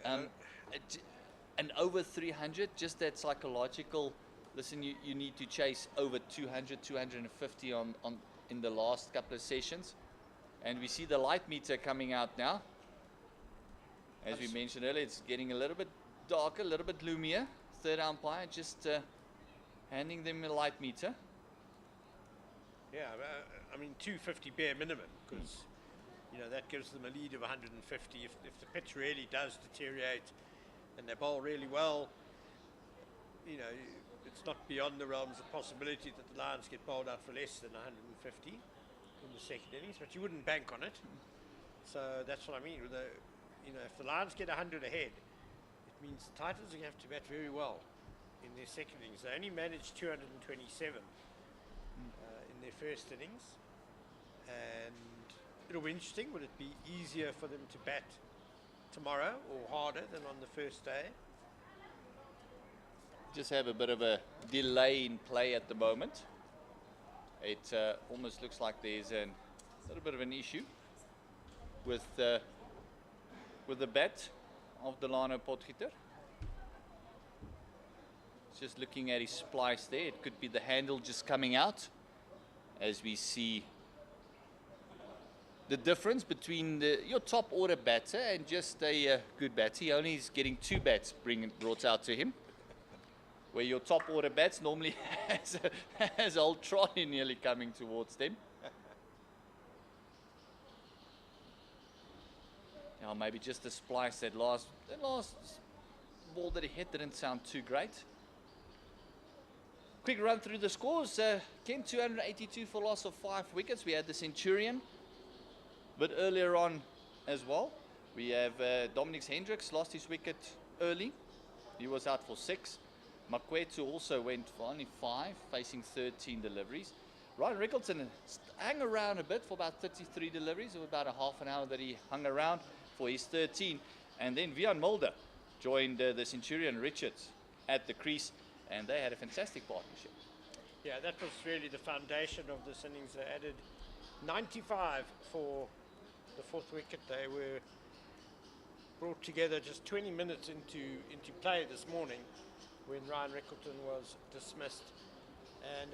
And over 300, just that psychological. Listen, you need to chase over 200, 250 in the last couple of sessions. And we see the light meter coming out now. As we mentioned earlier, it's getting a little bit darker, a little bit gloomier. Third umpire just handing them a light meter. Yeah, I mean 250 bare minimum, because that gives them a lead of 150. If the pitch really does deteriorate and they bowl really well, it's not beyond the realms of possibility that the Lions get bowled out for less than 150 in the second innings, but you wouldn't bank on it. So that's what I mean. With if the Lions get 100 ahead, it means the Titans are going to have to bat very well in their second innings. They only managed 227 in their first innings, and it'll be interesting. Would it be easier for them to bat tomorrow or harder than on the first day? Just have a bit of a delay in play at the moment. It almost looks like there's a little bit of an issue with the bat of the Lana Potgieter. Just looking at his splice there, it could be the handle just coming out, as we see the difference between your top order batter and just a good batter. He only is getting 2 bats brought out to him, where your top order bats normally has old Trolley nearly coming towards them. Now maybe just the splice, that last ball that he hit didn't sound too great. quick run through the scores. Kent 282 for loss of 5 wickets. We had the Centurion, but earlier on as well. We have Dominic Hendricks lost his wicket early. He was out for 6. Makwetu also went for only 5, facing 13 deliveries. Ryan Rickleton hung around a bit for about 33 deliveries, of about a half an hour that he hung around for his 13. And then Vian Mulder joined the Centurion Richards at the crease, and they had a fantastic partnership. Yeah, that was really the foundation of this innings. They added 95 for the 4th wicket. They were brought together just 20 minutes into play this morning when Ryan Rickleton was dismissed. And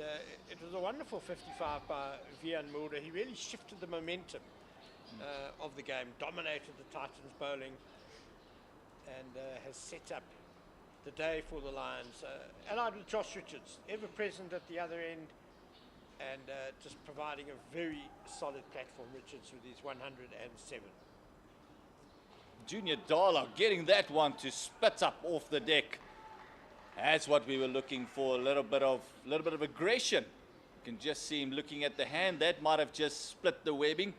it was a wonderful 55 by Vian Mulder. He really shifted the momentum of the game, dominated the Titans bowling, and has set up the day for the Lions. Allied with Josh Richards, ever present at the other end, and just providing a very solid platform, Richards, with his 107. Junior Dala getting that one to spit up off the deck. That's what we were looking for, a little bit of aggression. You can just see him looking at the hand. That might have just split the webbing.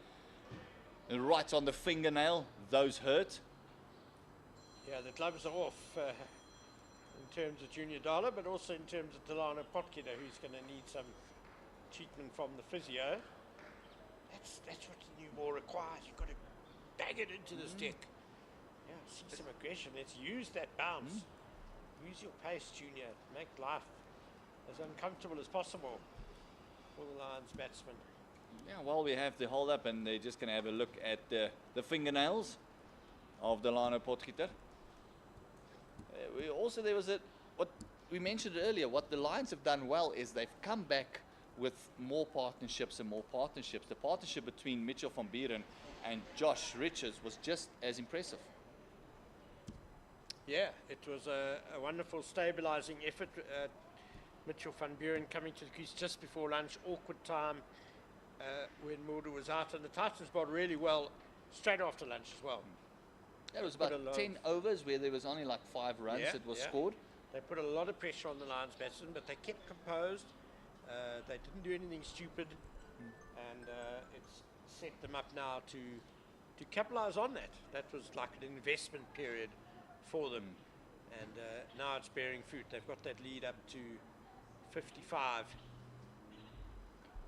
And right on the fingernail, those hurt. Yeah, the gloves are off in terms of Junior Dala, but also in terms of Delano Potgieter, who's going to need some treatment from the physio. That's what the new ball requires. You've got to bang it into the stick. Yeah, see some aggression. Let's use that bounce. Use your pace, Junior. Make life as uncomfortable as possible for the Lions batsmen. Yeah, well, we have the hold up, and they're just going to have a look at the fingernails of Delano Potgieter. There was what we mentioned earlier. What the Lions have done well is they've come back with more partnerships and more partnerships. The partnership between Mitchell van Buren and Josh Richards was just as impressive. Yeah, it was a wonderful stabilising effort. Mitchell van Buren coming to the crease just before lunch, awkward time when Mulder was out, and the Titans bowled really well straight after lunch as well. That was about 10 overs where there was only like 5 runs that was scored. They put a lot of pressure on the Lions batsmen, but they kept composed. They didn't do anything stupid, and it's set them up now to capitalise on that. That was like an investment period for them, and now it's bearing fruit. They've got that lead up to 55.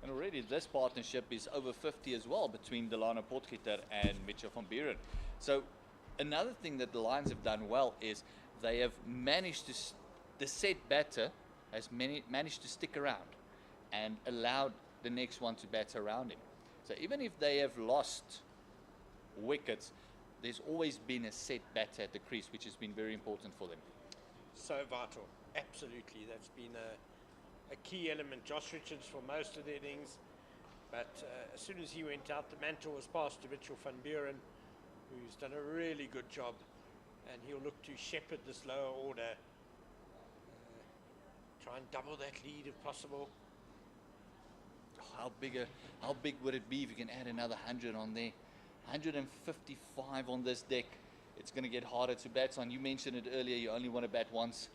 And already this partnership is over 50 as well between Delano Potgieter and Mitchell van Buren. So another thing that the Lions have done well is they have managed to, the set batter has managed to stick around and allowed the next one to bat around him. So even if they have lost wickets, there's always been a set batter at the crease, which has been very important for them. So vital, absolutely. That's been a key element. Josh Richards for most of the innings, but as soon as he went out, the mantle was passed to Mitchell van Buren, who's done a really good job, and he'll look to shepherd this lower order, try and double that lead if possible. How big would it be if you can add another 100 on there? 155 on this deck. It's going to get harder to bat on. You mentioned it earlier, you only want to bat once,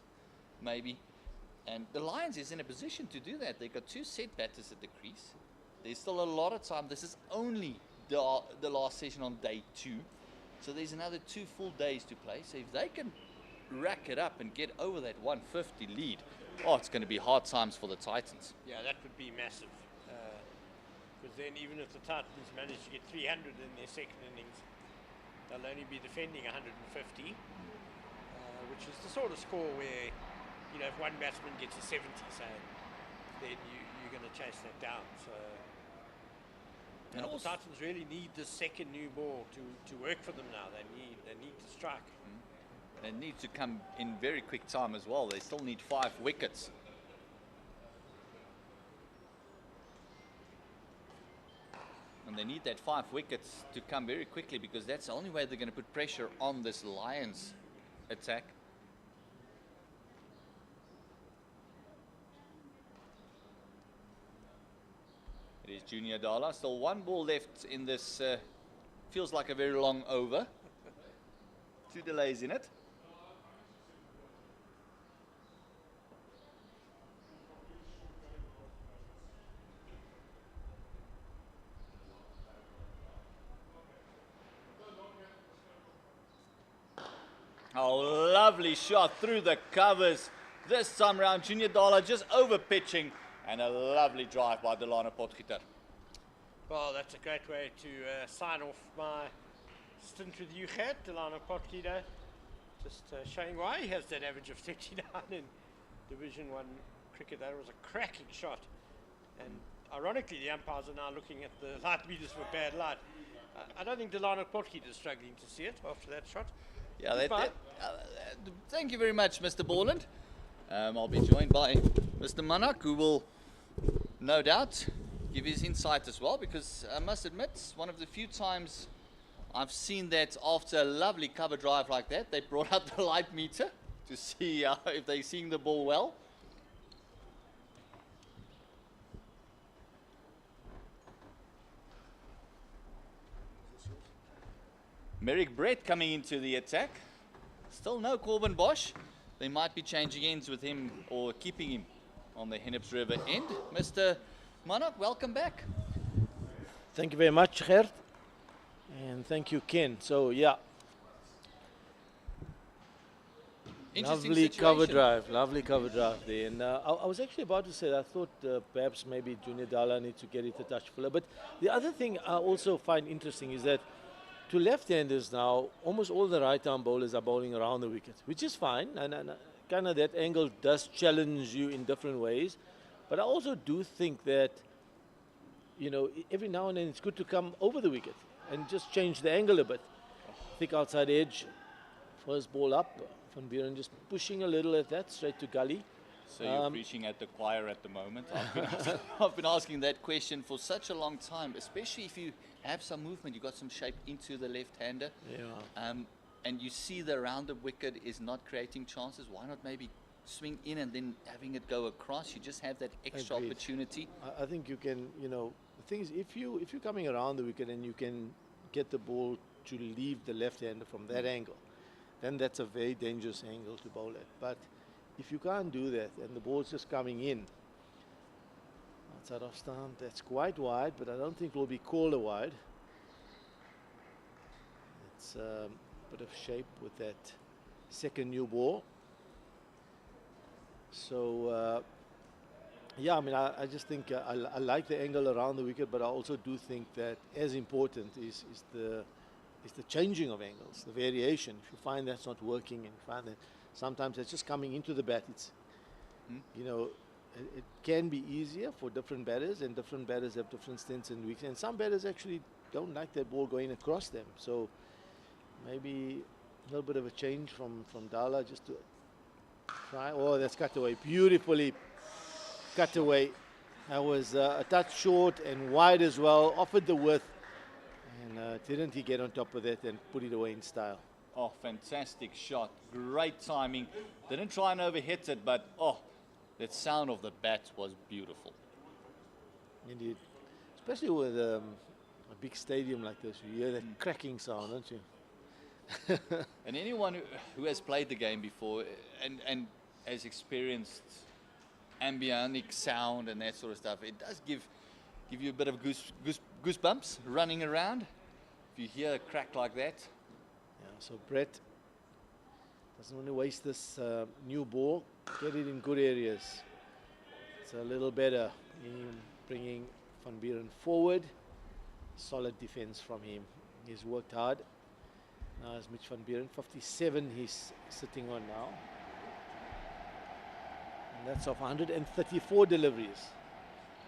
maybe. And the Lions is in a position to do that. They've got 2 set batters at the crease. There's still a lot of time. This is only the last session on day 2. So there's another 2 full days to play. So if they can rack it up and get over that 150 lead, it's going to be hard times for the Titans. Yeah, that would be massive. Because then even if the Titans manage to get 300 in their second innings, they'll only be defending 150, which is the sort of score where, if one batsman gets a 70, say, then you're going to chase that down. So the Titans really need the second new ball to work for them now. They need to strike. They need to come in very quick time as well. They still need 5 wickets. And they need that 5 wickets to come very quickly, because that's the only way they're going to put pressure on this Lions attack. It is Junior Dala. Still 1 ball left in this, feels like a very long over. 2 delays in it. Oh, lovely shot through the covers. This time round, Junior Dala just over pitching, and a lovely drive by Delano Potgieter. Well, that's a great way to sign off my stint with you, Gert. Delano Potgieter, just showing why he has that average of 39 in Division 1 cricket. That was a cracking shot. And ironically, the umpires are now looking at the light meters for bad light. I don't think Delano Potgieter is struggling to see it after that shot. Yeah, thank you very much, Mr. Borland. I'll be joined by Mr. Manak, who will no doubt give his insight as well, because I must admit, one of the few times I've seen that after a lovely cover drive like that, they brought out the light meter to see if they're seeing the ball well. Merrick Brett coming into the attack. Still no Corbin Bosch. They might be changing ends with him or keeping him on the Hennips River end. Mr. Manak, welcome back. Thank you very much, Gert. And thank you, Ken. So, yeah. Lovely cover drive there. And I was actually about to say that I thought perhaps maybe Junior Dala needs to get it a touch fuller. But the other thing I also find interesting is that to left-handers now, almost all the right-arm bowlers are bowling around the wicket, which is fine. And kind of that angle does challenge you in different ways. But I also do think that, you know, every now and then it's good to come over the wicket and just change the angle a bit. Thick outside edge, first ball up. Van Buren just pushing a little at that, straight to gully. So you're preaching at the choir at the moment. I've been asking that question for such a long time, especially if you have some movement, you've got some shape into the left-hander. Yeah. And you see the around the wicket is not creating chances. Why not maybe swing in and then having it go across? You just have that extra opportunity. I think you can, you know, the thing is, if you're coming around the wicket and you can get the ball to leave the left-hander from that angle, then that's a very dangerous angle to bowl at. But if you can't do that and the ball's just coming in, outside off stump, that's quite wide, but I don't think it will be called a wide. It's a bit of shape with that second new ball. So, yeah, I mean, I just think I like the angle around the wicket, but I also do think that as important is the changing of angles, the variation. If you find that's not working and you find that sometimes it's just coming into the bat, it's, you know, it can be easier for different batters, and different batters have different strengths and weaknesses. And some batters actually don't like that ball going across them. So maybe a little bit of a change from Dala just to try. Oh, that's cut away. Beautifully cut away. That was a touch short and wide as well. Offered the width. And didn't he get on top of that and put it away in style? Oh, fantastic shot. Great timing. Didn't try and overhit it, but oh, that sound of the bat was beautiful. Indeed. Especially with a big stadium like this, you hear that cracking sound, don't you? And anyone who has played the game before and has experienced ambient sound and that sort of stuff, it does give you a bit of goosebumps running around if you hear a crack like that. Yeah, so Brett doesn't want to waste this new ball, get it in good areas. It's a little better in bringing Van Buren forward. Solid defense from him. He's worked hard. Now is Mitch Van Buren, 57 he's sitting on now. And that's off 134 deliveries.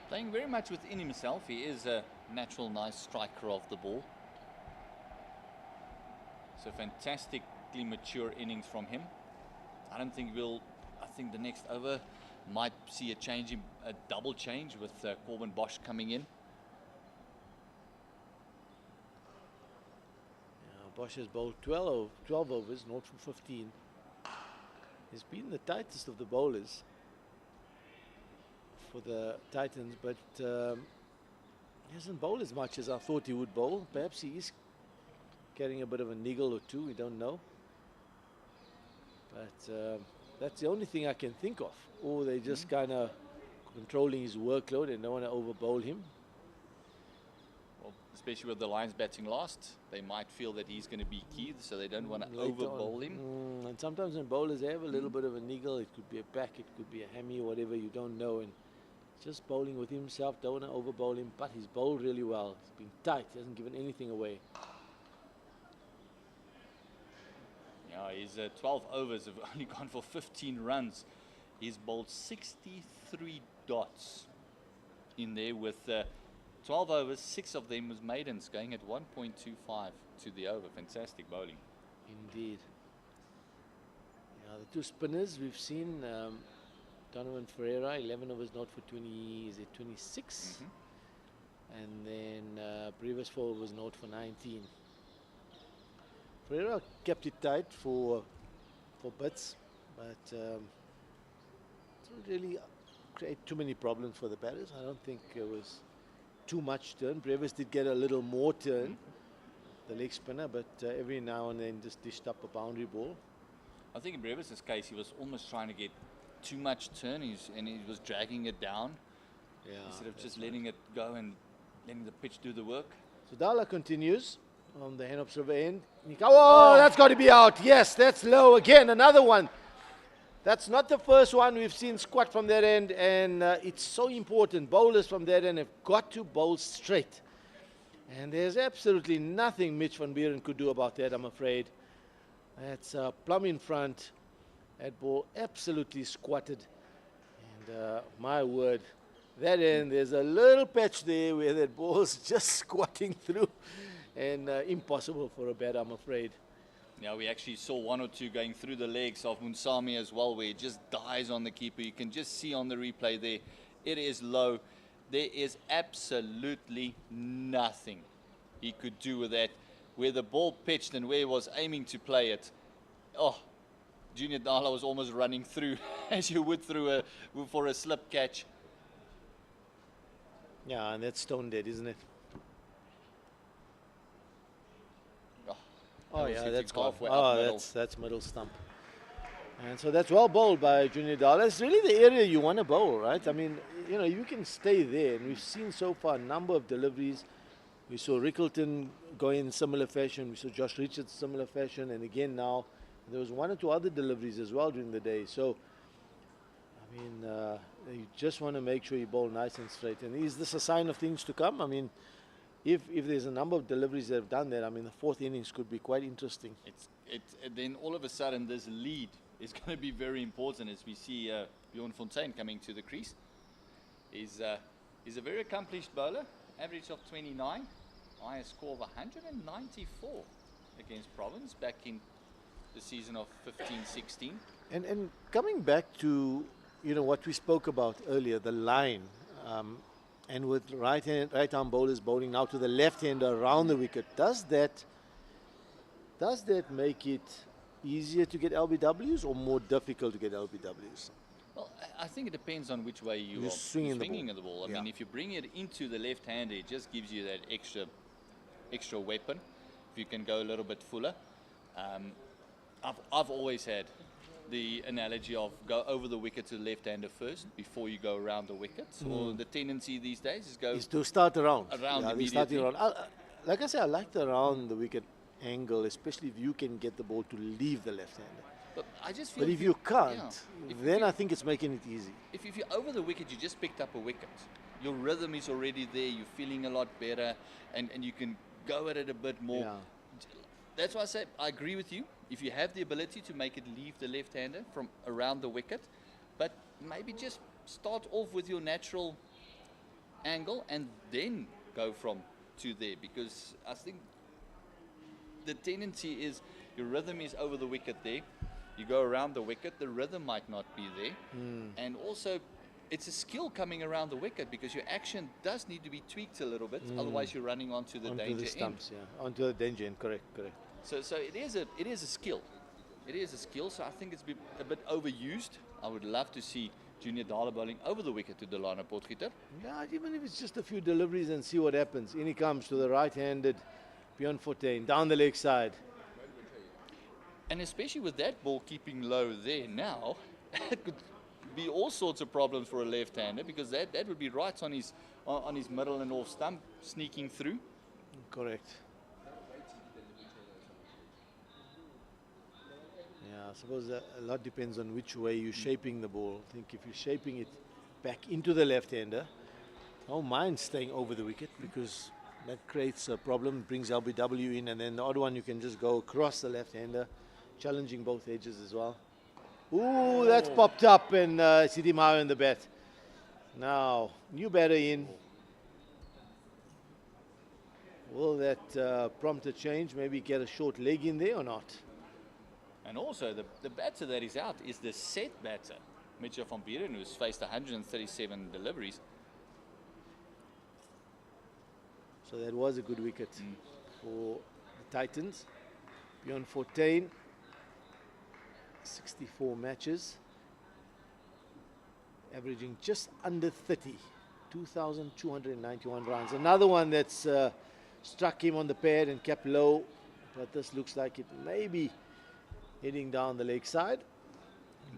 Playing very much within himself. He is a natural, nice striker of the ball. So fantastically mature innings from him. I think the next over might see a double change with Corbin Bosch coming in. Bosch has bowled 12 overs, 0 for 15. He's been the tightest of the bowlers for the Titans, but he hasn't bowled as much as I thought he would bowl. Perhaps he is carrying a bit of a niggle or two, we don't know. But that's the only thing I can think of. Or they're just kind of controlling his workload and don't want to over bowl him. Well, especially with the Lions batting last, they might feel that he's going to be key, so they don't want to Later over-bowl on. him. And sometimes when bowlers have a little bit of a niggle, it could be a back, it could be a hammy, or whatever, you don't know. And just bowling with himself, don't want to over-bowl him, but he's bowled really well. He's been tight, he hasn't given anything away. Yeah, his 12 overs have only gone for 15 runs. He's bowled 63 dots in there with 12 overs, 6 of them was maidens, going at 1.25 to the over. Fantastic bowling. Indeed. Yeah, the 2 spinners we've seen, Donovan Ferreira, 11 overs not for 20, is it 26? And then previous 4 overs not for 19. Ferreira kept it tight for bits, but didn't really create too many problems for the batters. I don't think it was too much turn. Brevis did get a little more turn, the leg spinner, but every now and then just dished up a boundary ball. I think in Brevis' case, he was almost trying to get too much turn, and he was dragging it down instead of just letting it go and letting the pitch do the work. So Dala continues on the Henops River end. Oh, that's got to be out. Yes, that's low again. Another one. That's not the first one we've seen squat from that end, and it's so important. Bowlers from that end have got to bowl straight. And there's absolutely nothing Mitch van Buren could do about that, I'm afraid. That's plumb in front. That ball absolutely squatted. And my word, that end, there's a little patch there where that ball's just squatting through. And impossible for a batter, I'm afraid. Yeah, we actually saw 1 or 2 going through the legs of Munsami as well, where it just dies on the keeper. You can just see on the replay there, it is low. There is absolutely nothing he could do with that. Where the ball pitched and where he was aiming to play it, oh, Junior Dala was almost running through as you would through for a slip catch. Yeah, and that's stone dead, isn't it? Oh yeah, that's gone. Oh, that's middle stump. And so that's well bowled by Junior Dala. It's really the area you want to bowl, right? I mean, you know, you can stay there. And we've seen so far a number of deliveries. We saw Rickleton go in similar fashion. We saw Josh Richards similar fashion. And again now, there was 1 or 2 other deliveries as well during the day. So, I mean, you just want to make sure you bowl nice and straight. And is this a sign of things to come? I mean, if there's a number of deliveries that have done that, I mean, the 4th innings could be quite interesting. Then all of a sudden, this lead is going to be very important as we see Bjorn Fontaine coming to the crease. He's a very accomplished bowler, average of 29, highest score of 194 against Province back in the season of 15-16. And coming back to, you know, what we spoke about earlier, the line, and with right-arm bowlers bowling now to the left-hander around the wicket, does that make it easier to get LBWs or more difficult to get LBWs? Well, I think it depends on which way you're swinging the ball. I mean, if you bring it into the left-hander, it just gives you that extra weapon. If you can go a little bit fuller. I've always had the analogy of go over the wicket to the left-hander first before you go around the wicket. Or the tendency these days is to start around. Immediately. Like I said, I like the around the wicket angle, especially if you can get the ball to leave the left-hander. But I just feel if you can't, then I think it's making it easy. If you're over the wicket, you just picked up a wicket. Your rhythm is already there. You're feeling a lot better, and you can go at it a bit more. Yeah. That's why I say I agree with you. If you have the ability to make it leave the left-hander from around the wicket, but maybe just start off with your natural angle and then go from to there, because I think the tendency is your rhythm is over the wicket there. You go around the wicket, the rhythm might not be there. And also, it's a skill coming around the wicket because your action does need to be tweaked a little bit. Otherwise, you're running onto the danger stumps, end. Yeah, onto the danger end. Correct. So it is a skill. It is a skill. So I think it's a bit overused. I would love to see Junior Dala bowling over the wicket to Delano Potgieter. Yeah, even if it's just a few deliveries and see what happens. In he comes to the right-handed Bjorn Fontaine down the leg side. And especially with that ball keeping low there now, it could be all sorts of problems for a left-hander, because that would be right on his middle and off stump, sneaking through. Correct. Yeah, I suppose a lot depends on which way you're shaping the ball. I think if you're shaping it back into the left-hander, I don't mind staying over the wicket because that creates a problem, brings LBW in, and then the other one you can just go across the left-hander, challenging both edges as well. Ooh, that's popped up and it's hit him high in the bat. Now, new batter in. Will that prompt a change? Maybe get a short leg in there or not? And also, the batter that is out is the set batter, Mitchell van Buren, who's faced 137 deliveries. So that was a good wicket for the Titans. Beyond 14, 64 matches, averaging just under 30, 2,291 runs. Another one that's struck him on the pad and kept low, but this looks like it may be heading down the leg side.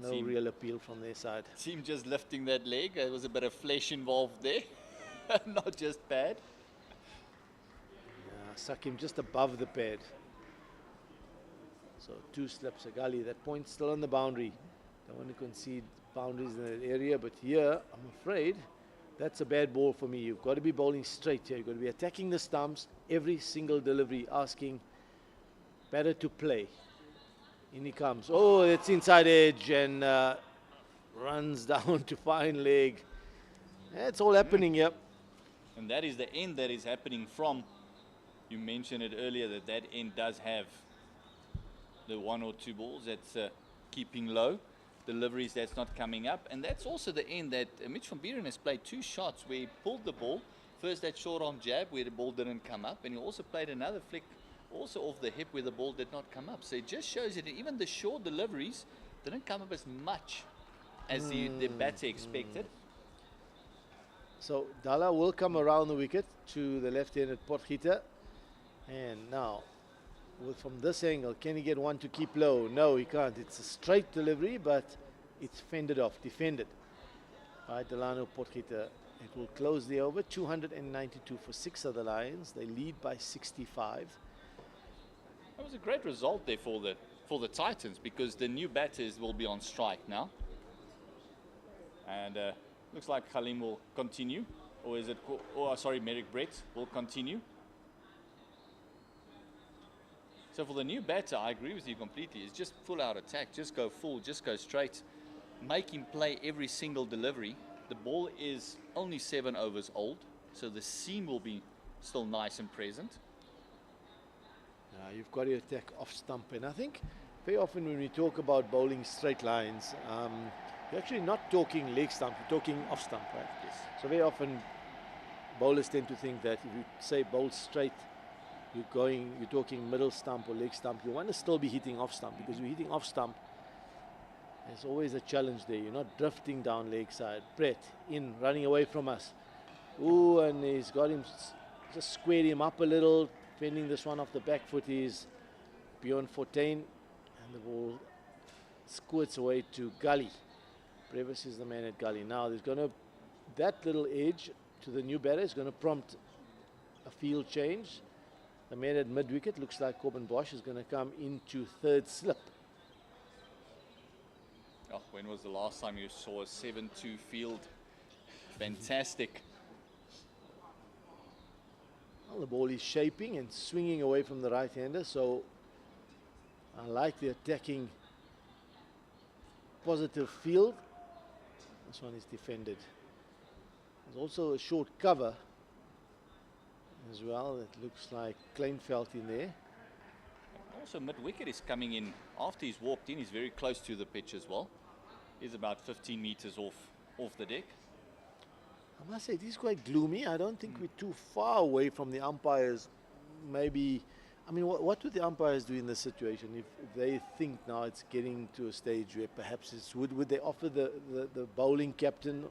No real appeal from their side. Team just lifting that leg. There was a bit of flesh involved there, not just pad. Suck him just above the pad. So 2 slips a gully. That point still on the boundary. Don't want to concede boundaries in that area, but here I'm afraid that's a bad ball for me. You've got to be bowling straight here. You've got to be attacking the stumps every single delivery, asking batter to play. In he comes. Oh, it's inside edge and runs down to fine leg. That's all happening here. And that is the end that is happening from. You mentioned it earlier that end does have the 1 or 2 balls that's keeping low, deliveries that's not coming up, and that's also the end that Mitch van Buren has played 2 shots where he pulled the ball. First that short arm jab where the ball didn't come up, and he also played another flick also off the hip where the ball did not come up. So it just shows that even the short deliveries didn't come up as much as the batter expected. So Dalla will come around the wicket to the left-handed Potgieter. And now, from this angle, can he get one to keep low? No, he can't. It's a straight delivery, but it's fended off, defended by Delano Potgieter. It will close the over, 292 for 6 of the Lions. They lead by 65. That was a great result there for the Titans because the new batters will be on strike now. And looks like Khalim will continue, or is it? Sorry, Merrick Brett will continue. So for the new batter, I agree with you completely. It's just full out attack. Just go full, just go straight. Make him play every single delivery. The ball is only 7 overs old, so the seam will be still nice and present. You've got to attack off stump. And I think very often when we talk about bowling straight lines, you're actually not talking leg stump, you're talking off stump, right? Yes. So very often bowlers tend to think that if you say bowl straight, you're talking middle stump or leg stump. You want to still be hitting off stump because you're hitting off stump. There's always a challenge there. You're not drifting down leg side. Brett in, running away from us. Ooh, and he's got him, just squared him up a little. Fending this one off the back foot is beyond 14. And the ball squirts away to gully. Brevis is the man at gully. Now there's going to, that little edge to the new batter is going to prompt a field change. The man at mid-wicket looks like Corbin Bosch is going to come into 3rd slip. Oh, when was the last time you saw a 7-2 field? Fantastic. Well, the ball is shaping and swinging away from the right-hander, so I like the attacking positive field. This one is defended. There's also a short cover as well. It looks like Kleinveld in there. Also, mid-wicket is coming in after he's walked in. He's very close to the pitch as well. He's about 15 meters off the deck. I must say, it is quite gloomy. I don't think we're too far away from the umpires. Maybe, I mean, what would the umpires do in this situation if they think now it's getting to a stage where perhaps would they offer the bowling captain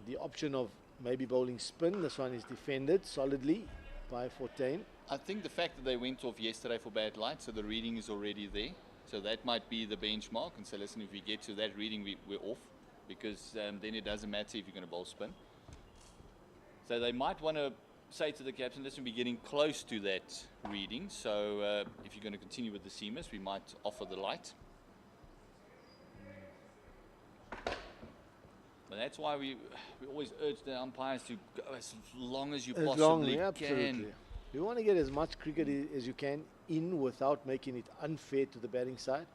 the option of maybe bowling spin? This one is defended solidly by 14. I think the fact that they went off yesterday for bad light, so the reading is already there. So that might be the benchmark and say, listen, if we get to that reading, we're off. Because then it doesn't matter if you're going to bowl spin. So they might want to say to the captain, listen, we're getting close to that reading, so if you're going to continue with the seamers, we might offer the light. But that's why we always urge the umpires to go as long as you possibly can. Absolutely. You want to get as much cricket as you can in without making it unfair to the batting side.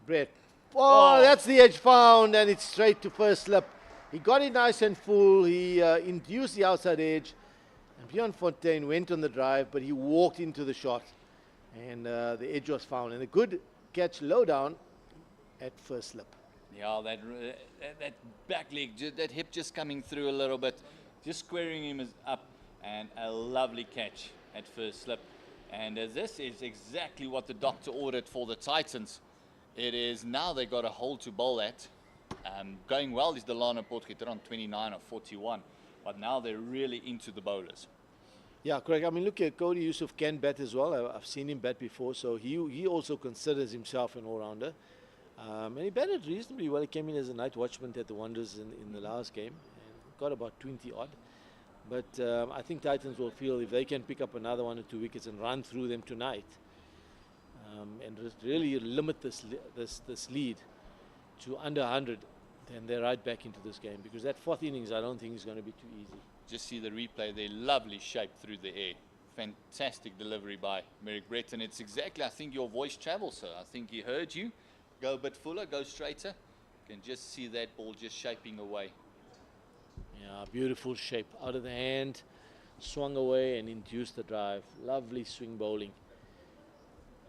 Brett. Oh, that's the edge found, and it's straight to first slip. He got it nice and full. He induced the outside edge. And Bjorn Fontaine went on the drive, but he walked into the shot. And the edge was found. And a good catch low down at first slip. Yeah, that back leg, that hip just coming through a little bit, just squaring him up, and a lovely catch at first slip. And this is exactly what the doctor ordered for the Titans. It is now they got a hole to bowl at. Going well is Delano Potgieter on 29 or 41, but now they're really into the bowlers. Yeah, correct. I mean, look at Cody Yusuf can bat as well. I've seen him bat before, so he also considers himself an all-rounder. And he batted reasonably well. He came in as a night watchman at the Wanderers in the last game and got about 20 odd. But I think Titans will feel if they can pick up another 1 or 2 wickets and run through them tonight, and really limit this lead to under 100, then they're right back into this game, because that fourth innings I don't think is going to be too easy. Just see the replay there, lovely shape through the air. Fantastic delivery by Merrick Brett, and it's exactly, I think your voice travels, sir. I think he heard you. Go a bit fuller, go straighter. You can just see that ball just shaping away. Yeah, beautiful shape. Out of the hand, swung away and induced the drive. Lovely swing bowling.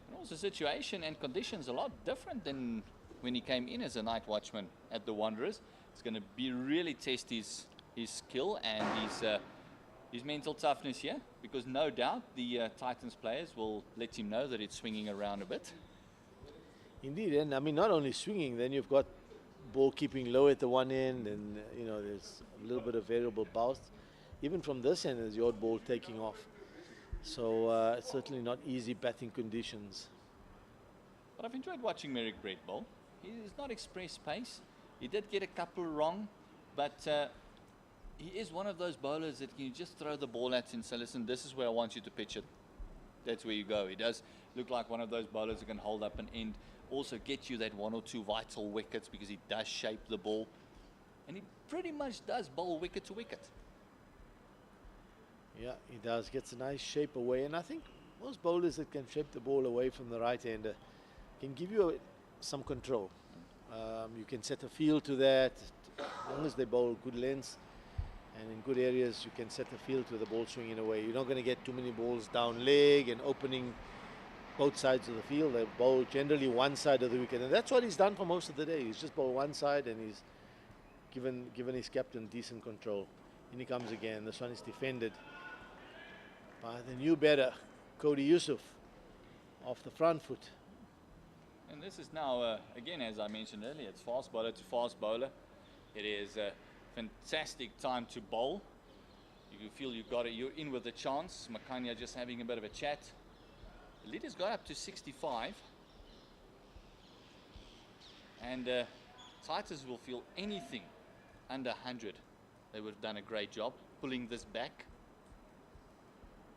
And also situation and conditions a lot different than when he came in as a night watchman at the Wanderers. It's going to be really test his skill and his mental toughness here, because no doubt the Titans players will let him know that it's swinging around a bit. Indeed, and I mean, not only swinging, then you've got ball keeping low at the one end, and there's a little bit of variable bounce. Even from this end, there's the odd ball taking off. So it's certainly not easy batting conditions. But I've enjoyed watching Merrick Brett bowl. He's not express pace. He did get a couple wrong, but he is one of those bowlers that you just throw the ball at and say, listen, this is where I want you to pitch it. That's where you go. He does look like one of those bowlers who can hold up an end. Also get you that 1 or 2 vital wickets, because he does shape the ball. And he pretty much does bowl wicket to wicket. Yeah, he does. Gets a nice shape away. And I think most bowlers that can shape the ball away from the right-hander can give you some control. You can set a feel to that. As long as they bowl good lengths and in good areas, you can set a feel to the ball swinging away. You're not going to get too many balls down leg and opening both sides of the field. They bowl generally one side of the wicket, and that's what he's done for most of the day. He's just bowled one side, and he's given his captain decent control. In he comes again. This one is defended by the new batter, Cody Yusuf, off the front foot. And this is now, again, as I mentioned earlier, it's fast bowler to fast bowler. It is a fantastic time to bowl. You feel you're in with a chance. Makanya just having a bit of a chat. The leader's got up to 65. And Titans will feel anything under 100. They would have done a great job pulling this back.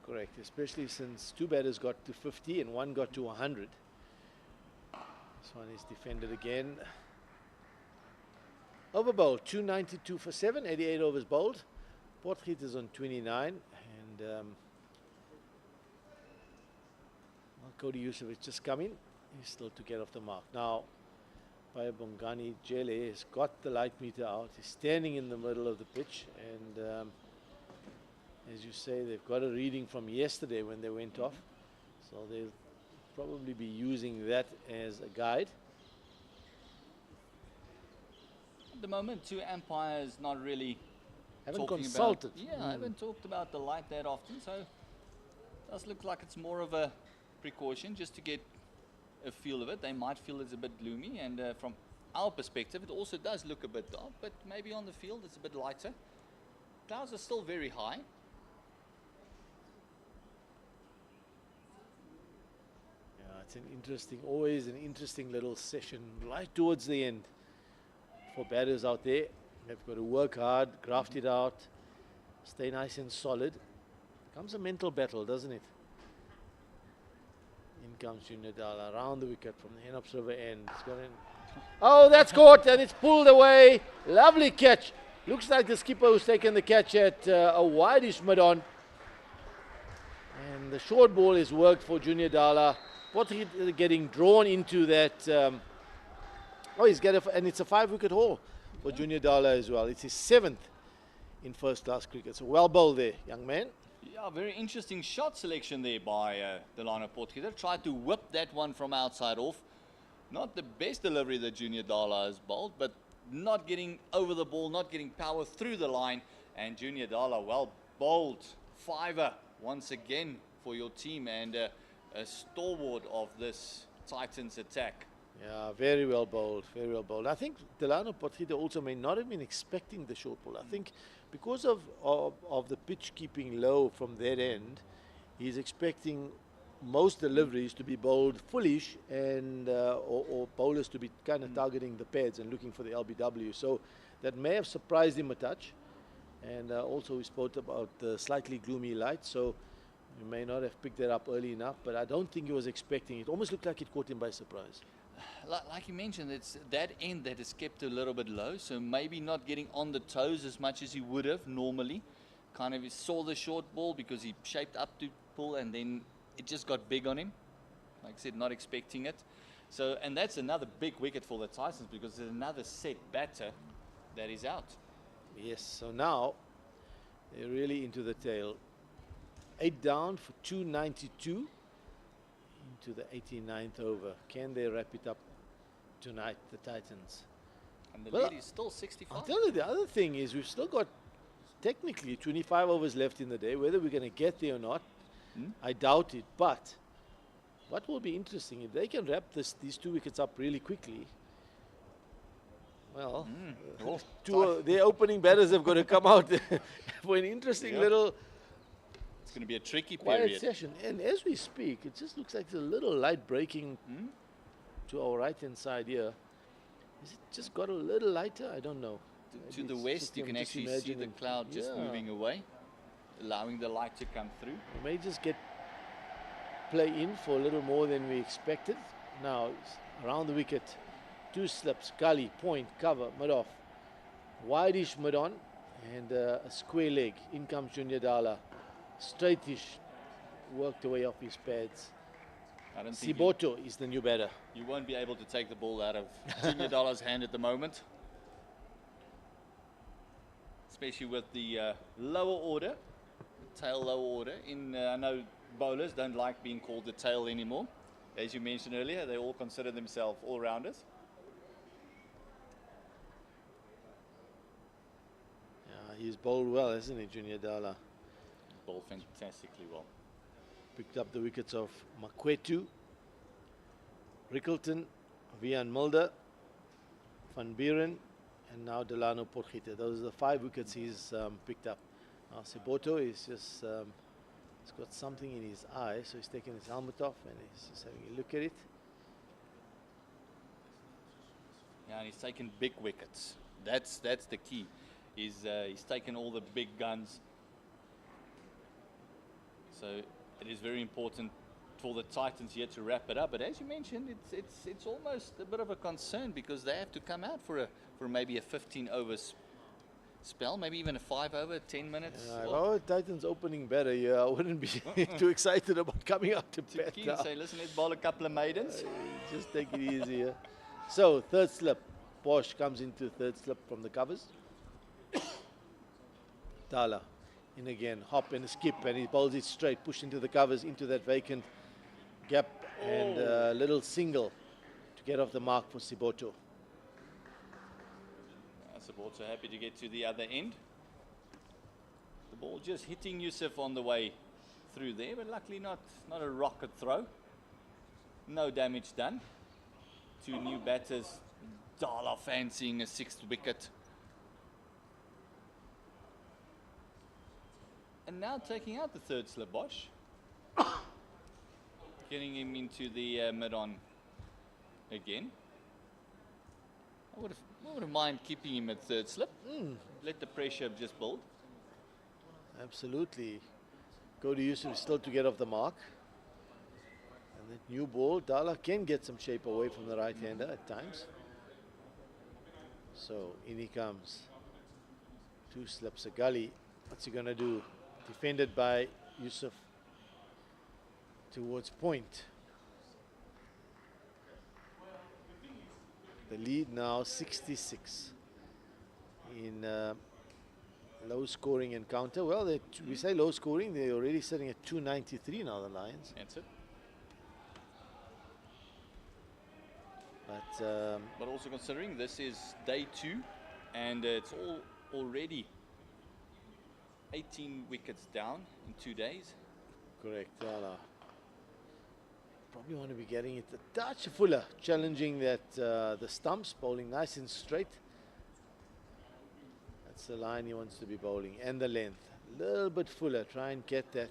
Correct, especially since 2 batters got to 50 and 1 got to 100. This one is defended again. Over bowled, 292 for 7, 88 overs bowled. Potgieter is on 29, and Cody Yusuf is just coming. He's still to get off the mark. Now, Bayabongani Jele has got the light meter out. He's standing in the middle of the pitch, and as you say, they've got a reading from yesterday when they went off, so they'll probably be using that as a guide. At the moment, 2 umpires not really haven't consulted. Haven't talked about the light that often, so it does look like it's more of a precaution just to get a feel of it. They might feel it's a bit gloomy, and from our perspective, it also does look a bit dark, but maybe on the field it's a bit lighter. Clouds are still very high. It's always an interesting little session right towards the end for batters out there. They've got to work hard, graft it out, Stay nice and solid. Comes a mental battle, doesn't it? In comes Junior Dala around the wicket from the Henops River end. It's got in. Oh, that's caught and it's pulled away. Lovely catch. Looks like the skipper who's taken the catch at a wideish mid-on. And the short ball is worked for Junior Dala. Potgieter getting drawn into that. Oh, he's got and it's a 5-wicket haul for Junior Dala as well. It's his 7th in first-class cricket. So well bowled there, young man. Yeah, very interesting shot selection there by Delano Potgieter. Tried to whip that one from outside off. Not the best delivery that Junior Dala has bowled, but not getting over the ball, not getting power through the line. And Junior Dala, well bowled. Fiver once again for your team, and a stalwart of this Titans attack. Yeah, very well bowled, very well bowled. I think Delano Potgieter also may not have been expecting the short ball. I think because of the pitch keeping low from that end, he's expecting most deliveries to be bowled fullish and or bowlers to be kind of targeting the pads and looking for the LBW. So that may have surprised him a touch. And also we spoke about the slightly gloomy light, so you may not have picked that up early enough, but I don't think he was expecting it. Almost looked like it caught him by surprise. Like you mentioned, it's that end that is kept a little bit low, so maybe not getting on the toes as much as he would have normally. Kind of saw the short ball because he shaped up to pull, and then it just got big on him. Like I said, not expecting it. So, and that's another big wicket for the Titans because there's another set batter that is out. Yes, so now they're really into the tail. 8 down for 292 into the 89th over. Can they wrap it up tonight, the Titans? And the Well, lead is still 65. I'll tell you the other thing is we've still got technically 25 overs left in the day. Whether we're going to get there or not, I doubt it. But what will be interesting, if they can wrap these 2 wickets up really quickly, well, their opening batters have got to come out for an interesting little It's going to be a tricky quiet period. session. And as we speak, it just looks like there's a little light breaking to our right-hand side here. Is it just got a little lighter? I don't know. To Maybe the it's west, just you I'm can just actually see the imagining. cloud just Yeah. moving away, allowing the light to come through. We may just get play in for a little more than we expected. Now, it's around the wicket, 2 slips, gully, point, cover, mid-off. Wideish mid-on and a square leg. In comes Junior Dala. Straightish, worked away off his pads. I don't think Siboto is the new batter. you won't be able to take the ball out of Junior Dala's hand at the moment. Especially with the lower order, tail lower order. I know bowlers don't like being called the tail anymore. As you mentioned earlier, they all consider themselves all-rounders. Yeah, he's bowled well, hasn't he, Junior Dala? Bowled fantastically well. Picked up the wickets of Makwetu, Rickleton, Vian Mulder, Van Buren, and now Delano Potgieter. Those are the 5 wickets he's picked up. Now Siboto is just, he's got something in his eye, so he's taking his helmet off and he's just having a look at it. Yeah, and he's taken big wickets. That's the key. He's taken all the big guns. So it is very important for the Titans here to wrap it up. But as you mentioned, it's almost a bit of a concern because they have to come out for maybe a 15 overs spell, maybe even a 5 over, 10 minutes. If I were Titans opening batter here, I wouldn't be too excited about coming out to bat Keen now. say, listen, let's bowl a couple of maidens. Just take it easy here. So, 3rd slip. Bosch comes into 3rd slip from the covers. Dala in again, hop and a skip, and he bowls it straight, push into the covers, into that vacant gap, and a little single to get off the mark for Siboto. Siboto happy to get to the other end. The ball just hitting Yusuf on the way through there, but luckily not a rocket throw. No damage done. 2 new batters. Dala fancying a 6th wicket. And now taking out the 3rd slip, Bosch. Getting him into the mid-on again. I wouldn't mind keeping him at 3rd slip. Let the pressure just build. Absolutely. Cody Yusuf is still to get off the mark. And that new ball, Dala can get some shape away from the right-hander at times. So in he comes. 2 slips a gully. What's he going to do? Defended by Yusuf towards point. The lead now 66 in low scoring encounter. Well, we say low scoring, they're already sitting at 293 now, the Lions. That's it. But also considering this is day 2 and it's already 18 wickets down in 2 days. Correct. Probably want to be getting it a touch fuller, challenging that the stumps, bowling nice and straight. That's the line he wants to be bowling, and the length. A little bit fuller, try and get that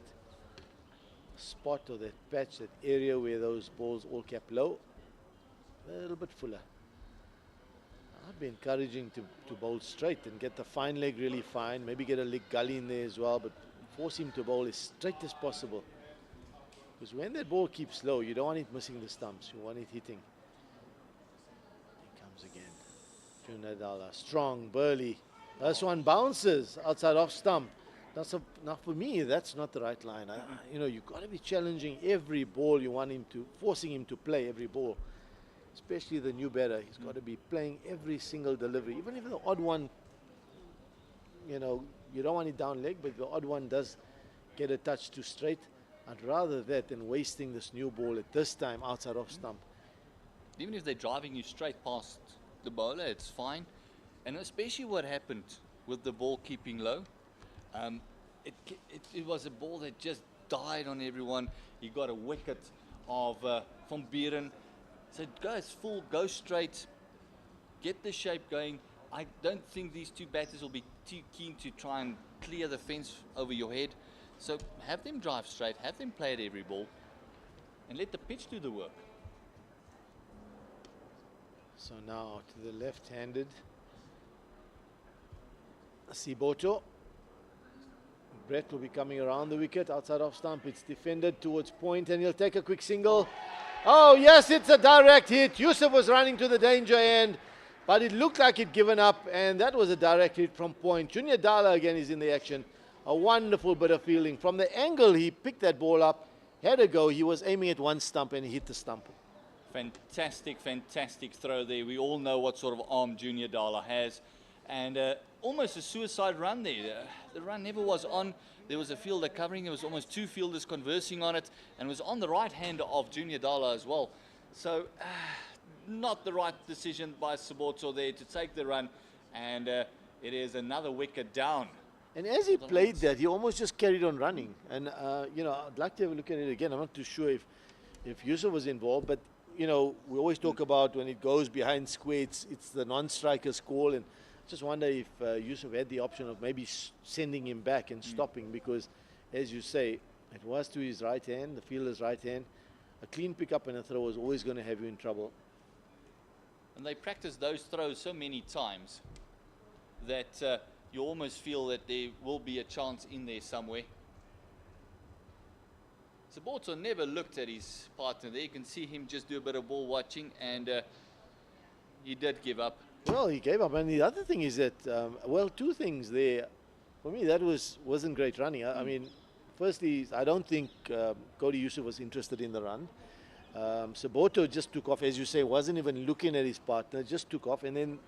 spot or that patch, that area where those balls all kept low. A little bit fuller. I'd be encouraging to bowl straight and get the fine leg really fine, maybe get a leg gully in there as well, but force him to bowl as straight as possible. Because when that ball keeps low, you don't want it missing the stumps, you want it hitting. He comes again. Junadala, strong, burly. This one bounces outside off stump. Now for me, that's not the right line. You know, you've got to be challenging every ball you want him to, forcing him to play every ball. Especially the new batter, he's got to be playing every single delivery. Even if the odd one, you know, you don't want it down leg, but the odd one does get a touch too straight. I'd rather that than wasting this new ball at this time outside off stump. Even if they're driving you straight past the bowler, it's fine. And especially what happened with the ball keeping low. It was a ball that just died on everyone. He got a wicket of from Buren. So guys, go straight, get the shape going. I don't think these two batters will be too keen to try and clear the fence over your head. So have them drive straight, have them play at every ball, and let the pitch do the work. So now to the left-handed Siboto. Brett will be coming around the wicket, outside off stump. It's defended towards point, and he'll take a quick single. Oh yes, it's a direct hit. Yusuf was running to the danger end, but it looked like he'd given up, and that was a direct hit from point. Junior Dala again is in the action. A wonderful bit of fielding. From the angle he picked that ball up, had a go, he was aiming at one stump and he hit the stump. Fantastic, fantastic throw there. We all know what sort of arm Junior Dala has. And almost a suicide run there. The run never was on. There was a fielder covering. There was almost 2 fielders conversing on it. And it was on the right hander of Junior Dala as well. So not the right decision by Siboto there to take the run. And it is another wicket down. And as he played that, he almost just carried on running. And, you know, I'd like to have a look at it again. I'm not too sure if Yusuf was involved. But, you know, we always talk about when it goes behind square, it's the non-striker's call. And just wonder if Yusuf had the option of maybe sending him back and stopping, because, as you say, it was to his right hand, the fielder's right hand. A clean pickup and a throw is always going to have you in trouble. And they practice those throws so many times that you almost feel that there will be a chance in there somewhere. Siboto never looked at his partner there. You can see him just do a bit of ball watching, and he did give up. Well, he gave up. And the other thing is that, well, 2 things there. For me, that wasn't great running. I mean, firstly, I don't think Cody Yusuf was interested in the run. Siboto just took off, as you say, wasn't even looking at his partner, just took off. And then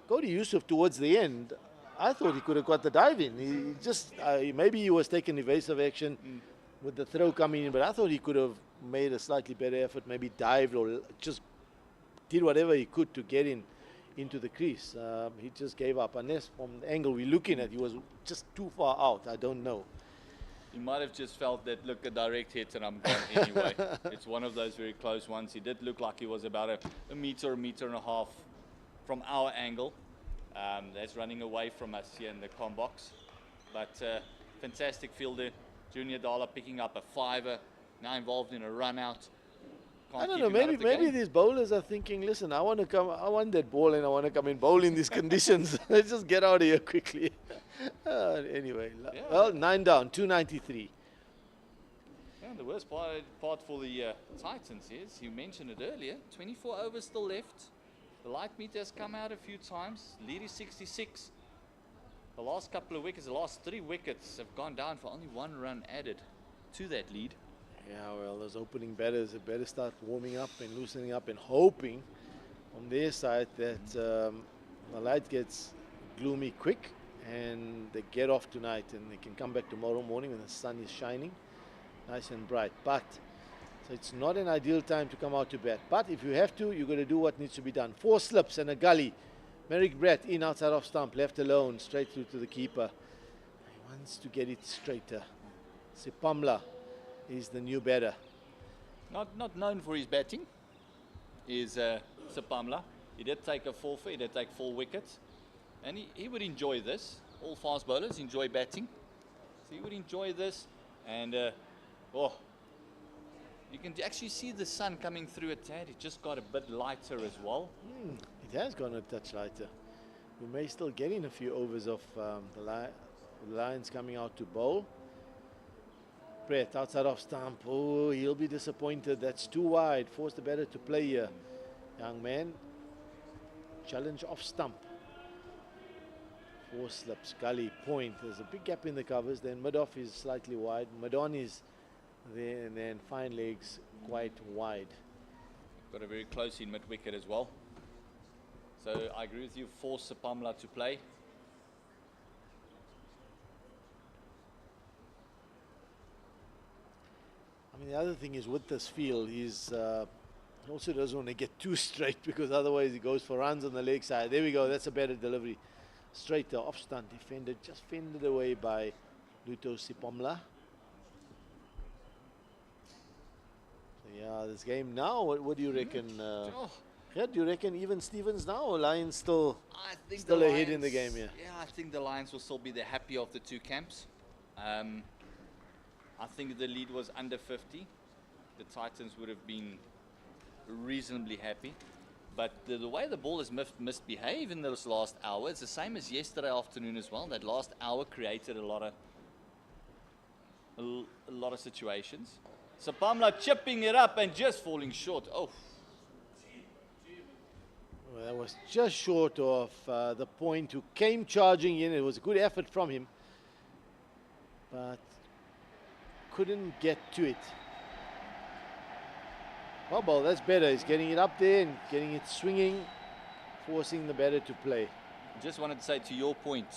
Cody Yusuf, towards the end, I thought he could have got the dive in. He just, maybe he was taking evasive action with the throw coming in, but I thought he could have made a slightly better effort, maybe dived or just did whatever he could to get into the crease. He just gave up. Unless from the angle we're looking at, he was just too far out. I don't know. He might have just felt that, look, a direct hit and I'm gone anyway. It's one of those very close ones. He did look like he was about a meter and a half from our angle. That's running away from us here in the comm box. But fantastic fielder. Junior Dala picking up a 5er, now involved in a run out. I don't know, maybe these bowlers are thinking, listen, I want that ball and I want to come and bowl in these conditions. Let's just get out of here quickly. Anyway, Yeah. well, 9 down, 293. Yeah, the worst part for the Titans is, you mentioned it earlier, 24 overs still left. The light meter has come out a few times. Lead is 66. The last couple of wickets, the last 3 wickets have gone down for only 1 run added to that lead. Yeah, well, those opening batters had better start warming up and loosening up and hoping from their side that the light gets gloomy quick and they get off tonight and they can come back tomorrow morning when the sun is shining nice and bright. But so it's not an ideal time to come out to bat. But if you have to, you've got to do what needs to be done. 4 slips and a gully. Merrick Brett in outside off stump, left alone, straight through to the keeper. He wants to get it straighter. Sipamla is the new batter. Not known for his batting is Sipamla. He did take a forfeit, he did take 4 wickets. And he would enjoy this. All fast bowlers enjoy batting. So he would enjoy this. And, you can actually see the sun coming through a tad. It just got a bit lighter as well. It has gone a touch lighter. We may still get in a few overs of the Lions coming out to bowl. Brett outside off stump. Oh, he'll be disappointed. That's too wide. Force the batter to play here. Young man. Challenge off stump. 4 slips. Gully, point. There's a big gap in the covers. Then mid-off is slightly wide. Mid-on is there. And then fine legs quite wide. Got a very close in mid-wicket as well. So I agree with you. Force Sipamla to play. I mean, the other thing is with this field, he's also doesn't want to get too straight because otherwise he goes for runs on the leg side. There we go. That's a better delivery. Straighter, off stunt, defended, just fended away by Luto Sipamla. So yeah, this game now, what do you reckon? Yeah, do you reckon even Stevens now or Lions still ahead in the game here? Yeah, I think the Lions will still be the happy of the 2 camps. I think the lead was under 50. The Titans would have been reasonably happy. But the way the ball has misbehaved in this last hour, it's the same as yesterday afternoon as well. That last hour created a lot of situations. Sipamla chipping it up and just falling short. Oh. Well, that was just short of the point who came charging in. It was a good effort from him. But couldn't get to it. Well, that's better. He's getting it up there and getting it swinging, forcing the batter to play. Just wanted to say to your point,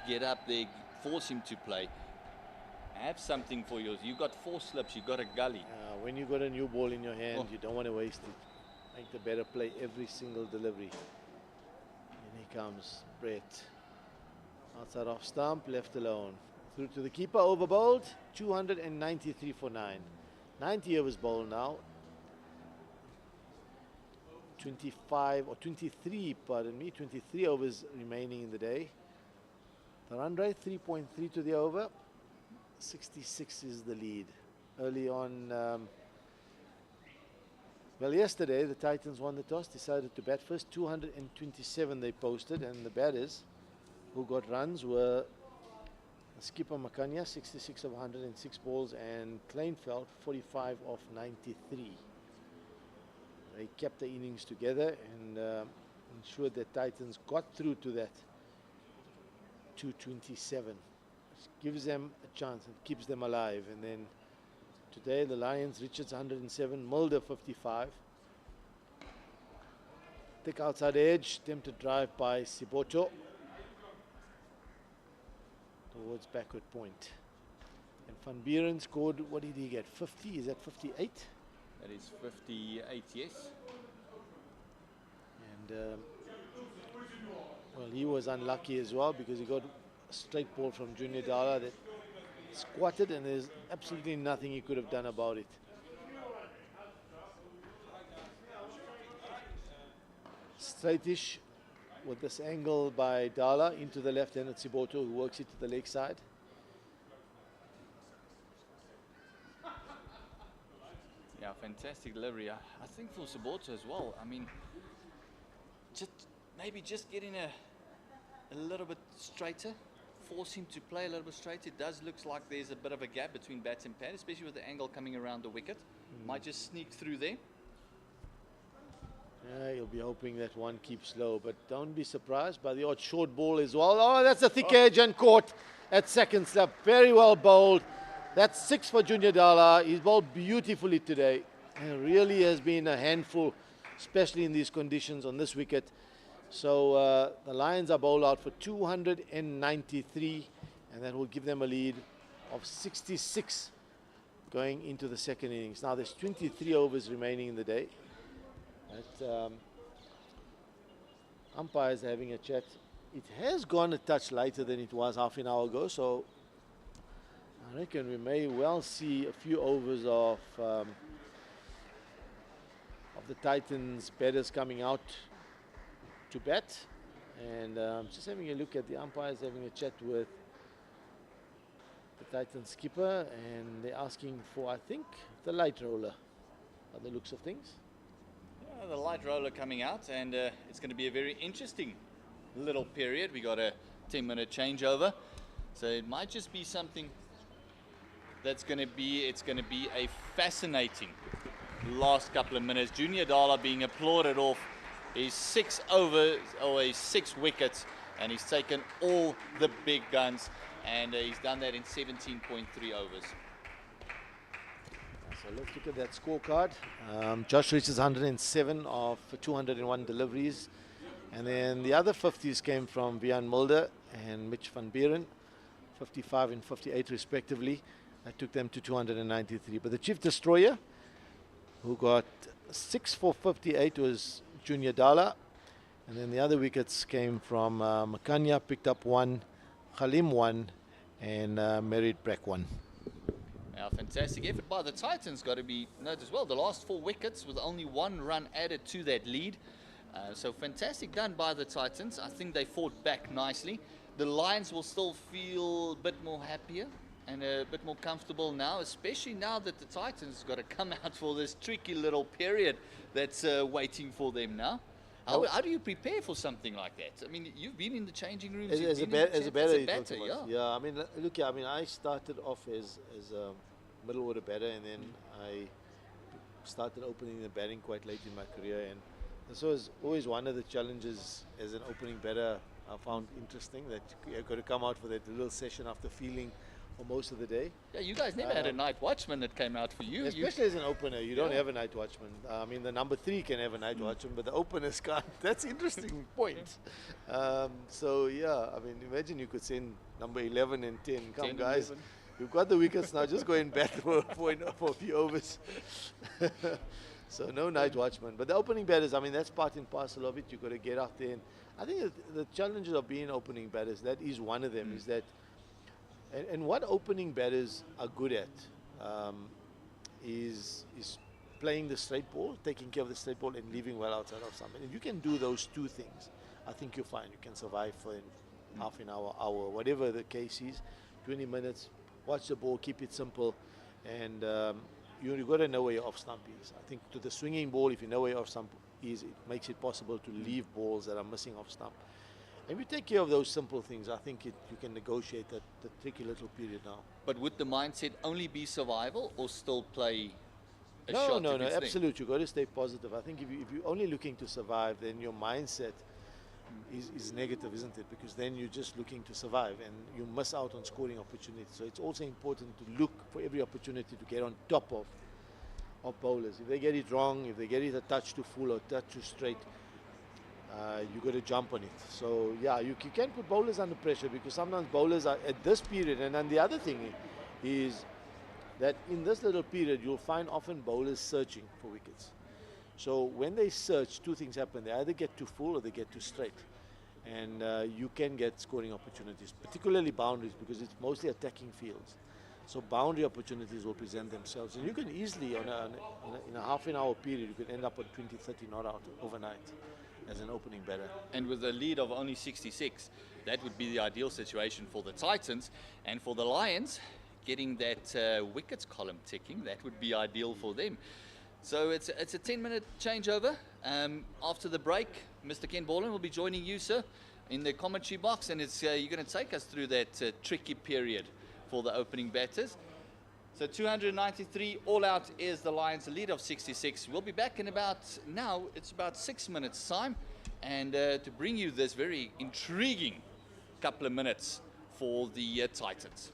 get up there, force him to play. Have something for yours. You've got 4 slips, you've got a gully. When you've got a new ball in your hand, you don't want to waste it. Make the batter play every single delivery. And here comes Brett. Outside off stump, left alone. Through to the keeper, over bowled, 293 for 9. 90 overs bowled now. 23 overs remaining in the day. The run rate 3.3 to the over. 66 is the lead. Early on, well, yesterday the Titans won the toss, decided to bat first. 227 they posted, and the batters who got runs were skipper Makanya, 66 of 106 balls, and Kleinfeld, 45 of 93. They kept the innings together and ensured that Titans got through to that 227. Which gives them a chance and keeps them alive. And then today the Lions, Richards 107, Mulder 55. Thick outside edge, attempted drive by Siboto towards backward point. And Van Buren scored, what did he get? 50? Is that 58? That is 58, yes. And well, he was unlucky as well because he got a straight ball from Junior Dala that squatted, and there's absolutely nothing he could have done about it. Straightish with this angle by Dala into the left-handed Siboto, who works it to the leg side. Yeah, fantastic delivery. I think for Siboto as well. I mean, maybe just getting a little bit straighter, force him to play a little bit straight. It does look like there's a bit of a gap between bat and pad, especially with the angle coming around the wicket. Might just sneak through there. Yeah, you'll be hoping that one keeps low, but don't be surprised by the odd short ball as well. Oh, that's a thick edge and caught at second slip. Very well bowled. That's 6 for Junior Dala. He's bowled beautifully today. And really has been a handful, especially in these conditions on this wicket. So the Lions are bowled out for 293, and that will give them a lead of 66 going into the second innings. Now there's 23 overs remaining in the day. But, umpires are having a chat. It has gone a touch lighter than it was half an hour ago, so I reckon we may well see a few overs of the Titans batters coming out to bat. And just having a look at the umpires having a chat with the Titans skipper, and they're asking for, I think, the light roller by the looks of things. Yeah, the light roller coming out, and it's going to be a very interesting little period. We got a 10-minute changeover, so it might just be something that's going to be, it's going to be a fascinating last couple of minutes. Junior Dala being applauded off his 6 overs, or his 6 wickets, and he's taken all the big guns, and he's done that in 17.3 overs. So let's look at that scorecard. Josh Richards 107 of 201 deliveries, and then the other 50s came from Vian Mulder and Mitch van Buren, 55 and 58 respectively. That took them to 293. But the chief destroyer, who got 6 for 58, was Junior Dala, and then the other wickets came from Makanya, picked up 1, Khalim 1, and Merit Brak 1. Now, fantastic effort by the Titans, got to be noted as well. The last 4 wickets with only 1 run added to that lead. So fantastic done by the Titans. I think they fought back nicely. The Lions will still feel a bit more happier and a bit more comfortable now, especially now that the Titans got to come out for this tricky little period that's waiting for them now. How do you prepare for something like that? I mean, you've been in the changing rooms. As a batter, yeah. Yeah, I mean, look, I mean, I started off as a middle order batter, and then I started opening the batting quite late in my career, and this was always one of the challenges as an opening batter I found interesting, that you've got to come out for that little session after fielding for most of the day. Yeah, you guys never had a night watchman that came out for you. Especially as an opener, you don't have a night watchman. I mean, the number 3 can have a night watchman, but the openers can't. That's an interesting point. So, yeah, I mean, imagine you could send number 11 and 10. Come, 10, guys. 11. You've got the wickets now. Just go and bat for a few overs. So, no night watchman. But the opening batters, I mean, that's part and parcel of it. You've got to get out there. And I think the challenges of being opening batters, that is one of them, is that. And what opening batters are good at is playing the straight ball, taking care of the straight ball, and leaving well outside of something. If you can do those 2 things, I think you're fine. You can survive for half an hour, whatever the case is, 20 minutes, watch the ball, keep it simple, and you've got to know where your off stump is. I think to the swinging ball, if you know where your off stump is, it makes it possible to leave balls that are missing off stump. If you take care of those simple things, I think you can negotiate the tricky little period now. But would the mindset only be survival, or still play a no, shot? No, absolutely. You've got to stay positive. I think if you're only looking to survive, then your mindset is negative, isn't it? Because then you're just looking to survive, and you miss out on scoring opportunities. So it's also important to look for every opportunity to get on top of bowlers. If they get it wrong, if they get it a touch too full or a touch too straight, you got to jump on it. So yeah, you can put bowlers under pressure, because sometimes bowlers are at this period. And then the other thing is that in this little period, you'll find often bowlers searching for wickets. So when they search, 2 things happen. They either get too full or they get too straight. And you can get scoring opportunities, particularly boundaries, because it's mostly attacking fields. So boundary opportunities will present themselves. And you can easily, in a half an hour period, you can end up on 20, 30 not out overnight as an opening batter. And with a lead of only 66, that would be the ideal situation for the Titans. And for the Lions, getting that wickets column ticking, that would be ideal for them. So it's a 10-minute changeover. After the break, Mr. Ken Borland will be joining you, sir. in the commentary box, and it's you're going to take us through that tricky period for the opening batters. So 293 all out is the Lions, a lead of 66. We'll be back in it's about 6 minutes time, and to bring you this very intriguing couple of minutes for the Titans.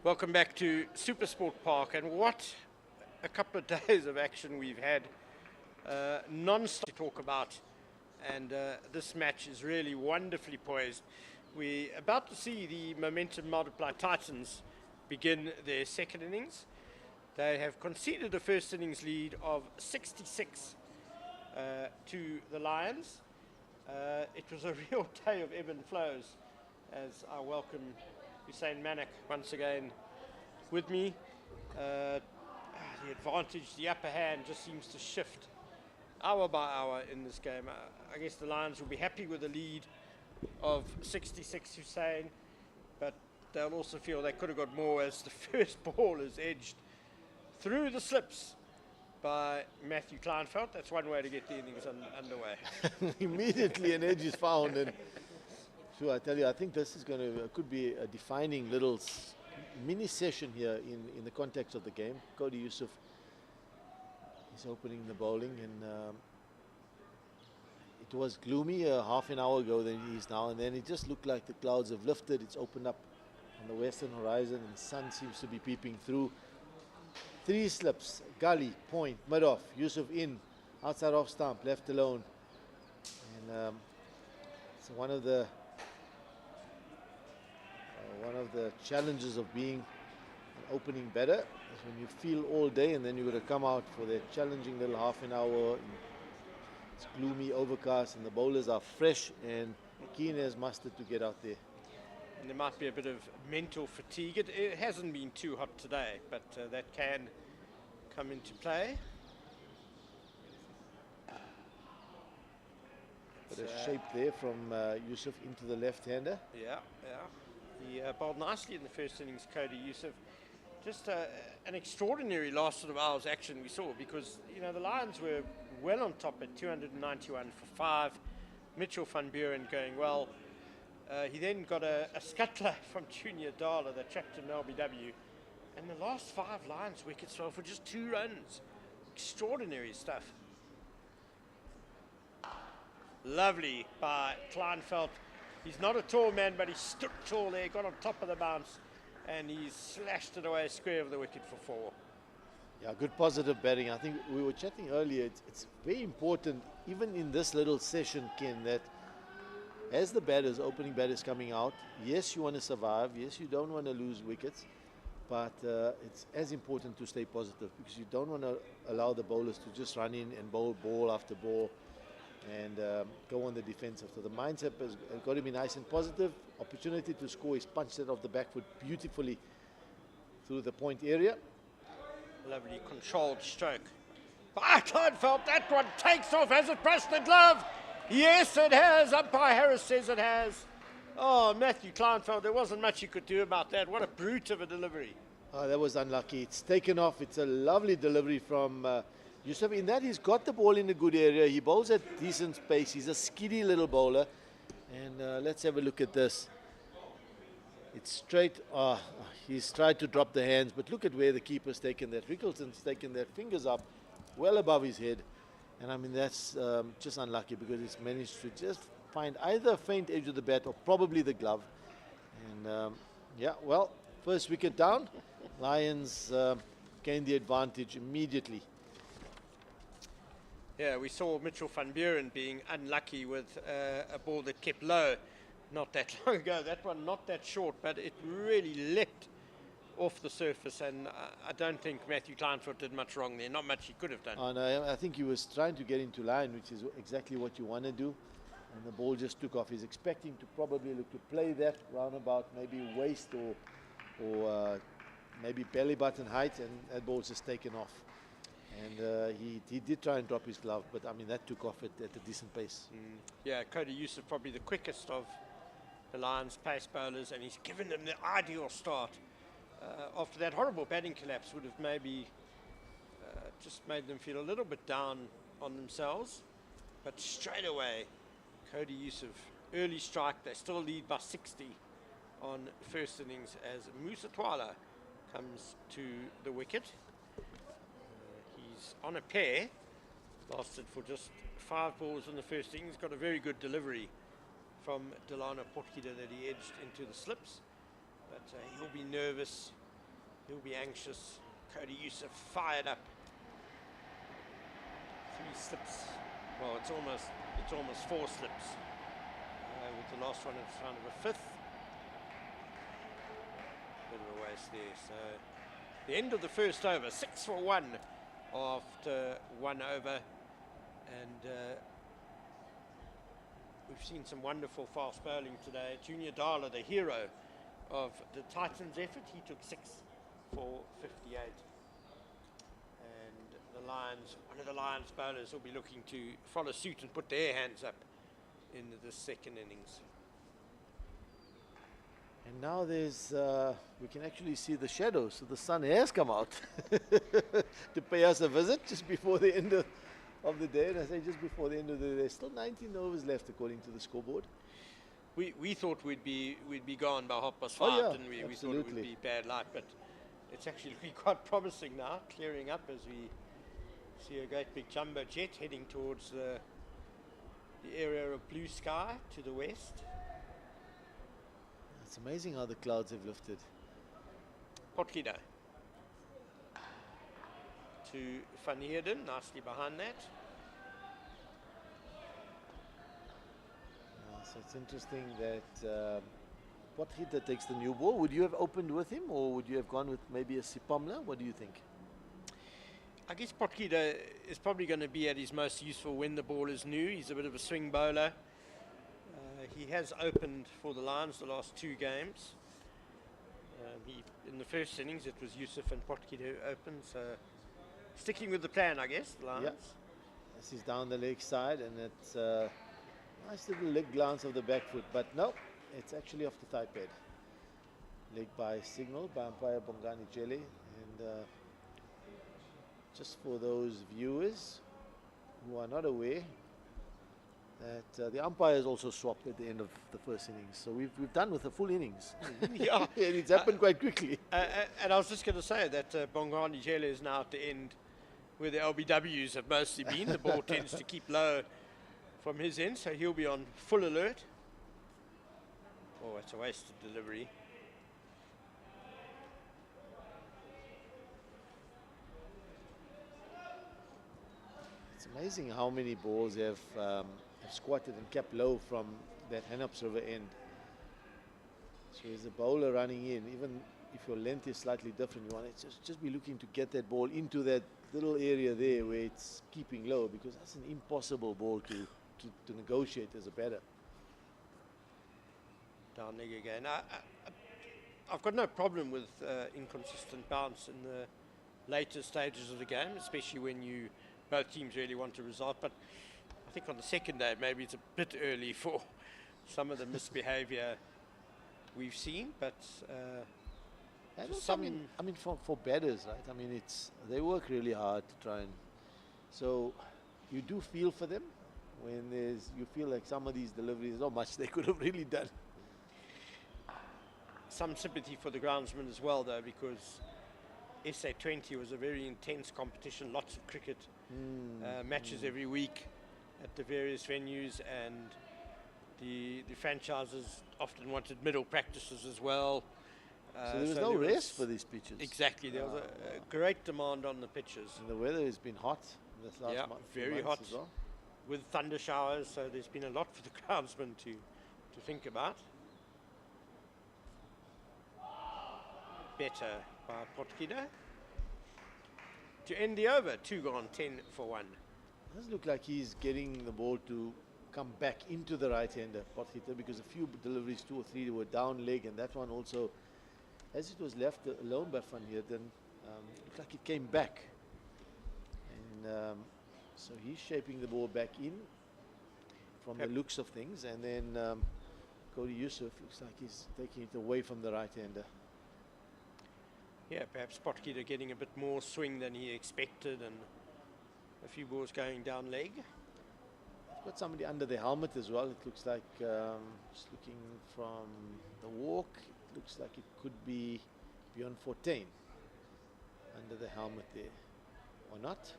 Welcome back to SuperSport Park, and what a couple of days of action we've had, non-stop to talk about, and this match is really wonderfully poised. We're about to see the Momentum Multiply Titans begin their second innings. They have conceded a first innings lead of 66 to the Lions. It was a real day of ebb and flows as I welcome Hussein Manak once again with me. The advantage, the upper hand just seems to shift hour by hour in this game. I guess the Lions will be happy with a lead of 66, Hussein, but they'll also feel they could have got more as the first ball is edged through the slips by Matthew Kleinfeld. That's one way to get the innings underway. Immediately an edge is found, and sure, I tell you, I think this is could be a defining little mini session here in the context of the game. Cody Yusuf is opening the bowling, and it was gloomy half an hour ago than it is now, and then it just looked like the clouds have lifted. It's opened up on the western horizon, and the sun seems to be peeping through. 3 slips, gully, point, mid-off, Yusuf in, outside off stump, left alone. And so one of the challenges of being an opening batter is when you feel all day and then you've got to come out for that challenging little half an hour. It's gloomy, overcast, and the bowlers are fresh and keen as mustard to get out there. And there might be a bit of mental fatigue. It hasn't been too hot today, but that can come into play. But a shape there from Yusuf into the left-hander. Yeah. He bowled nicely in the first innings, Cody Yusuf. Just an extraordinary last sort of hour's action we saw, because, you know, the Lions were well on top at 291 for 5. Mitchell van Buren going well. He then got a scuttler from Junior Dala that trapped him LBW. And the last 5 Lions wickets fell for just 2 runs. Extraordinary stuff. Lovely by Kleinfeld. He's not a tall man, but he stood tall there, got on top of the bounce, and he slashed it away square of the wicket for 4. Yeah, good positive batting. I think we were chatting earlier, it's very important, even in this little session, Ken, that as the batters, opening batters coming out, yes, you want to survive, yes, you don't want to lose wickets, but it's as important to stay positive, because you don't want to allow the bowlers to just run in and bowl ball after ball and go on the defensive. So the mindset has got to be nice and positive. Opportunity to score is punched it off the back foot beautifully through the point area. Lovely controlled stroke by Kleinfeld. That one takes off. Has it brushed the glove? Yes, it has. Umpire Harris says it has. Oh, Matthew Kleinfeld, there wasn't much you could do about that. What a brute of a delivery. Oh, that was unlucky. It's taken off. It's a lovely delivery from Yusuf. In that, he's got the ball in a good area. He bowls at decent pace. He's a skiddy little bowler. And let's have a look at this. It's straight. He's tried to drop the hands, but look at where the keeper's taken that. Rickelson's taken their fingers up well above his head. And I mean, that's just unlucky, because he's managed to just find either a faint edge of the bat or probably the glove. And yeah, well, first wicket down. Lions gained the advantage immediately. Yeah, we saw Mitchell van Buren being unlucky with a ball that kept low not that long ago. That one not that short, but it really leapt off the surface, and I don't think Matthew Kleinfeld did much wrong there. Not much he could have done. And I think he was trying to get into line, which is exactly what you want to do. And the ball just took off. He's expecting to probably look to play that roundabout, maybe waist or maybe belly button height, and that ball's just taken off. And he did try and drop his glove, but I mean, that took off at a decent pace. Yeah, Cody Yusuf probably the quickest of the Lions pace bowlers, and he's given them the ideal start. After that horrible batting collapse would have maybe just made them feel a little bit down on themselves. But straight away, Cody Yusuf, early strike. They still lead by 60 on first innings as Musa Twala comes to the wicket. He's on a pair, lasted for just 5 balls in the first innings. Got a very good delivery from Delano Potgieter that he edged into the slips. But he'll be nervous He'll be anxious. Cody Yusuf fired up. 3 slips. Well, it's almost 4 slips. With the last one in front of a 5th. Bit of a waste there. So the end of the first over, 6 for 1 after 1 over, and we've seen some wonderful fast bowling today. Junior Dala, the hero of the Titans' effort, he took 6 for 58. And the Lions, one of the Lions bowlers will be looking to follow suit and put their hands up in the second innings. And now there's, we can actually see the shadows, so the sun has come out to pay us a visit just before the end of the day. And I say just before the end of the day, there's still 19 overs left according to the scoreboard. We thought we'd be gone by 5:30, yeah, didn't we? absolutely. We thought it would be bad light, but it's actually looking quite promising now, clearing up as we see a great big jumbo jet heading towards the area of blue sky to the west. It's amazing how the clouds have lifted. Potgieter to Van Heerden, nicely behind that. So it's interesting that Potgieter takes the new ball. Would you have opened with him, or would you have gone with maybe a Sipamla? What do you think? I guess Potgieter is probably going to be at his most useful when the ball is new. He's a bit of a swing bowler. He has opened for the Lions the last 2 games. In the first innings, it was Yusuf and Potgieter who opened. So sticking with the plan, I guess, the Lions. Yeah. This is down the leg side, and it's a nice little leg glance of the back foot. But no, it's actually off the thigh pad. Leg by signal by umpire Bongani Jele. And just for those viewers who are not aware, that the umpires also swapped at the end of the first innings. So we've done with a full innings. Yeah. And it's happened quite quickly. And I was just going to say that Bongani Jele is now at the end where the LBWs have mostly been. The ball tends to keep low from his end, so he'll be on full alert. Oh, it's a wasted delivery. It's amazing how many balls have squatted and kept low from that Hanops River end. So as a bowler running in, even if your length is slightly different, you want to just be looking to get that ball into that little area there where it's keeping low, because that's an impossible ball to negotiate as a batter. Down leg again. I've got no problem with inconsistent bounce in the later stages of the game, especially when both teams really want a result. But I think on the second day, maybe it's a bit early for some of the misbehavior we've seen. But and also, I mean, for batters, right? I mean, they work really hard to try and. So you do feel for them when you feel like some of these deliveries, not much they could have really done. Some sympathy for the groundsman as well, though, because SA20 was a very intense competition, lots of cricket matches every week at the various venues, and the franchises often wanted middle practices as well. So there was no rest for these pitches. Exactly, there was a great demand on the pitches. And the weather has been hot this last month. Very hot as well. With thunder showers, so there's been a lot for the groundsman to think about. Better by Potgieter to end the over. 2 gone, 10 for 1. It does look like he's getting the ball to come back into the right-hander, Potgieter, because a few deliveries, 2 or 3, were down leg, and that one also, as it was left alone by Van Heerden, looked like it came back. And so he's shaping the ball back in from the looks of things, and then Cody Yusuf looks like he's taking it away from the right-hander. Yeah, perhaps Potgieter getting a bit more swing than he expected, and a few balls going down leg. Got somebody under the helmet as well. It looks like, just looking from the walk, it looks like it could be beyond 14 under the helmet there, or not?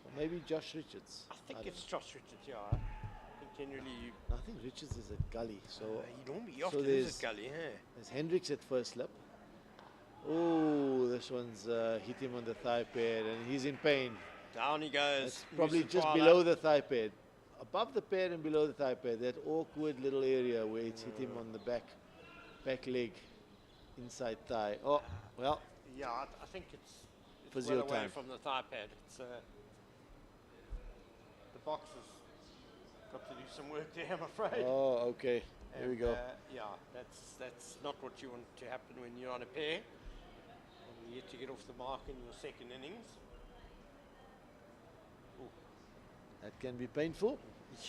Or maybe Josh Richards. I think it's Josh Richards, yeah. I think generally I think Richards is at gully. So he normally often is at gully, yeah. There's Hendricks at first slip. Oh, this one's hit him on the thigh pad, and he's in pain. Down he goes. It's probably Musa just Twala. below the thigh pad. Above the pad and below the thigh pad. That awkward little area where it's hit him on the back leg, inside thigh. Oh, well, Yeah, I think it's Physio well away time. from the thigh pad. It's the box has got to do some work there, I'm afraid. oh, okay. Here we And, go. Yeah, that's not what you want to happen when you're on a pair. And you get to get off the mark in your second innings. That can be painful.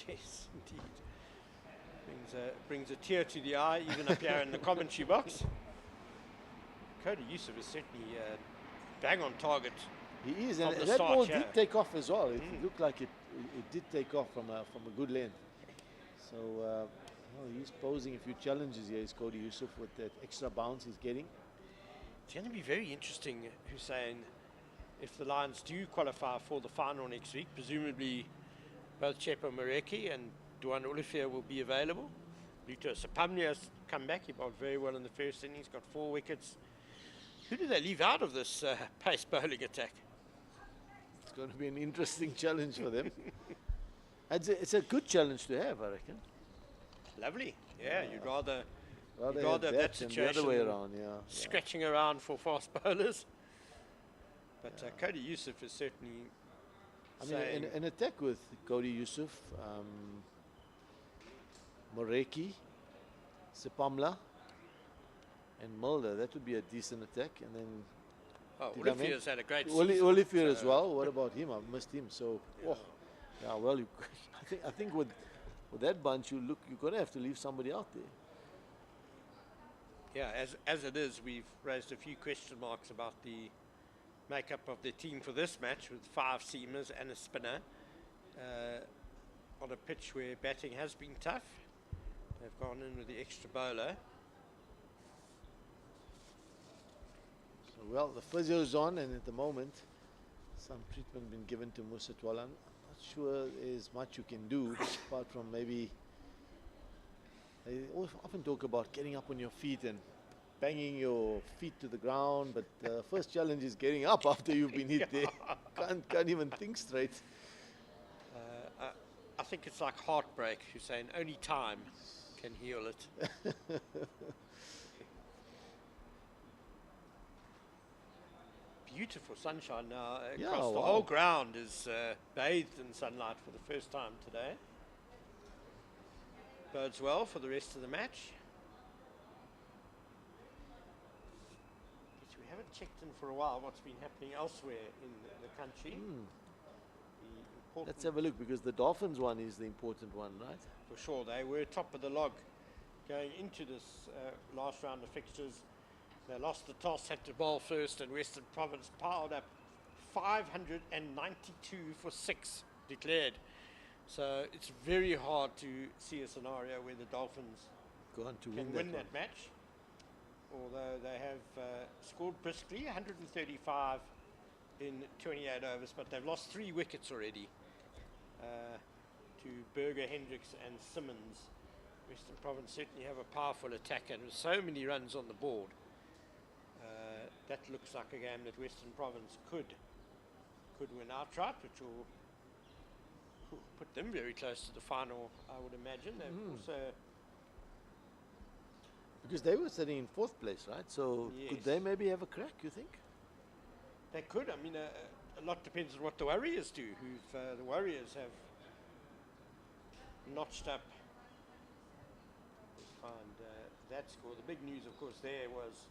Yes, indeed. Brings a tear to the eye, even up here in the commentary box. Cody Yusuf is certainly bang on target. He is, From and the that start, ball yeah. did take off as well. It looked like it did take off from a good length. So well, he's posing a few challenges here, is Cody Yusuf, with that extra bounce he's getting. It's going to be very interesting, Hussein, if the Lions do qualify for the final next week. Presumably both Chepo Mareki and Duan Olivier will be available. Luto Sapamni has come back. He bowled very well in the first inning. He's got 4 wickets. Who do they leave out of this pace bowling attack? It's going to be an interesting challenge for them. It's a good challenge to have, I reckon. Lovely. Yeah, you'd rather Rather have that than the situation other way than around, yeah. scratching around for fast bowlers. But Cody Yusuf is certainly I saying, mean, an attack with Cody Yusuf, Moreki, Sepamla, and Mulder, that would be a decent attack. And then oh, did I Olivier's had a great Oli- season. Olivier as so- well. What about him? I've missed him. So, yeah. Well, I think with that bunch, you're going to have to leave somebody out there. Yeah, as it is, we've raised a few question marks about the makeup of the team for this match, with 5 seamers and a spinner on a pitch where batting has been tough. They've gone in with the extra bowler. So, well, the physio's on, and at the moment, some treatment been given to Musa Twala. I'm not sure there's much you can do apart from maybe. They often talk about getting up on your feet and banging your feet to the ground, but the first challenge is getting up after you've been hit there. Can't even think straight. I think it's like heartbreak, Hussein. Only time can heal it. Beautiful sunshine now Yeah, across the wow. whole ground is bathed in sunlight for the first time today. Bodes well for the rest of the match. Yes, we haven't checked in for a while what's been happening elsewhere in the country. The important, Let's have a look, because the Dolphins one is the important one, right? for sure, they were top of the log going into this last round of fixtures. They lost the toss, had to bowl first, and Western Province piled up 592 for 6 declared. So it's very hard to see a scenario where the Dolphins Go on to can win win that that match. Although they have scored briskly, 135 in 28 overs, but they've lost 3 wickets already to Berger, Hendricks and Simmons. Western Province certainly have a powerful attack, and with so many runs on the board, that looks like a game that Western Province could win outright, which will put them very close to the final, I would imagine. They've also, Because they were sitting in 4th place, right? So Yes. could they maybe have a crack, you think? they could. I mean, a lot depends on what the Warriors do. The Warriors have notched up. Let's find that score. The big news, of course, there was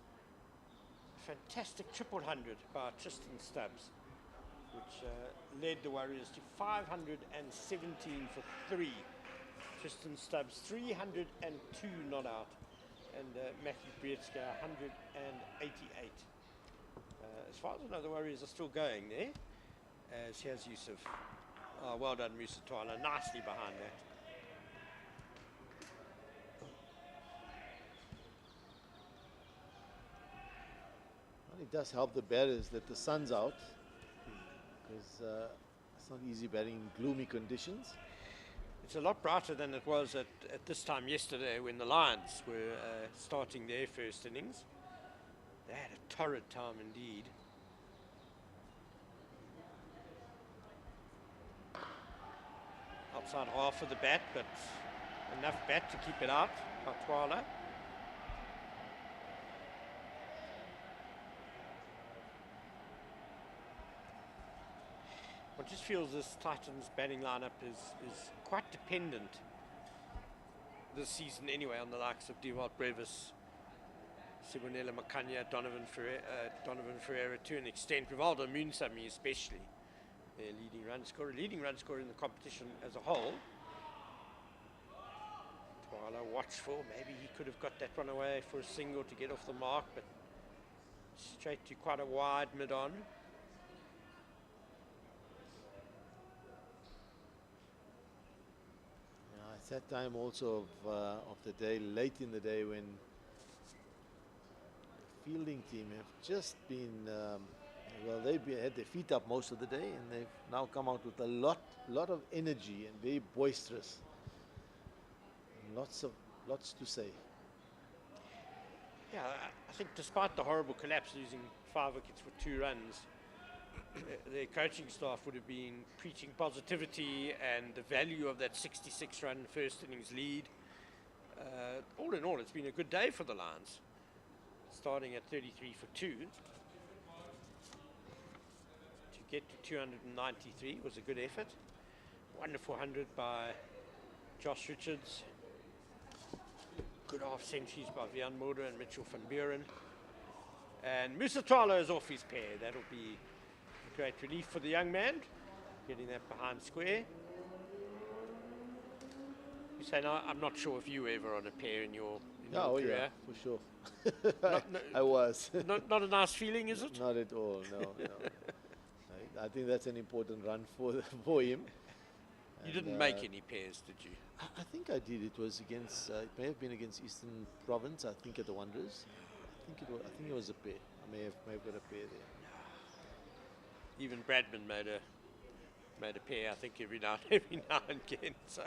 a fantastic 100 by Tristan Stubbs, which led the Warriors to 517 for 3. Tristan Stubbs 302 not out, and Matthew Brietzke 188. As far as I know, the Warriors are still going there, as here's Yusuf. Oh, well done, Musa Twala, nicely behind that. Well, it does help the batters that the sun's out, because it's not easy batting in gloomy conditions. It's a lot brighter than it was at this time yesterday when the Lions were starting their first innings. They had a torrid time indeed. Outside half of the bat, but enough bat to keep it out. Patwala. One just feels this Titans batting lineup is quite dependent this season anyway on the likes of Dewald Brevis, Sibonela Makanya, Donovan Ferreira to an extent, Rivaldo Moonsamy especially, their leading run scorer in the competition as a whole. Twala watchful, maybe he could have got that one away for a single to get off the mark, but straight to quite a wide mid-on. It's that time also of the day, late in the day, when the fielding team have just been, well, they've had their feet up most of the day, and they've now come out with a lot of energy and very boisterous. And lots to say. Yeah, I think despite the horrible collapse, losing 5 wickets for 2 runs, their coaching staff would have been preaching positivity and the value of that 66-run first innings lead. All in all, it's been a good day for the Lions. Starting at 33 for 2. To get to 293 was a good effort. Wonderful 100 by Josh Richards. Good half centuries by Vian Mulder and Mitchell van Buren. And Musa Twala is off his pair. That'll be a great relief for the young man, getting that behind square. You say, no, I'm not sure if you were ever on a pair in your career. Yeah, for sure. I was. Not a nice feeling, is it? Not at all, no. I think that's an important run for him. You didn't make any pairs, did you? I think I did. It was against. It may have been against Eastern Province. I think at the Wanderers. I think it was a pair. I may have got a pair there. Even Bradman made a pair. I think every now and again. So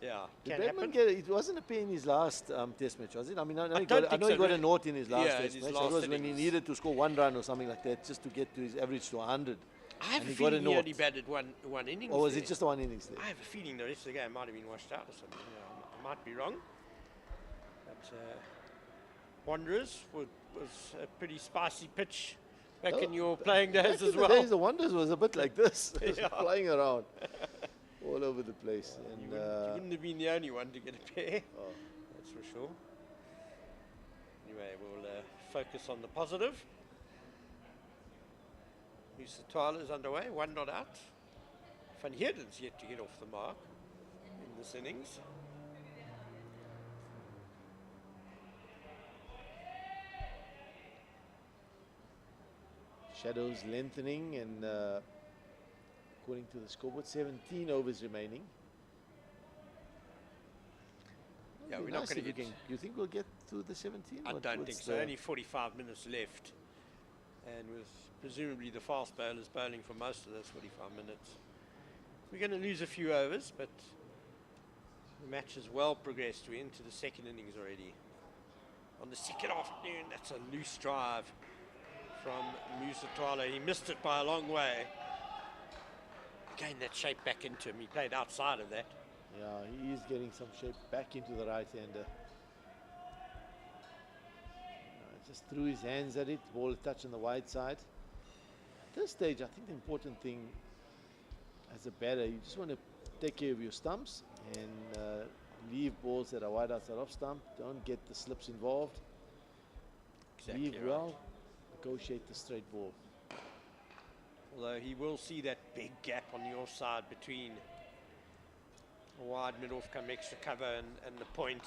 yeah, did Bradman get it? Wasn't a pair in his last Test match, was it? I mean, I know he got really. A nought in his last Test his match. last It was innings. when he needed to score 1 run or something like that, just to get to his average to 100. I have and a he got feeling a he nought. only batted one innings. Or was there. it just the 1 innings there? I have a feeling the rest of the game might have been washed out or something. I might be wrong. But Wanderers was a pretty spicy pitch back in your playing days as well. The days the Wanderers was a bit like this. It was flying around all over the place. And you wouldn't have been the only one to get a pair. Oh. That's for sure. Anyway, we'll focus on the positive. Musa Twala is underway, 1 not out. Van Heerden's yet to get off the mark in this innings. Shadows lengthening, and according to the scoreboard, 17 overs remaining. Yeah, It'd we're be not nice going to if we get. You think we'll get to the 17? I don't think so. Only 45 minutes left, and with presumably the fast bowlers bowling for most of those 45 minutes, we're going to lose a few overs. But the match has well progressed. We're into the second innings already. On the second afternoon, that's a loose drive from Musa Twala. He missed it by a long way. Gained that shape back into him. He played outside of that. Yeah, he is getting some shape back into the right-hander. Just threw his hands at it, ball touch on the wide side. At this stage, I think the important thing as a batter, you just want to take care of your stumps and leave balls that are wide outside off stump. Don't get the slips involved. Exactly leave right. well, negotiate the straight ball. Although he will see that big gap on your side between a wide mid-off come extra cover and the point.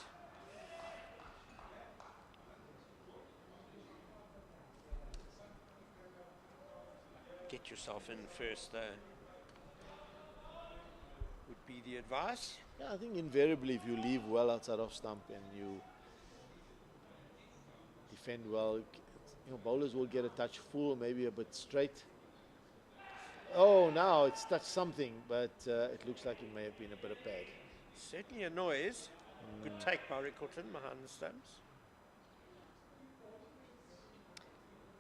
Get yourself in first, though, would be the advice. Yeah, I think invariably if you leave well outside off stump and you defend well, bowlers will get a touch full, maybe a bit straight. Oh, now it's touched something, but it looks like it may have been a bit of pad. Certainly a noise. Good take by Rickleton behind the stumps.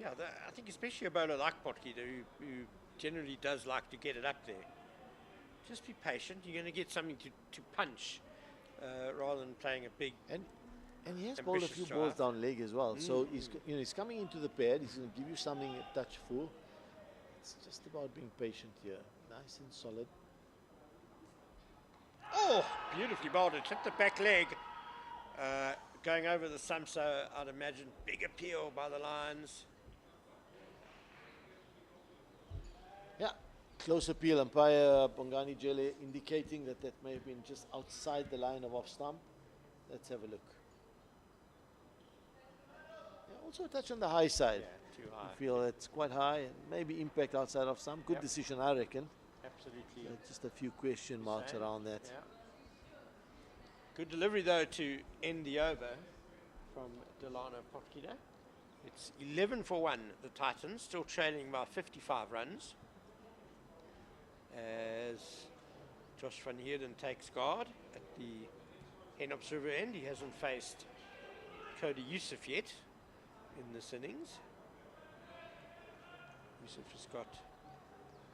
Yeah, I think especially a bowler like Potgieter, who generally does like to get it up there. Just be patient. You're going to get something to punch rather than playing a big. And he has bowled a few balls down leg as well. So he's coming into the pad. He's going to give you something a touch full. It's just about being patient here. Nice and solid. Oh, beautifully bowled. It hit the back leg. Going over the stump, so I'd imagine big appeal by the Lions. Yeah, close appeal. Umpire Bongani Jele indicating that may have been just outside the line of off stump. Let's have a look. Yeah, also a touch on the high side. Yeah, too high. I feel it's quite high and maybe impact outside of stump. Good decision, I reckon. Absolutely. Just a few question marks around that. Yeah. Good delivery though to end the over from Delano Potgieter. It's 11 for 1, the Titans, still trailing by 55 runs. As Josh van Heerden takes guard at the Hen Observer end. He hasn't faced Cody Yusuf yet in this innings. Yusuf has got,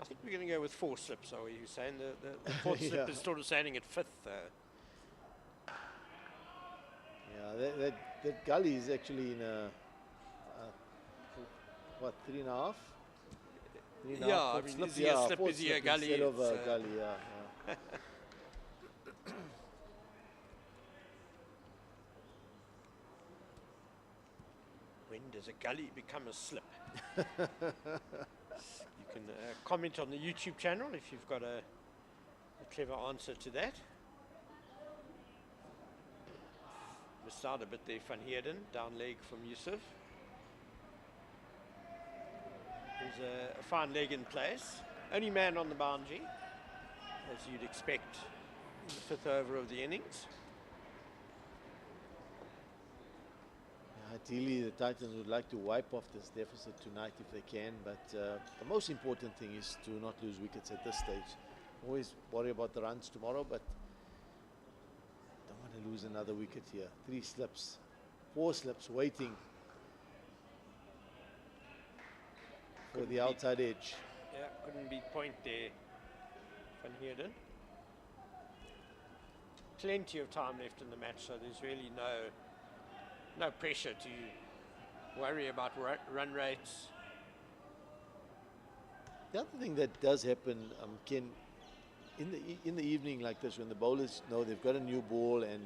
I think we're going to go with 4 slips, are we, Hussein? The 4th slip is sort of standing at 5th. Yeah, that gully is actually in a, what, 3.5? Yeah, I mean, is he a slip, is he a gully? Instead of a gully, yeah. When does a gully become a slip? You can comment on the YouTube channel if you've got a clever answer to that. Missed out a bit there, Van Heerden, down leg from Yusuf. There's a fine leg in place. Only man on the boundary, as you'd expect in the 5th over of the innings. Ideally, the Titans would like to wipe off this deficit tonight if they can, but the most important thing is to not lose wickets at this stage. Always worry about the runs tomorrow, but don't want to lose another wicket here. 3 slips, 4 slips waiting for the outside edge. Yeah, couldn't beat point there, Van Heerden. Plenty of time left in the match, so there's really no pressure to worry about run rates. The other thing that does happen, Ken, in the evening like this, when the bowlers know they've got a new ball and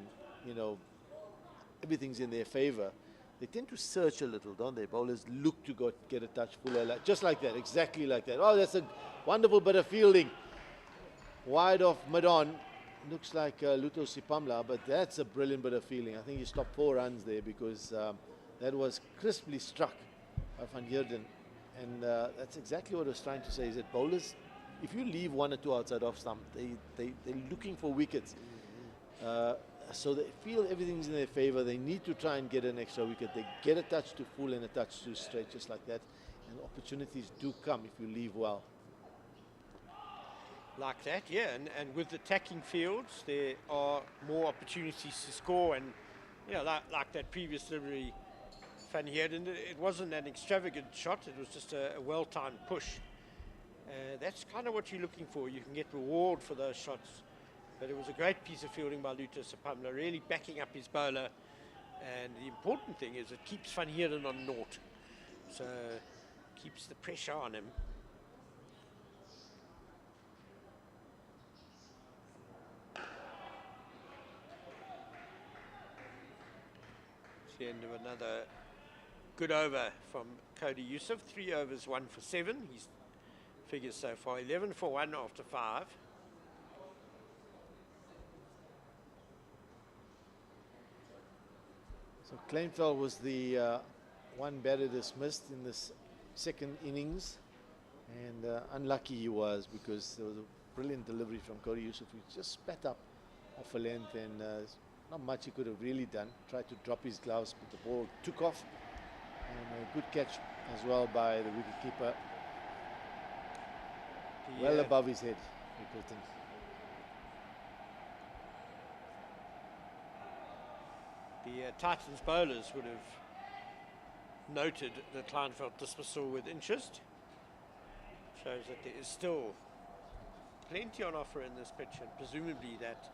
everything's in their favor, they tend to search a little, don't they? Bowlers look to get a touch fuller, just like that, exactly like that. Oh, that's a wonderful bit of fielding. Wide off mid-on. Looks like Luto Sipamla, but that's a brilliant bit of fielding. I think he stopped 4 runs there because that was crisply struck by Van Heerden. And that's exactly what I was trying to say, is that bowlers, if you leave 1 or 2 outside off stump, they're looking for wickets. So they feel everything's in their favor. They need to try and get an extra wicket. They get a touch to full and a touch to straight, just like that. And opportunities do come if you leave well. Like that, yeah, and with attacking fields, there are more opportunities to score. And like that previous delivery, Van Heerden, it wasn't an extravagant shot. It was just a well-timed push. That's kind of what you're looking for. You can get reward for those shots. But it was a great piece of fielding by Luto Sipamla, really backing up his bowler. And the important thing is it keeps Van Heerden on naught. So keeps the pressure on him. It's the end of another good over from Cody Yusuf. 3 overs, 1 for 7. His figures so far 11 for 1 after 5. So Kleinveld was the one batter dismissed in this second innings, and unlucky he was because there was a brilliant delivery from Cody Yusuf, who just spat up off a length, and not much he could have really done. Tried to drop his gloves, but the ball took off, and a good catch as well by the wicketkeeper, well above his head, Rickleton. The Titans bowlers would have noted the Kleinveld dismissal with interest. Shows that there is still plenty on offer in this pitch, and presumably that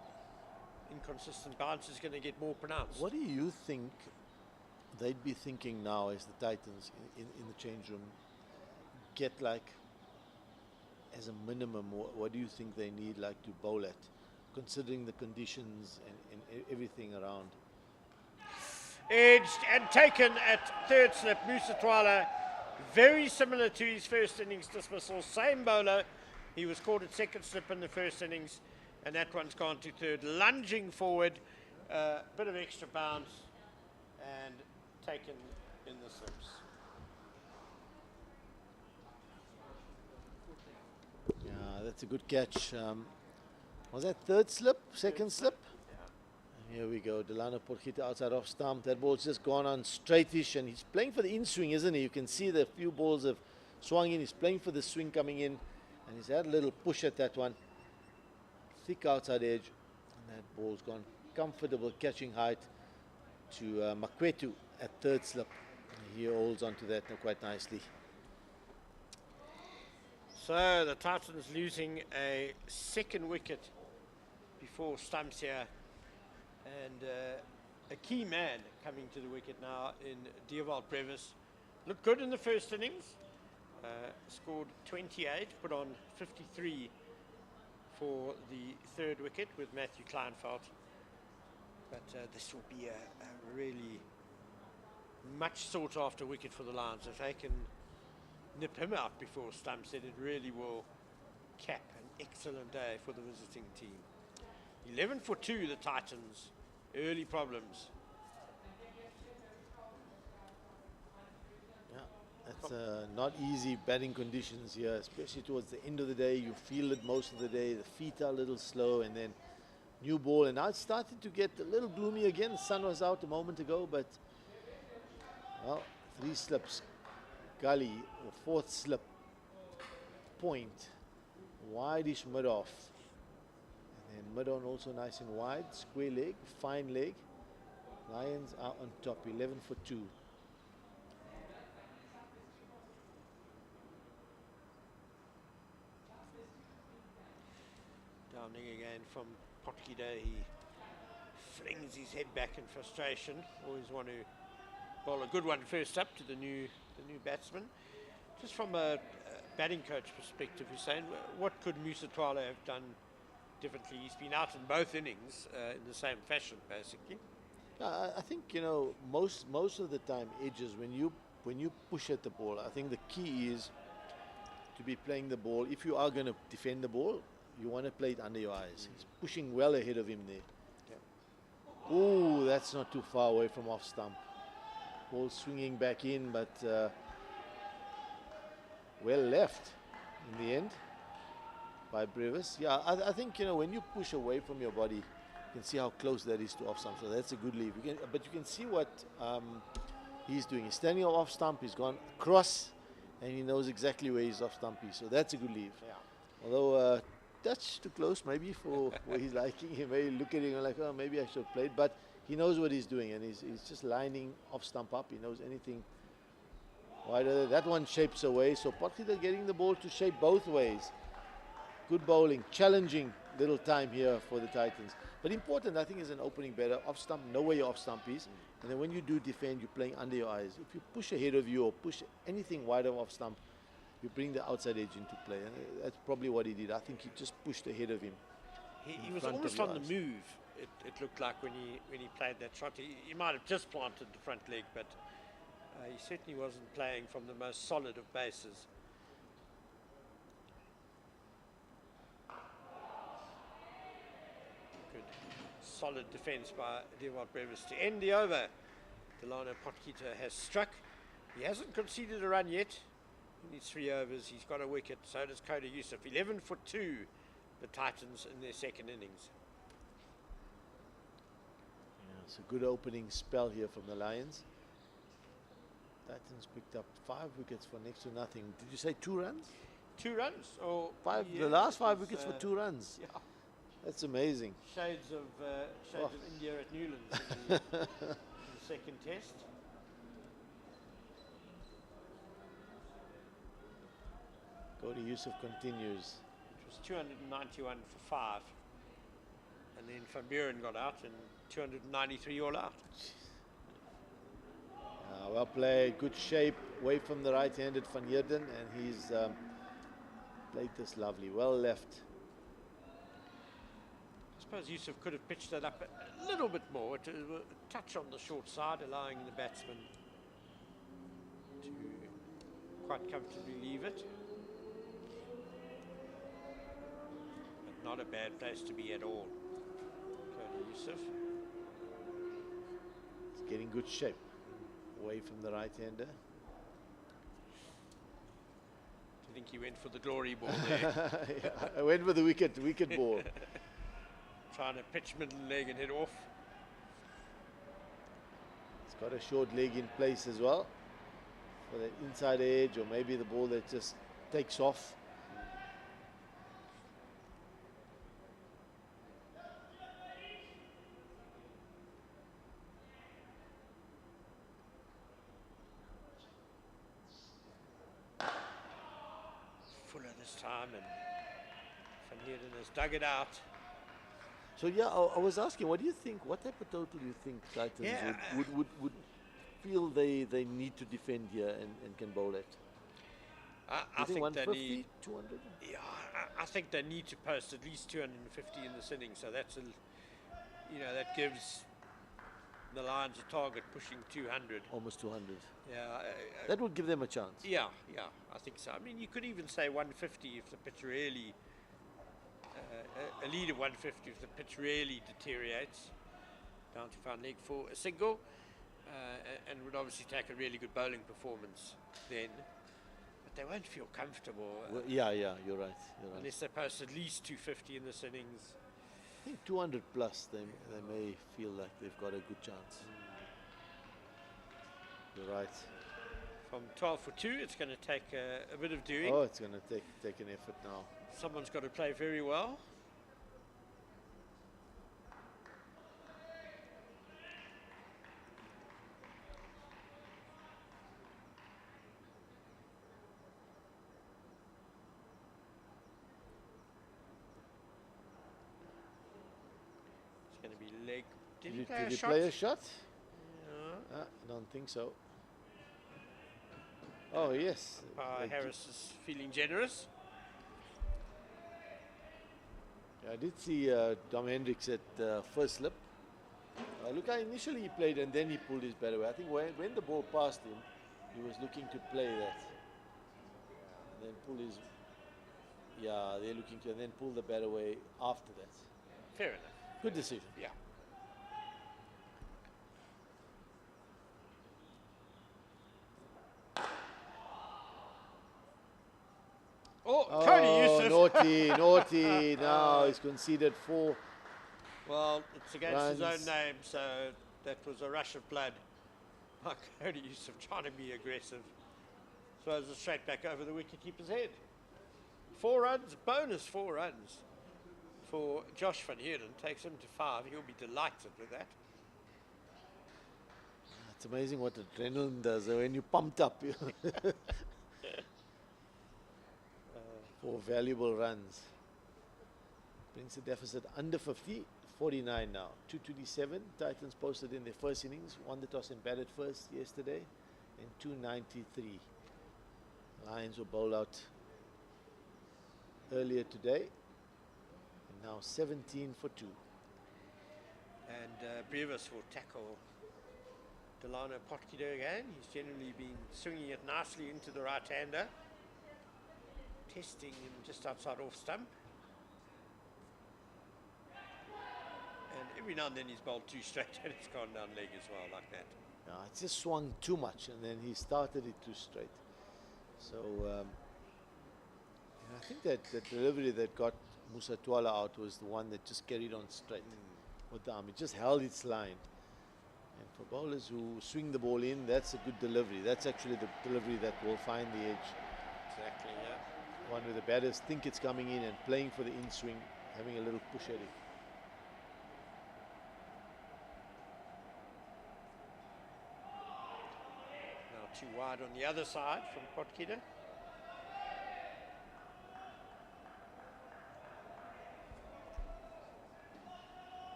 inconsistent bounce is going to get more pronounced. What do you think they'd be thinking now as the Titans in the change room? Get like, as a minimum, what do you think they need like to bowl at, considering the conditions and everything around? Edged and taken at third slip. Musa Twala, very similar to his first innings dismissal. Same bowler. He was caught at second slip in the first innings, and that one's gone to third. Lunging forward, bit of extra bounce, and taken in the slips. Yeah, that's a good catch. Was that third slip? Second slip? Here we go, Delano Porchita outside off stump. That ball's just gone on straightish, and he's playing for the in-swing, isn't he? You can see the few balls have swung in. He's playing for the swing coming in, and he's had a little push at that one. Thick outside edge, and that ball's gone comfortable catching height to Makwetu at third slip. He holds onto that quite nicely. So the Titans losing a second wicket before stumps here. And a key man coming to the wicket now in Dewald Brevis. Looked good in the first innings. Scored 28, put on 53 for the third wicket with Matthew Kleinveld. But this will be a really much sought after wicket for the Lions. If they can nip him out before stumps, then it really will cap an excellent day for the visiting team. 11 for 2, the Titans. Early problems. Yeah, that's not easy batting conditions here, especially towards the end of the day. You feel it most of the day. The feet are a little slow, and then new ball. And now it's started to get a little gloomy again. The sun was out a moment ago, but well, 3 slips, gully, or 4th slip, point, wide-ish mid-off. And mid-on also nice and wide, square leg, fine leg. Lions are on top, 11 for 2. Downing again from Potgieter. He flings his head back in frustration. Always want to bowl a good one first up to the new batsman. Just from a batting coach perspective, Hussein, what could Musa Twala have done differently? He's been out in both innings in the same fashion, basically. I think, you know, most of the time, edges, when you push at the ball, I think the key is to be playing the ball. If you are going to defend the ball, you want to play it under your eyes. He's pushing well ahead of him there. Yeah. Oh, that's not too far away from off stump. Ball swinging back in, but well left in the end by Brevis. Yeah, I think, you know, when you push away from your body, you can see how close that is to off stump. So that's a good leave. But you can see what he's doing. He's standing off stump. He's gone across, and he knows exactly where his off stump is. So that's a good leave. Yeah. Although touch too close maybe for where he's liking. He may look at him and like, oh, maybe I should have played. But he knows what he's doing, and he's just lining off stump up. He knows anything wider. That one shapes away. So Potgieter getting the ball to shape both ways. Good bowling, challenging little time here for the Titans. But important, I think, is an opening batter. Off stump, know where your off stump is. And then when you do defend, you're playing under your eyes. If you push ahead of you or push anything wider off stump, you bring the outside edge into play. And that's probably what he did. I think he just pushed ahead of him. He was almost on the move, it looked like, when he played that shot. He might have just planted the front leg, but he certainly wasn't playing from the most solid of bases. Good, solid defence by Dewald Brevis to end the over. Delano Potgieter has struck. He hasn't conceded a run yet. He needs 3 overs. He's got a wicket. So does Khoda Yusuf. 11 for 2, the Titans in their second innings. Yeah, it's a good opening spell here from the Lions. Titans picked up 5 wickets for next to nothing. Did you say 2 runs? 2 runs? Or 5. yeah, the last 5 wickets for 2 runs. Yeah. That's amazing. Shades of India at Newlands in the second test. Cody Yusuf continues. It was 291 for 5. And then Van Buren got out and 293 all out. Well played, good shape, away from the right-handed Van Heerden, and he's played this lovely, well left. I suppose Yusuf could have pitched that up a little bit more, to a touch on the short side, allowing the batsman to quite comfortably leave it. But not a bad place to be at all. Cody Yusuf. He's getting good shape, away from the right-hander. Do you think he went for the glory ball there? Yeah, I went for the wicket ball. Trying to pitch middle leg and head off. He's got a short leg in place as well for that inside edge, or maybe the ball that just takes off. Fuller this time, and Van Heerden has dug it out. So yeah, I was asking, what do you think? What type of total do you think Titans would feel they need to defend here and can bowl it? I think they 150, need 200. Yeah, I think they need to post at least 250 in this inning. So that's that gives the Lions a target pushing 200. Almost 200. Yeah, That would give them a chance. yeah, I think so. I mean, you could even say 150 if the pitch really. A lead of 150 if the pitch really deteriorates down to found leg for a single, and would obviously take a really good bowling performance then, but they won't feel comfortable Well, yeah, you're right. You're right. unless they post at least 250 in this innings. I think 200 plus, they may feel like they've got a good chance. You're right. From 12 for 2, it's going to take a bit of doing. Oh, it's going to take an effort now. Someone's got to play very well. It's going to be leg. Did he play a shot? Play a shot? Yeah. I don't think so. Oh, yes. Harris is feeling generous. I did see Dom Hendricks at first slip. Look, initially he played and then he pulled his bat away. I think when the ball passed him, he was looking to play that. And then pull his... Yeah, they're looking to... And then pull the bat away after that. Fair enough. Good decision. Yeah. Oh, Cody Yusuf. Naughty. Now he's conceded 4. Well, it's against his runs. own name, so that was a rush of blood. Like Cody Yusuf trying to be aggressive. Throws it straight back over the wicketkeeper's head. 4 runs, bonus 4 runs for Josh Van Heerden. Takes him to 5. He'll be delighted with that. It's amazing what adrenaline does when you're pumped up. 4 valuable runs. Brings the deficit under 50, 49 now. 227. Titans posted in their first innings. Won the toss and batted first yesterday. And 293. Lions will bowl out earlier today. And now 17 for 2. And Brevis will tackle Delano Potgieter again. He's generally been swinging it nicely into the right-hander. Testing him just outside off stump. And every now and then he's bowled 2 straight and it's gone down leg as well, like that. Yeah, it just swung too much and then he started it too straight. So I think that the delivery that got Musa Tuala out was the one that just carried on straight with the arm. It just held its line. And for bowlers who swing the ball in, that's a good delivery. That's actually the delivery that will find the edge. Exactly, yeah. One where the batters think it's coming in and playing for the in swing, having a little push at it. Now too wide on the other side from Potgieter.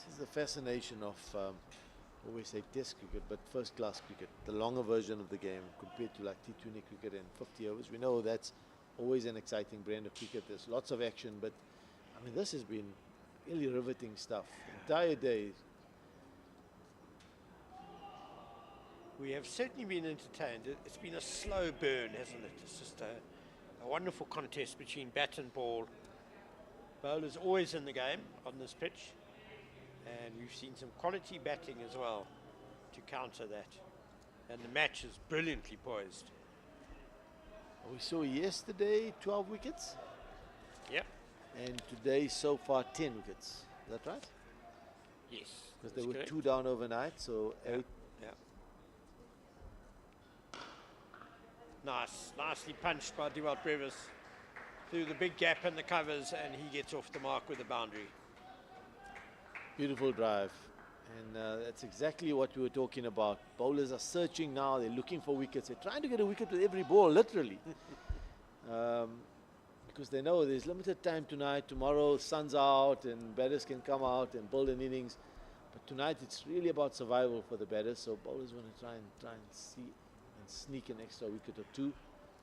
This is the fascination of, always say test cricket, but first class cricket, the longer version of the game compared to like T20 cricket and 50 overs. We know that's always an exciting brand of cricket. There's lots of action, but I mean, this has been really riveting stuff. Entire day. We have certainly been entertained. It's been a slow burn, hasn't it? It's just a wonderful contest between bat and ball. Bowlers always in the game on this pitch. And we've seen some quality batting as well to counter that. And the match is brilliantly poised. We saw yesterday 12 wickets. Yep. And today so far 10 wickets. Is that right? Yes. Because there were 2 down overnight, so 8. Yeah. Nice. Nicely punched by Dewald Brevis through the big gap in the covers, and he gets off the mark with a boundary. Beautiful drive. And that's exactly what we were talking about. Bowlers are searching now. They're looking for wickets. They're trying to get a wicket with every ball, literally. Because they know there's limited time tonight. Tomorrow, sun's out and batters can come out and build an innings. But tonight, it's really about survival for the batters. So bowlers want to try and see and sneak an extra wicket or 2.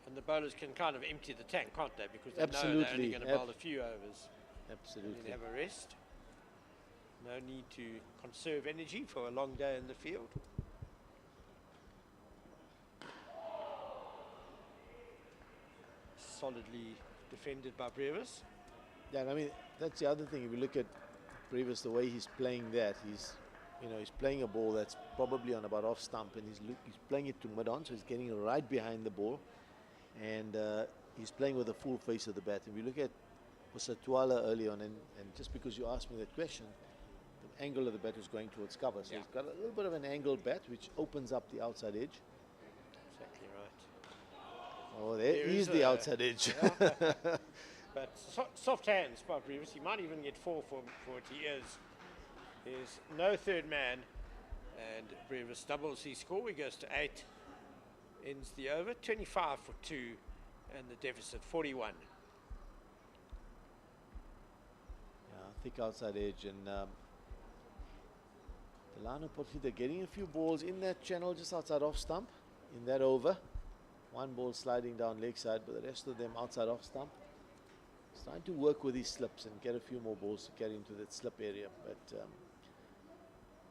And the bowlers can kind of empty the tank, can't they? Because they know Absolutely. they're only going to bowl a few overs. Absolutely. And then have a rest. No need to conserve energy for a long day in the field. Solidly defended by Brevis. Yeah, and I mean, that's the other thing. If you look at Brevis, the way he's playing that, he's playing a ball that's probably on about off stump, and he's playing it to mid-on, so he's getting right behind the ball, and he's playing with the full face of the bat. If you look at Satwala early on, and just because you asked me that question, the angle of the bat was going towards cover, so he's got a little bit of an angled bat, which opens up the outside edge. Exactly right. Oh, there is the outside edge. Yeah. But soft hands by Brevis. He might even get 4 for it. He is. There's no third man, and Brevis doubles his score. He goes to 8, ends the over, 25 for 2, and the deficit 41. Yeah, thick outside edge, and Delano Potgieter getting a few balls in that channel just outside off stump in that over. 1 ball sliding down leg side, but the rest of them outside off stump. He's trying to work with his slips and get a few more balls to carry into that slip area, but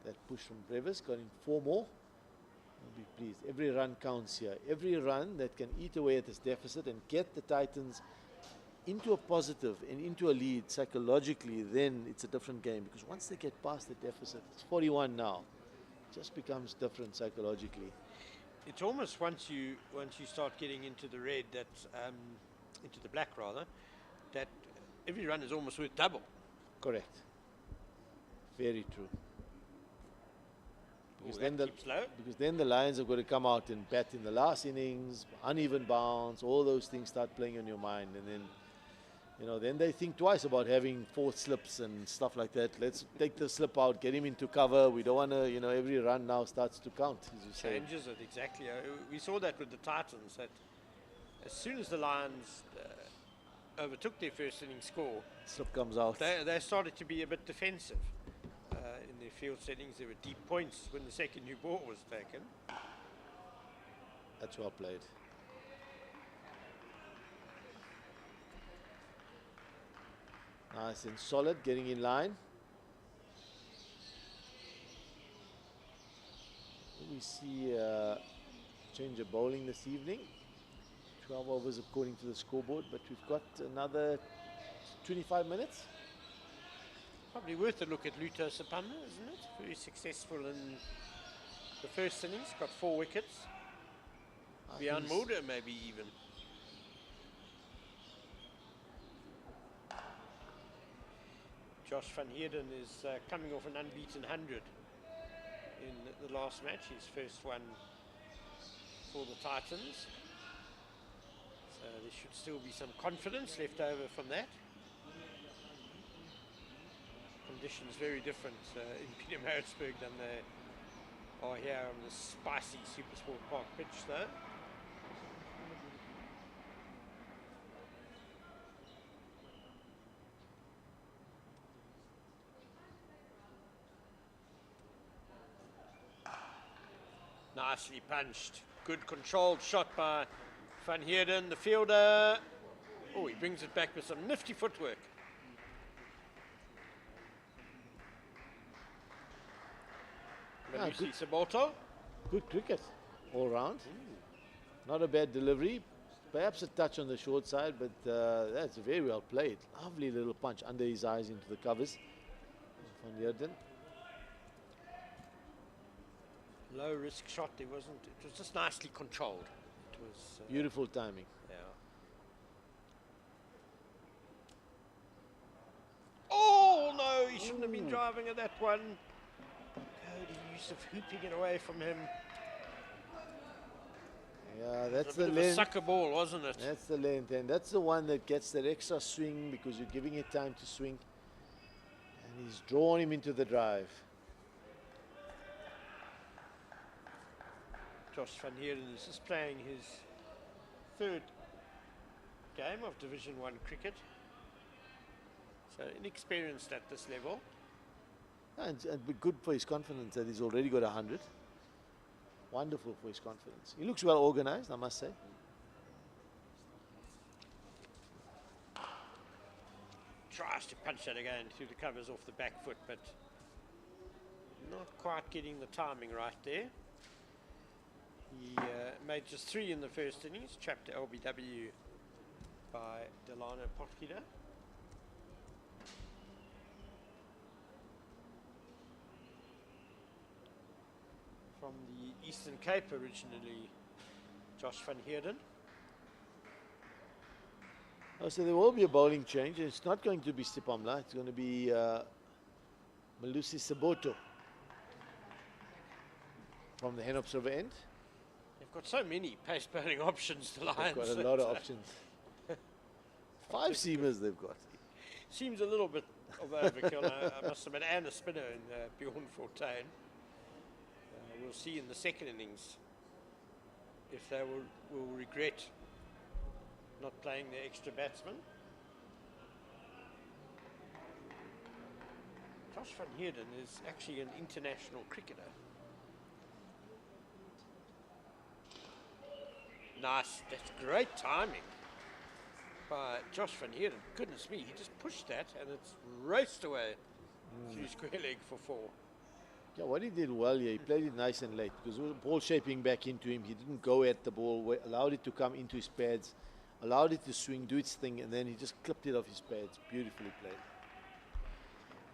that push from Brevis got in 4 more. I'll be pleased. Every run counts here. Every run that can eat away at this deficit and get the Titans into a positive and into a lead psychologically, then it's a different game, because once they get past the deficit, it's 41 now, it just becomes different psychologically. It's almost once you start getting into the red, that into the black rather, that every run is almost worth double. Correct. Very true. Because then the Lions are going to come out and bat in the last innings, uneven bounce, all those things start playing on your mind, and then then they think twice about having 4 slips and stuff like that. Let's take the slip out, get him into cover. We don't want to, every run now starts to count, as you say. Changes it, exactly. We saw that with the Titans, that as soon as the Lions overtook their first inning score, slip comes out. They started to be a bit defensive in their field settings. There were deep points when the second new ball was taken. That's well played. Nice and solid, getting in line. We see change of bowling this evening. 12 overs according to the scoreboard, but we've got another 25 minutes. Probably worth a look at Luto Sapama, isn't it? Very successful in the first innings, got 4 wickets. Beyond Mulder, maybe even. Josh van Heerden is coming off an unbeaten 100 in the last match, his first one for the Titans. So there should still be some confidence left over from that. Conditions very different in Pietermaritzburg than they are here on the spicy SuperSport Park pitch though. Nicely punched. Good controlled shot by Van Heerden, the fielder. Oh, he brings it back with some nifty footwork. Malusi Sabolto. Good cricket all round. Not a bad delivery. Perhaps a touch on the short side, but that's very well played. Lovely little punch under his eyes into the covers. Van Heerden. Low risk shot. It was just nicely controlled. It was Beautiful timing. yeah. Oh no, he shouldn't have been driving at that one. Cody Yusuf hooping it away from him. Yeah, that's A bit the of a length. sucker ball, wasn't it? That's the length, and that's the one that gets that extra swing because you're giving it time to swing. And he's drawn him into the drive. Josh Van Heerden is just playing his third game of Division 1 cricket. So inexperienced at this level. And be good for his confidence that he's already got 100. Wonderful for his confidence. He looks well organized, I must say. Tries to punch that again through the covers off the back foot, but not quite getting the timing right there. He made just 3 in the first innings, trapped to LBW by Delano Potgieter. From the Eastern Cape originally, Josh Van Heerden. Oh, so there will be a bowling change. It's not going to be Stipamla. It's going to be Malusi Saboto from the Hen Observer end. They've got so many pace bowling options, the Lions. They've got a lot of options. 5 seamers they've got. Seems a little bit of overkill, I must admit, and a spinner in Bjorn Fortuin. We'll see in the second innings if they will regret not playing the extra batsman. Josh Van Heerden is actually an international cricketer. Nice, that's great timing by Josh Van Heerden. Goodness me, he just pushed that and it's raced away through square leg for 4. Yeah, what he did well here, he played it nice and late because with the ball shaping back into him, he didn't go at the ball, allowed it to come into his pads, allowed it to swing, do its thing, and then he just clipped it off his pads. Beautifully played.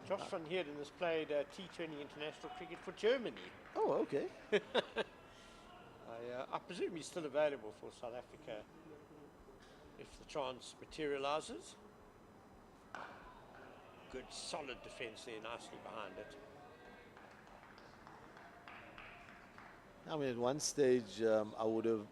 Josh Van Heerden has played T20 international cricket for Germany. Oh, okay. I presume he's still available for South Africa if the chance materialises. Good solid defence there, nicely behind it. I mean, at one stage, I would have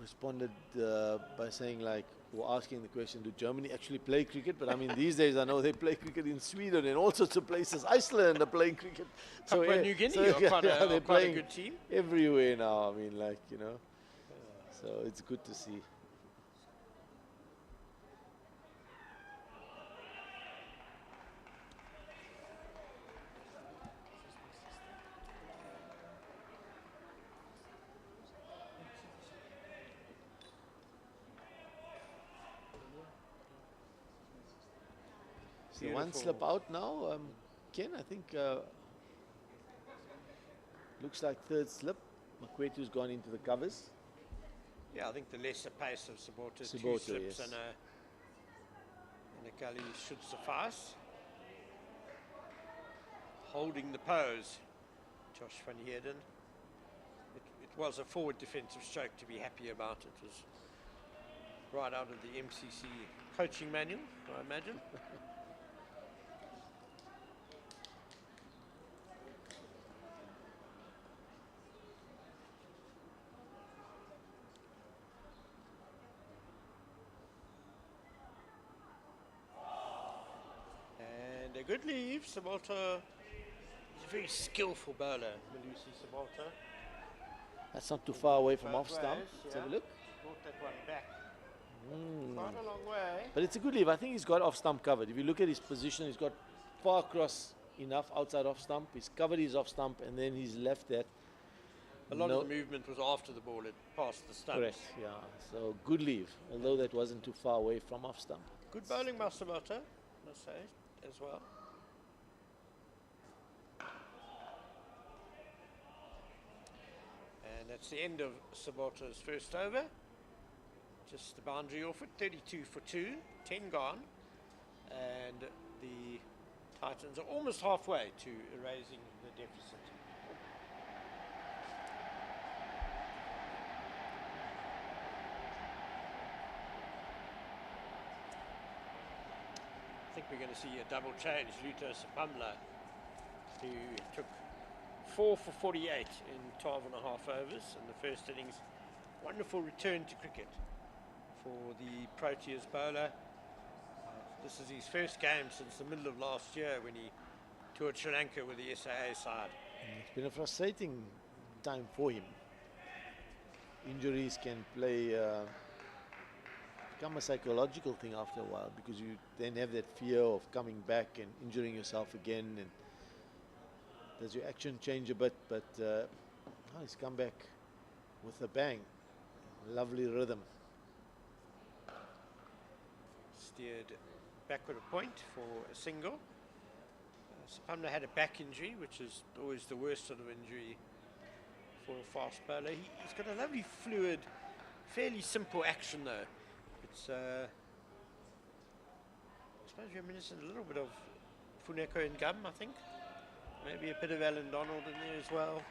responded by saying, like, or asking the question, do Germany actually play cricket? But I mean, these days I know they play cricket in Sweden and all sorts of places. Iceland are playing cricket. Papua New Guinea are quite they're quite a playing good team. everywhere now. I mean, like, you know. So it's good to see. So one slip out now. Ken, I think looks like third slip. Makwetu's gone into the covers. Yeah, I think the lesser pace of Saboto, 2 Saboto, slips yes. and a gully should suffice. Holding the pose, Josh Van Heerden. It was a forward defensive stroke to be happy about. It was right out of the MCC coaching manual, I imagine. And a good leave. Sabolto is a very skillful bowler, Malusi Sabolto. That's not too far away from Both off stump. ways, Let's yeah. have a look. Brought that one back. Quite a long way. But it's a good leave. I think he's got off stump covered. If you look at his position, he's got far across enough outside off stump. He's covered his off stump and then he's left that A lot No- of the movement was after the ball had passed the stumps. Correct, yeah. So good leave, although that wasn't too far away from off stump. Good bowling by Sabota, must say, as well. And that's the end of Sabota's first over. Just the boundary off it, 32 for 2, 10 gone. And the Titans are almost halfway to erasing the deficit. I think we're going to see a double change. Luto Sapamla, who took 4 for 48 in 12 and a half overs in the first innings. Wonderful return to cricket for the Proteas bowler. This is his first game since the middle of last year when he toured Sri Lanka with the SAA side. It's been a frustrating time for him. Injuries can become a psychological thing after a while, because you then have that fear of coming back and injuring yourself again, and does your action change a bit? But he's come back with a bang. Lovely rhythm. Steered backward a point for a single. Sapamla had a back injury, which is always the worst sort of injury for a fast bowler. He's got a lovely fluid, fairly simple action though. It's I suppose reminiscent a little bit of Funeko and Gum, I think. Maybe a bit of Alan Donald in there as well.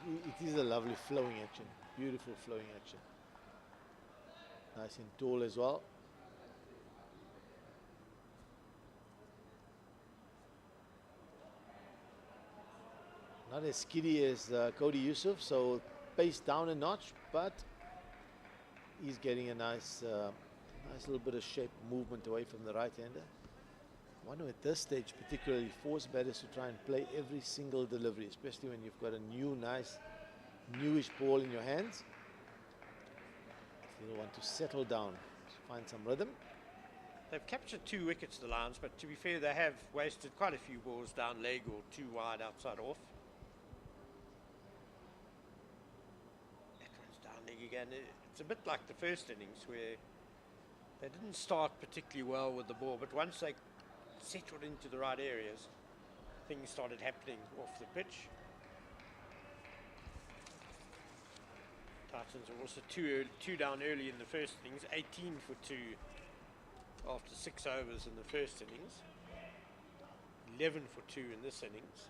It is a lovely flowing action, beautiful flowing action. Nice and tall as well. Not as skiddy as Cody Yusuf, so pace down a notch, but he's getting a nice little bit of shape movement away from the right-hander. I wonder at this stage particularly force batters to try and play every single delivery, especially when you've got a new, nice, newish ball in your hands. You'll want to settle down, find some rhythm. They've captured 2 wickets, the Lions, but to be fair, they have wasted quite a few balls down leg or too wide outside off. That one's down leg again. It's a bit like the first innings where they didn't start particularly well with the ball, but once they settled into the right areas, things started happening off the pitch. Titans are also two down early in the first innings, 18 for 2 after 6 overs in the first innings, 11 for 2 in this innings.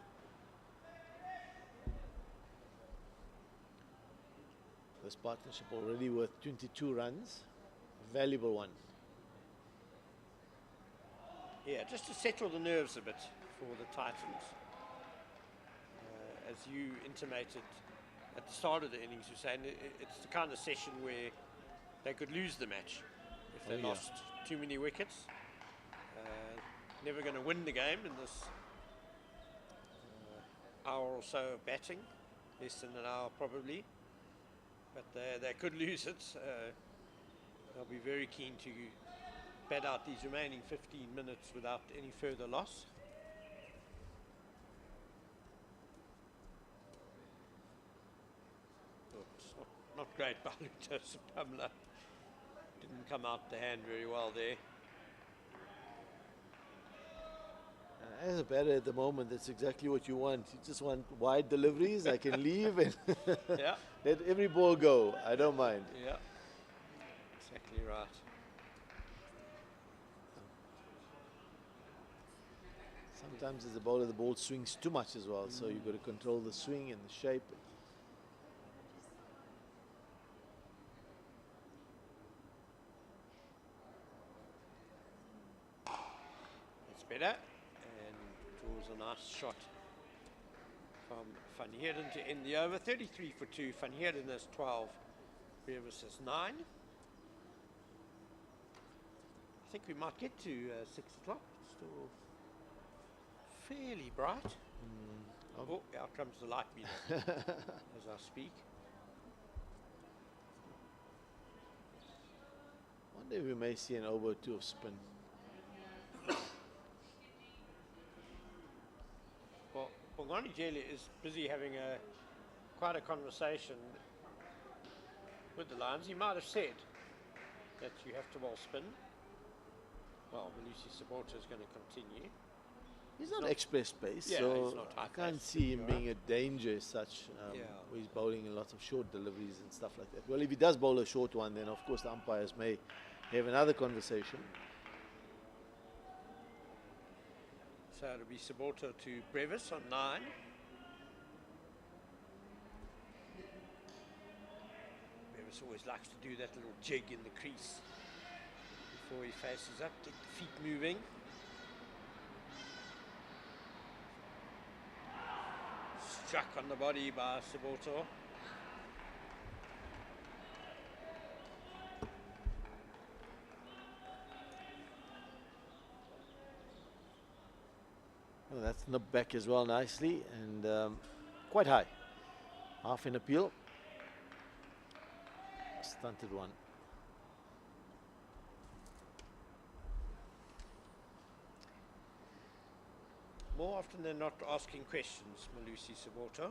This partnership already worth 22 runs, valuable one. Yeah, just to settle the nerves a bit for the Titans. As you intimated at the start of the innings, you're saying it's the kind of session where they could lose the match if they lost too many wickets. Never going to win the game in this hour or so of batting, less than an hour probably, but they could lose it. They'll be very keen to bat out these remaining 15 minutes without any further loss. Not great by Luto Sapamla. Didn't come out the hand very well there. As a batter at the moment, that's exactly what you want. You just want wide deliveries. I can leave and Yeah. let every ball go. I don't mind. Yeah. Exactly right. Sometimes as a bowler, the ball swings too much as well, so you've got to control the swing and the shape. That's better. And draws a nice shot from Van Heerden to end the over. 33 for 2. Van Heerden has 12. Brevis has 9. I think we might get to 6 o'clock. It's still fairly bright. Oh, out comes the light beam as I speak. Wonder if we may see an over or two of spin. Well, Bongani Jeli is busy having quite a conversation with the Lions. He might have said that you have to bowl spin. Well, Malusi Sabota is going to continue. He's not express pace, Yeah, so he's not high I can't pace, see him you're being a danger as such. Yeah. Where he's bowling a lot of short deliveries and stuff like that. Well, if he does bowl a short one, then of course the umpires may have another conversation. So it'll be Sabota to Brevis on 9. Brevis always likes to do that little jig in the crease before he faces up, get the feet moving. Struck on the body by Sabota. Well, that's knocked back as well nicely and quite high. Half an appeal. Stunted one. More often than not asking questions, Malusi Sabota.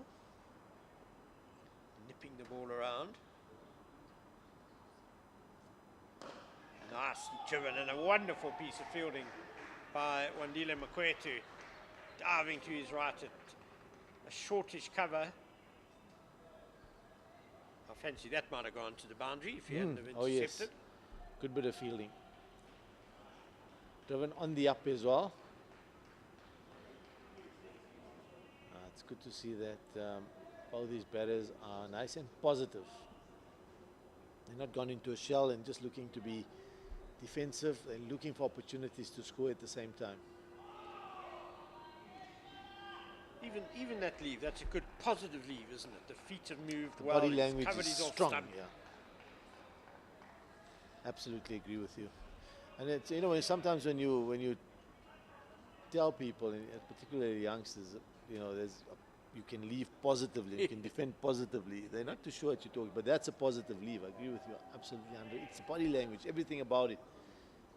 Nipping the ball around. Nicely driven and a wonderful piece of fielding by Wandile Makwetu. Diving to his right at a shortish cover. I fancy that might have gone to the boundary if he hadn't have Oh yes, intercepted. good bit of fielding. Driven on the up as well. It's good to see that all these batters are nice and positive. They're not gone into a shell and just looking to be defensive and looking for opportunities to score at the same time. Even that leave, that's a good positive leave, isn't it? The feet have moved The well. body he's language covered is his off strong. stump. Yeah, absolutely agree with you. And it's, you know, sometimes when you tell people, and particularly youngsters, you know, you can leave positively, you can defend positively. They're not too sure what you're talking, but that's a positive leave. I agree with you absolutely, Andre. It's body language, everything about it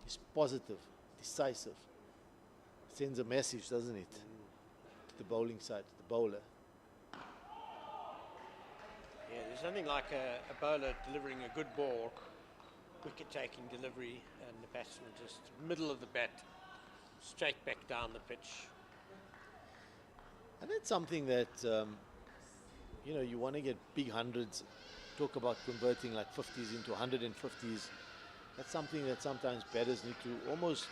is positive, decisive. It sends a message, doesn't it? To the bowling side, to the bowler. Yeah, there's nothing like a bowler delivering a good ball, wicket-taking delivery, and the batsman just middle of the bat, straight back down the pitch. And that's something that, you know, you want to get big hundreds, talk about converting like 50s into 150s. That's something that sometimes batters need to almost,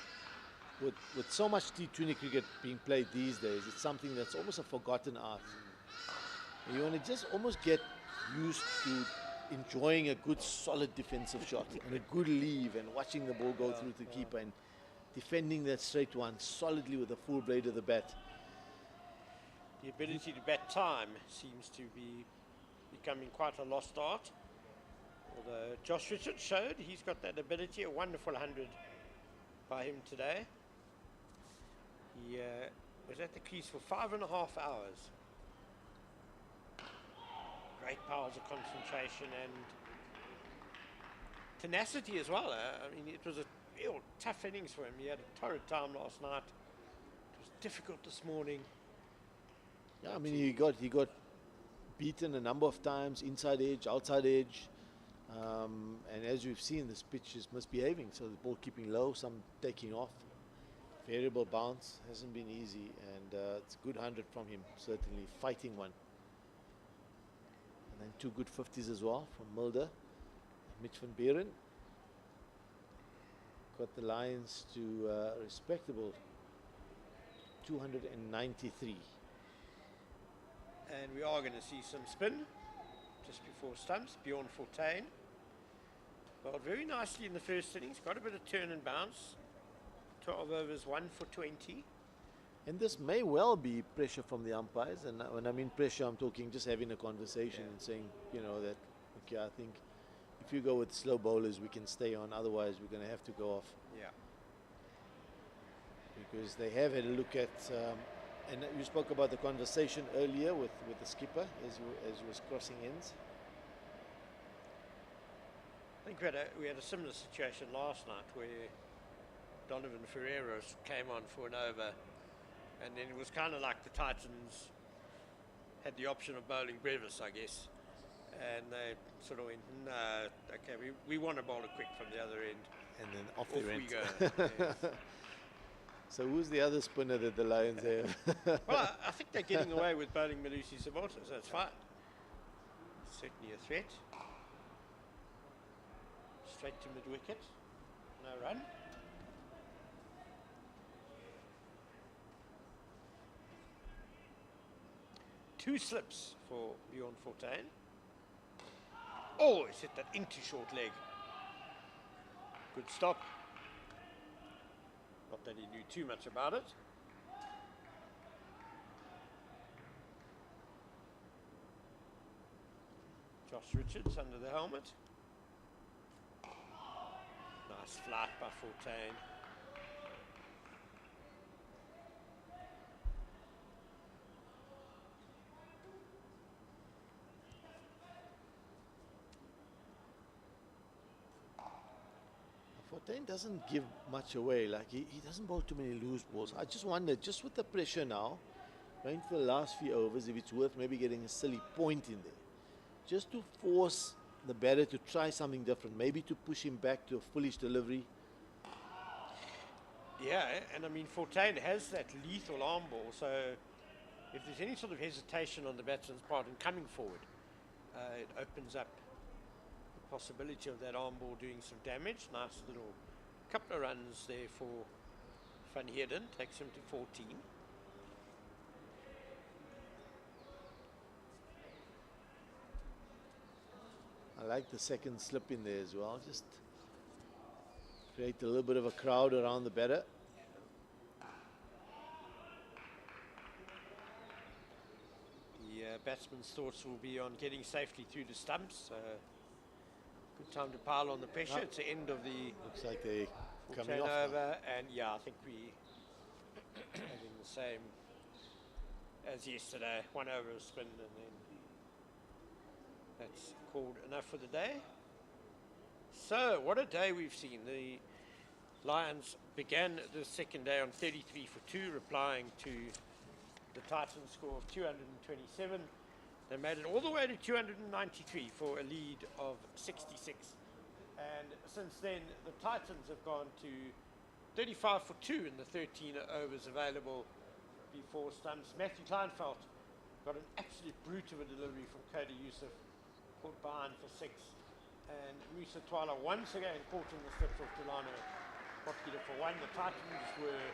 with so much T20 cricket being played these days, it's something that's almost a forgotten art. You want to just almost get used to enjoying a good solid defensive shot and a good leave and watching the ball go through to the keeper and defending that straight one solidly with the full blade of the bat. The ability to bat time seems to be becoming quite a lost art. Although Josh Richards showed he's got that ability, a wonderful 100 by him today. He was at the crease for 5.5 hours. Great powers of concentration and tenacity as well. I mean, it was a real tough innings for him. He had a torrid time last night. It was difficult this morning. Yeah, I mean, he got beaten a number of times, inside edge, outside edge. And as we've seen, this pitch is misbehaving. So the ball keeping low, some taking off. Variable bounce hasn't been easy. And it's a good 100 from him, certainly. Fighting one. And then 2 good 50s as well from Mulder. Mitch van Beeren. Got the Lions to respectable 293. And we are going to see some spin just before stumps. Bjorn Fortuin bowled very nicely in the first innings. Got a bit of turn and bounce. 12 overs, 1 for 20. And this may well be pressure from the umpires. And when I mean pressure, I'm talking just having a conversation and saying, you know, that, okay, I think if you go with slow bowlers, we can stay on. Otherwise, we're going to have to go off. Yeah. Because they have had a look at... and you spoke about the conversation earlier with the skipper as you was crossing ends. I think we had a similar situation last night where Donovan Ferreira came on for an over, and then it was kind of like the Titans had the option of bowling Brevis, I guess. And they sort of went, no, okay, we want to bowl it quick from the other end. And then off Off they we went. go. Yes. So who's the other spinner that the Lions have? Well, I think they're getting away with bowling Malusi Sabota, so that's fine. Certainly a threat. Straight to mid-wicket. No run. Two slips for Bjorn Fortuin. Oh, he's hit that into short leg. Good stop. Not that he knew too much about it. Josh Richards under the helmet. Nice flight by Fortuin. Fortuin doesn't give much away. Like he doesn't bowl too many loose balls. I just wonder, just with the pressure now, going for the last few overs, if it's worth maybe getting a silly point in there, just to force the batter to try something different, maybe to push him back to a foolish delivery. Yeah, and I mean, Fortuin has that lethal arm ball, so if there's any sort of hesitation on the batsman's part in coming forward, it opens up the possibility of that arm ball doing some damage. Nice little couple of runs there for Van Heerden, takes him to 14. I like the second slip in there as well. Just create a little bit of a crowd around the batter. The batsman's thoughts will be on getting safely through the stumps. Good time to pile on the pressure. It's the end of the Looks like they coming off. turnover, and yeah, I think we having the same as yesterday. 1 over a spin, and then that's called enough for the day. So, what a day we've seen. The Lions began the second day on 33 for 2, replying to the Titans score of 227. They made it all the way to 293 for a lead of 66. And since then, the Titans have gone to 35 for 2 in the 13 overs available before stumps. Matthew Kleinfeld got an absolute brute of a delivery from Cody Youssef, caught behind for 6. And Musa Twala once again caught in the slips of Delano Potgieter for 1. The Titans were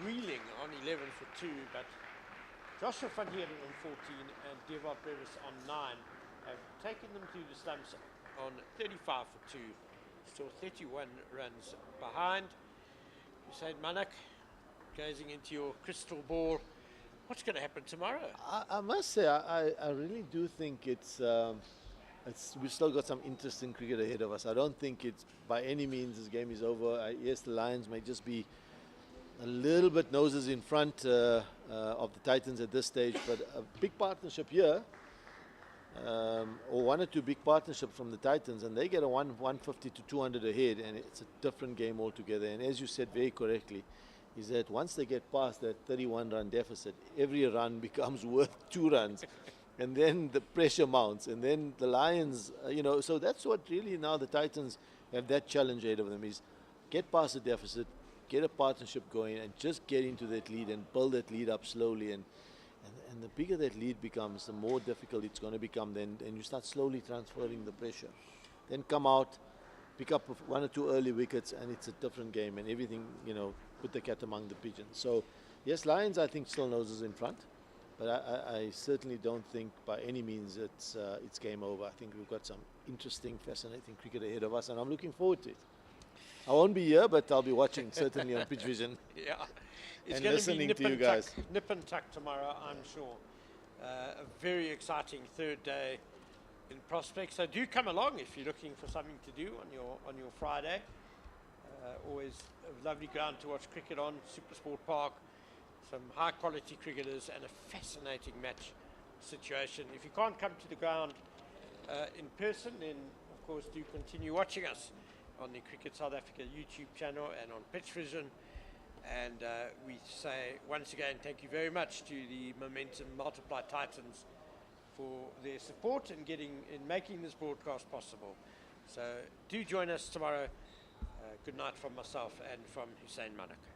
reeling on 11 for 2, but Joshua Van Heerden on 14 and Devon Brevis on 9 have taken them through the stumps on 35 for 2. Still 31 runs behind. Usaid Manak, gazing into your crystal ball, what's going to happen tomorrow? I must say, I really do think we've still got some interesting cricket ahead of us. I don't think it's by any means this game is over. Yes, the Lions may just be a little bit noses in front of the Titans at this stage, but a big partnership here, or one or two big partnerships from the Titans, and they get a 150 to 200 ahead, and it's a different game altogether. And as you said very correctly, is that once they get past that 31-run deficit, every run becomes worth 2 runs. And then the pressure mounts, and then the Lions, so that's what really now the Titans have that challenge ahead of them, is get past the deficit, get a partnership going, and just get into that lead and build that lead up slowly. And the bigger that lead becomes, the more difficult it's going to become then, and you start slowly transferring the pressure. Then come out, pick up 1 or 2 early wickets, and it's a different game, and everything, put the cat among the pigeons. So, yes, Lions, I think, still noses in front. But I certainly don't think by any means it's game over. I think we've got some interesting, fascinating cricket ahead of us, and I'm looking forward to it. I won't be here, but I'll be watching, certainly on Pitch Vision. Yeah, it's and going listening to be to you guys. Nip and tuck tomorrow, I'm sure. A very exciting third day in prospect. So do come along if you're looking for something to do on your Friday. Always a lovely ground to watch cricket on, SuperSport Park. Some high quality cricketers and a fascinating match situation. If you can't come to the ground in person, then of course do continue watching us on the Cricket South Africa YouTube channel and on Pitch Vision. And we say once again thank you very much to the Momentum Multiply Titans for their support in making this broadcast possible. So do join us tomorrow. Good night from myself and from Hussein Manak.